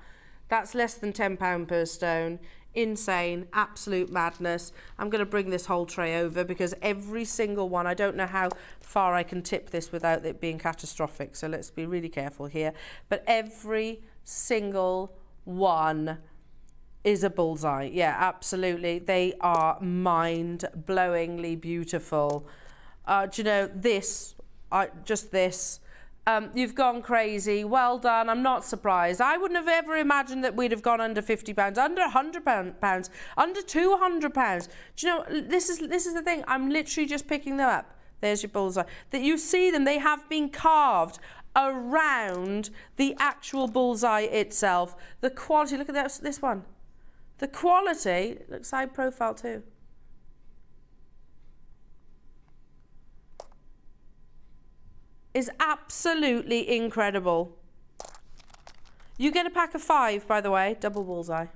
That's less than £10 per stone. Insane, absolute madness. I'm going to bring this whole tray over because every single one, I don't know how far I can tip this without it being catastrophic. So let's be really careful here. But every single one is a bullseye. Yeah, absolutely. They are mind-blowingly beautiful. Do you know, this, just this, you've gone crazy. Well done. I'm not surprised. I wouldn't have ever imagined that we'd have gone under £50, under £100, under £200. Do you know, this is the thing. I'm literally just picking them up. There's your bullseye. That you see them, they have been carved around the actual bullseye itself. The quality, look at this one. The quality, look, side profile too. Is absolutely incredible. You get a pack of 5, by the way, double bullseye.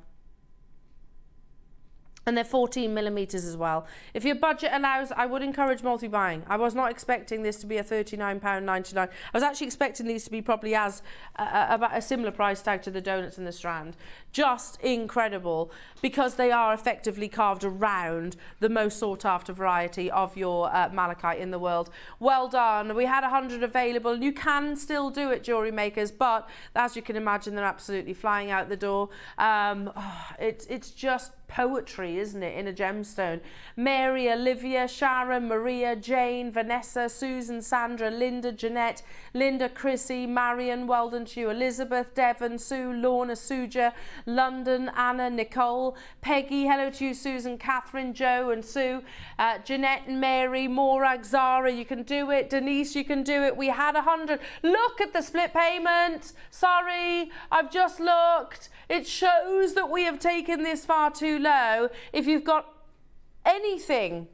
And they're 14mm as well. If your budget allows, I would encourage multi-buying. I was not expecting this to be a £39.99. I was actually expecting these to be probably as about a similar price tag to the donuts in the Strand. Just incredible, because they are effectively carved around the most sought after variety of your malachite in the world. Well done. We had 100 available. You can still do it, jewellery makers, but as you can imagine, they're absolutely flying out the door. It's just poetry, isn't it, in a gemstone. Mary, Olivia, Sharon, Maria, Jane, Vanessa, Susan, Sandra, Linda, Jeanette, Linda, Chrissy, Marion, well done to you, Elizabeth, Devon, Sue, Lorna, Suja, London, Anna, Nicole, Peggy, hello to you, Susan, Catherine, Joe and Sue, Jeanette and Mary, Morag, Zara, you can do it, Denise, you can do it. We had 100. Look at the split payment. Sorry, I've just looked. It shows that we have taken this far too low. If you've got anything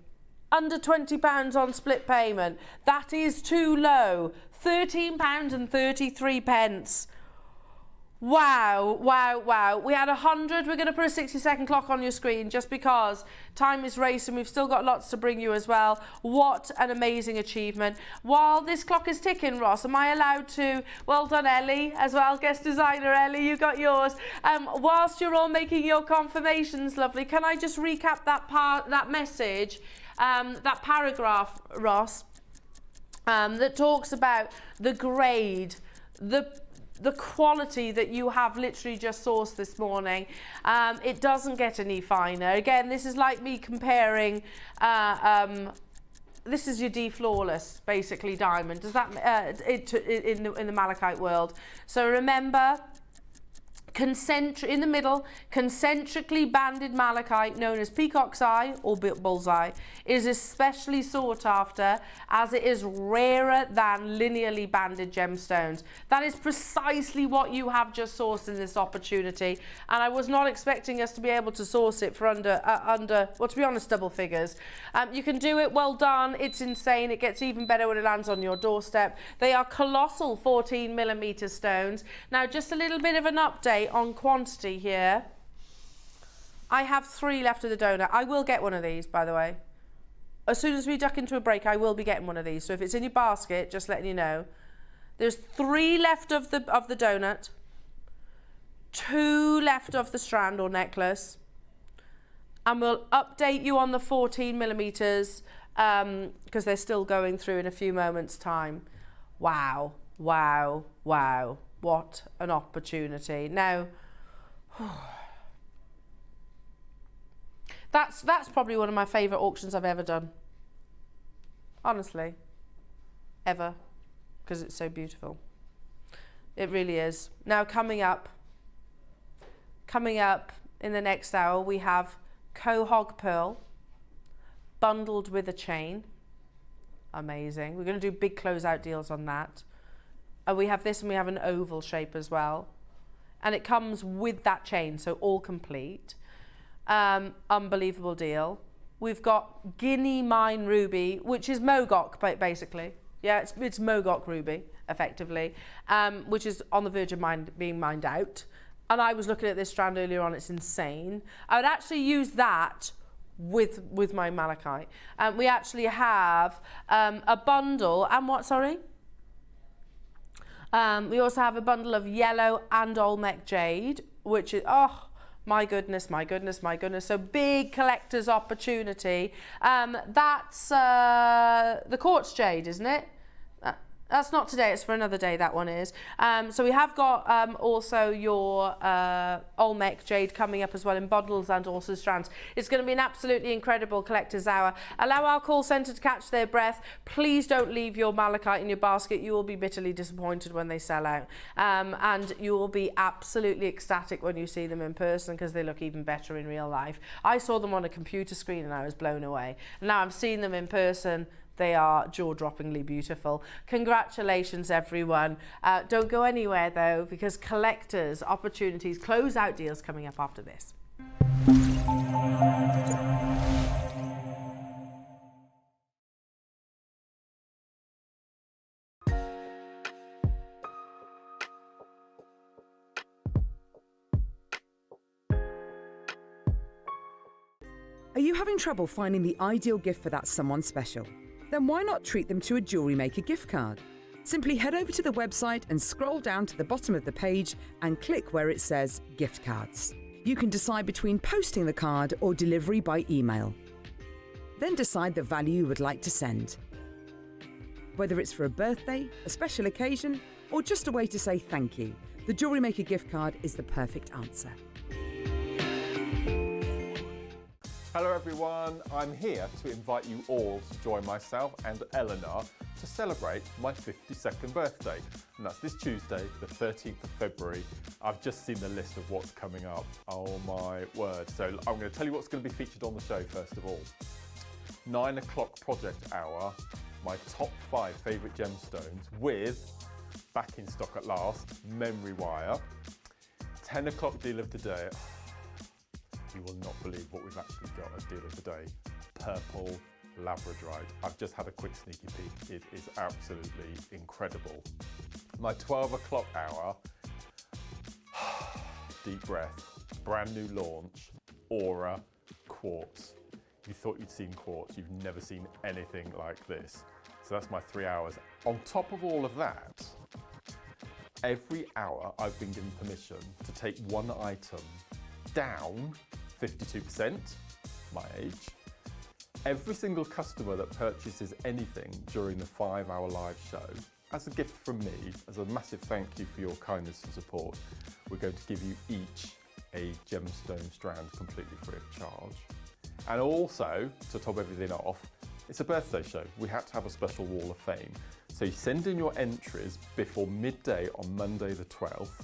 under £20 on split payment, that is too low. £13.33. Wow, wow, wow. We had 100. We're going to put a 60-second clock on your screen just because time is racing. We've still got lots to bring you as well. What an amazing achievement. While this clock is ticking, Ross, am I allowed to... Well done, Ellie, as well. Guest designer, Ellie, you got yours. Whilst you're all making your confirmations, lovely, can I just recap that message, that paragraph, Ross, that talks about the grade, the quality that you have literally just sourced this morning. It doesn't get any finer. Again, this is like me comparing, this is your D Flawless, basically, diamond. Does that, in the malachite world. So remember, in the middle, concentrically banded malachite, known as peacock's eye or bullseye, is especially sought after as it is rarer than linearly banded gemstones. That is precisely what you have just sourced in this opportunity, and I was not expecting us to be able to source it for under, well, to be honest, double figures. You can do it. Well done. It's insane. It gets even better when it lands on your doorstep. They are colossal 14mm stones. Now, just a little bit of an update on quantity here. I have 3 left of the donut. I will get one of these, by the way. As soon as we duck into a break, I will be getting one of these. So if it's in your basket, just letting you know. There's 3 left of the donut, 2 left of the strand or necklace, and we'll update you on the 14mm because they're still going through in a few moments' time. Wow, wow, wow. What an opportunity. Now, that's probably one of my favourite auctions I've ever done. Honestly. Ever. Because it's so beautiful. It really is. Now, coming up in the next hour, we have Quahog Pearl bundled with a chain. Amazing. We're going to do big closeout deals on that. We have this, and we have an oval shape as well. And it comes with that chain, so all complete. Unbelievable deal. We've got Guinea Mine Ruby, which is Mogok, basically. Yeah, it's Mogok Ruby, effectively, which is on the verge of being mined out. And I was looking at this strand earlier on. It's insane. I would actually use that with my malachite. We actually have a bundle, and what, sorry? We also have a bundle of yellow and Olmec jade, which is, oh, my goodness, my goodness, my goodness. So big collector's opportunity. That's the quartz jade, isn't it? That's not today, it's for another day, that one is. So we have got also your Olmec jade coming up as well in bundles and also strands. It's going to be an absolutely incredible collector's hour. Allow our call centre to catch their breath. Please don't leave your malachite in your basket. You will be bitterly disappointed when they sell out. And you will be absolutely ecstatic when you see them in person because they look even better in real life. I saw them on a computer screen and I was blown away. And now I've seen them in person. They are jaw-droppingly beautiful. Congratulations, everyone. Don't go anywhere, though, because collectors, opportunities, close-out deals coming up after this. Are you having trouble finding the ideal gift for that someone special? Then why not treat them to a Jewellery Maker gift card? Simply head over to the website and scroll down to the bottom of the page and click where it says gift cards. You can decide between posting the card or delivery by email. Then decide the value you would like to send. Whether it's for a birthday, a special occasion, or just a way to say thank you, the Jewellery Maker gift card is the perfect answer. Hello everyone, I'm here to invite you all to join myself and Elena to celebrate my 52nd birthday. And that's this Tuesday, the 13th of February. I've just seen the list of what's coming up. Oh my word. So I'm going to tell you what's going to be featured on the show first of all. 9 o'clock project hour, my top 5 favourite gemstones with, back in stock at last, memory wire. 10 o'clock deal of the day. You will not believe what we've actually got as deal of the day. Purple labradorite. I've just had a quick sneaky peek. It is absolutely incredible. My 12 o'clock hour, deep breath, brand new launch, Aura Quartz. You thought you'd seen quartz, you've never seen anything like this. So that's my 3 hours. On top of all of that, every hour I've been given permission to take one item down 52%, my age. Every single customer that purchases anything during the 5-hour live show, as a gift from me, as a massive thank you for your kindness and support, we're going to give you each a gemstone strand completely free of charge. And also, to top everything off, it's a birthday show. We had to have a special wall of fame. So you send in your entries before midday on Monday the 12th.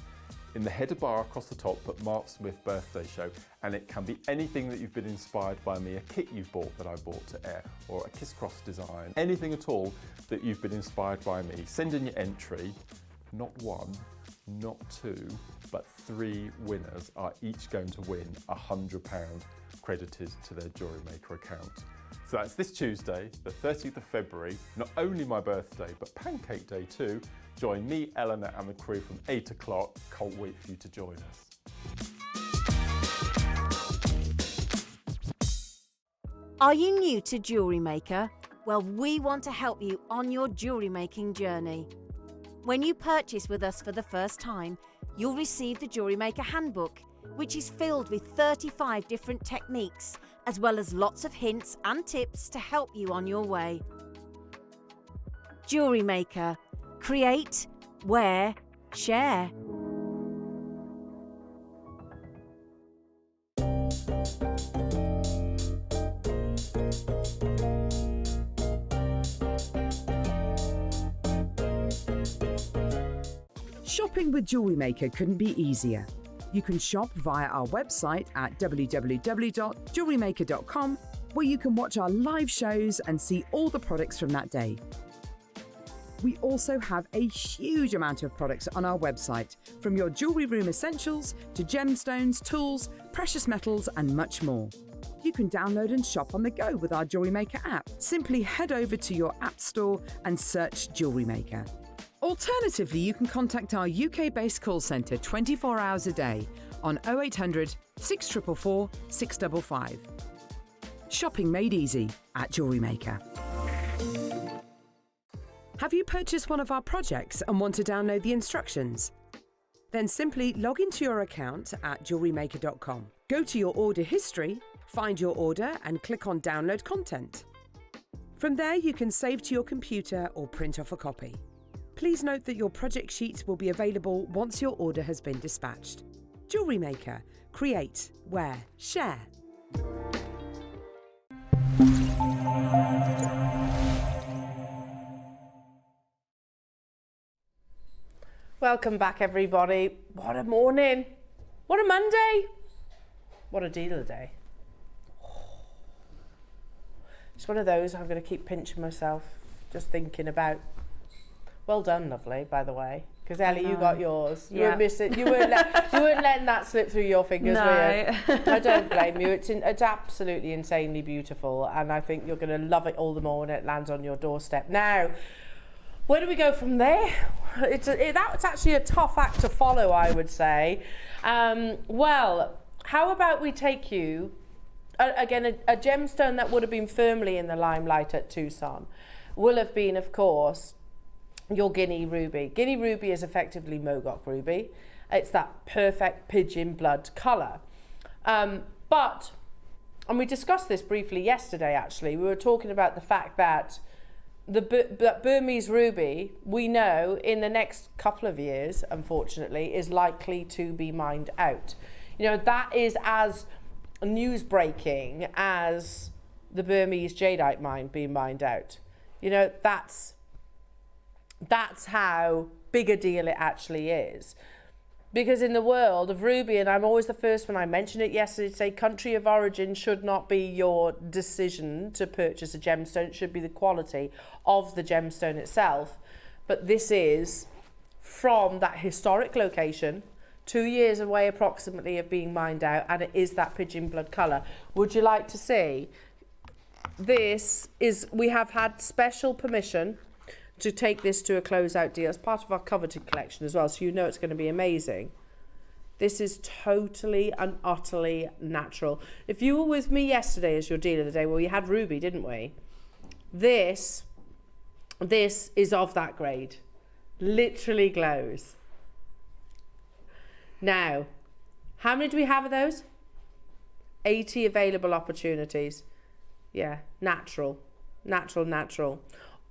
In the header bar across the top, put Mark Smith birthday show, and it can be anything that you've been inspired by me, a kit you've bought that I bought to air, or a kiss cross design, anything at all that you've been inspired by me. Send in your entry. Not 1, not 2, but 3 winners are each going to win £100 credited to their Jewellery Maker account. So that's this Tuesday, the 13th of February, not only my birthday, but Pancake Day too. Join me, Elena, and the crew from 8 o'clock. Can't wait for you to join us. Are you new to Jewellery Maker? Well, we want to help you on your jewellery making journey. When you purchase with us for the first time, you'll receive the Jewellery Maker Handbook, which is filled with 35 different techniques, as well as lots of hints and tips to help you on your way. Jewellery Maker. Create, wear, share. Shopping with Jewellery Maker couldn't be easier. You can shop via our website at www.jewellerymaker.com, where you can watch our live shows and see all the products from that day. We also have a huge amount of products on our website, from your jewellery room essentials to gemstones, tools, precious metals, and much more. You can download and shop on the go with our Jewellery Maker app. Simply head over to your app store and search Jewellery Maker. Alternatively, you can contact our UK-based call centre 24 hours a day on 0800 644 655. Shopping made easy at Jewellery Maker. Have you purchased one of our projects and want to download the instructions? Then simply log into your account at JewelleryMaker.com. Go to your order history, find your order and click on Download Content. From there you can save to your computer or print off a copy. Please note that your project sheets will be available once your order has been dispatched. Jewellery Maker. Create, wear, share. Welcome back, everybody. What a morning. What a Monday. What a deal of a day. It's one of those I'm going to keep pinching myself, just thinking about. Well done, lovely, by the way. Because Ellie, you got yours. You were missing. You weren't letting that slip through your fingers, were you? I don't blame you. It's absolutely insanely beautiful, and I think you're going to love it all the more when it lands on your doorstep. Now, where do we go from there? That's actually a tough act to follow, I would say. Well, how about we take you, again, a gemstone that would have been firmly in the limelight at Tucson will have been, of course, your Guinea Ruby. Guinea Ruby is effectively Mogok Ruby. It's that perfect pigeon blood colour. And we discussed this briefly yesterday, actually. We were talking about the fact that that Burmese ruby, we know in the next couple of years, unfortunately, is likely to be mined out. You know, that is as news breaking as the Burmese jadeite mine being mined out. You know, that's how big a deal it actually is. Because in the world of ruby, and I'm always the first when I mentioned it yesterday to say country of origin should not be your decision to purchase a gemstone. It should be the quality of the gemstone itself. But this is from that historic location, 2 years away approximately of being mined out, and it is that pigeon blood colour. Would you like to see? This is, we have had special permission to take this to a closeout deal as part of our coveted collection as well, so you know it's going to be amazing. This is totally and utterly natural. If you were with me yesterday as your deal of the day, well, we had ruby, didn't we? This is of that grade. Literally glows. Now, how many do we have of those? 80 available opportunities. Yeah, natural.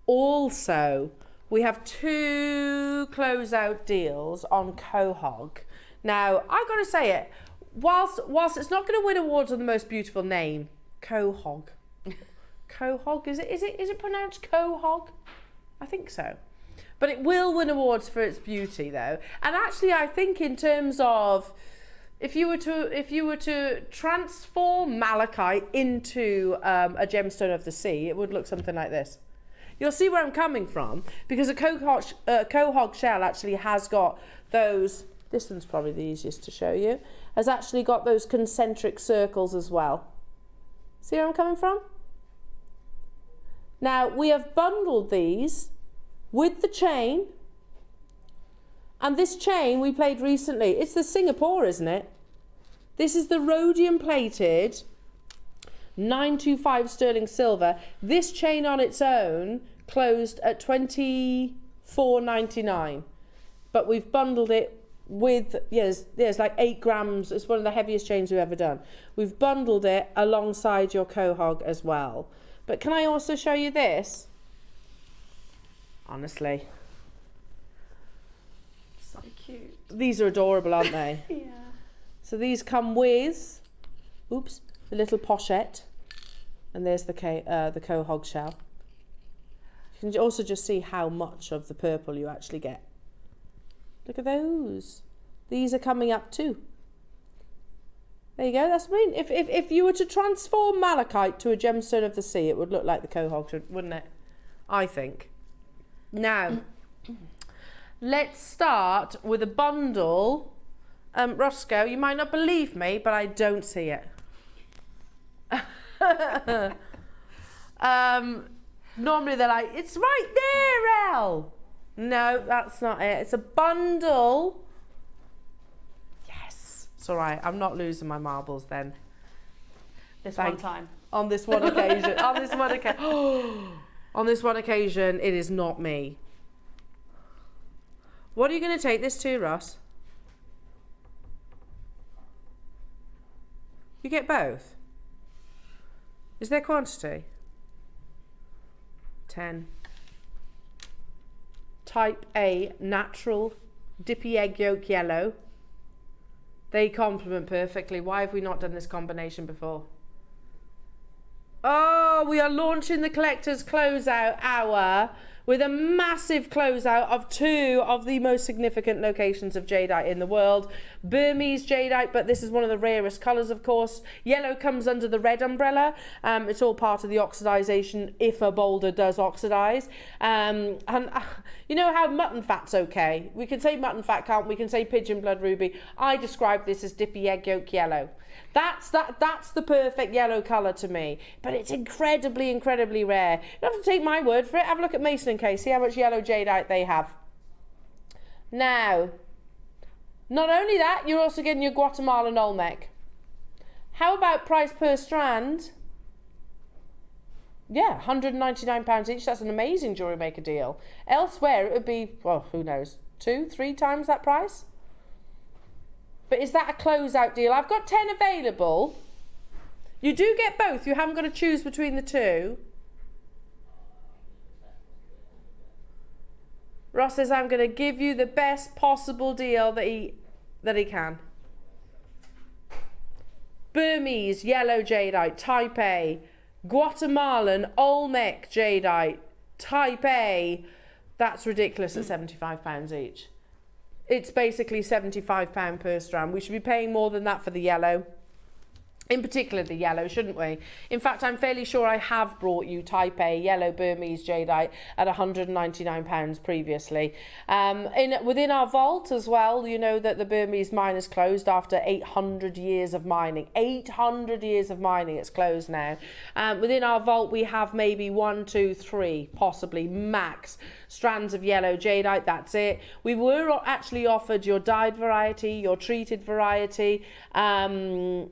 Also, we have 2 closeout deals on Quahog. Now, I've got to say it, whilst it's not going to win awards on the most beautiful name, Quahog. Quahog, is it pronounced Quahog? I think so. But it will win awards for its beauty, though. And actually, I think in terms of if you were to transform malachite into a gemstone of the sea, it would look something like this. You'll see where I'm coming from, because a Quahog shell actually has got those, this one's probably the easiest to show you, has actually got those concentric circles as well. See where I'm coming from? Now, we have bundled these with the chain, and this chain we played recently. It's the Singapore, isn't it? This is the rhodium plated 925 sterling silver. This chain on its own closed at $24.99, but we've bundled it with, yes, like 8 grams. It's one of the heaviest chains we've ever done. We've bundled it alongside your Quahog as well. But can I also show you this? Honestly, So cute. these are adorable, aren't they? Yeah. So these come with, oops, the little pochette, and there's the Quahog shell. You can also just see how much of the purple you actually get. Look at those. These are coming up too. There you go. That's what I mean. If you were to transform malachite to a gemstone of the sea, it would look like the Quahog, wouldn't it? I think. Now, let's start with a bundle. Roscoe, you might not believe me, but I don't see it. Normally they're like, it's right there, Elle. No, that's not it. It's a bundle. Yes. It's all right. I'm not losing my marbles then. One time. On this one occasion. On this one occasion. On this one occasion, it is not me. What are you going to take this to, Ross? You get both? Is there quantity? 10. Type A, natural, dippy egg yolk yellow. They complement perfectly. Why have we not done this combination before? Oh, we are launching the collector's closeout hour with a massive closeout of 2 of the most significant locations of jadeite in the world. Burmese jadeite, but this is one of the rarest colours, of course. Yellow comes under the red umbrella. It's all part of the oxidisation if a boulder does oxidise. And you know how mutton fat's okay? We can say mutton fat, can't we? We can say pigeon blood ruby. I describe this as dippy egg yolk yellow. That's the perfect yellow colour to me, but it's incredibly, incredibly rare. You don't have to take my word for it. Have a look at Mason & Case, see how much yellow jadeite they have. Now, not only that, you're also getting your Guatemalan Olmec. How about price per strand? Yeah, £199 each. That's an amazing Jewellery Maker deal. Elsewhere, it would be, well, who knows, 2-3 times that price? But is that a closeout deal? I've got 10 available. You do get both. You haven't got to choose between the 2. Ross says, I'm going to give you the best possible deal that he can. Burmese yellow jadeite, type A. Guatemalan Olmec jadeite, type A. That's ridiculous at £75 each. It's basically £75 per strand. We should be paying more than that for the yellow. In particular the yellow, shouldn't we? In fact, I'm fairly sure I have brought you type A yellow Burmese jadeite at £199 previously. Within our vault as well, you know that the Burmese mine is closed after 800 years of mining. 800 years of mining, it's closed now. Within our vault, we have maybe 1, 2, 3, possibly max strands of yellow jadeite. That's it. We were actually offered your dyed variety, your treated variety, and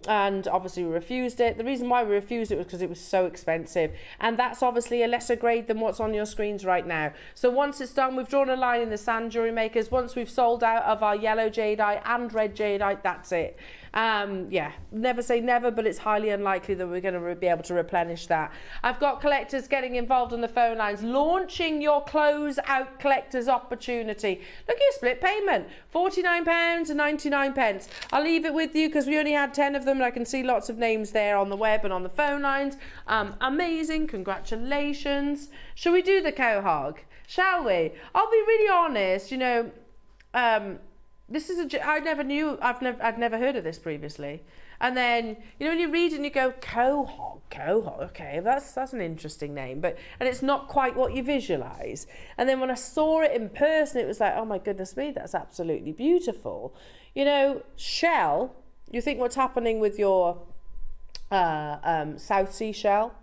obviously we refused it. The reason why we refused it was because it was so expensive, and that's obviously a lesser grade than what's on your screens right now. So once it's done, we've drawn a line in the sand, jewellery makers. Once we've sold out of our yellow jadeite and red jadeite, that's it. Yeah, never say never, but it's highly unlikely that we're going to be able to replenish that. I've got collectors getting involved on the phone lines, launching your close out collectors opportunity. Look at your split payment, £49 and 99 pence. I'll leave it with you because we only had 10 of them, and I can see lots of names there on the web and on the phone lines. Amazing, congratulations. Shall we do the quahog? Shall we? I'll be really honest, you know, this is I'd never heard of this previously. And then, you know, when you read and you go, quahog, okay, that's an interesting name, and it's not quite what you visualize. And then when I saw it in person, it was like, oh my goodness me, that's absolutely beautiful. You know, shell, you think what's happening with your South Sea shell,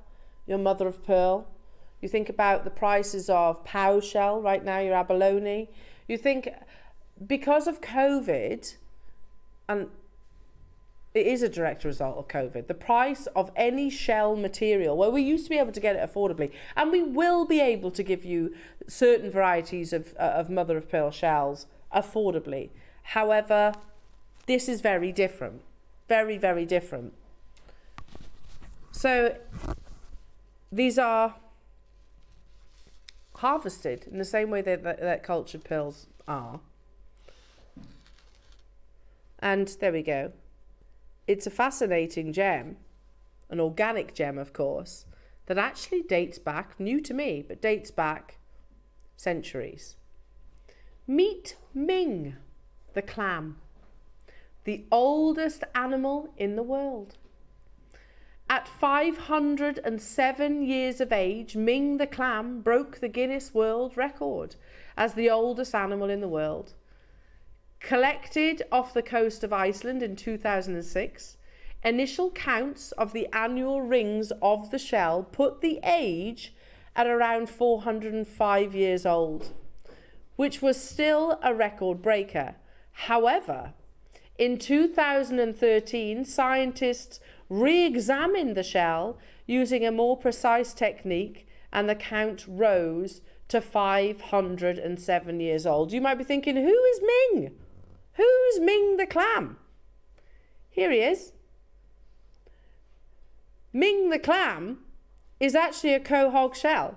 your mother of pearl. You think about the prices of Pow shell right now, your abalone. You think, because of COVID, and it is a direct result of COVID, the price of any shell material, where we used to be able to get it affordably, and we will be able to give you certain varieties of mother of pearl shells affordably. However, this is very different. Very, very different. So these are harvested in the same way that cultured pearls are. And there we go. It's a fascinating gem, an organic gem, of course, that actually dates back, new to me, but dates back centuries. Meet Ming, the clam, the oldest animal in the world. At 507 years of age, Ming the clam broke the Guinness World Record as the oldest animal in the world. Collected off the coast of Iceland in 2006, initial counts of the annual rings of the shell put the age at around 405 years old, which was still a record breaker. However, in 2013, scientists re-examined the shell using a more precise technique, and the count rose to 507 years old. You might be thinking, who is Ming? Who's Ming the clam? Here he is. Ming the clam is actually a quahog shell,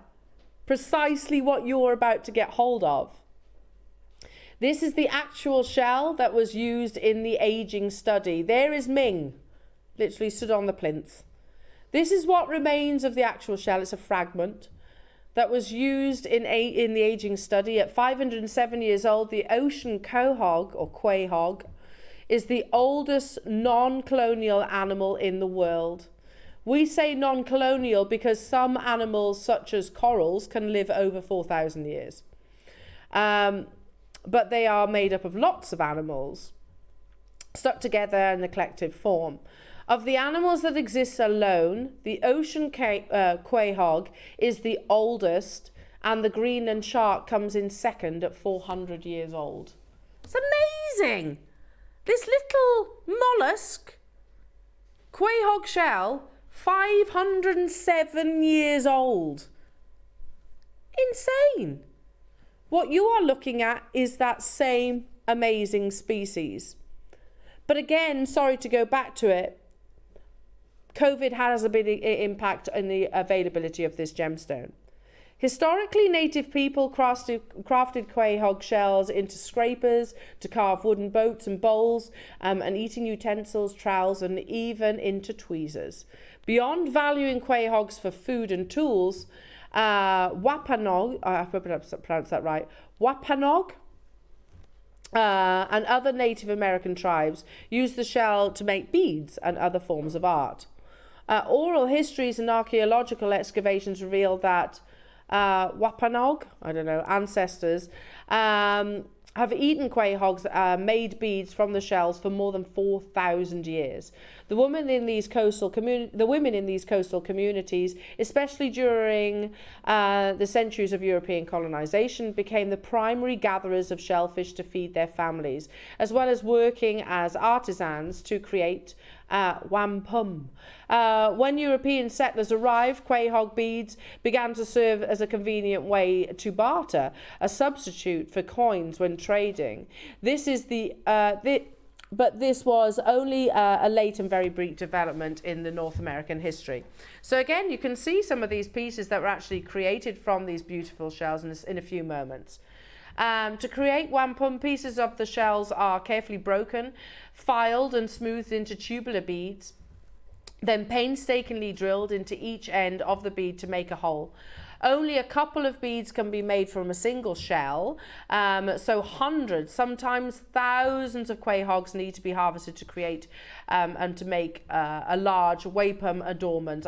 precisely what you're about to get hold of. This is the actual shell that was used in the aging study. There is Ming, literally stood on the plinth. This is what remains of the actual shell. It's a fragment that was used in the aging study. At 507 years old, the ocean quahog, or quahog, is the oldest non-colonial animal in the world. We say non-colonial because some animals, such as corals, can live over 4,000 years. But they are made up of lots of animals stuck together in a collective form. Of the animals that exist alone, the ocean quahog is the oldest, and the Greenland shark comes in second at 400 years old. It's amazing! This little mollusk, quahog shell, 507 years old. Insane! What you are looking at is that same amazing species. But again, sorry to go back to it, COVID has a big impact on the availability of this gemstone. Historically, native people crafted quahog shells into scrapers to carve wooden boats and bowls, and eating utensils, trowels, and even into tweezers. Beyond valuing quahogs for food and tools, Wampanoag, I hope I pronounced that right, Wampanoag, and other Native American tribes used the shell to make beads and other forms of art. Oral histories and archaeological excavations reveal that Wampanoag, ancestors, have eaten quahogs, made beads from the shells for more than 4,000 years. The women in these coastal communities, especially during the centuries of European colonization, became the primary gatherers of shellfish to feed their families, as well as working as artisans to create wampum. When European settlers arrived, quahog beads began to serve as a convenient way to barter, a substitute for coins when trading. But this was only a late and very brief development in the North American history. So again, you can see some of these pieces that were actually created from these beautiful shells in a few moments. To create wampum, pieces of the shells are carefully broken, filed and smoothed into tubular beads, then painstakingly drilled into each end of the bead to make a hole. Only a couple of beads can be made from a single shell, so hundreds, sometimes thousands of quahogs need to be harvested to create and to make a large wampum adornment.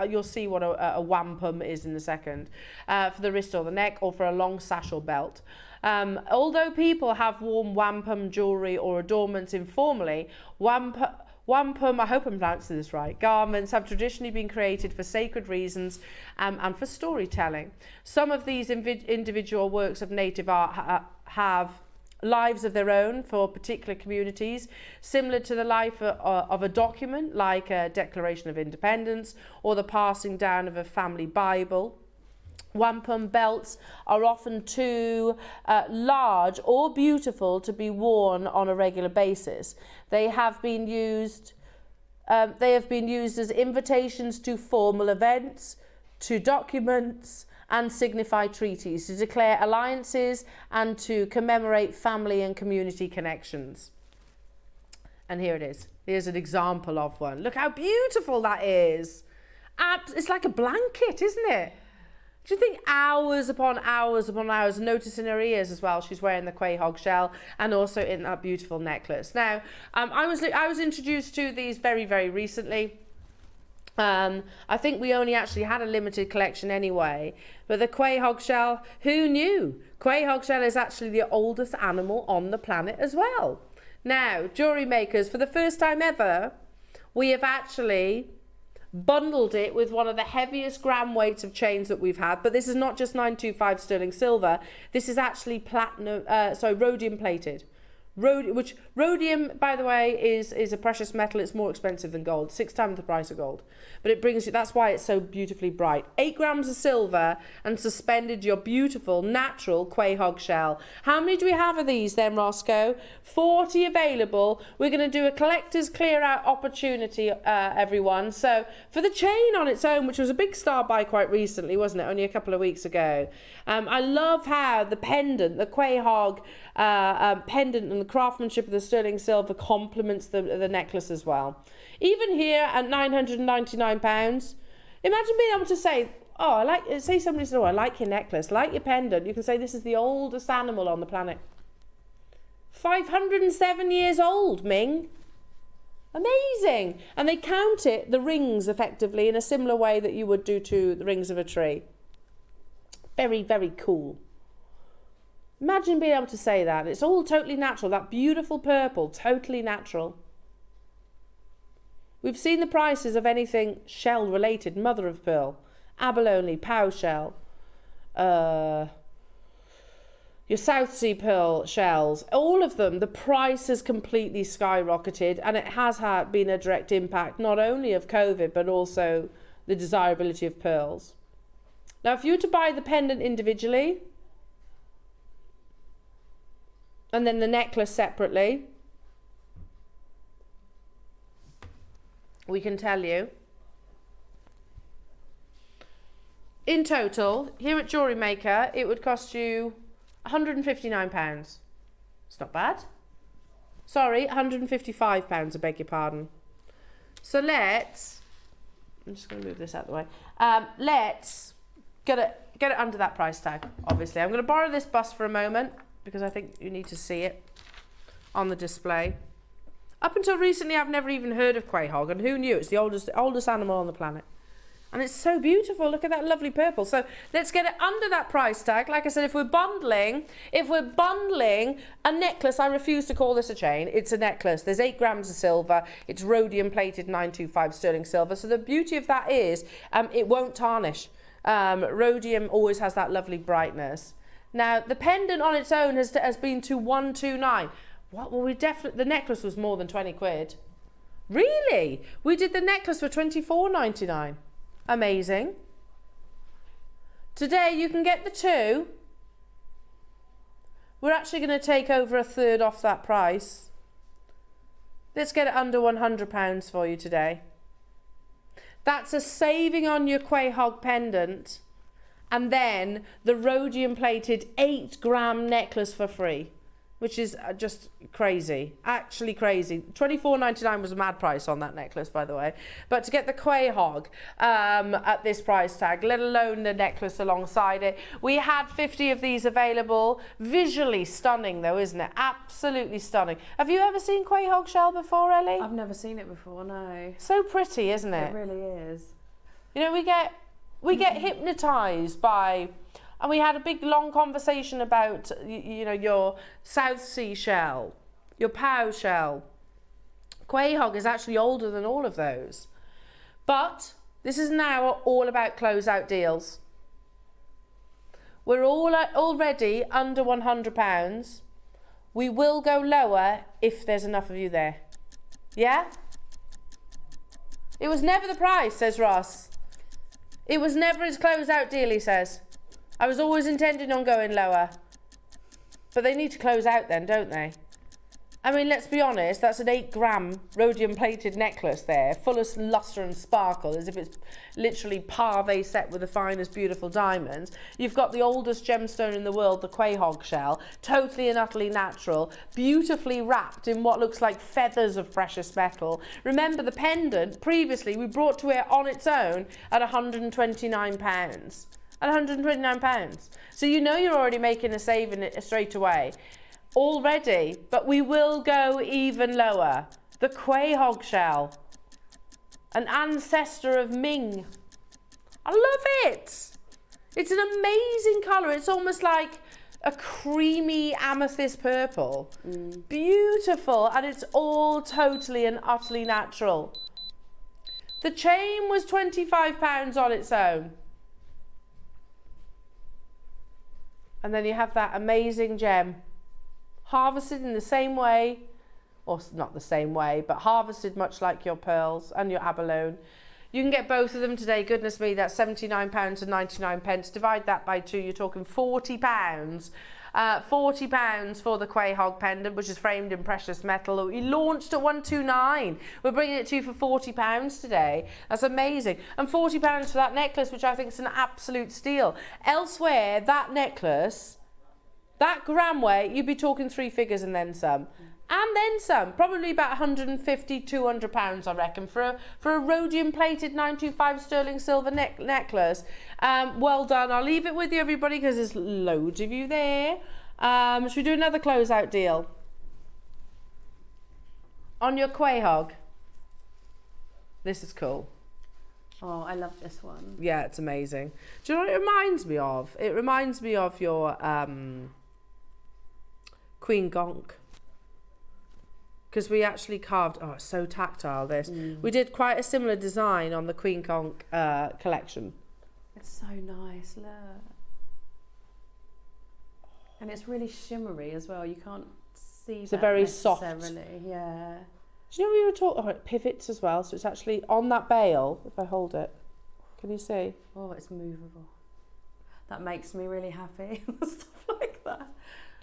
You'll see what a wampum is in a second, for the wrist or the neck, or for a long sash or belt. Although people have worn wampum jewellery or adornments informally, wampum, I hope I'm pronouncing this right, garments have traditionally been created for sacred reasons and for storytelling. Some of these individual works of native art have lives of their own for particular communities, similar to the life of a document like a Declaration of Independence or the passing down of a family Bible. Wampum belts are often too large or beautiful to be worn on a regular basis. They have been used as invitations to formal events, to documents and signify treaties, to declare alliances and to commemorate family and community connections. And here it is. Here's an example of one. Look how beautiful that is. It's like a blanket, isn't it? Do you think hours upon hours upon hours? Notice in her ears as well, she's wearing the quahog shell, and also in that beautiful necklace. Now, I was introduced to these very, very recently. I think we only actually had a limited collection anyway. But the quahog shell, who knew? Quahog shell is actually the oldest animal on the planet as well. Now, jewellery makers, for the first time ever, we have actually bundled it with one of the heaviest gram weights of chains that we've had, but this is not just 925 sterling silver. This is actually rhodium plated. Rhodium, by the way, is a precious metal. It's more expensive than gold, 6 times the price of gold. But it brings you, that's why it's so beautifully bright. 8 grams of silver and suspended your beautiful natural quahog shell. How many do we have of these then, Roscoe? 40 available. We're going to do a collector's clear out opportunity, everyone. So for the chain on its own, which was a big star buy quite recently, wasn't it? Only a couple of weeks ago. I love how the pendant, the quahog pendant and the craftsmanship of the sterling silver complements the necklace as well. Even here at £999, imagine being able to say, say somebody said, I like your necklace, I like your pendant. You can say this is the oldest animal on the planet. 507 years old, Ming. Amazing. And they count the rings effectively in a similar way that you would do to the rings of a tree. Very, very cool. Imagine being able to say that. It's all totally natural. That beautiful purple, totally natural. We've seen the prices of anything shell related, mother of pearl, abalone, pow shell, your South Sea pearl shells, all of them, the price has completely skyrocketed, and it has been a direct impact not only of COVID but also the desirability of pearls. Now, if you were to buy the pendant individually and then the necklace separately, we can tell you in total, here at Jewellery Maker, it would cost you £159. It's not bad. Sorry, £155, I beg your pardon. So let's, I'm just going to move this out of the way. Let's get it under that price tag, obviously. I'm going to borrow this bust for a moment because I think you need to see it on the display. Up until recently, I've never even heard of quail, and who knew? It's the oldest animal on the planet. And it's so beautiful. Look at that lovely purple. So let's get it under that price tag. Like I said, if we're bundling a necklace, I refuse to call this a chain. It's a necklace. There's 8 grams of silver. It's rhodium plated 925 sterling silver. So the beauty of that is it won't tarnish. Rhodium always has that lovely brightness. Now, the pendant on its own has been to 129. What? Well, the necklace was more than 20 quid. Really? We did the necklace for £24.99. Amazing. Today you can get the 2. We're actually going to take over a third off that price. Let's get it under £100 for you today. That's a saving on your quahog pendant, and then the rhodium plated 8 gram necklace for free, which is just crazy, actually crazy. £24.99 was a mad price on that necklace, by the way. But to get the quahog at this price tag, let alone the necklace alongside it, we had 50 of these available. Visually stunning though, isn't it? Absolutely stunning. Have you ever seen quahog shell before, Ellie? I've never seen it before, no. So pretty, isn't it? It really is. You know, we get hypnotised by... And we had a big long conversation about, you know, your South Sea shell, your POW shell. Quahog is actually older than all of those. But this is now all about closeout deals. We're all already under £100. We will go lower if there's enough of you there. Yeah? It was never the price, says Ross. It was never his closeout deal, he says. I was always intending on going lower. But they need to close out then, don't they? I mean, let's be honest, that's an 8 gram rhodium plated necklace there, full of lustre and sparkle, as if it's literally parve set with the finest beautiful diamonds. You've got the oldest gemstone in the world, the quahog shell, totally and utterly natural, beautifully wrapped in what looks like feathers of precious metal. Remember the pendant, previously we brought to it on its own at £129. At £129. So you know you're already making a saving straight away. Already, but we will go even lower. The quahog shell. An ancestor of Ming. I love it. It's an amazing colour. It's almost like a creamy amethyst purple. Beautiful, and it's all totally and utterly natural. The chain was £25 on its own. And then you have that amazing gem, harvested in the same way, or not the same way, but harvested much like your pearls and your abalone. You can get both of them today. Goodness me, that's £79 and 99 pence. Divide that by 2, you're talking £40. £40 for the quahog pendant, which is framed in precious metal. We launched at £129. We're bringing it to you for £40 today. That's amazing. And £40 for that necklace, which I think is an absolute steal. Elsewhere, that necklace, that gram weight, you'd be talking 3 figures and then some. And then some, probably about £150, £200, I reckon, for a rhodium plated 925 sterling silver necklace. Well done. I'll leave it with you, everybody, because there's loads of you there. Should we do another closeout deal? On your quahog. This is cool. Oh, I love this one. Yeah, it's amazing. Do you know what it reminds me of? It reminds me of your Queen Gonk. Because we actually carved, oh, it's so tactile, this. We did quite a similar design on the Queen Conch collection. It's so nice, look. And it's really shimmery as well. You can't see It's that a very necessarily. soft. Yeah. Do you know we were talking, oh, it pivots as well, so it's actually on that bail, if I hold it. Can you see? Oh, it's movable. That makes me really happy. Stuff like that.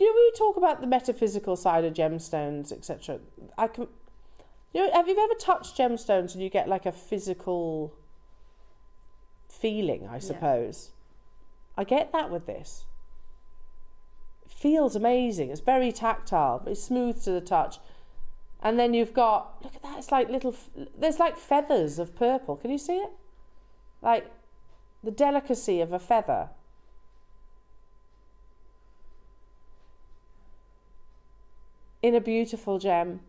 You know, we talk about the metaphysical side of gemstones, etc. You know, have you ever touched gemstones and you get like a physical feeling, I suppose. I get that with this. It feels amazing. It's very tactile, very smooth to the touch. And then you've got, look at that, it's like there's like feathers of purple. Can you see it? Like the delicacy of a feather. In a beautiful gem.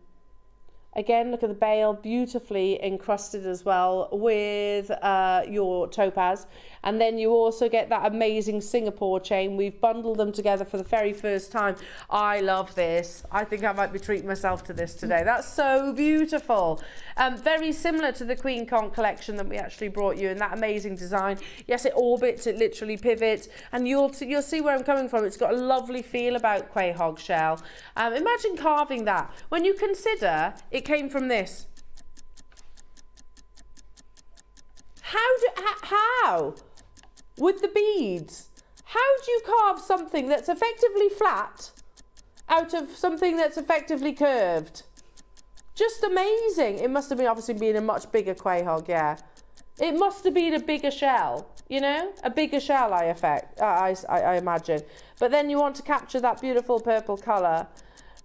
Again, look at the bail, beautifully encrusted as well with your topaz. And then you also get that amazing Singapore chain. We've bundled them together for the very first time. I love this. I think I might be treating myself to this today. That's so beautiful. Very similar to the Queen Conch collection that we actually brought you in that amazing design. Yes, it orbits, it literally pivots. And you'll see where I'm coming from. It's got a lovely feel about quail shell. Imagine carving that. When you consider it came from this. How? With the beads, how do you carve something that's effectively flat out of something that's effectively curved? Just amazing. It must have been obviously been a much bigger quahog, yeah. It must have been a bigger shell, you know? A bigger shell, I imagine. But then you want to capture that beautiful purple colour.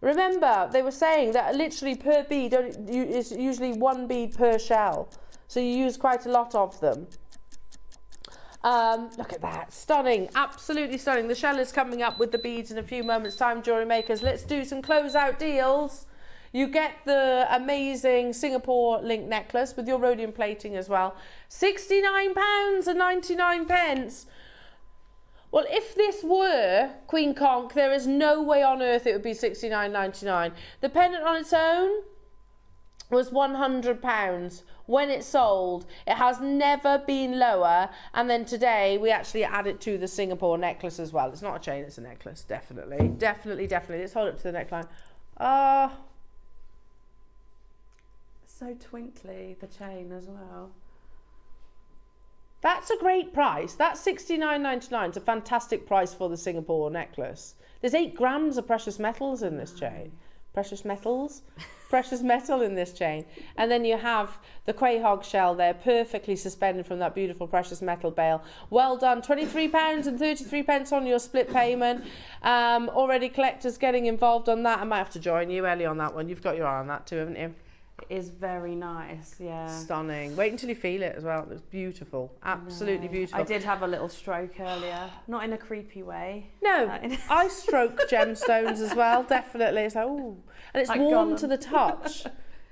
Remember, they were saying that literally per bead, it's usually one bead per shell. So you use quite a lot of them. Look at that, stunning, absolutely stunning. The shell is coming up with the beads in a few moments time, jewellery makers. Let's do some closeout deals. You get the amazing Singapore link necklace with your rhodium plating as well. £69.99. Well, if this were Queen Conch, there is no way on earth it would be £69.99. The pendant on its own was £100 when it sold. It has never been lower. And then today we actually add it to the Singapore necklace as well. It's not a chain, it's a necklace, definitely. Definitely. Let's hold it to the neckline. So twinkly, the chain as well. That's a great price. That's £69.99. It's a fantastic price for the Singapore necklace. There's 8 grams of precious metals in this chain. Precious metals? Precious metal in this chain. And then you have the quahog shell there, perfectly suspended from that beautiful precious metal bail. Well done. £23.33 on your split payment. Already collectors getting involved on that. I might have to join you, Ellie, on that one. You've got your eye on that too, haven't you? It is very nice, yeah. Stunning. Wait until you feel it as well. It looks beautiful. Absolutely beautiful. I did have a little stroke earlier. Not in a creepy way. No, I stroke gemstones as well, definitely. It's like, ooh. And it's like warm to the touch.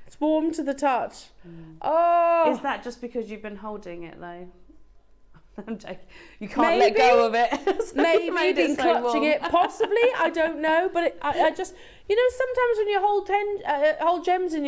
It's warm to the touch. Oh. Is that just because you've been holding it though? I'm joking. You can't let go of it. Maybe been clutching it, possibly. I don't know, but I just, you know, sometimes when you hold gems in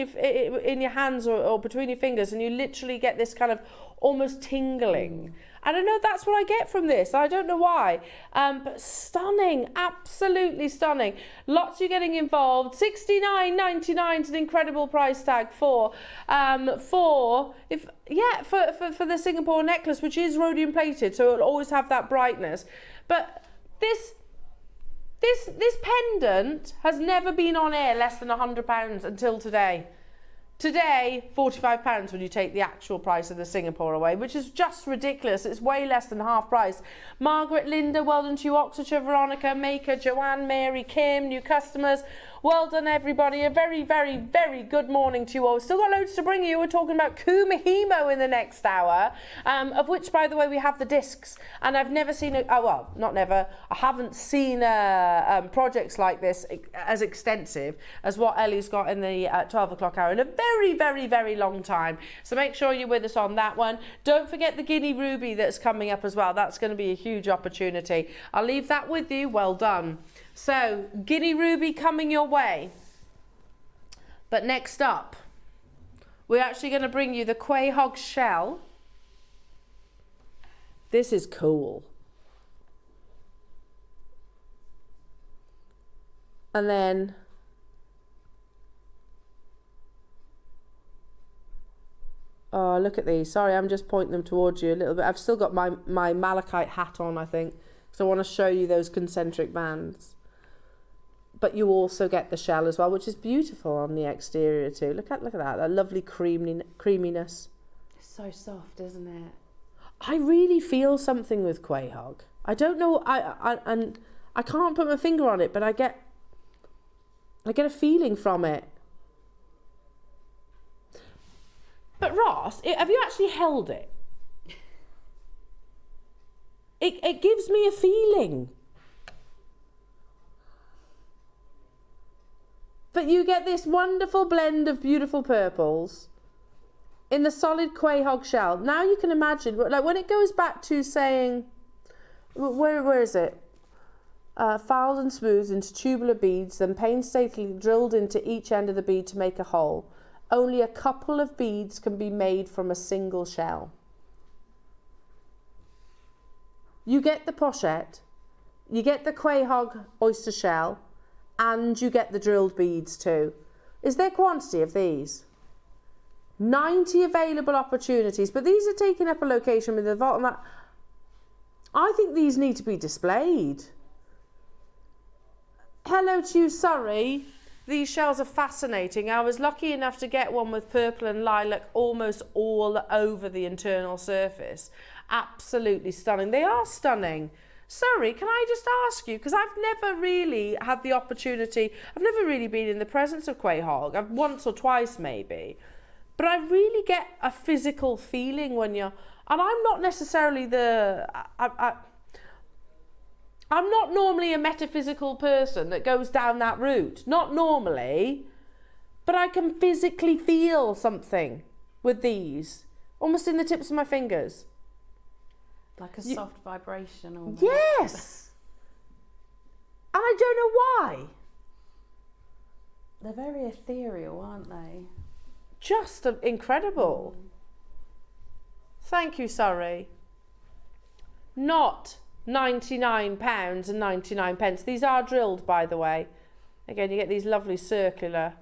your hands or between your fingers, and you literally get this kind of almost tingling. I don't know. That's what I get from this. I don't know why, but stunning, absolutely stunning. Lots you getting involved. $69.99 is an incredible price tag for the Singapore necklace, which is rhodium plated, so it'll always have that brightness. But this pendant has never been on air less than £100 until today. Today, £45 when you take the actual price of the Singapore away, which is just ridiculous. It's way less than half price. Margaret, Linda, well done to you. Oxfordshire, Veronica, Maker, Joanne, Mary, Kim, new customers. Well done, everybody. A very, very, very good morning to you all. Still got loads to bring you. We're talking about Kumihimo in the next hour, of which, by the way, we have the discs. And I've never seen I haven't seen projects like this as extensive as what Ellie's got in the 12 o'clock hour in a very, very, very long time. So make sure you're with us on that one. Don't forget the Guinea Ruby that's coming up as well. That's going to be a huge opportunity. I'll leave that with you. Well done. So, Guinea Ruby coming your way. But next up, we're actually going to bring you the quahog shell. This is cool. And then oh, look at these. Sorry, I'm just pointing them towards you a little bit. I've still got my malachite hat on, I think. So I want to show you those concentric bands. But you also get the shell as well, which is beautiful on the exterior too. Look at that lovely creaminess. It's so soft, isn't it? I really feel something with quahog. I don't know, and I can't put my finger on it, but I get a feeling from it. But Ross, have you actually held it? It gives me a feeling. But you get this wonderful blend of beautiful purples in the solid quahog shell. Now you can imagine, like when it goes back to saying, where is it? Fouled and smoothed into tubular beads, then painstakingly drilled into each end of the bead to make a hole. Only a couple of beads can be made from a single shell. You get the pochette, you get the quahog oyster shell, and you get the drilled beads too. Is there quantity of these? 90 available opportunities, but these are taking up a location with the vault. I think these need to be displayed. Hello to you, Surrey. These shells are fascinating. I was lucky enough to get one with purple and lilac almost all over the internal surface. Absolutely stunning. They are stunning. Surrey, can I just ask you, because I've never really had the opportunity, I've never really been in the presence of quahog. I've once or twice maybe, but I really get a physical feeling when you're, and I'm not necessarily I'm not normally a metaphysical person that goes down that route. Not normally, but I can physically feel something with these, almost in the tips of my fingers. Like a soft vibration almost. Yes! And I don't know why. They're very ethereal, aren't they? Just incredible. Thank you, Surrey. Not £99 and 99 pence. These are drilled, by the way. Again, you get these lovely circular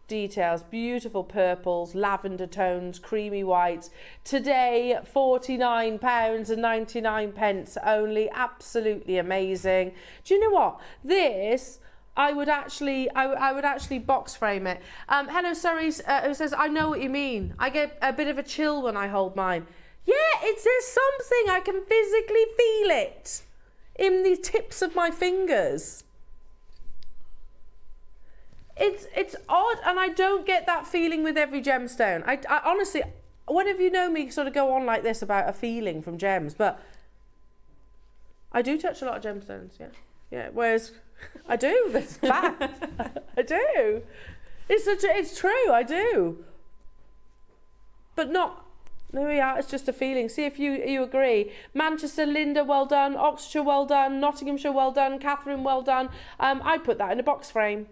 details, beautiful purples, lavender tones, creamy whites. Today, £49 and 99 pence only. Absolutely amazing. Do you know what? This, I would actually box frame it. Hello, Surrey, who says, I know what you mean. I get a bit of a chill when I hold mine. Yeah, there's something, I can physically feel it in the tips of my fingers. It's odd, and I don't get that feeling with every gemstone. I honestly, whenever you know me sort of go on like this about a feeling from gems, but I do touch a lot of gemstones, yeah. Whereas I do, that's fact. I do. It's true, I do. But not. There we are, it's just a feeling. See if you agree. Manchester, Linda, well done. Oxfordshire, well done. Nottinghamshire, well done. Catherine, well done. I'd put that in a box frame,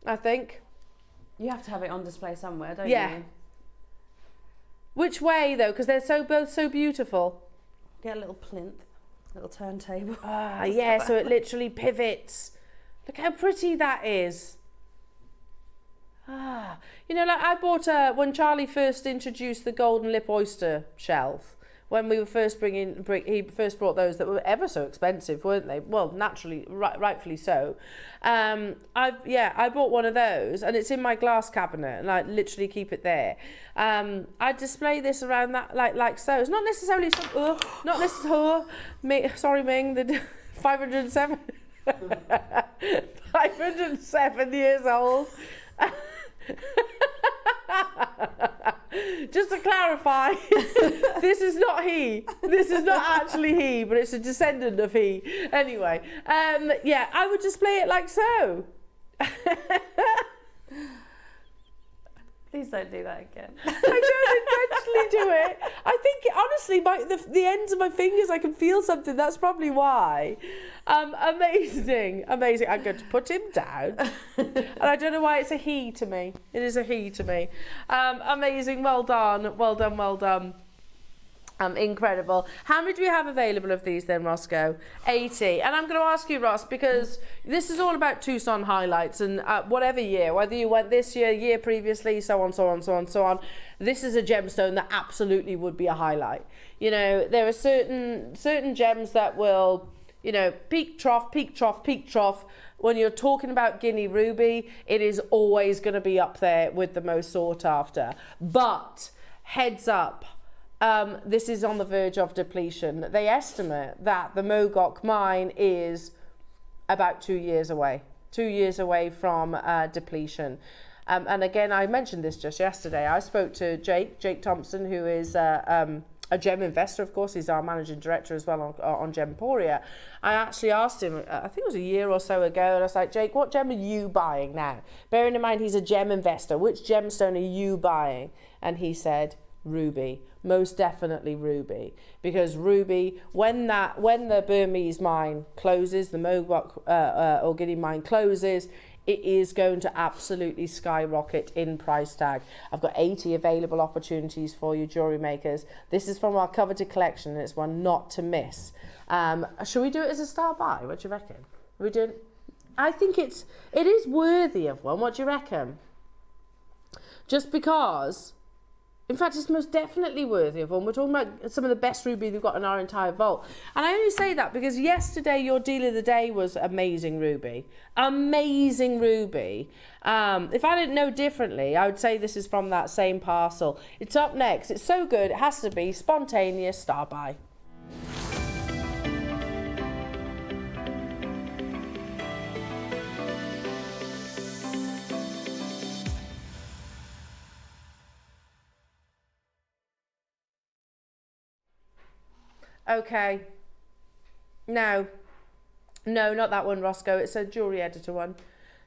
I think. You have to have it on display somewhere, don't you? Which way, though? Because they're both so beautiful. Get a little plinth, little turntable. Ah, yeah, so it literally pivots. Look how pretty that is. Ah, you know, like I bought when Charlie first introduced the golden lip oyster shelf, when we were first he first brought those that were ever so expensive, weren't they? Well, naturally, rightfully so. I bought one of those, and it's in my glass cabinet, and I literally keep it there. I display this around that like so. It's not necessarily not necessarily. Sorry, Ming, the 507 507 years old. Just to clarify, this is not he. This is not actually he, but it's a descendant of he. Anyway, yeah, I would display it like so. Please don't do that again. I don't intentionally do it. I think, honestly, the ends of my fingers, I can feel something. That's probably why. Amazing. I'm going to put him down. And I don't know why it's a he to me. It is a he to me. Amazing. Well done. Well done. Well done. Incredible. How many do we have available of these then, Roscoe? 80. And I'm going to ask you, Ross, because this is all about Tucson highlights, and whatever year, whether you went this year previously, so on, so on, so on, so on, this is a gemstone that absolutely would be a highlight. You know, there are certain gems that will, you know, peak, trough, peak, trough, peak, trough. When you're talking about Guinea Ruby, it is always going to be up there with the most sought after. But heads up, this is on the verge of depletion. They estimate that the Mogok mine is about 2 years away. 2 years away from depletion. And again, I mentioned this just yesterday. I spoke to Jake Thompson, who is a gem investor, of course. He's our managing director as well on Gemporia. I actually asked him, I think it was a year or so ago, and I was like, Jake, what gem are you buying now? Bearing in mind he's a gem investor, which gemstone are you buying? And he said, ruby. Most definitely ruby, because ruby, when the Burmese mine closes, the Mogok or Guinea mine closes, it is going to absolutely skyrocket in price tag. I've got 80 available opportunities for you, jewellery makers. This is from our coveted collection, and it's one not to miss. Should we do it as a star buy? What do you reckon? Are we doing? I think it is worthy of one. What do you reckon? Just because. In fact, it's most definitely worthy of one. We're talking about some of the best ruby we've got in our entire vault. And I only say that because yesterday your deal of the day was amazing ruby. Amazing ruby. If I didn't know differently, I would say this is from that same parcel. It's up next. It's so good. It has to be spontaneous star buy. Okay. No, not that one, Roscoe. It's a jewellery editor one.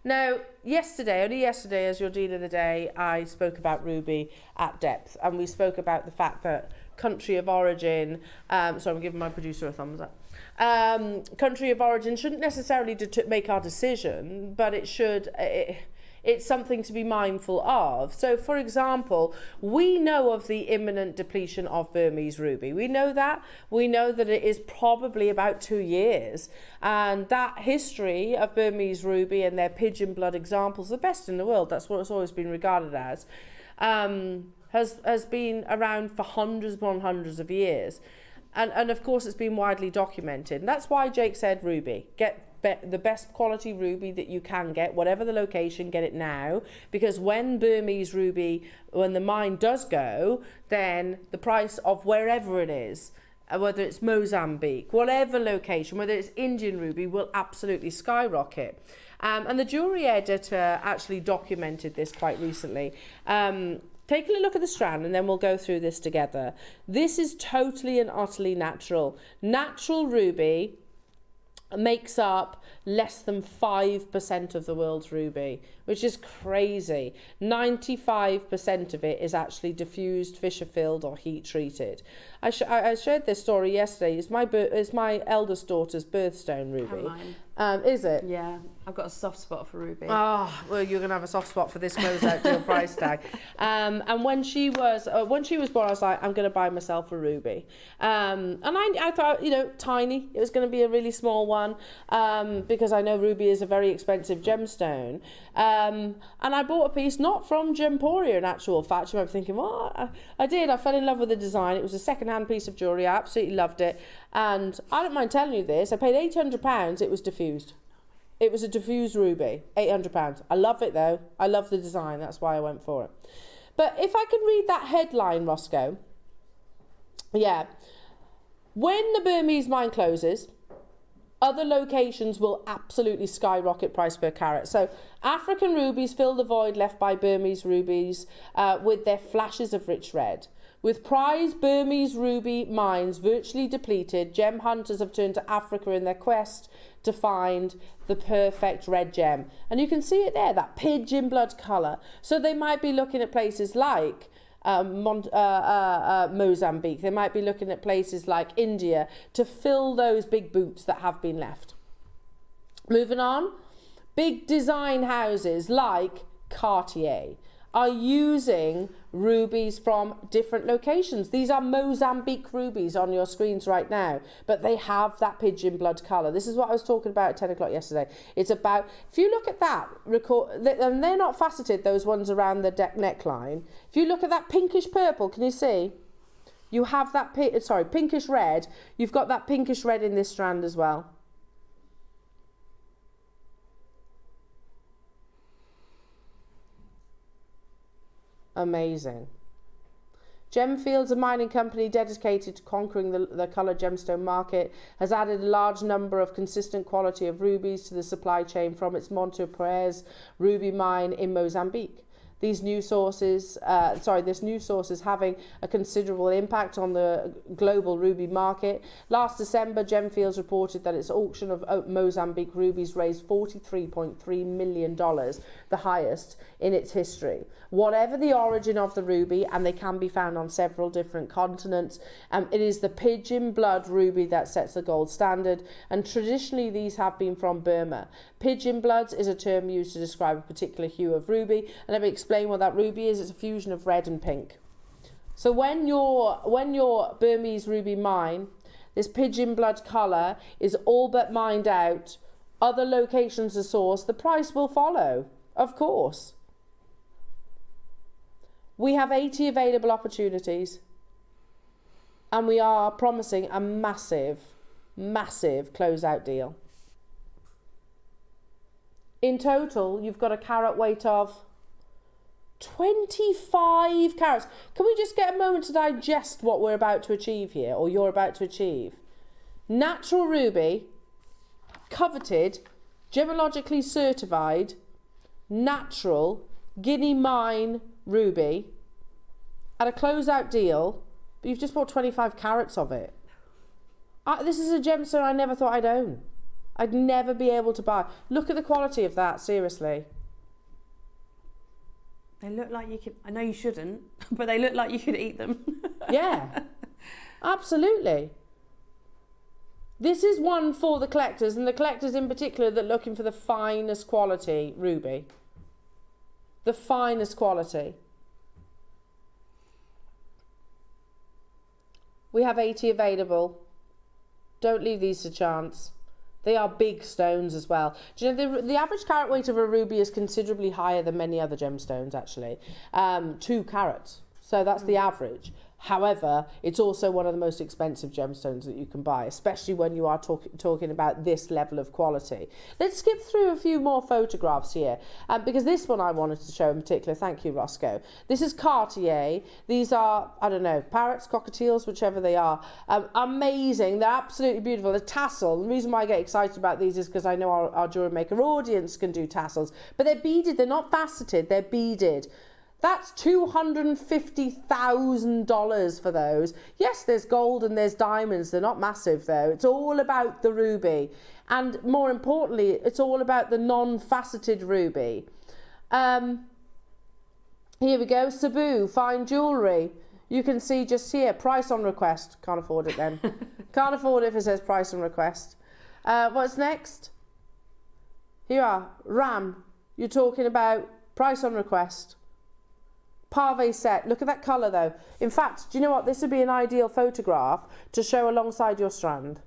Now, only yesterday, as your deal of the day, I spoke about ruby at depth, and we spoke about the fact that country of origin, so I'm giving my producer a thumbs up, country of origin shouldn't necessarily make our decision, but it should... It's something to be mindful of. So, for example, we know of the imminent depletion of Burmese ruby. We know that. We know that it is probably about 2 years. And that history of Burmese ruby and their pigeon blood examples, the best in the world, that's what it's always been regarded as, has been around for hundreds upon hundreds of years. And of course, it's been widely documented. And that's why Jake said ruby. Get the best quality ruby that you can get, whatever the location, get it now, because when Burmese ruby, when the mine does go, then the price of wherever it is, whether it's Mozambique, whatever location, whether it's Indian ruby, will absolutely skyrocket. And the jewellery editor actually documented this quite recently. Take a look at the strand and then we'll go through this together. This is totally and utterly natural. Natural ruby makes up less than 5% of the world's ruby, which is crazy. 95% of it is actually diffused, fissure filled or heat treated. I shared this story yesterday. It's my eldest daughter's birthstone ruby. Is it? Yeah, I've got a soft spot for ruby. Oh, well, you're going to have a soft spot for this closeout deal price tag. And when she was born, I was like, I'm going to buy myself a ruby. And I thought, tiny. It was going to be a really small one because I know ruby is a very expensive gemstone. And I bought a piece not from Gemporia in actual fact. You might be thinking, well, I did. I fell in love with the design. It was a second-hand piece of jewellery. I absolutely loved it. And I don't mind telling you this. I paid £800. It was diffused. It was a diffused ruby. £800. I love it, though. I love the design. That's why I went for it. But if I could read that headline, Roscoe. Yeah. When the Burmese mine closes, other locations will absolutely skyrocket price per carat. So African rubies fill the void left by Burmese rubies with their flashes of rich red. With prized Burmese ruby mines virtually depleted, gem hunters have turned to Africa in their quest to find the perfect red gem. And you can see it there, that pigeon blood colour. So they might be looking at places like Mozambique. They might be looking at places like India to fill those big boots that have been left. Moving on, big design houses like Cartier are using rubies from different locations. These are Mozambique rubies on your screens right now, but they have that pigeon blood colour. This is what I was talking about at 10 o'clock yesterday. It's about, if you look at that, and they're not faceted, those ones around the neckline. If you look at that pinkish purple, can you see? You have that, pinkish red. You've got that pinkish red in this strand as well. Amazing. Gemfields, a mining company dedicated to conquering the coloured gemstone market, has added a large number of consistent quality of rubies to the supply chain from its Montepuez ruby mine in Mozambique. This new source is having a considerable impact on the global ruby market. Last December, Gemfields reported that its auction of Mozambique rubies raised $43.3 million, the highest in its history. Whatever the origin of the ruby, and they can be found on several different continents, it is the pigeon blood ruby that sets the gold standard, and traditionally these have been from Burma. Pigeon bloods is a term used to describe a particular hue of ruby, and let me explain what that ruby is. It's a fusion of red and pink. So when your Burmese ruby mine, this pigeon blood colour is all but mined out, other locations are sourced, the price will follow, of course. We have 80 available opportunities, and we are promising a massive, massive closeout deal. In total, you've got a carat weight of 25 carats. Can we just get a moment to digest what we're about to achieve here, or you're about to achieve? Natural ruby, coveted, gemologically certified, natural, Guinea Mine Ruby, at a closeout deal, but you've just bought 25 carats of it. This is a gemstone I never thought I'd own. I'd never be able to buy. Look at the quality of that, seriously. They look like you could, I know you shouldn't, but they look like you could eat them. Yeah, absolutely. This is one for the collectors, and the collectors in particular that are looking for the finest quality ruby. The finest quality. We have 80 available. Don't leave these to chance. They are big stones as well. Do you know, the average carat weight of a ruby is considerably higher than many other gemstones, actually. 2 carats. So that's the average. However, it's also one of the most expensive gemstones that you can buy, especially when you are talking about this level of quality. Let's skip through a few more photographs here, because this one I wanted to show in particular. Thank you, Roscoe. This is Cartier. These are, I don't know, parrots, cockatiels, whichever they are. Amazing. They're absolutely beautiful. The tassel, the reason why I get excited about these is because I know our Jewellery Maker audience can do tassels, but they're beaded. They're not faceted. They're beaded. That's $250,000 for those. Yes, there's gold and there's diamonds. They're not massive though. It's all about the ruby. And more importantly, it's all about the non-faceted ruby. Here we go. Cebu, fine jewellery. You can see just here, price on request. Can't afford it then. Can't afford it if it says price on request. What's next? Here are Ram. You're talking about price on request. Pave set. Look at that colour though. In fact, do you know what? This would be an ideal photograph to show alongside your strand.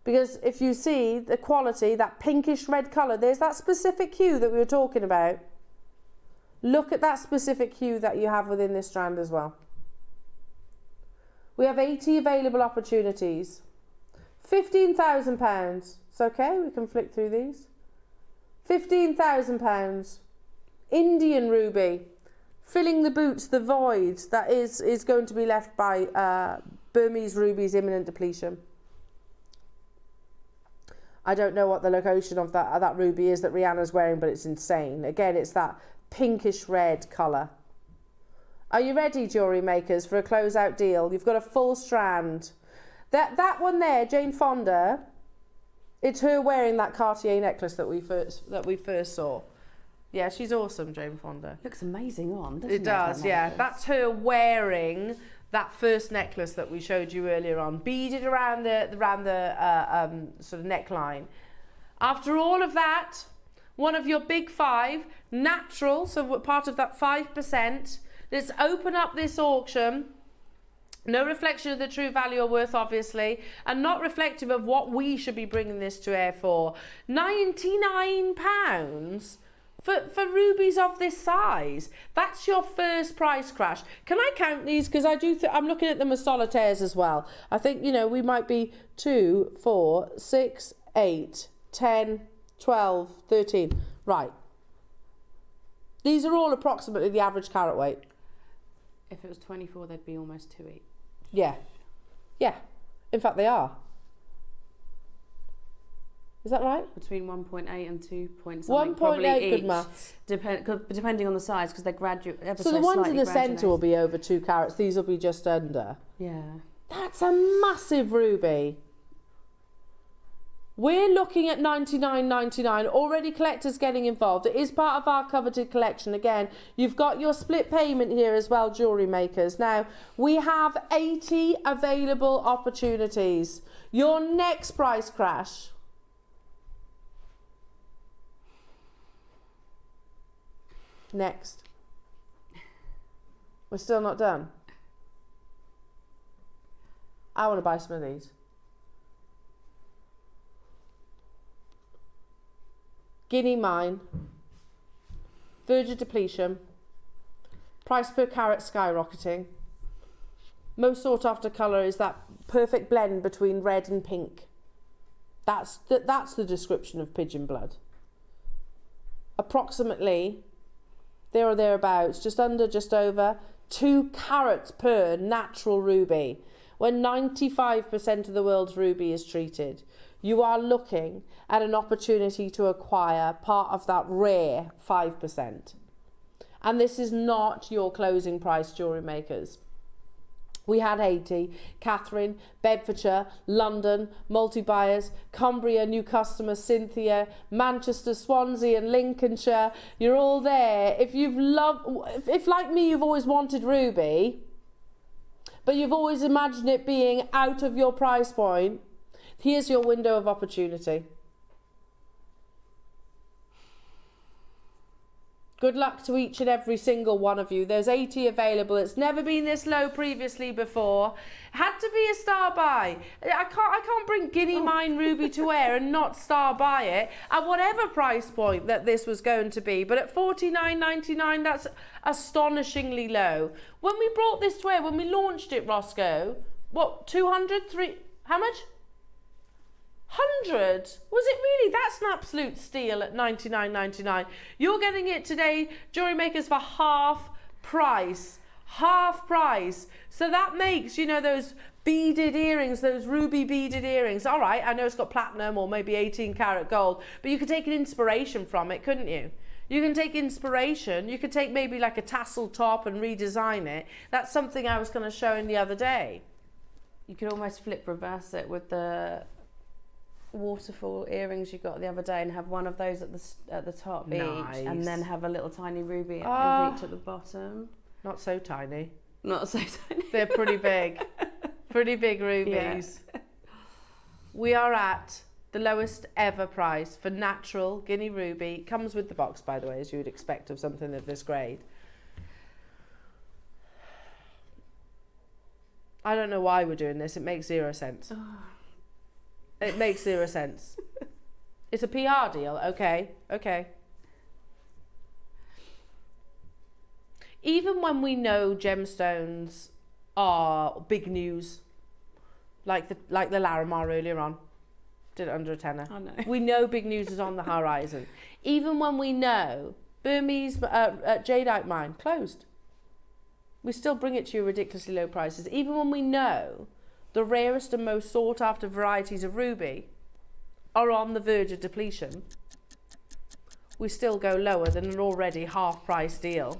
Because if you see the quality, that pinkish red colour, there's that specific hue that we were talking about. Look at that specific hue that you have within this strand as well. We have 80 available opportunities. £15,000. It's okay, we can flick through these. £15,000. Indian ruby. Filling the boots, the void that is going to be left by Burmese ruby's imminent depletion. I don't know what the location of that ruby is that Rihanna's wearing, but it's insane. Again, it's that pinkish red colour. Are you ready, jewellery makers, for a closeout deal? You've got a full strand. That one there, Jane Fonda, it's her wearing that Cartier necklace that we first saw. Yeah, she's awesome, Jane Fonda. Looks amazing on, doesn't it? It does, yeah. That's her wearing that first necklace that we showed you earlier on, beaded around the sort of neckline. After all of that, one of your big 5, natural, so part of that 5%. Let's open up this auction. No reflection of the true value or worth, obviously, and not reflective of what we should be bringing this to air for. £99 for rubies of this size. That's your first price crash. Can I count these? Because I'm looking at them as solitaires as well. I think, you know, we might be 2, 4, 6, 8, 10, 12, 13. Right. These are all approximately the average carat weight. If it was 24, they'd be almost 2 each. Yeah. Yeah. In fact, they are. Is that right? Between 1.8 and 2 point something. 1.8, good maths. Depending on the size, because they're graduate. So the ones in the centre will be over 2 carats. These will be just under. Yeah. That's a massive ruby. We're looking at $99.99. Already collectors getting involved. It is part of our coveted collection. Again, you've got your split payment here as well, jewellery makers. Now, we have 80 available opportunities. Your next price crash. Next. We're still not done. I want to buy some of these. Guinea Mine, verge of depletion, price per carat skyrocketing. Most sought after colour is that perfect blend between red and pink. That's the description of pigeon blood. Approximately, there or thereabouts, just under, just over 2 carats per natural ruby. When 95% of the world's ruby is treated, you are looking at an opportunity to acquire part of that rare 5%. And this is not your closing price, jewellery makers. We had 80, Catherine, Bedfordshire, London, multi-buyers, Cumbria, new customer, Cynthia, Manchester, Swansea and Lincolnshire. You're all there. If like me, you've always wanted ruby, but you've always imagined it being out of your price point, here's your window of opportunity. Good luck to each and every single one of you. There's 80 available. It's never been this low previously before. Had to be a star buy. I can't bring Guinea Mine Ruby to wear and not star buy it at whatever price point that this was going to be. But at $49.99, that's astonishingly low. When we brought this to wear, when we launched it, Roscoe, what, 200, 3, how much? 100? Was it really? That's an absolute steal at $99.99. You're getting it today, jewellery makers, for half price. Half price. So that makes, you know, those beaded earrings, those ruby beaded earrings. All right, I know it's got platinum or maybe 18 karat gold, but you could take an inspiration from it, couldn't you? You can take inspiration. You could take maybe like a tassel top and redesign it. That's something I was going to show in the other day. You could almost flip reverse it with the waterfall earrings you got the other day and have one of those at the top Nice. each, and then have a little tiny ruby in each at the bottom. Not so tiny. Not so tiny. They're pretty big. Pretty big rubies. Yeah. We are at the lowest ever price for natural Guinea ruby. Comes with the box, by the way, as you would expect of something of this grade. I don't know why we're doing this. It makes 0 sense. It makes 0 sense. It's a PR deal. Okay. Even when we know gemstones are big news, like the Larimar earlier on, did it under a tenner. I know. We know big news is on the horizon. Even when we know Burmese jadeite mine closed, we still bring it to you ridiculously low prices. Even when we know the rarest and most sought after varieties of ruby are on the verge of depletion, we still go lower than an already half price deal.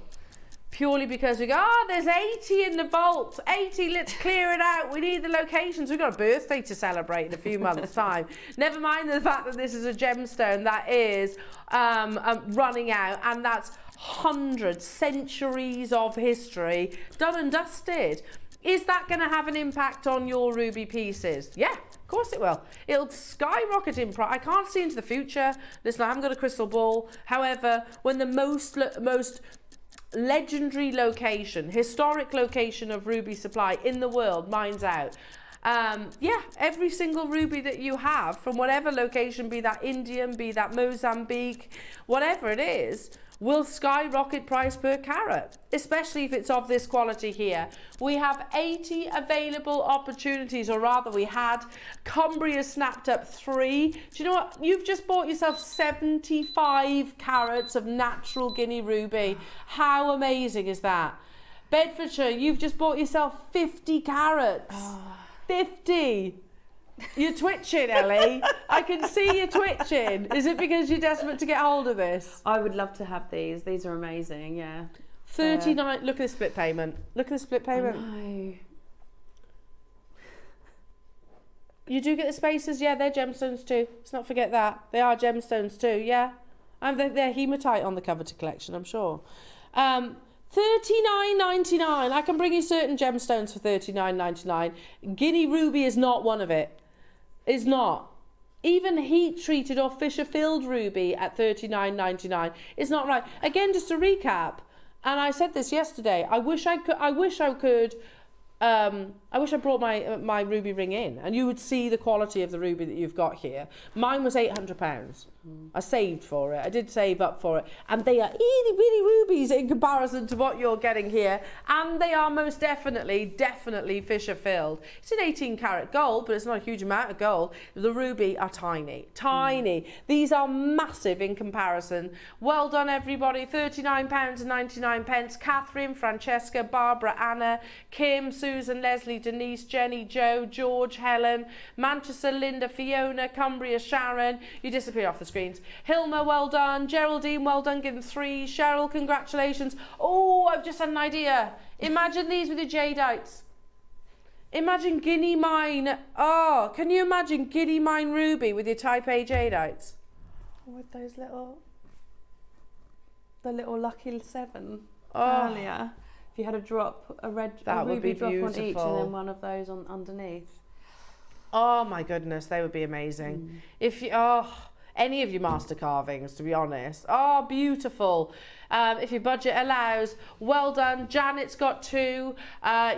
Purely because we go, there's 80 in the vault, 80, let's clear it out. We need the locations. We've got a birthday to celebrate in a few months' time. Never mind the fact that this is a gemstone that is running out, and that's hundreds, centuries of history, done and dusted. Is that going to have an impact on your ruby pieces? Yeah, of course it will. It'll skyrocket in price. I can't see into the future. Listen, I haven't got a crystal ball. However, when the most legendary location, historic location of ruby supply in the world mines out, every single ruby that you have from whatever location, be that Indian, be that Mozambique, whatever it is, will skyrocket price per carat, especially if it's of this quality here. We have 80 available opportunities, or rather we had. Cumbria snapped up 3. Do you know what? You've just bought yourself 75 carats of natural Guinea ruby. How amazing is that? Bedfordshire, you've just bought yourself 50 carats. 50. You're twitching, Ellie. I can see you twitching. Is it because you're desperate to get hold of this? I would love to have these. These are amazing, yeah. 39. Look at the split payment. Look at the split payment. No. You do get the spaces, yeah, they're gemstones too. Let's not forget that. They are gemstones too, yeah. And they're hematite on the coveted collection, I'm sure. $39.99. I can bring you certain gemstones for $39.99. Guinea ruby is not one of it. Is not. Even heat treated or Fisher filled ruby at $39.99 is not right. Again, just to recap, and I said this yesterday. I wish I brought my ruby ring in, and you would see the quality of the ruby that you've got here. Mine was £800. I saved for it. I did save up for it, and they are itty bitty rubies in comparison to what you're getting here, and they are most definitely Fisher filled. It's an 18 karat gold, but it's not a huge amount of gold. The ruby are tiny. These are massive in comparison. Well done, everybody. £39.99. Catherine, Francesca, Barbara, Anna, Kim, Susan, Leslie, Denise, Jenny, Joe, George, Helen, Manchester, Linda, Fiona, Cumbria, Sharon. You disappear off the screens. Hilma, well done. Geraldine, well done. Give them 3. Cheryl, congratulations. Oh, I've just had an idea. Imagine these with your jadeite. Imagine Guinea Mine. Oh, can you imagine Guinea Mine Ruby with your Type A jadeites? With those the little lucky 7 Oh. earlier. If you had a That would ruby be drop on each, and beautiful. then one of those on underneath. Oh my goodness, they would be amazing. If you, any of your master carvings, to be honest. Oh, beautiful. If your budget allows, well done. Janet's got 2.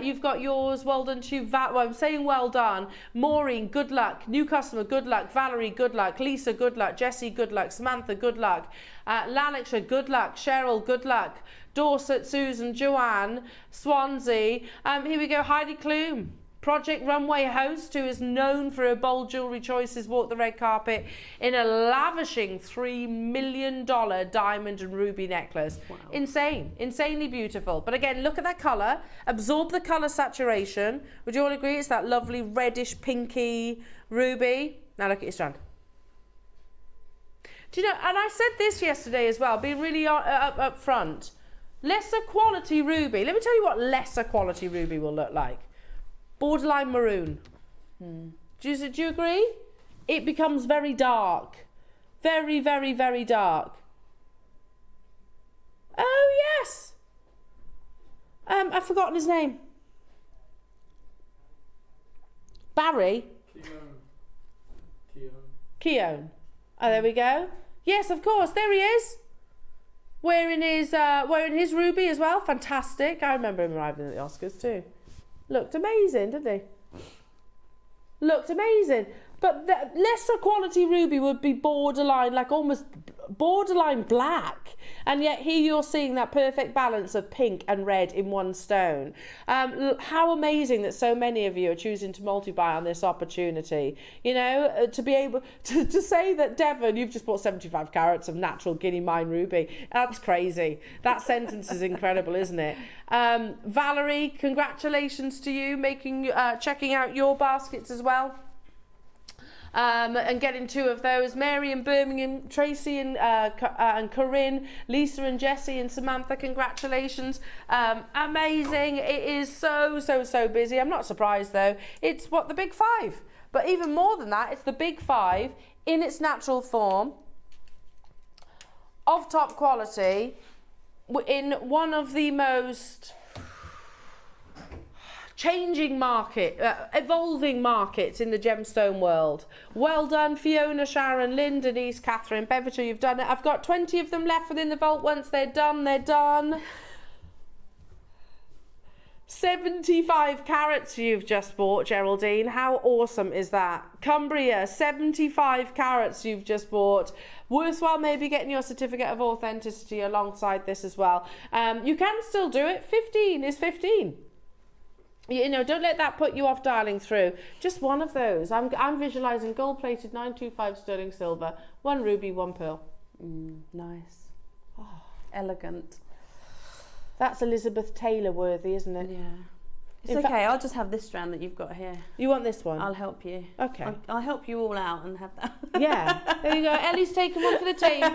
You've got yours. Well done to you. Well, I'm saying well done. Maureen, good luck. New customer, good luck. Valerie, good luck. Lisa, good luck. Jessie, good luck. Samantha, good luck. Lanarkshire, good luck. Cheryl, good luck. Dorset, Susan, Joanne, Swansea. Here we go, Heidi Klum. Project Runway host, who is known for her bold jewellery choices, walked the red carpet in a lavishing $3 million diamond and ruby necklace. Wow. Insane, insanely beautiful. But again, look at that colour. Absorb the colour saturation. Would you all agree it's that lovely reddish pinky ruby? Now look at your strand. Do you know, and I said this yesterday as well, being really up front. Lesser quality ruby. Let me tell you what lesser quality ruby will look like. Borderline maroon. Do you agree? It becomes very dark. Very, very, very dark. Oh, yes. I've forgotten his name. Barry? Keown. Oh, there we go. Yes, of course. There he is. Wearing his ruby as well. Fantastic. I remember him arriving at the Oscars too. Looked amazing, didn't he? Looked amazing. But the lesser quality ruby would be borderline, like almost borderline black. And yet here you're seeing that perfect balance of pink and red in one stone. How amazing that so many of you are choosing to multi-buy on this opportunity. You know, to be able to say that, Devon, you've just bought 75 carats of natural Guinea Mine Ruby. That's crazy. That sentence is incredible, isn't it? Valerie, congratulations to you, checking out your baskets as well. And getting 2 of those. Mary in Birmingham, Tracy and Corinne, Lisa and Jessie and Samantha, congratulations. Amazing. It is so busy. I'm not surprised though. It's the big 5. But even more than that, it's the big 5 in its natural form, of top quality, in one of the most changing evolving markets in the gemstone world. Well done, Fiona, Sharon, Lynn, Denise, Catherine, Beverton, you've done it. I've got 20 of them left within the vault. Once they're done, they're done. 75 carats you've just bought, Geraldine. How awesome is that? Cumbria, 75 carats you've just bought. Worthwhile maybe getting your certificate of authenticity alongside this as well. You can still do it. 15 is 15. You know, don't let that put you off dialing through. Just one of those. I'm visualising gold-plated 925 sterling silver, 1 ruby, 1 pearl. Nice. Oh, elegant. That's Elizabeth Taylor worthy, isn't it? Yeah. It's In okay, I'll just have this strand that you've got here. You want this one? I'll help you. Okay. I'll help you all out and have that. Yeah, there you go. Ellie's taking one for the team.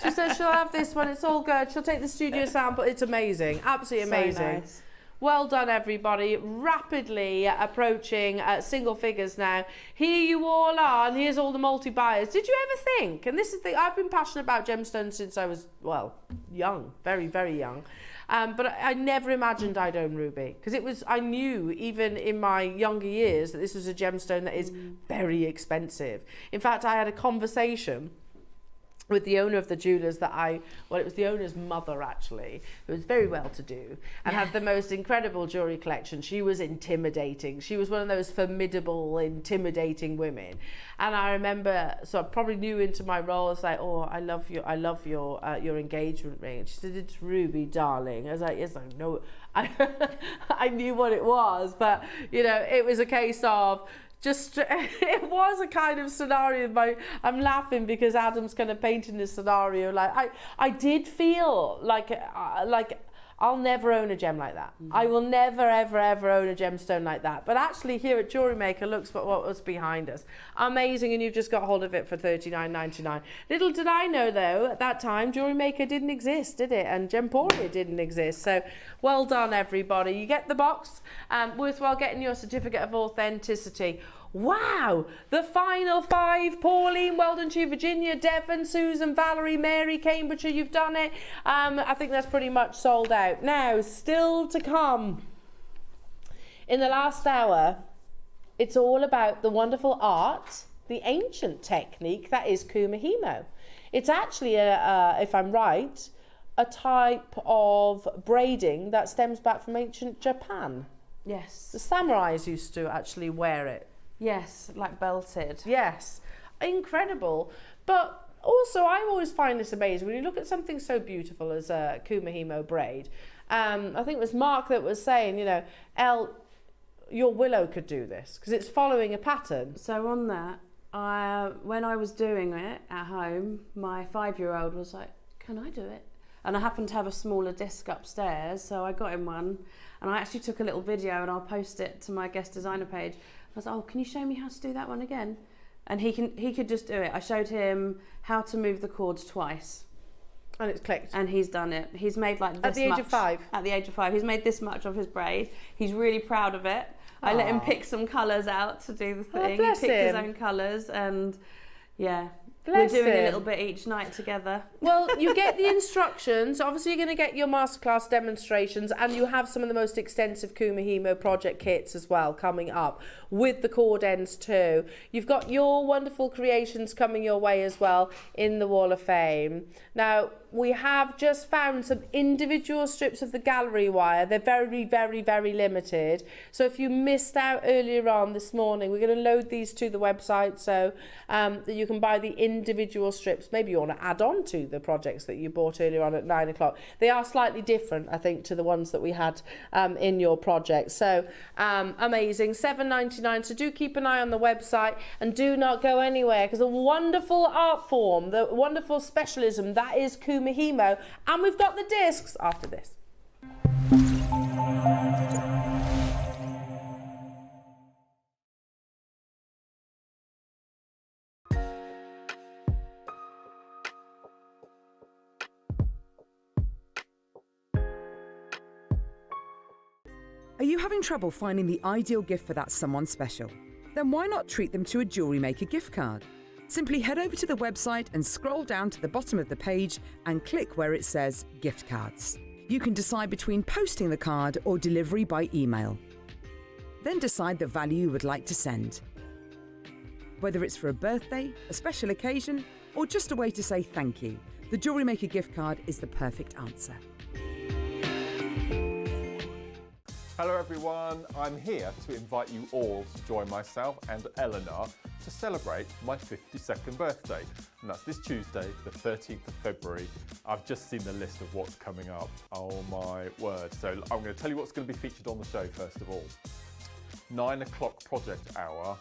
She says she'll have this one. It's all good. She'll take the studio sample. It's amazing. Absolutely amazing. So nice. Well done, everybody. Rapidly approaching single figures now. Here you all are, and here's all the multi-buyers. Did you ever think, and this is the thing, I've been passionate about gemstones since I was, well, young, very, very young. But I never imagined I'd own ruby, because I knew even in my younger years that this was a gemstone that is very expensive. In fact, I had a conversation with the owner of the jewellers it was the owner's mother actually, who was very well to do and had the most incredible jewellery collection. She was intimidating. She was one of those formidable, intimidating women. And I remember, so I probably knew into my role, it's like, oh, I love your engagement ring. And she said, it's ruby, darling. I was like, yes, I know. I knew what it was, but you know, it was a case of, it was a kind of scenario. I'm laughing because Adam's kind of painting this scenario. Like I did feel like I'll never own a gem like that. I will never, ever, ever own a gemstone like that. But actually here at Jewellery Maker, looks what was behind us. Amazing, and you've just got hold of it for $39.99. Little did I know though, at that time, Jewellery Maker didn't exist, did it? And Gemporia didn't exist. So well done, everybody. You get the box, worthwhile getting your certificate of authenticity. Wow, the final 5, Pauline, well done to you, Virginia, Devon, Susan, Valerie, Mary, Cambridgeshire, you've done it. I think that's pretty much sold out. Now, still to come. In the last hour, it's all about the wonderful art, the ancient technique that is Kumihimo. It's actually, if I'm right, a type of braiding that stems back from ancient Japan. Yes. The samurais used to actually wear it. Yes, like belted. Yes, incredible. But also, I always find this amazing when you look at something so beautiful as a Kumihimo braid. I think it was Mark that was saying, you know, Elle, your willow could do this because it's following a pattern. So on that, when I was doing it at home, my 5-year-old was like, can I do it? And I happened to have a smaller disc upstairs, so I got him one. And I actually took a little video and I'll post it to my guest designer page. I was like, oh, can you show me how to do that one again? And he could just do it. I showed him how to move the cords twice. And it's clicked. And he's done it. He's made like this much. At the age of 5? At the age of 5. He's made this much of his braid. He's really proud of it. I let him pick some colours out to do the thing. He picked his own colours and yeah. We're doing a little bit each night together. Well, you get the instructions. Obviously, you're going to get your masterclass demonstrations, and you have some of the most extensive Kumihimo project kits as well coming up with the cord ends too. You've got your wonderful creations coming your way as well in the Wall of Fame. Now, we have just found some individual strips of the gallery wire. They're very, very, very limited. So if you missed out earlier on this morning, we're going to load these to the website so that you can buy the individual strips. Maybe you want to add on to the projects that you bought earlier on at 9 o'clock. They are slightly different, I think, to the ones that we had in your project. So amazing, $7.99. So do keep an eye on the website and do not go anywhere, because the wonderful art form, the wonderful specialism that is Kumihimo, and we've got the discs after this. Are you having trouble finding the ideal gift for that someone special? Then why not treat them to a Jewellery Maker gift card? Simply head over to the website and scroll down to the bottom of the page and click where it says gift cards. You can decide between posting the card or delivery by email. Then decide the value you would like to send. Whether it's for a birthday, a special occasion, or just a way to say thank you, the Jewellery Maker gift card is the perfect answer. Hello everyone, I'm here to invite you all to join myself and Elena to celebrate my 52nd birthday. And that's this Tuesday, the 13th of February. I've just seen the list of what's coming up. Oh my word. So I'm going to tell you what's going to be featured on the show first of all. 9 o'clock project hour,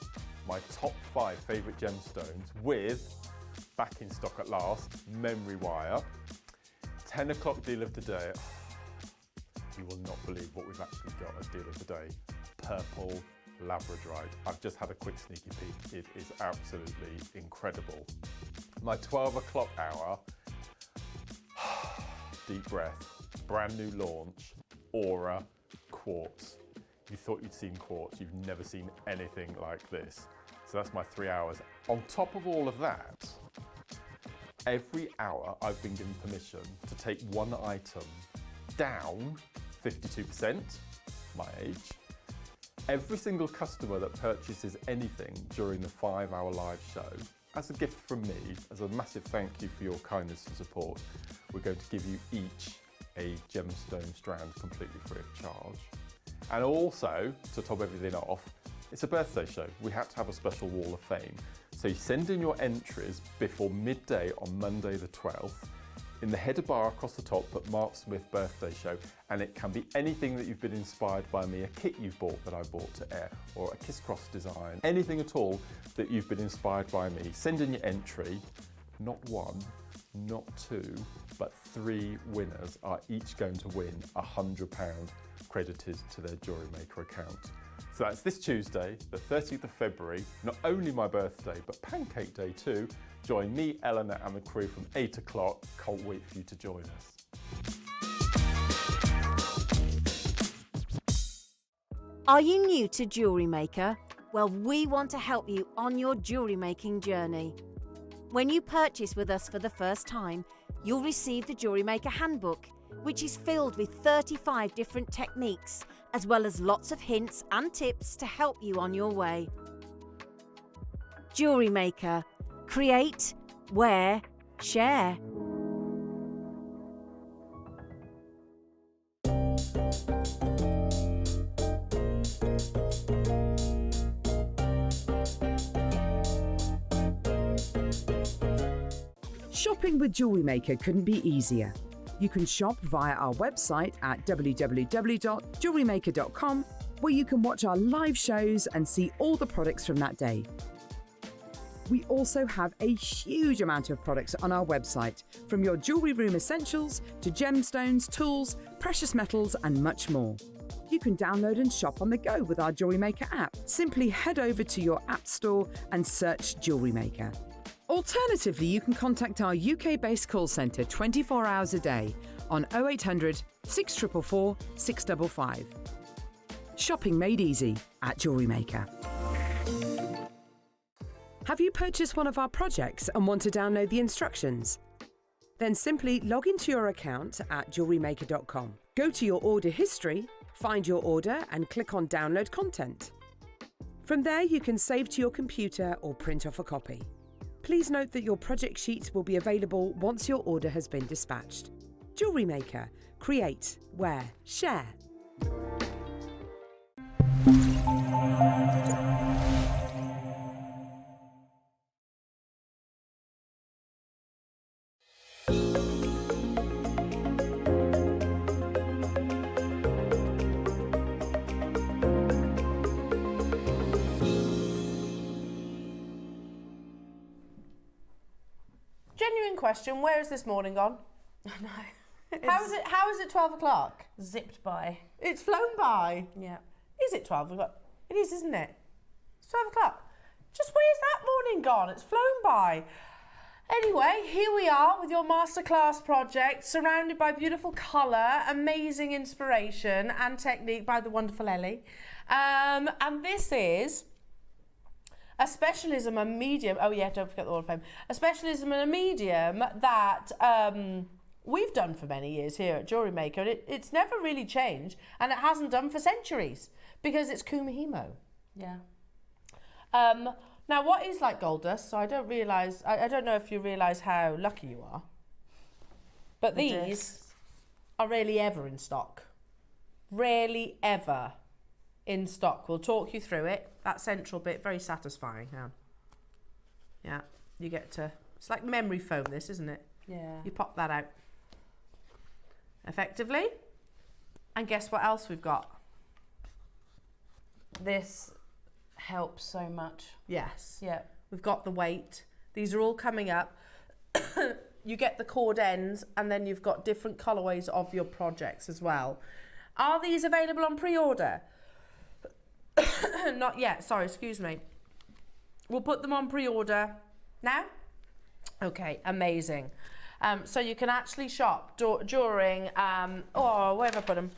my top 5 favourite gemstones with, back in stock at last, memory wire. 10 o'clock deal of the day. You will not believe what we've actually got at deal of the day. Purple Labradorite. I've just had a quick sneaky peek. It is absolutely incredible. My 12 o'clock hour, deep breath, brand new launch, Aura Quartz. You thought you'd seen quartz, you've never seen anything like this. So that's my 3 hours. On top of all of that, every hour I've been given permission to take one item down 52%, my age. Every single customer that purchases anything during the 5-hour live show, as a gift from me, as a massive thank you for your kindness and support, we're going to give you each a gemstone strand completely free of charge. And also, to top everything off, it's a birthday show. We had to have a special wall of fame. So you send in your entries before midday on Monday the 12th. In the header bar across the top, put Mark Smith birthday show, and it can be anything that you've been inspired by me, a kit you've bought that I bought to air, or a Kiss Cross design, anything at all that you've been inspired by me. Send in your entry. Not one, not two, but 3 winners are each going to win £100 credited to their Jewellery Maker account. So that's this Tuesday, the 30th of February, not only my birthday, but Pancake Day too. Join me, Elena and the crew from 8 o'clock. Can't wait for you to join us. Are you new to Jewellery Maker? Well, we want to help you on your jewellery making journey. When you purchase with us for the first time, you'll receive the Jewellery Maker Handbook, which is filled with 35 different techniques, as well as lots of hints and tips to help you on your way. Jewellery Maker. Create, wear, share. Shopping with Jewellery Maker couldn't be easier. You can shop via our website at www.jewellerymaker.com, where you can watch our live shows and see all the products from that day. We also have a huge amount of products on our website, from your jewellery room essentials to gemstones, tools, precious metals and much more. You can download and shop on the go with our Jewellery Maker app. Simply head over to your app store and search Jewellery Maker. Alternatively, you can contact our UK-based call centre 24 hours a day on 0800 644 655. Shopping made easy at Jewellery Maker. Have you purchased one of our projects and want to download the instructions? Then simply log into your account at JewelleryMaker.com. Go to your order history, find your order and click on Download Content. From there, you can save to your computer or print off a copy. Please note that your project sheets will be available once your order has been dispatched. Jewellery Maker. Create, wear, share. Genuine question, where is this morning gone? I know. How is it 12 o'clock? Zipped by. It's flown by. Yeah. Is it 12 o'clock? It is, isn't it? It's 12 o'clock. Just where's that morning gone? It's flown by. Anyway, here we are with your masterclass project, surrounded by beautiful colour, amazing inspiration and technique by the wonderful Ellie. And this is a specialism, a medium. Oh yeah, don't forget the Hall of Fame. A specialism and a medium that we've done for many years here at Jewellery Maker. And it's never really changed, and it hasn't done for centuries, because it's Kumihimo. Yeah. Now, what is like gold dust? So I don't realise, I don't know if you realise how lucky you are, but these are rarely ever in stock. Rarely ever in stock. We'll talk you through it. That central bit, very satisfying. Yeah, you get to, it's like memory foam this, isn't it? Yeah. You pop that out effectively. And guess what else we've got? This helps so much. Yes. Yeah. We've got the weight. These are all coming up. You get the cord ends, and then you've got different colorways of your projects as well. Are these available on pre-order? Not yet, sorry, excuse me. We'll put them on pre-order now. Okay, amazing. So you can actually shop during, where have I put them?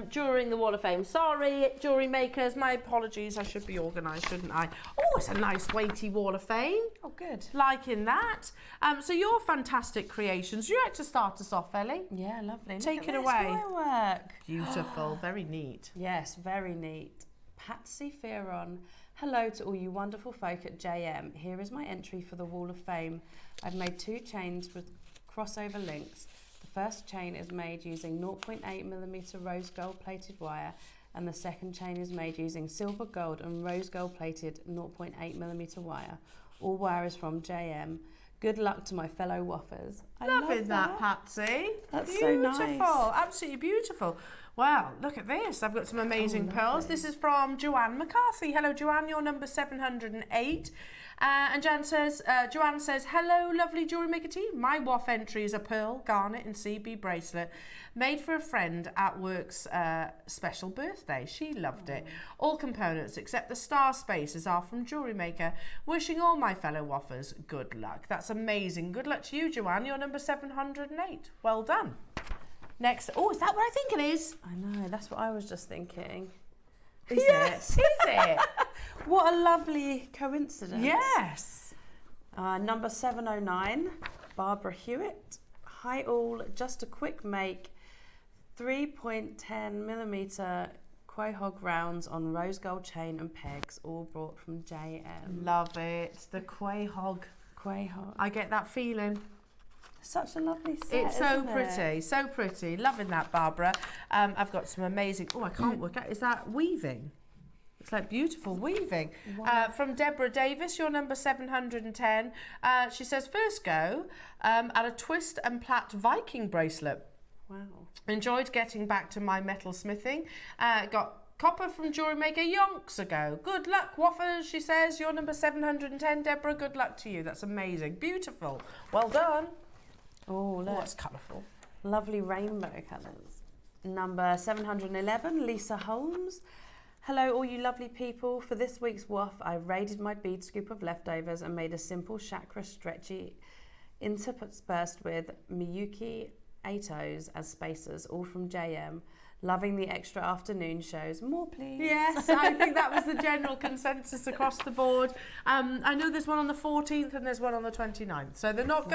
During the Wall of Fame. Sorry, Jewellery Makers, my apologies. I should be organised, shouldn't I? Oh, it's a nice weighty Wall of Fame. Oh, good. Liking that. So your fantastic creations. You like to start us off, Ellie? Yeah, lovely. Take it Look away. at this firework. Beautiful, very neat. Yes, very neat. Patsy Fearon. Hello to all you wonderful folk at JM. Here is my entry for the Wall of Fame. I've made 2 chains with crossover links. The first chain is made using 0.8mm rose gold plated wire, and the second chain is made using silver gold and rose gold plated 0.8mm wire. All wire is from JM. Good luck to my fellow waffers. I Loving that, Patsy. That's beautiful. so nice. Absolutely beautiful. Wow, look at this. I've got some amazing pearls. This is from Joanne McCarthy. Hello, Joanne. You're number 708. And Joanne says, hello, lovely Jewellery Maker team. My WAF entry is a pearl, garnet and CB bracelet made for a friend at work's special birthday. She loved it. All components except the star spaces are from Jewellery Maker. Wishing all my fellow waffers good luck. That's amazing. Good luck to you, Joanne. You're number 708. Well done. Next. Oh, is that what I think it is? I know, that's what I was just thinking. Yes, is it? What a lovely coincidence. Yes. Number 709, Barbara Hewitt. Hi all, just a quick make. 3.10mm quahog rounds on rose gold chain and pegs, all brought from JM. Love it. The quahog. Quahog. I get that feeling. Such a lovely set. It's so isn't pretty, it? so pretty. Loving that, Barbara. I've got some amazing. Oh, I can't work out. Is that weaving? It's like beautiful weaving. Wow. From Deborah Davis, your number 710. She says, first go at a twist and plait Viking bracelet. Wow. Enjoyed getting back to my metal smithing. Got copper from Jewellery Maker yonks ago. Good luck, waffers, she says. Your number 710, Deborah. Good luck to you. That's amazing. Beautiful. Well done. Oh, look. Oh, that's colourful. Lovely rainbow colours. Number 711, Lisa Holmes. Hello, all you lovely people. For this week's WAF, I raided my bead scoop of leftovers and made a simple chakra stretchy interspersed with Miyuki Atos as spacers, all from JM. Loving the extra afternoon shows. More, please. Yes, I think that was the general consensus across the board. I know there's one on the 14th and there's one on the 29th. So they're not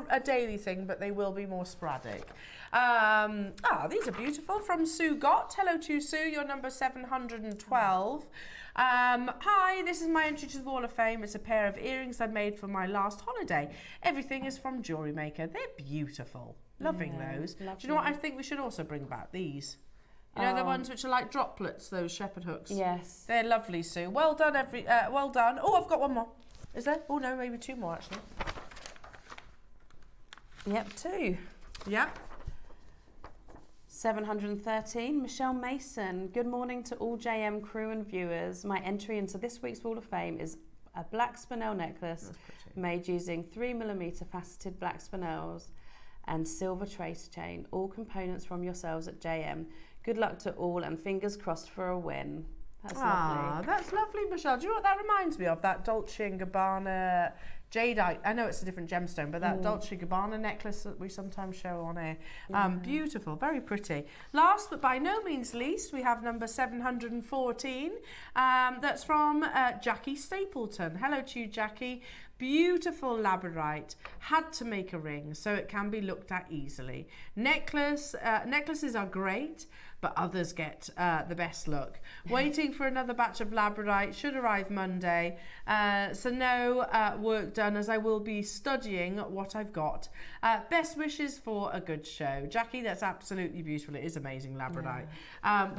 a daily thing, but they will be more sporadic. These are beautiful. From Sue Gott. Hello to you, Sue. You're number 712. Hi, this is my entry to the Wall of Fame. It's a pair of earrings I made for my last holiday. Everything is from Jewellery Maker. They're beautiful. Loving those. Lovely. Do you know what I think we should also bring back? These. You know the ones which are like droplets, those shepherd hooks? Yes. They're lovely, Sue. Well done, well done. Oh, I've got one more. Is there? Oh, no, maybe 2 more, actually. Yep, 2. Yep. 713, Michelle Mason. Good morning to all JM crew and viewers. My entry into this week's Wall of Fame is a black spinel necklace made using 3mm faceted black spinels and silver trace chain. All components from yourselves at JM. Good luck to all and fingers crossed for a win. That's lovely. That's lovely, Michelle. Do you know what that reminds me of? That Dolce & Gabbana jadeite. I know it's a different gemstone, but that Dolce & Gabbana necklace that we sometimes show on air. Beautiful, very pretty. Last but by no means least, we have number 714. That's from Jackie Stapleton. Hello to you, Jackie. Beautiful labradorite. Had to make a ring so it can be looked at easily. Necklaces are great, but others get the best look. Waiting for another batch of labradorite, should arrive Monday. So no work done, as I will be studying what I've got. Best wishes for a good show. Jackie, that's absolutely beautiful. It is amazing labradorite.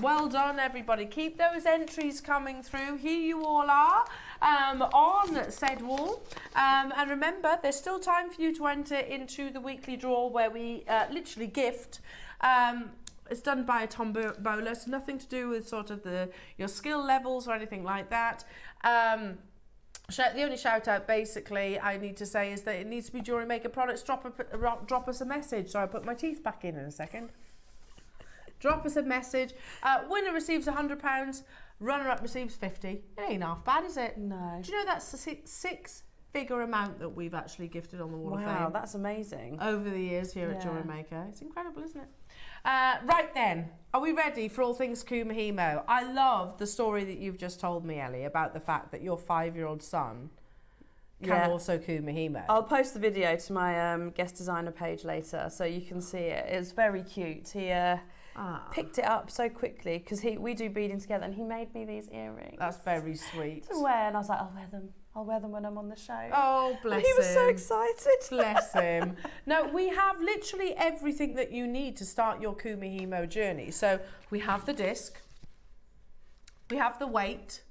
Well done, everybody. Keep those entries coming through. Here you all are on said wall. And remember, there's still time for you to enter into the weekly draw where we literally gift. It's done by a tombola, so nothing to do with sort of your skill levels or anything like that. The only shout out basically I need to say is that it needs to be Jewellery Maker products. Drop us a message. So I put my teeth back in a second. Drop us a message. Winner receives £100. Runner-up receives 50. It ain't half bad, is it? No. Do you know that's a six-figure amount that we've actually gifted on the Wall of Fame? Wow, that's amazing. Over the years here at Yeah. Jewellery Maker. It's incredible, isn't it? Right then, are we ready for all things Kumihimo? I love the story that you've just told me, Ellie, about the fact that your 5-year-old son can also Kumihimo. I'll post the video to my guest designer page later so you can see it. It's very cute. He picked it up so quickly because we do beading together, and he made me these earrings. That's very sweet. To wear, and I was like, I'll wear them. I'll wear them when I'm on the show. Oh, bless him. He was so excited. Bless him. No, we have literally everything that you need to start your Kumihimo journey. So we have the disc, we have the weight,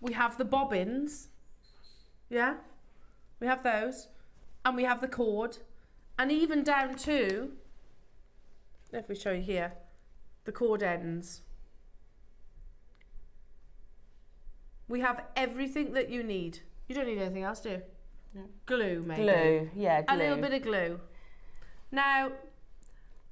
we have the bobbins, yeah, we have those, and we have the cord, and even down to, if we show you here, the cord ends. We have everything that you need. You don't need anything else, do you? No. Glue, maybe. Glue, yeah, glue. A little bit of glue. Now,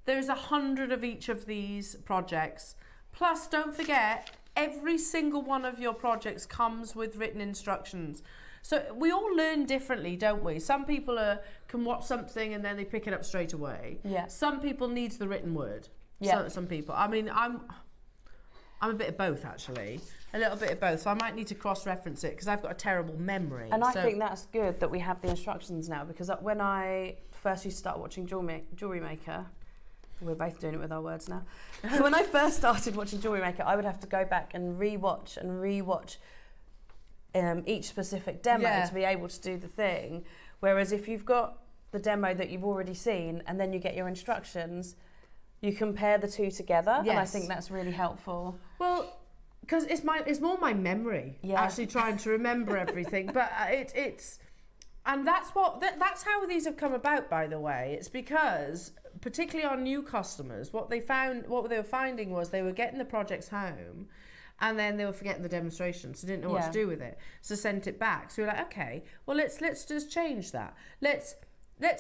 there's 100 of each of these projects. Plus, don't forget, every single one of your projects comes with written instructions. So we all learn differently, don't we? Some people can watch something and then they pick it up straight away. Yeah. Some people needs the written word. Yeah. Some people. I mean, I'm a bit of both, actually. A little bit of both. So I might need to cross-reference it because I've got a terrible memory. And I think that's good that we have the instructions now, because when I first used to start watching Jewellery Maker, we're both doing it with our words now. When I first started watching Jewellery Maker, I would have to go back and rewatch each specific demo to be able to do the thing. Whereas if you've got the demo that you've already seen and then you get your instructions, you compare the two together, and I think that's really helpful. Well, because it's more my memory, actually trying to remember everything. But and that's how these have come about, by the way. It's because, particularly our new customers, what they were finding was they were getting the projects home, and then they were forgetting the demonstration, so didn't know what to do with it. So sent it back. So we were like, okay, well let's just change that. Let's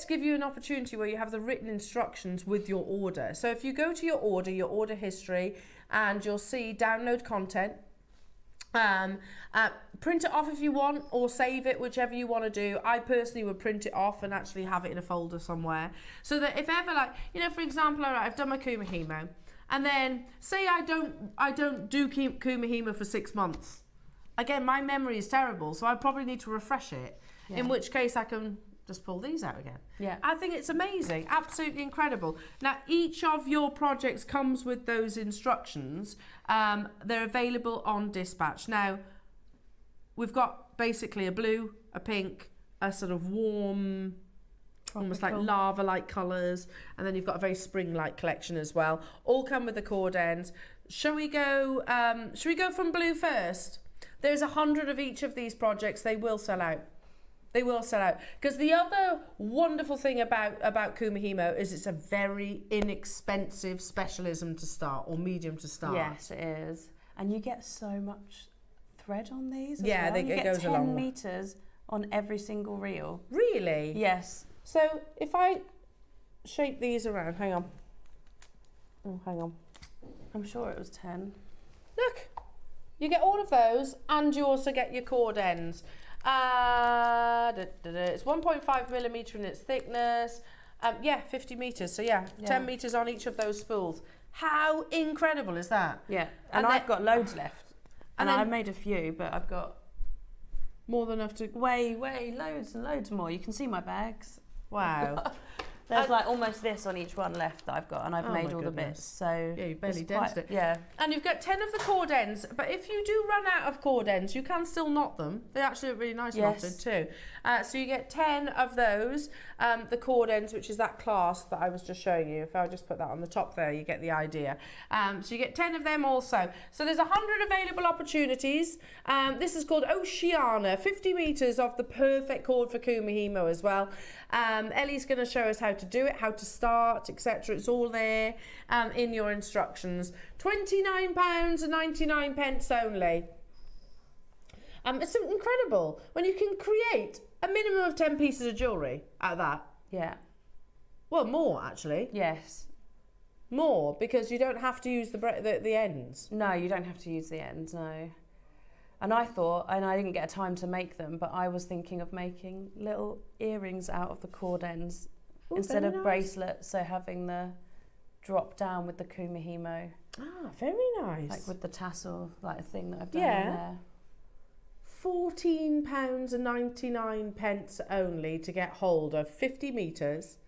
give you an opportunity where you have the written instructions with your order. So if you go to your order history, and you'll see download content. Print it off if you want, or save it, whichever you want to do. I personally would print it off and actually have it in a folder somewhere, so that if ever, like, for example, all right, I've done my Kumihimo, and then say I don't do Kumihimo for 6 months. Again, my memory is terrible, so I probably need to refresh it. Yeah. In which case, I can just pull these out again. Yeah. I think it's amazing, absolutely incredible. Now, each of your projects comes with those instructions. They're available on dispatch. Now, we've got basically a blue, a pink, a sort of warm, almost like lava-like colours, and then you've got a very spring-like collection as well. All come with the cord ends. Shall we go from blue first? There's 100 of each of these projects. They will sell out. They will sell out. Because the other wonderful thing about Kumihimo is it's a very inexpensive specialism to start, or medium to start. Yes, it is. And you get so much thread on these as well. You it get goes 10 along. metres on every single reel. Really? Yes. So if I shape these around, hang on. Oh, hang on. I'm sure it was 10. Look, you get all of those, and you also get your cord ends. It's 1.5 millimetre in its thickness. 50 metres. So 10 metres on each of those spools. How incredible is that? Yeah, and I've got loads left. And I've made a few, but I've got more than enough to... Way, loads and loads more. You can see my bags. Wow. There's like almost this on each one left that I've got, and I've made all the bits. So yeah, you barely dented it. Yeah. And you've got 10 of the cord ends, but if you do run out of cord ends, you can still knot them. They actually look really nice knotted too. So you get 10 of those, the cord ends, which is that clasp that I was just showing you. If I just put that on the top there, you get the idea. So you get 10 of them also. So there's 100 available opportunities. This is called Oceana, 50 metres of the perfect cord for Kumihimo as well. Ellie's going to show us how to do it, how to start, etc. It's all there in your instructions. £29.99 only. It's incredible when you can create a minimum of 10 pieces of jewellery out of that. Yeah. Well, more actually. Yes. More, because you don't have to use the ends. No, you don't have to use the ends, no. And I thought, and I didn't get time to make them, but I was thinking of making little earrings out of the cord ends. Ooh, instead of nice. bracelets, so having the drop down with the Kumihimo. Ah, very nice. Like with the tassel, like thing that I've done Yeah. on there. £14.99 only to get hold of 50 metres.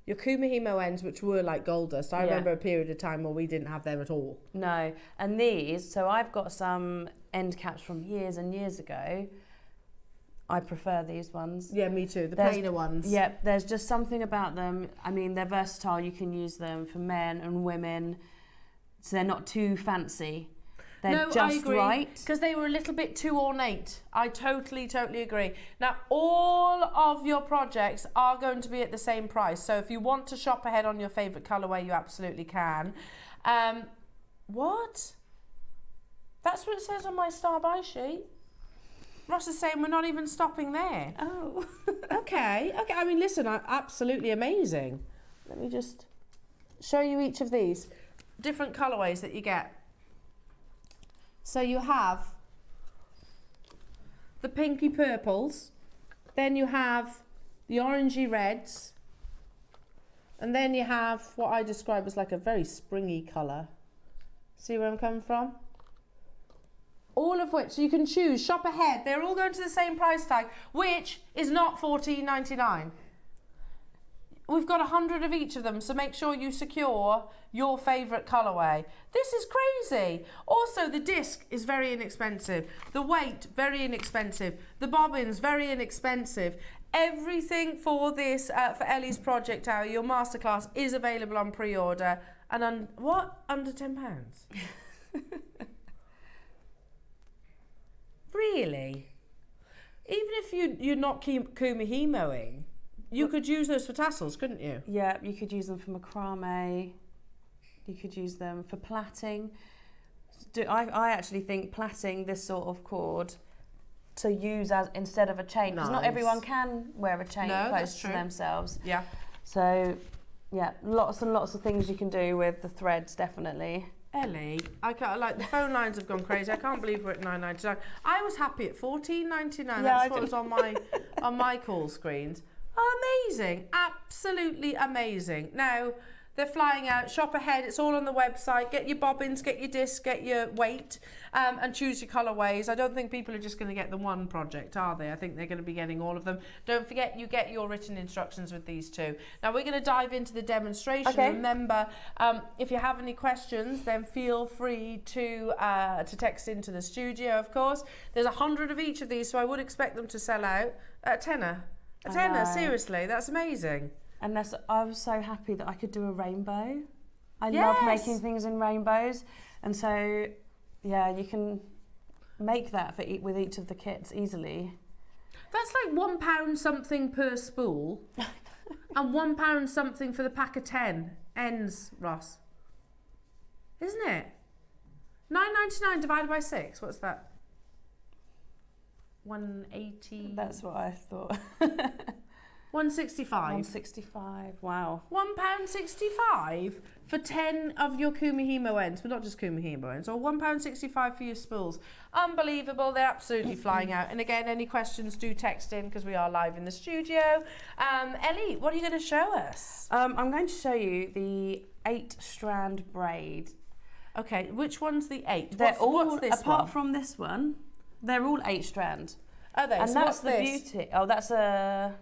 Your Kumihimo ends, which were like gold dust. I remember a period of time where we didn't have them at all. No, and these, so I've got some end caps from years and years ago. I prefer these ones. Yeah, me too. The There's- plainer ones. Yeah, there's just something about them. I mean, they're versatile. You can use them for men and women. So they're not too fancy. They're just I agree, right. because they were a little bit too ornate. I totally agree. Now, all of your projects are going to be at the same price. So if you want to shop ahead on your favourite colourway, you absolutely can. What? That's what it says on my star buy sheet. Ross is saying we're not even stopping there. Oh. Okay. I mean, listen, absolutely amazing. Let me just show you each of these different colourways that you get. So you have the pinky purples, then you have the orangey reds, and then you have what I describe as like a very springy colour. See where I'm coming from? All of which you can choose, shop ahead. They're all going to the same price tag, which is not $14.99. We've got 100 of each of them, so make sure you secure your favourite colourway. This is crazy. Also, the disc is very inexpensive. The weight, very inexpensive. The bobbins, very inexpensive. Everything for this, for Ellie's project hour, your masterclass, is available on pre-order. And under £10? Really? Even if you're not Kumihimoing, you could use those for tassels, couldn't you? Yeah, you could use them for macrame. You could use them for plaiting. I actually think plaiting this sort of cord to use as instead of a chain, because not Nice. everyone can wear a chain No, close that's to true. themselves. Yeah. So, yeah, lots and lots of things you can do with the threads, definitely. Ellie, I can't, like, the phone lines have gone crazy. I can't believe we're at $9.99. I was happy at $14.99. Yeah, That's what was on my call screens. Amazing, absolutely amazing. Now they're flying out. Shop ahead. It's all on the website. Get your bobbins, get your discs, get your weight, and choose your colourways. I don't think people are just going to get the one project, are they? I think they're going to be getting all of them. Don't forget, you get your written instructions with these too. Now we're going to dive into the demonstration. Okay. Remember, if you have any questions, then feel free to text into the studio. Of course, there's 100 of each of these, so I would expect them to sell out at tenner. A I tenner, know. seriously, that's amazing. And I was so happy that I could do a rainbow. I love Yes. making things in rainbows. And so, yeah, you can make that with each of the kits easily. That's like £1 something per spool and £1 something for the pack of 10 ends, Ross. Isn't it? $9.99 divided by 6, what's that? 180. That's what I thought. 165. 165, wow. £1.65 for 10 of your Kumihimo ends, but not just Kumihimo ends, or £1.65 for your spools. Unbelievable, they're absolutely flying out. And again, any questions, do text in because we are live in the studio. Ellie, what are you going to show us? I'm going to show you the 8-strand braid. Okay, which one's the 8? They're What's this apart one? from this one, they're all 8-strand. Are they? And So that's what's the this? beauty. Oh, that's a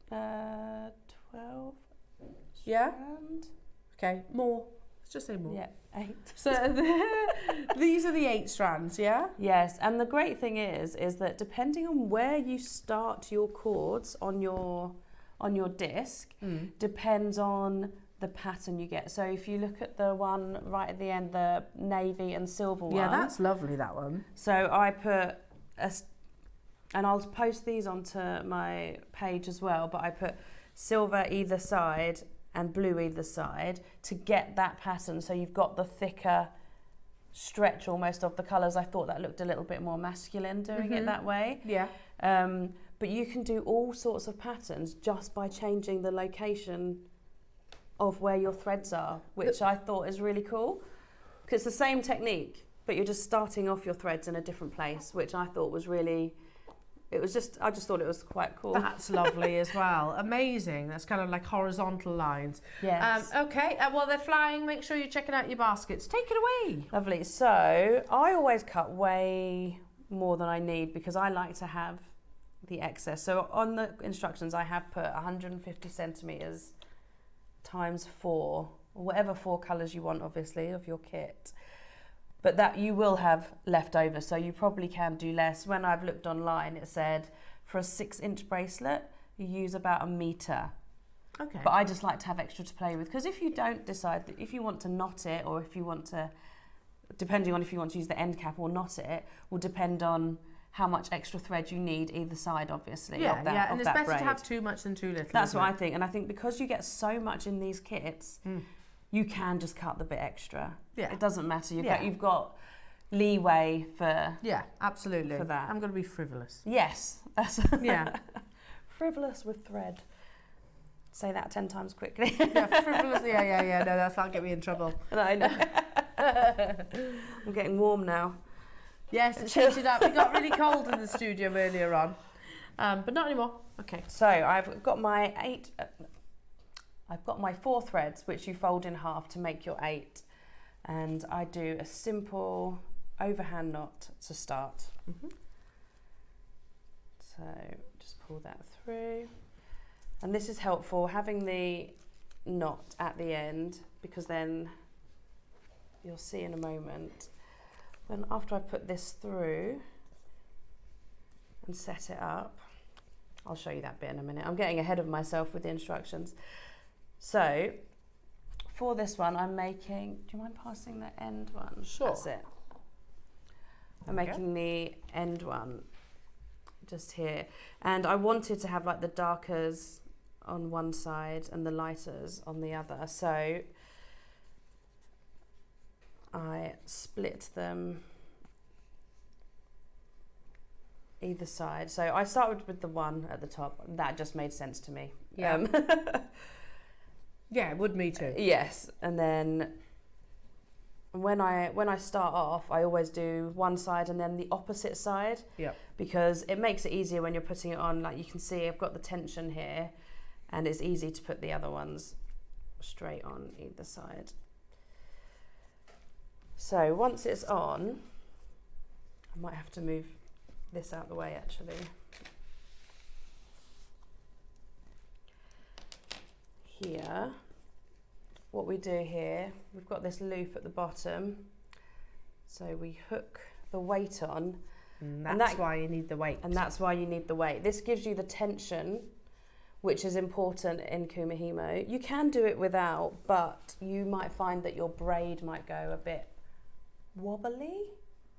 12 Yeah? strand. Okay, more. Let's just say more. Yeah, 8. So these are the 8 strands, yeah? Yes, and the great thing is that depending on where you start your cords on your disc, depends on the pattern you get. So if you look at the one right at the end, the navy and silver one. Yeah, that's lovely, that one. So I put and I'll post these onto my page as well, but I put silver either side and blue either side to get that pattern, so you've got the thicker stretch almost of the colours. I thought that looked a little bit more masculine doing it that way. Yeah. But you can do all sorts of patterns just by changing the location of where your threads are, which I thought is really cool. Because it's the same technique, but you're just starting off your threads in a different place, which I thought was really, I just thought it was quite cool. That's lovely as well. Amazing. That's kind of like horizontal lines. Yes. Okay, while they're flying, make sure you're checking out your baskets. Take it away. Lovely. So I always cut way more than I need because I like to have the excess. So on the instructions, I have put 150 centimetres times 4, or whatever 4 colours you want, obviously, of your kit. But that you will have left over, so you probably can do less. When I've looked online, it said for a 6-inch bracelet, you use about 1 metre. Okay. But I just like to have extra to play with, because if you don't decide, if you want to knot it, or if you want to, depending on if you want to use the end cap or knot it, will depend on how much extra thread you need either side, obviously. Yeah, of that, yeah, of and it's that better braid. to have too much than too little. That's isn't what it? I think, and I think because you get so much in these kits, you can just cut the bit extra. Yeah. It doesn't matter. Yeah. You've got leeway for. Yeah, absolutely. For that. I'm going to be frivolous. Yes, that's Yeah. frivolous with thread. Say that 10 times quickly. Yeah, frivolous. Yeah. No, that'll get me in trouble. I know. I'm getting warm now. Yes, it's heated up. It got really cold in the studio earlier on, but not anymore. Okay. So I've got my 4 threads, which you fold in half to make your 8, and I do a simple overhand knot to start. So just pull that through, and this is helpful having the knot at the end, because then you'll see in a moment when after I've put this through and set it up, I'll show you that bit in a minute. I'm getting ahead of myself with the instructions. So for this one, I'm making, do you mind passing the end one? Sure. That's it. I'm making the end one just here. And I wanted to have like the darkers on one side and the lighters on the other. So I split them either side. So I started with the one at the top. That just made sense to me. Yeah. Yeah, it would me too. Yes, and then when I start off, I always do one side and then the opposite side. Yeah. Because it makes it easier when you're putting it on. Like you can see, I've got the tension here, and it's easy to put the other ones straight on either side. So once it's on, I might have to move this out the way actually. Here, what we do here, we've got this loop at the bottom, so we hook the weight on. That's why you need the weight. And that's why you need the weight. This gives you the tension, which is important in Kumihimo. You can do it without, but you might find that your braid might go a bit wobbly,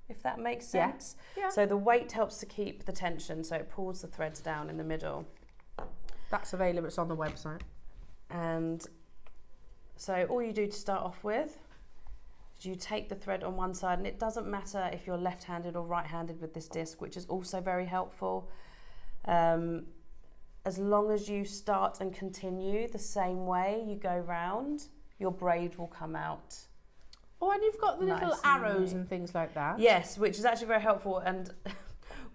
if that makes sense. Yeah. So the weight helps to keep the tension, so it pulls the threads down in the middle. That's available, it's on the website. And so all you do to start off with is you take the thread on one side, and it doesn't matter if you're left-handed or right-handed with this disc, which is also very helpful. As long as you start and continue the same way you go round, your braid will come out. Oh, and you've got the little Nice and arrows neat. and things like that. Yes, which is actually very helpful. And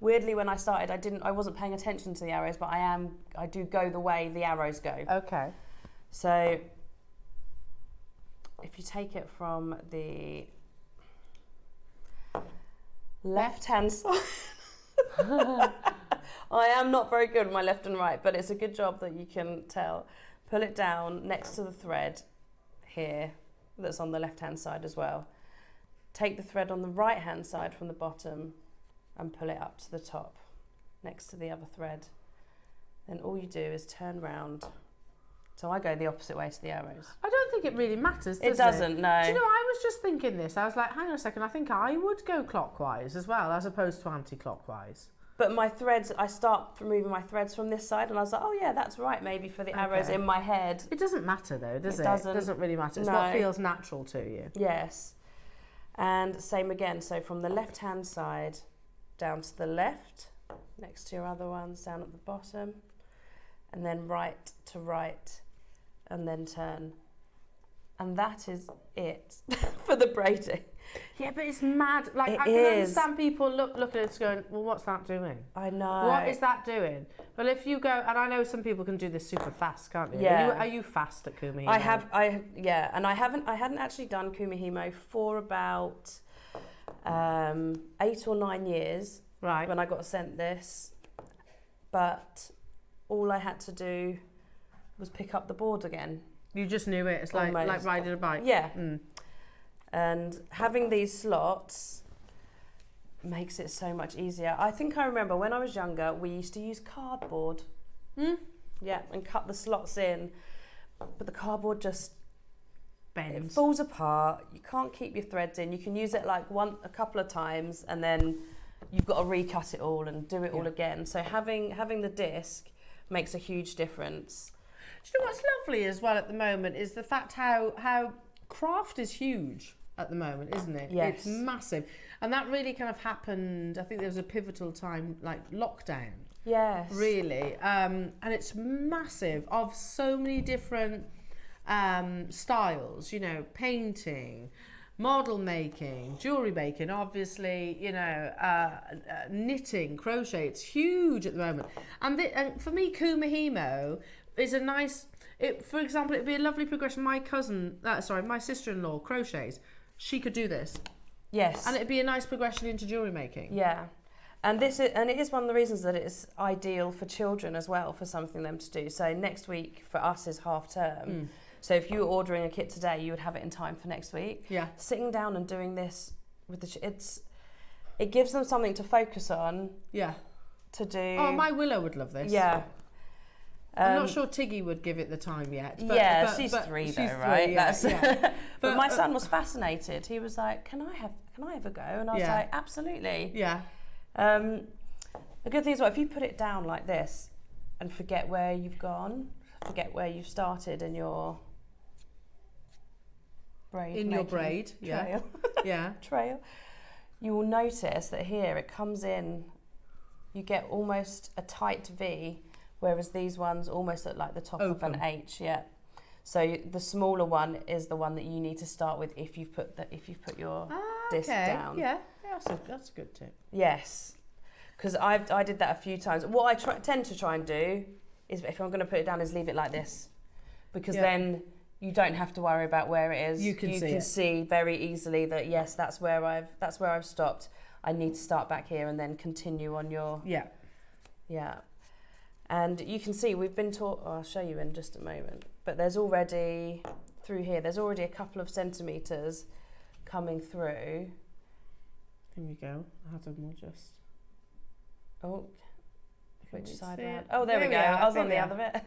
weirdly, when I started, I wasn't paying attention to the arrows, but I do go the way the arrows go. Okay. So if you take it from the left-hand side, I am not very good with my left and right, but it's a good job that you can tell. Pull it down next to the thread here that's on the left-hand side as well. Take the thread on the right-hand side from the bottom and pull it up to the top next to the other thread. Then all you do is turn round. So I go the opposite way to the arrows. I don't think it really matters, does it? It doesn't, no. Do you know, I was just thinking this. I was like, hang on a second, I think I would go clockwise as well, as opposed to anti-clockwise. But my threads, I start removing my threads from this side, and I was like, oh yeah, that's right, maybe for the arrows in my head. It doesn't matter though, does it? Doesn't. It doesn't really matter. It's No. what feels natural to you. Yes. And same again, so from the left-hand side down to the left, next to your other ones, down at the bottom, and then right to right, and then turn and that is it for the braiding. Yeah, but it's mad. Like, It I can is. understand people look at it going, well, what's that doing? I know. What is that doing? Well, if you go, and I know some people can do this super fast, can't you? Yeah. Are you fast at Kumihimo? And I hadn't actually done Kumihimo for about 8 or 9 years. Right. When I got sent this, but all I had to do was pick up the board again. You just knew it. It's like riding a bike. Yeah. And having these slots makes it so much easier. I think I remember when I was younger, we used to use cardboard. Yeah, and cut the slots in, but the cardboard just Bends. it falls apart. You can't keep your threads in. You can use it like a couple of times, and then you've got to recut it all and do it all again. So having the disc makes a huge difference. Do you know what's lovely as well at the moment is the fact how craft is huge at the moment, isn't it? Yes. It's massive. And that really kind of happened, I think there was a pivotal time, like lockdown. Yes. Really. And it's massive of so many different styles, you know, painting, model making, jewellery making, obviously, you know, knitting, crochet. It's huge at the moment. And for me, Kumihimo is a nice, for example, it'd be a lovely progression. My sister-in-law crochets. She could do this. Yes. And it'd be a nice progression into jewellery making. Yeah. And it is one of the reasons that it's ideal for children as well, for something them to do. So next week for us is half term. So if you were ordering a kit today, you would have it in time for next week. Yeah. Sitting down and doing this with it gives them something to focus on. Yeah. To do. Oh, my Willow would love this. Yeah. I'm not sure Tiggy would give it the time yet. But she's 3 though, right? Yeah. But my son was fascinated. He was like, "Can I have a go?" And I was like, "Absolutely." Yeah. The good thing is, if you put it down like this and forget where you've gone, forget where you've started in your braid. Trail. Yeah. Trail. You will notice that here it comes in. You get almost a tight V. Whereas these ones almost look like the top of an H, yeah. So the smaller one is the one that you need to start with if you've put your disc down. Yeah, that's a good tip. Yes, because I did that a few times. What I tend to try and do is, if I'm going to put it down, is leave it like this, because then you don't have to worry about where it is. You can see very easily that yes, that's where I've stopped. I need to start back here and then continue on your yeah. And you can see we've been taught, I'll show you in just a moment, but there's already, through here, there's already a couple of centimetres coming through. Here we go. Adam will just... Oh, which side see round? it? Oh, there we go. I was on the other bit.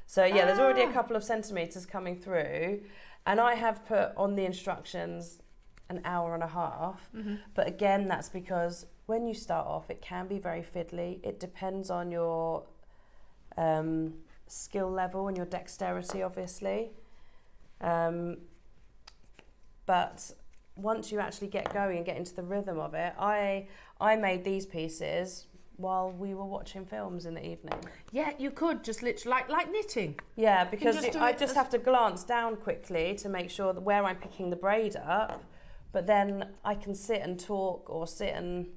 So yeah, there's already a couple of centimetres coming through, and I have put on the instructions an hour and a half, but again, that's because when you start off, it can be very fiddly. It depends on your skill level and your dexterity, obviously. But once you actually get going and get into the rhythm of it, I made these pieces while we were watching films in the evening. Yeah, you could just literally, like knitting. Yeah, because I just as- have to glance down quickly to make sure that where I'm picking the braid up, but then I can sit and talk or sit and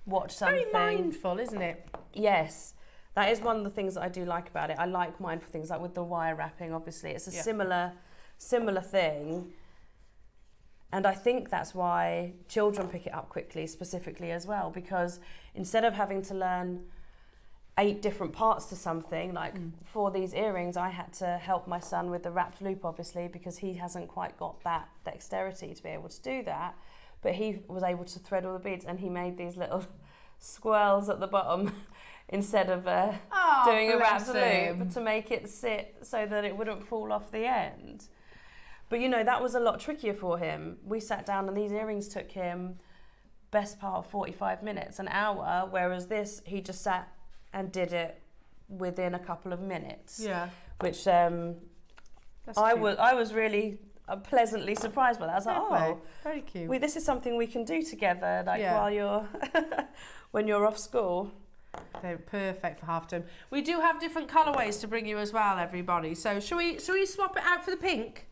watch something. Very mindful, isn't it? Yes, that is one of the things that I do like about it. I like mindful things, like with the wire wrapping, obviously. It's a similar thing. And I think that's why children pick it up quickly, specifically as well, because instead of having to learn 8 different parts to something, like for these earrings, I had to help my son with the wrapped loop, obviously, because he hasn't quite got that dexterity to be able to do that. But he was able to thread all the beads, and he made these little swirls at the bottom instead of doing a wrapped loop to make it sit so that it wouldn't fall off the end. But, you know, that was a lot trickier for him. We sat down and these earrings took him best part of 45 minutes, an hour, whereas this, he just sat and did it within a couple of minutes. Yeah. Which I was really pleasantly surprised by that. I was like, very cute. this is something we can do together, like while you're, when you're off school. They're perfect for half term. We do have different colourways to bring you as well, everybody. So shall we swap it out for the pink?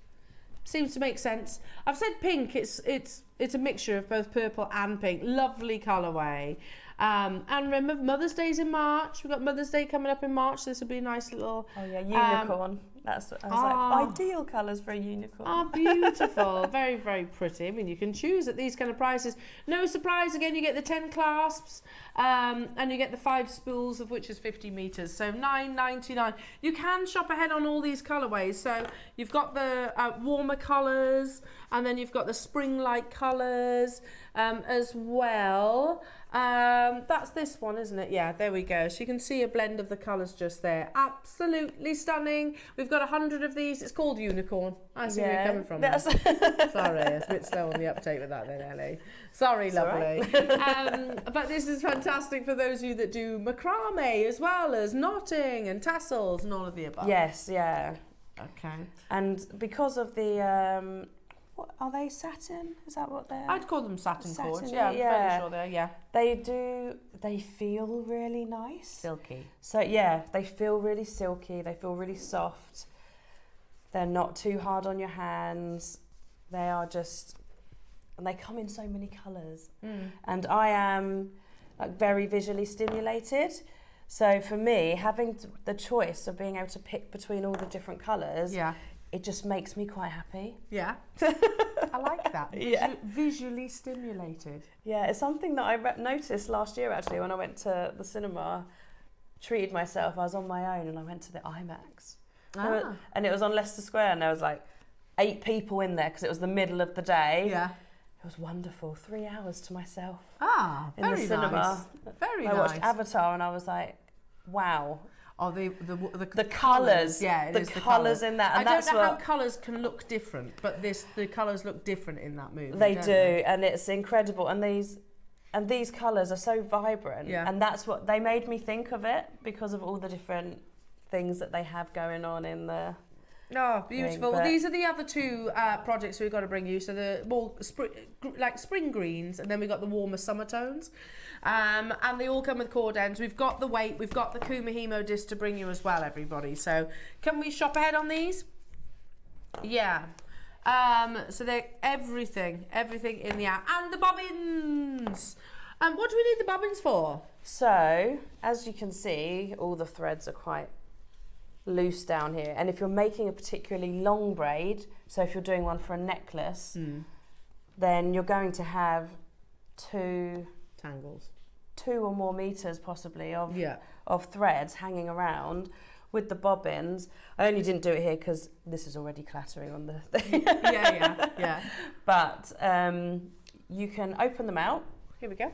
Seems to make sense. I've said pink. It's a mixture of both purple and pink. Lovely colourway. And remember, Mother's Day's in March. We've got Mother's Day coming up in March. So this will be a nice little... Oh yeah, unicorn. That's what I was like, ideal colours for a unicorn. Oh, beautiful. Very, very pretty. I mean, you can choose at these kind of prices. No surprise, again, you get the 10 clasps and you get the 5 spools, of which is 50 metres. So $9.99. You can shop ahead on all these colourways. So you've got the warmer colours, and then you've got the spring-like colours as well. That's this one, isn't it? Yeah, there we go. So you can see a blend of the colours just there. Absolutely stunning. We've got 100 of these. It's called Unicorn. I see where you're coming from. Sorry, it's a bit slow on the uptake with that then, Ellie. Sorry, lovely. Right. But this is fantastic for those of you that do macrame as well as knotting and tassels and all of the above. Yes, yeah. Okay. And because of the... what are they, satin? Is that what they're... I'd call them satin cords. Yeah, I'm fairly sure they're, yeah. They feel really nice. Silky. So yeah, they feel really silky, they feel really soft. They're not too hard on your hands. They are just... And they come in so many colours. And I am like very visually stimulated. So for me, having the choice of being able to pick between all the different colours, it just makes me quite happy. Yeah. I like that. Visually stimulated. Yeah, it's something that I noticed last year actually when I went to the cinema, treated myself. I was on my own and I went to the IMAX. And it was on Leicester Square and there was like 8 people in there because it was the middle of the day. Yeah. It was wonderful. 3 hours to myself. In the cinema. Nice. Very nice. I watched Avatar and I was like, wow. Oh, the colours, yeah, the colours in that, and I don't know how colours can look different, but the colours look different in that movie. They do, and it's incredible. And these colours are so vibrant, and that's what they made me think of it because of all the different things that they have going on in the. Oh, beautiful. Well, these are the other 2 projects we've got to bring you. So the more spring greens, and then we've got the warmer summer tones. And they all come with cord ends. We've got the weight, we've got the Kumihimo disc to bring you as well, everybody. So can we shop ahead on these? Yeah. So they're everything in the app. And the bobbins! What do we need the bobbins for? So, as you can see, all the threads are quite loose down here. And if you're making a particularly long braid, so if you're doing one for a necklace, then you're going to have 2 tangles, 2 or more meters possibly of threads hanging around with the bobbins. I only didn't do it here because this is already clattering on the thing. yeah. But you can open them out. Here we go.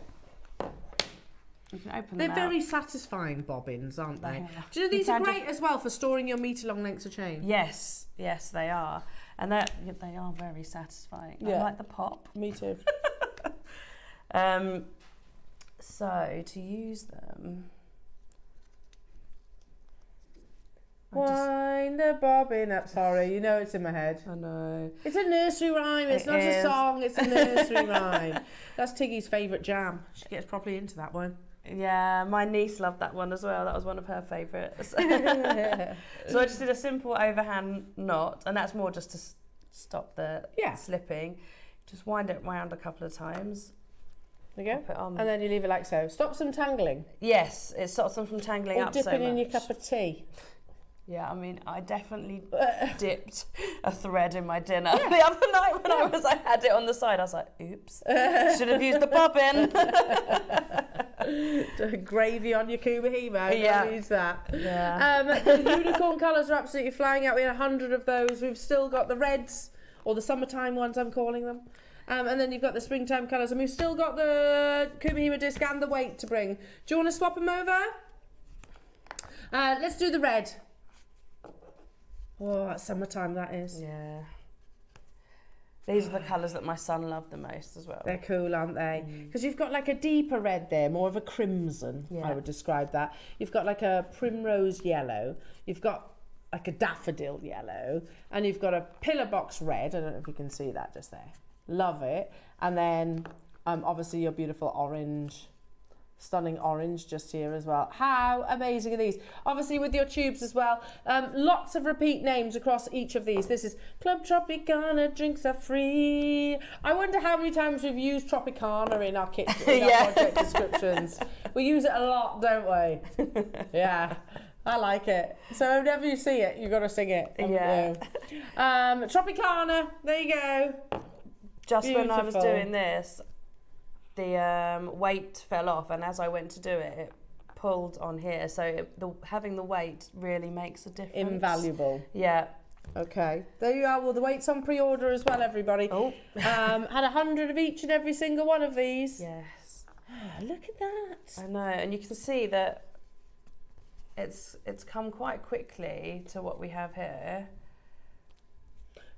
You can open They're them very out. satisfying bobbins, aren't they? Yeah. Do you know these are great as well for storing your metre-long lengths of chain? Yes, they are. And they are very satisfying. I like the pop. Me too. So, to use them... Wind the bobbin up. Sorry, you know it's in my head. I know. It's a nursery rhyme. It's not a song. It's a nursery rhyme. That's Tiggy's favourite jam. She gets properly into that one. Yeah, my niece loved that one as well. That was one of her favourites. So I just did a simple overhand knot, and that's more just to stop the slipping. Just wind it round a couple of times. There you go. Pop it on. And then you leave it like so. Stops them tangling. Yes, it stops them from tangling or up so much. Or dipping in your cup of tea. Yeah, I mean, I definitely dipped a thread in my dinner the other night when I had it on the side. I was like, oops, should have used the bobbin. Gravy on your Kumihimo. Yeah. Use that. Yeah. The unicorn colours are absolutely flying out. We had 100 of those. We've still got the reds, or the summertime ones, I'm calling them. And then you've got the springtime colours, and we've still got the Kumihimo disc and the weight to bring. Do you want to swap them over? Let's do the red. Oh, that's summertime, that is. Yeah. These are the colours that my son loved the most as well. They're cool, aren't they? Because you've got like a deeper red there, more of a crimson, I would describe that. You've got like a primrose yellow. You've got like a daffodil yellow. And you've got a pillar box red. I don't know if you can see that just there. Love it. And then obviously your beautiful orange Stunning orange just here as well. How amazing are these? Obviously with your tubes as well. Lots of repeat names across each of these. This is Club Tropicana, drinks are free. I wonder how many times we've used Tropicana in our kit, in our project descriptions. We use it a lot, don't we? Yeah. I like it. So whenever you see it, you've got to sing it. Yeah. Tropicana, there you go. Just Beautiful. when I was doing this, the weight fell off, and as I went to do it, it pulled on here. So having the weight really makes a difference. Invaluable. Yeah. Okay, there you are. Well, the weight's on pre-order as well, everybody. Oh. Had 100 of each and every single one of these. Yes. Look at that. I know, and you can see that it's come quite quickly to what we have here.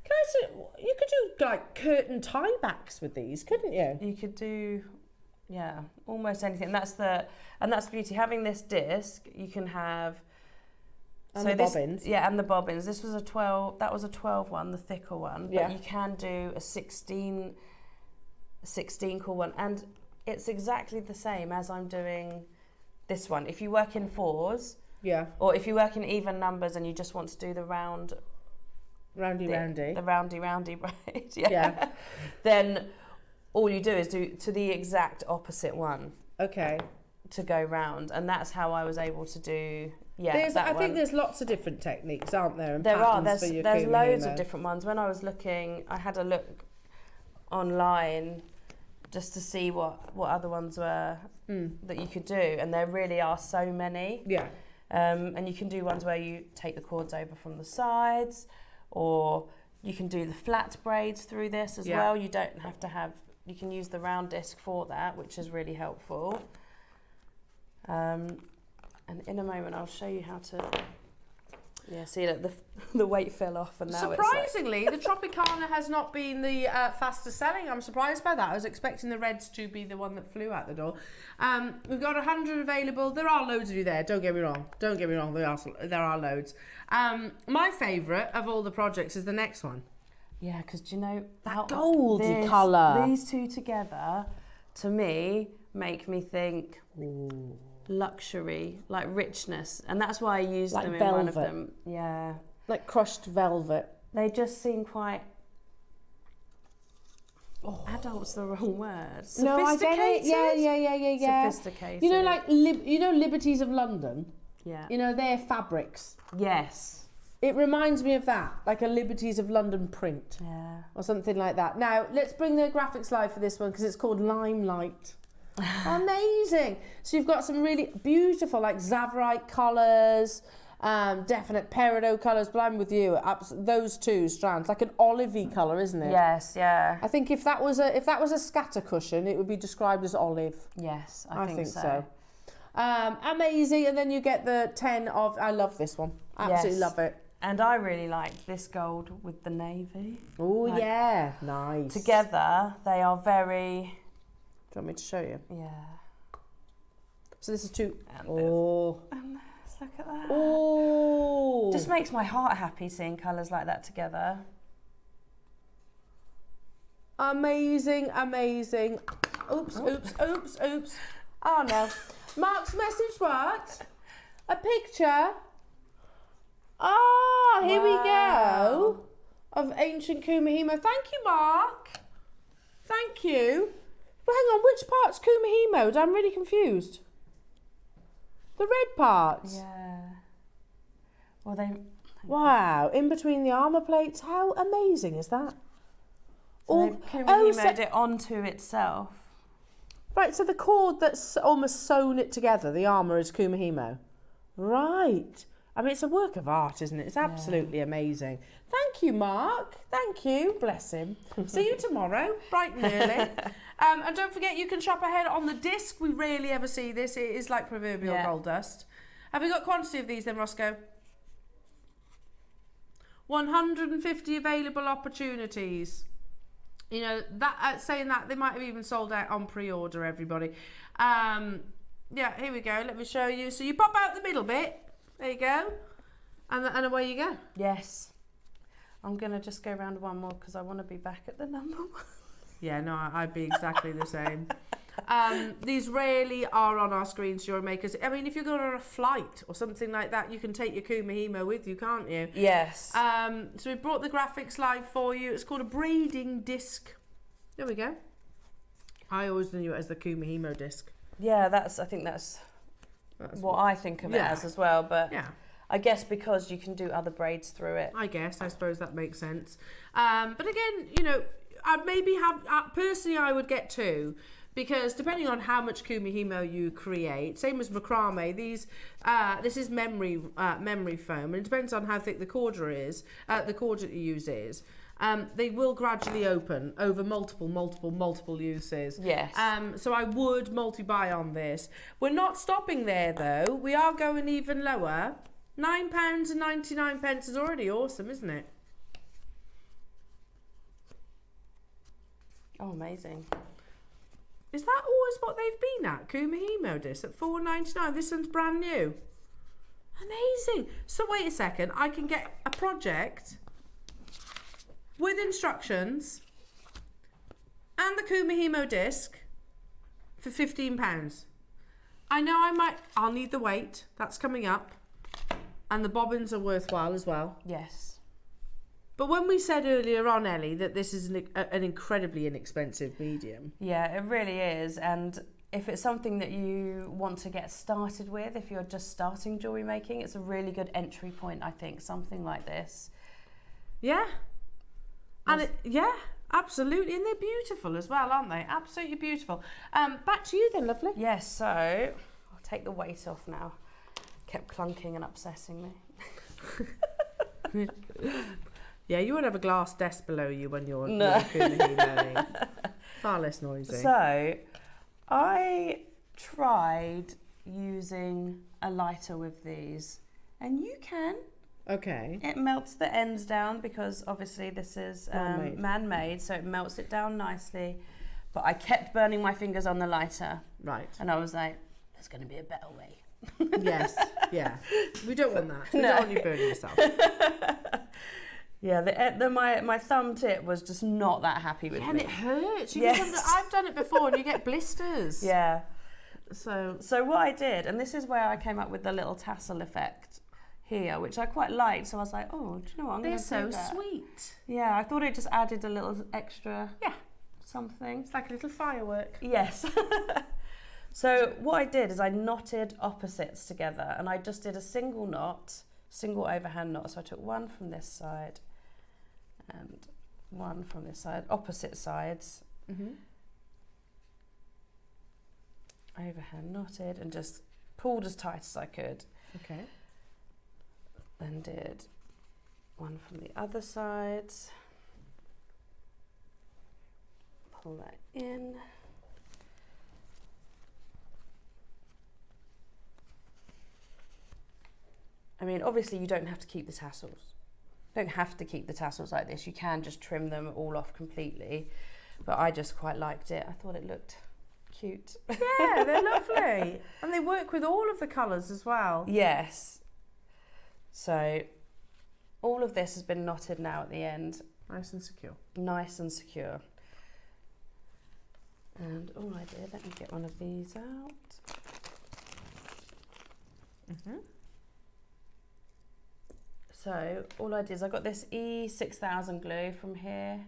Can I say, you could do like curtain tie backs with these, couldn't you? You could do, yeah, almost anything. And that's the beauty. Having this disc, you can have. And the bobbins. Yeah, and the bobbins. This was a 12. That was a 12 one, the thicker one. Yeah. But you can do a 16 core one, and it's exactly the same as I'm doing this one. If you work in 4s. Yeah. Or if you work in even numbers and you just want to do the roundy. The roundy braid, Yeah. Then all you do is do to the exact opposite one. Okay. To go round, and that's how I was able to do. Yeah, I think there's lots of different techniques, aren't there? And there are. patterns for your There's loads Kumihimo. of different ones. When I was looking, I had a look online just to see what other ones were that you could do, and there really are so many. Yeah. And you can do ones where you take the cords over from the sides, or you can do the flat braids through this as well. You don't have to have, you can use the round disc for that, which is really helpful. And in a moment I'll show you how to, see that the weight fell off, and now surprisingly the Tropicana has not been the fastest selling. I'm surprised by that. I was expecting the reds to be the one that flew out the door. We've got 100 available. There are loads of you there, don't get me wrong, there are loads. My favourite of all the projects is the next one. Yeah, because do you know that goldy colour, these two together to me make me think luxury, like richness, and that's why I used like them in velvet. one of them. Yeah, like crushed velvet. they just seem quite adult's the wrong word. No, I get it. Yeah. Sophisticated. You know, like Liberties of London. Yeah. You know, they're fabrics. Yes. It reminds me of that, like a Liberties of London print. Yeah. Or something like that. Now, let's bring the graphics live for this one because it's called Limelight. Amazing. So you've got some really beautiful, like Zavarite colours, definite peridot colours, but I'm with you. Those two strands, like an olivey colour, isn't it? Yes, yeah. I think if that was a scatter cushion, it would be described as olive. Yes, I think so. Amazing. And then you get the 10 of, I love this one. Absolutely love it. And I really like this gold with the navy. Oh, yeah. Nice. Together, they are very... Do you want me to show you? Yeah. So this is two. And oh. And this, look at that. Oh. Just makes my heart happy seeing colours like that together. Amazing, amazing. Oops. Oh, no. Mark's message what? A picture? Ah, here we go. Of ancient Kumihimo. Thank you, Mark. Thank you. Well, hang on, which part's Kumihimo? I'm really confused. The red parts? Yeah. Well, they... Wow, in between the armour plates. How amazing is that? So Kumihimo'd it onto itself. Right, so the cord that's almost sewn it together, the armour, is Kumihimo. Right. I mean, it's a work of art, isn't it? It's absolutely amazing. Thank you, Mark. Thank you. Bless him. See you tomorrow, bright and early. And don't forget, you can shop ahead on the disc. We rarely ever see this. It is like proverbial gold dust. Have we got quantity of these then, Roscoe? 150 available opportunities. You know, that saying that, they might have even sold out on pre-order, everybody. Yeah, here we go. Let me show you. So you pop out the middle bit. There you go. And away you go. Yes. I'm going to just go round one more because I want to be back at the number one. Yeah, no, I'd be exactly the same. These really are on our screens, Jewellery Makers. I mean, if you're going on a flight or something like that, you can take your Kumihimo with you, can't you? Yes. So we brought the graphics live for you. It's called a braiding disc. There we go. I always knew it as the Kumihimo disc. Yeah, I think that's what I think of it as well. But yeah. I guess because you can do other braids through it. I suppose that makes sense. But again, you know, I'd maybe have, personally I would get 2, because depending on how much Kumihimo you create, same as macrame, this is memory foam, and it depends on how thick the cord is, the cord that you use is. They will gradually open over multiple uses. Yes. So I would multi-buy on this. We're not stopping there though. We are going even lower. £9.99 is already awesome, isn't it? Oh, amazing. Is that always what they've been at? Kumihimo disc at £4.99. This one's brand new. Amazing. So wait a second. I can get a project with instructions and the Kumihimo disc for £15. I know I'll need the weight. That's coming up. And the bobbins are worthwhile as well. Yes. But when we said earlier on, Ellie, that this is an incredibly inexpensive medium. Yeah, it really is. And if it's something that you want to get started with, if you're just starting jewellery making, it's a really good entry point, I think, something like this. Yeah. And yeah, absolutely. And they're beautiful as well, aren't they? Absolutely beautiful. Back to you then, lovely. Yes, so I'll take the weight off now. Kept clunking and upsetting me. Yeah, you won't have a glass desk below you when you're no. Far less noisy. So I tried using a lighter with these, and you can. Okay. It melts the ends down because obviously this is man-made, so it melts it down nicely. But I kept burning my fingers on the lighter. Right. And I was like, there's going to be a better way. Yes, yeah. We don't want that. We don't want you burning yourself. Yeah, my thumb tip was just not that happy with me. And it hurts. Yes. I've done it before and you get blisters. Yeah. So what I did, and this is where I came up with the little tassel effect here, which I quite liked. So I was like, oh, do you know what? I'm going to do that. They're so sweet. Yeah, I thought it just added a little extra something. It's like a little firework. Yes. So what I did is I knotted opposites together, and I just did a single knot, single overhand knot. So I took one from this side and one from this side, opposite sides. Mm-hmm. Overhand knotted and just pulled as tight as I could. Okay. Then did one from the other sides. Pull that in. I mean, obviously you don't have to keep the tassels. Don't have to keep the tassels like this. You can just trim them all off completely. But I just quite liked it. I thought it looked cute. Yeah, they're lovely. And they work with all of the colours as well. Yes. So all of this has been knotted now at the end. Nice and secure. Nice and secure. And all I did, let me get one of these out. Mm-hmm. So all I did is I got this E6000 glue from here.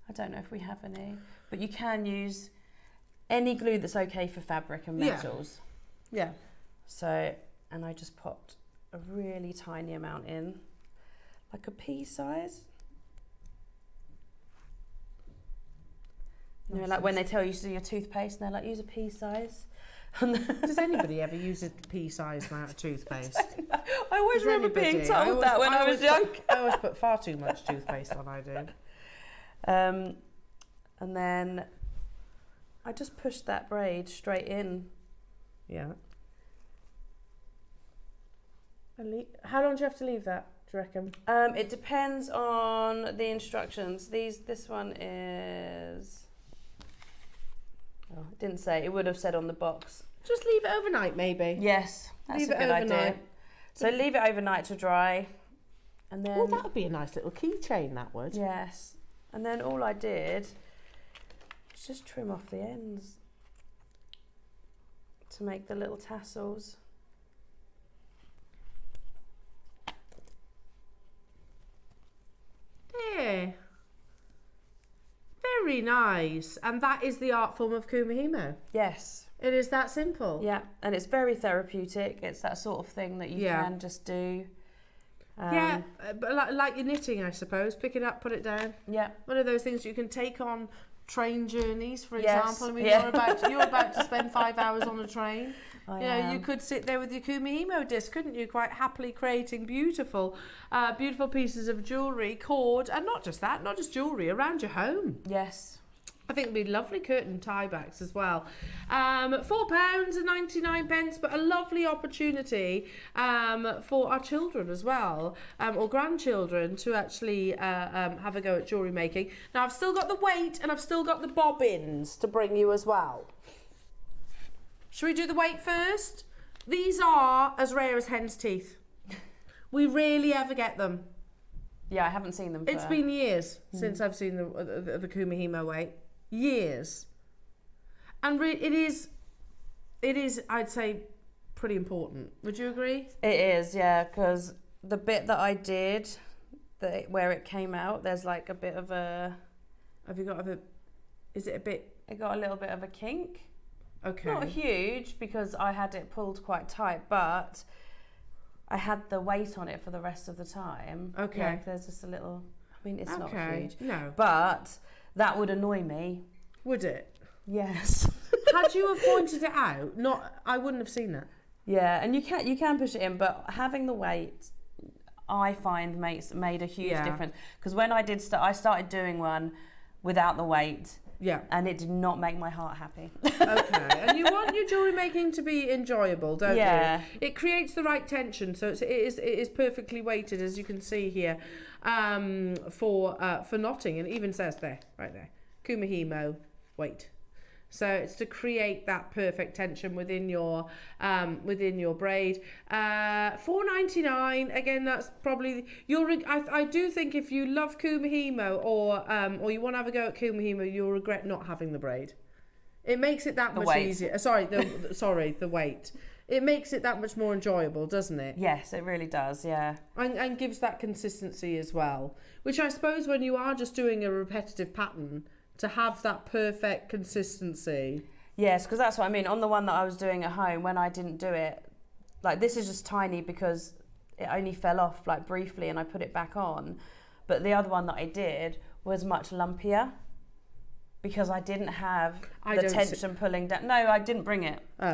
I don't know if we have any, but you can use any glue that's okay for fabric and metals. Yeah. So, and I just popped a really tiny amount in, like a pea size. You know, like when they tell you to do your toothpaste and they're like, use a pea size. Does anybody ever use a pea-sized amount of toothpaste? I always remember being told that when I was young. I always put far too much toothpaste on, I do. And then I just pushed that braid straight in. Yeah. How long do you have to leave that, do you reckon? It depends on the instructions. This one is... Oh, it didn't say. It would have said on the box. Just leave it overnight, maybe. Yes, that's leave a good idea. So leave it overnight to dry, and then. Oh, that would be a nice little keychain. That would. Yes, and then all I did was just trim off the ends. to make the little tassels. There. Very nice. And that is the art form of Kumihimo. Yes. It is that simple. Yeah, and it's very therapeutic. It's that sort of thing that you can just do. Yeah, but like your knitting, I suppose. Pick it up, put it down. Yeah. One of those things you can take on train journeys, for Yes, example. I mean, yeah. you're about to spend 5 hours on a train. I You know, am. you could sit there with your Kumihimo disc, couldn't you? Quite happily creating beautiful, beautiful pieces of jewellery, cord, and not just that, not just jewellery, around your home. Yes. I think it'd be lovely curtain tie-backs as well. £4.99, but a lovely opportunity for our children as well, or grandchildren, to actually have a go at jewellery making. Now, I've still got the weight and I've still got the bobbins to bring you as well. Should we do the weight first? These are as rare as hen's teeth. We rarely ever get them. Yeah, I haven't seen them. It's been years since I've seen the Kumihimo weight. Years. And it is, I'd say, pretty important. Would you agree? It is, yeah, because the bit that I did, where it came out, there's like a bit of a... Have you got is it a bit... It got a little bit of a kink. Okay. Not huge, because I had it pulled quite tight, but I had the weight on it for the rest of the time. Okay. Yeah, there's just a little... I mean, it's not huge. No. But that would annoy me. Would it? Yes. Had you have pointed it out, I wouldn't have seen it. Yeah, and you can push it in, but having the weight, I find made a huge difference. Because when I started doing one without the weight. Yeah. And it did not make my heart happy. Okay. And you want your jewellery making to be enjoyable, don't you? It creates the right tension, so it is perfectly weighted, as you can see here, for knotting, and it even says there, right there, Kumihimo weight. So it's to create that perfect tension within your braid. $4.99. Again, that's probably I do think if you love Kumihimo or you want to have a go at Kumihimo, you'll regret not having the braid. It makes it that much easier. Sorry, the weight. It makes it that much more enjoyable, doesn't it? Yes, it really does. Yeah. And gives that consistency as well, which I suppose when you are just doing a repetitive pattern, to have that perfect consistency. Yes, because that's what I mean. On the one that I was doing at home, when I didn't do it, like this is just tiny because it only fell off like briefly and I put it back on. But the other one that I did was much lumpier because I didn't have the tension pulling down. No, I didn't bring it. Oh,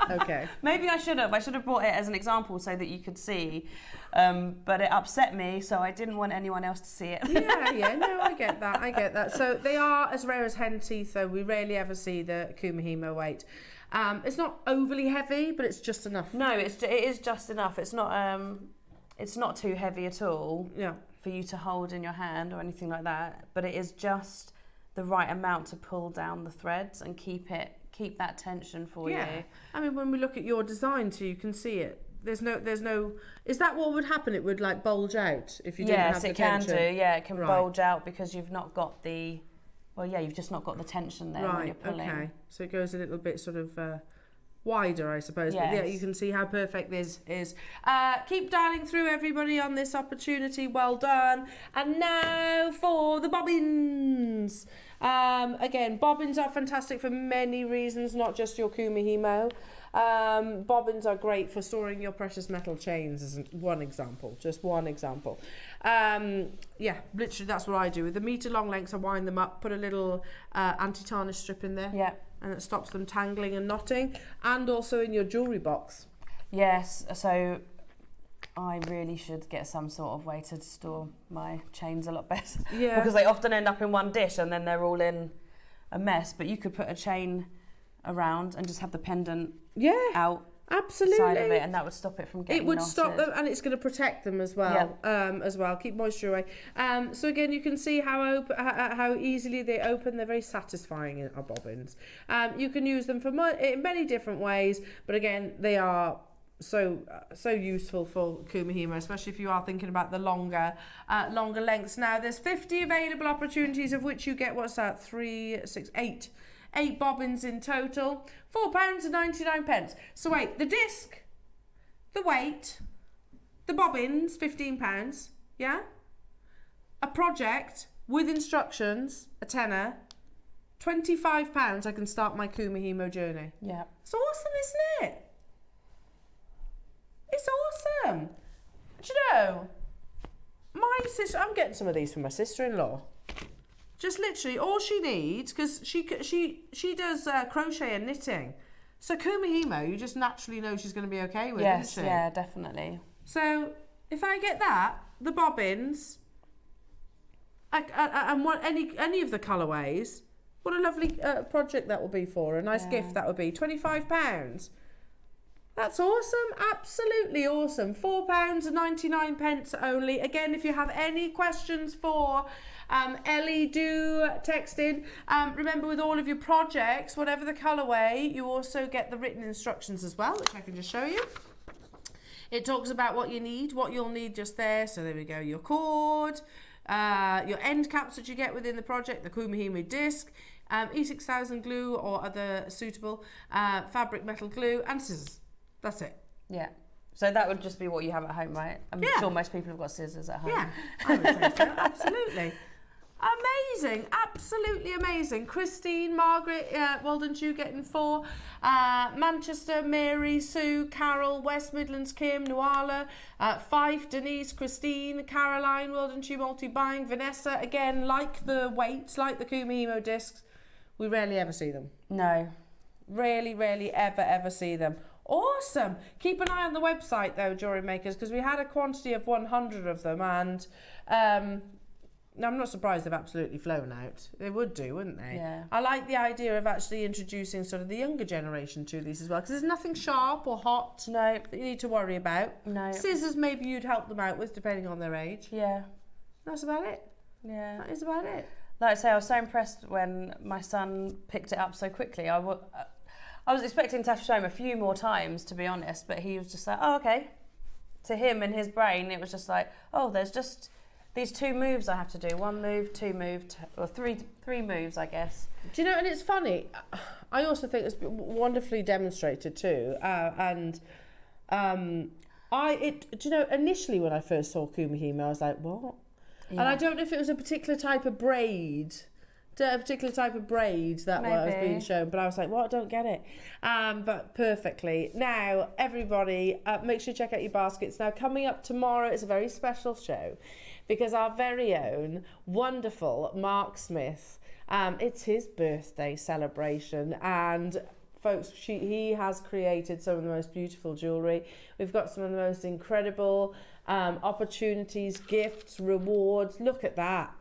okay. Maybe I should have. I should have brought it as an example so that you could see. But it upset me, so I didn't want anyone else to see it. Yeah, no, I get that. So they are as rare as hen teeth, though. We rarely ever see the Kumihimo weight. It's not overly heavy, but it's just enough. No, it is just enough. It's not too heavy at all. Yeah. For you to hold in your hand or anything like that. But it is just the right amount to pull down the threads and keep that tension for you. I mean, when we look at your design too, you can see it. There's no. Is that what would happen? It would like bulge out if you didn't have the tension. Yes, it can do. Yeah, it can bulge out because you've not got the. Well, yeah, you've just not got the tension there when you're pulling. Okay. So it goes a little bit sort of wider, I suppose. Yes. But yeah, you can see how perfect this is. Keep dialing through, everybody, on this opportunity. Well done. And now for the bobbins. Again, bobbins are fantastic for many reasons, not just your Kumihimo. Bobbins are great for storing your precious metal chains, as one example, just one example. Yeah, literally that's what I do. With the metre long lengths, I wind them up, put a little anti-tarnish strip in there. Yeah. And it stops them tangling and knotting, and also in your jewellery box. Yes, so I really should get some sort of way to store my chains a lot better. Yeah. Because they often end up in one dish and then they're all in a mess. But you could put a chain around and just have the pendant out. Absolutely. Side of it, and that would stop it from getting It would knotted. stop them, and it's going to protect them as well. Keep moisture away. So again, you can see how easily they open. They're very satisfying in our bobbins. You can use them for in many different ways, but again, they are so useful for Kumihimo, especially if you are thinking about the longer lengths. Now, there's 50 available opportunities, of which you get 8 8 bobbins in total, £4.99. So wait, the disc, the weight, the bobbins, £15, yeah? A project with instructions, a tenner, £25, I can start my Kumihimo journey. Yeah. It's awesome, isn't it? It's awesome. Do you know, my sister, I'm getting some of these from my sister-in-law. Just literally all she needs, because she does crochet and knitting. So Kumihimo, you just naturally know she's going to be okay with, Yes, isn't she? yeah, definitely. So if I get that, the bobbins, and want any of the colourways, what a lovely project that will be for her. A nice gift that would be. £25. That's awesome, absolutely awesome. £4.99 only. Again, if you have any questions for Ellie, do text in. Remember, with all of your projects, whatever the colourway, you also get the written instructions as well, which I can just show you. It talks about what you need, what you'll need just there. So there we go, your cord, your end caps that you get within the project, the Kumihimo disc, E6000 glue or other suitable fabric metal glue, and scissors. That's it. Yeah. So that would just be what you have at home, right? I'm sure most people have got scissors at home. Yeah, I would say so, absolutely. Amazing, absolutely amazing. Christine, Margaret, well done to you getting 4. Manchester, Mary, Sue, Carol, West Midlands, Kim, Nuala, Fife, Denise, Christine, Caroline, well done to you multi-buying. Vanessa, again, like the weights, like the Kumihimo discs, we rarely ever see them. No. Rarely ever see them. Awesome. Keep an eye on the website though, Jewellery Makers, because we had a quantity of 100 of them, and I'm not surprised they've absolutely flown out. They would do, wouldn't they? Yeah. I like the idea of actually introducing sort of the younger generation to these as well, because there's nothing sharp or hot that you need to worry about. No. Scissors maybe you'd help them out with, depending on their age. Yeah. That's about it. Yeah. That is about it. Like I say, I was so impressed when my son picked it up so quickly. I was expecting to have to show him a few more times, to be honest, but he was just like, oh, okay. To him, in his brain, it was just like, oh, there's just these 2 moves I have to do. 1 move, 2 moves, or three do moves, I guess. Do you know, and it's funny, I also think it's wonderfully demonstrated too, do you know, initially when I first saw Kumihimo, I was like, what? Yeah. And I don't know if it was a particular type of braid, that was being shown, but I was like, what? I don't get it. But perfectly. Now, everybody, make sure you check out your baskets. Now, coming up tomorrow is a very special show, because our very own wonderful Mark Smith, it's his birthday celebration, and folks, he has created some of the most beautiful jewellery. We've got some of the most incredible opportunities, gifts, rewards. Look at that.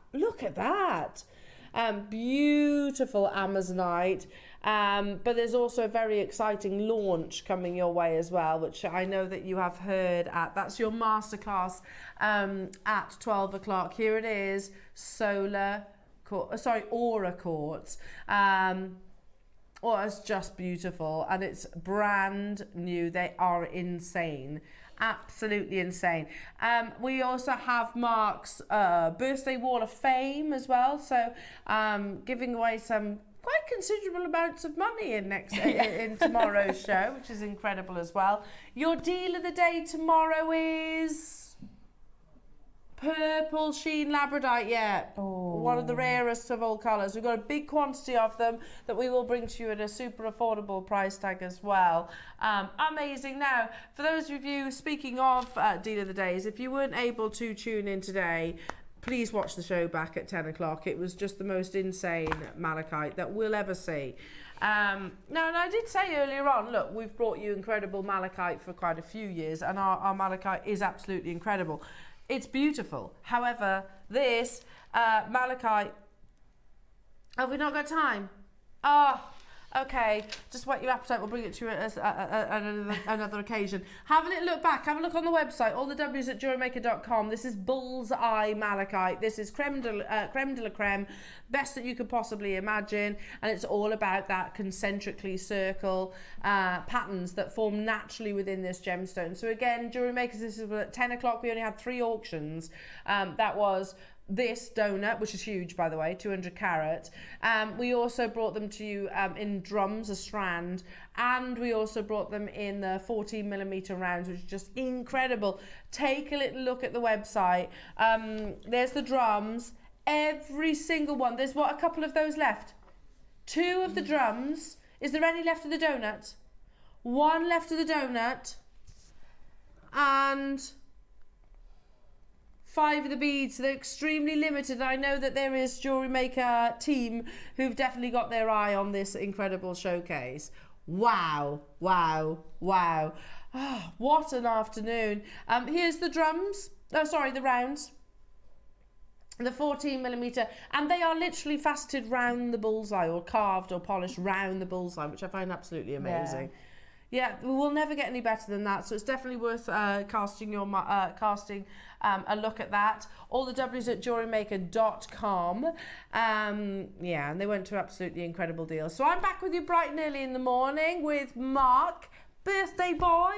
Beautiful Amazonite, but there's also a very exciting launch coming your way as well, which I know that you have heard at. That's your masterclass at 12 o'clock. Here it is, Aura Quartz. It's just beautiful, and it's brand new. They are insane. Absolutely insane. We also have Mark's birthday wall of fame as well, so giving away some quite considerable amounts of money in tomorrow's show, which is incredible as well. Your deal of the day tomorrow is purple sheen labradite, one of the rarest of all colours. We've got a big quantity of them that we will bring to you at a super affordable price tag as well. Amazing. Now, for those of you, speaking of deal of the days, if you weren't able to tune in today, please watch the show back at 10 o'clock. It was just the most insane malachite that we'll ever see. Now, and I did say earlier on, look, we've brought you incredible malachite for quite a few years, and our malachite is absolutely incredible. It's beautiful. However, this malachite, have we not got time? Okay, just whet your appetite. We'll bring it to you at another occasion. Have a little look back. Have a look on the website. All the W's at JewelleryMaker.com. This is Bullseye Malachite. This is creme de la creme, best that you could possibly imagine. And it's all about that concentrically circle patterns that form naturally within this gemstone. So again, Jewellery Makers, this is at 10 o'clock. We only had 3 auctions. That was this donut, which is huge, by the way, 200 carat. We also brought them to you in drums, a strand, and we also brought them in the 14mm rounds, which is just incredible. Take a little look at the website. There's the drums, every single one. There's a couple of those left. 2 of the drums. Is there any left of the donut? 1 left of the donut. And 5 of the beads. So they're extremely limited. I know that there is Jewellery Maker team who've definitely got their eye on this incredible showcase. Wow, wow, wow. Oh, what an afternoon. Here's the drums. Oh, sorry, the rounds. The 14mm, and they are literally faceted round the bullseye, or carved or polished round the bullseye, which I find absolutely amazing. Yeah, we will never get any better than that, so it's definitely worth casting a look at that. All the W's at JewelleryMaker.com. Yeah, and they went to absolutely incredible deals. So I'm back with you bright and early in the morning with Mark, birthday boy.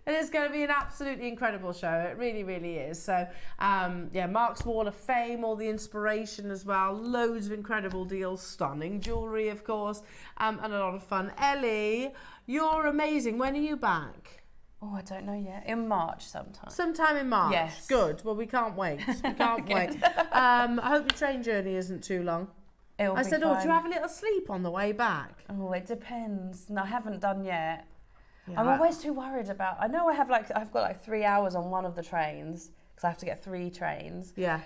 And it's going to be an absolutely incredible show. It really, really is. So, yeah, Mark's Wall of Fame, all the inspiration as well. Loads of incredible deals. Stunning jewellery, of course. And a lot of fun. Ellie, you're amazing. When are you back? Oh, I don't know yet. In March sometime. Sometime in March? Yes. Good. Well, we can't wait. We can't wait. I hope the train journey isn't too long. I said, oh, do you have a little sleep on the way back? Oh, it depends. No, I haven't done yet. Yeah. I'm always too worried about. I know I've got like 3 hours on one of the trains because I have to get 3 trains. Yeah.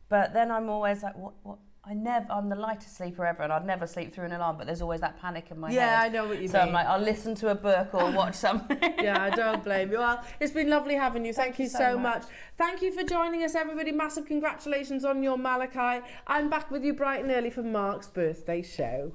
But then I'm always like, what? I'm the lightest sleeper ever, and I'd never sleep through an alarm. But there's always that panic in my head. Yeah, I know what you mean. So I'm like, I'll listen to a book or watch something. Yeah, I don't blame you. Well, it's been lovely having you. Thank you so much. Thank you for joining us, everybody. Massive congratulations on your malachite. I'm back with you bright and early for Mark's birthday show.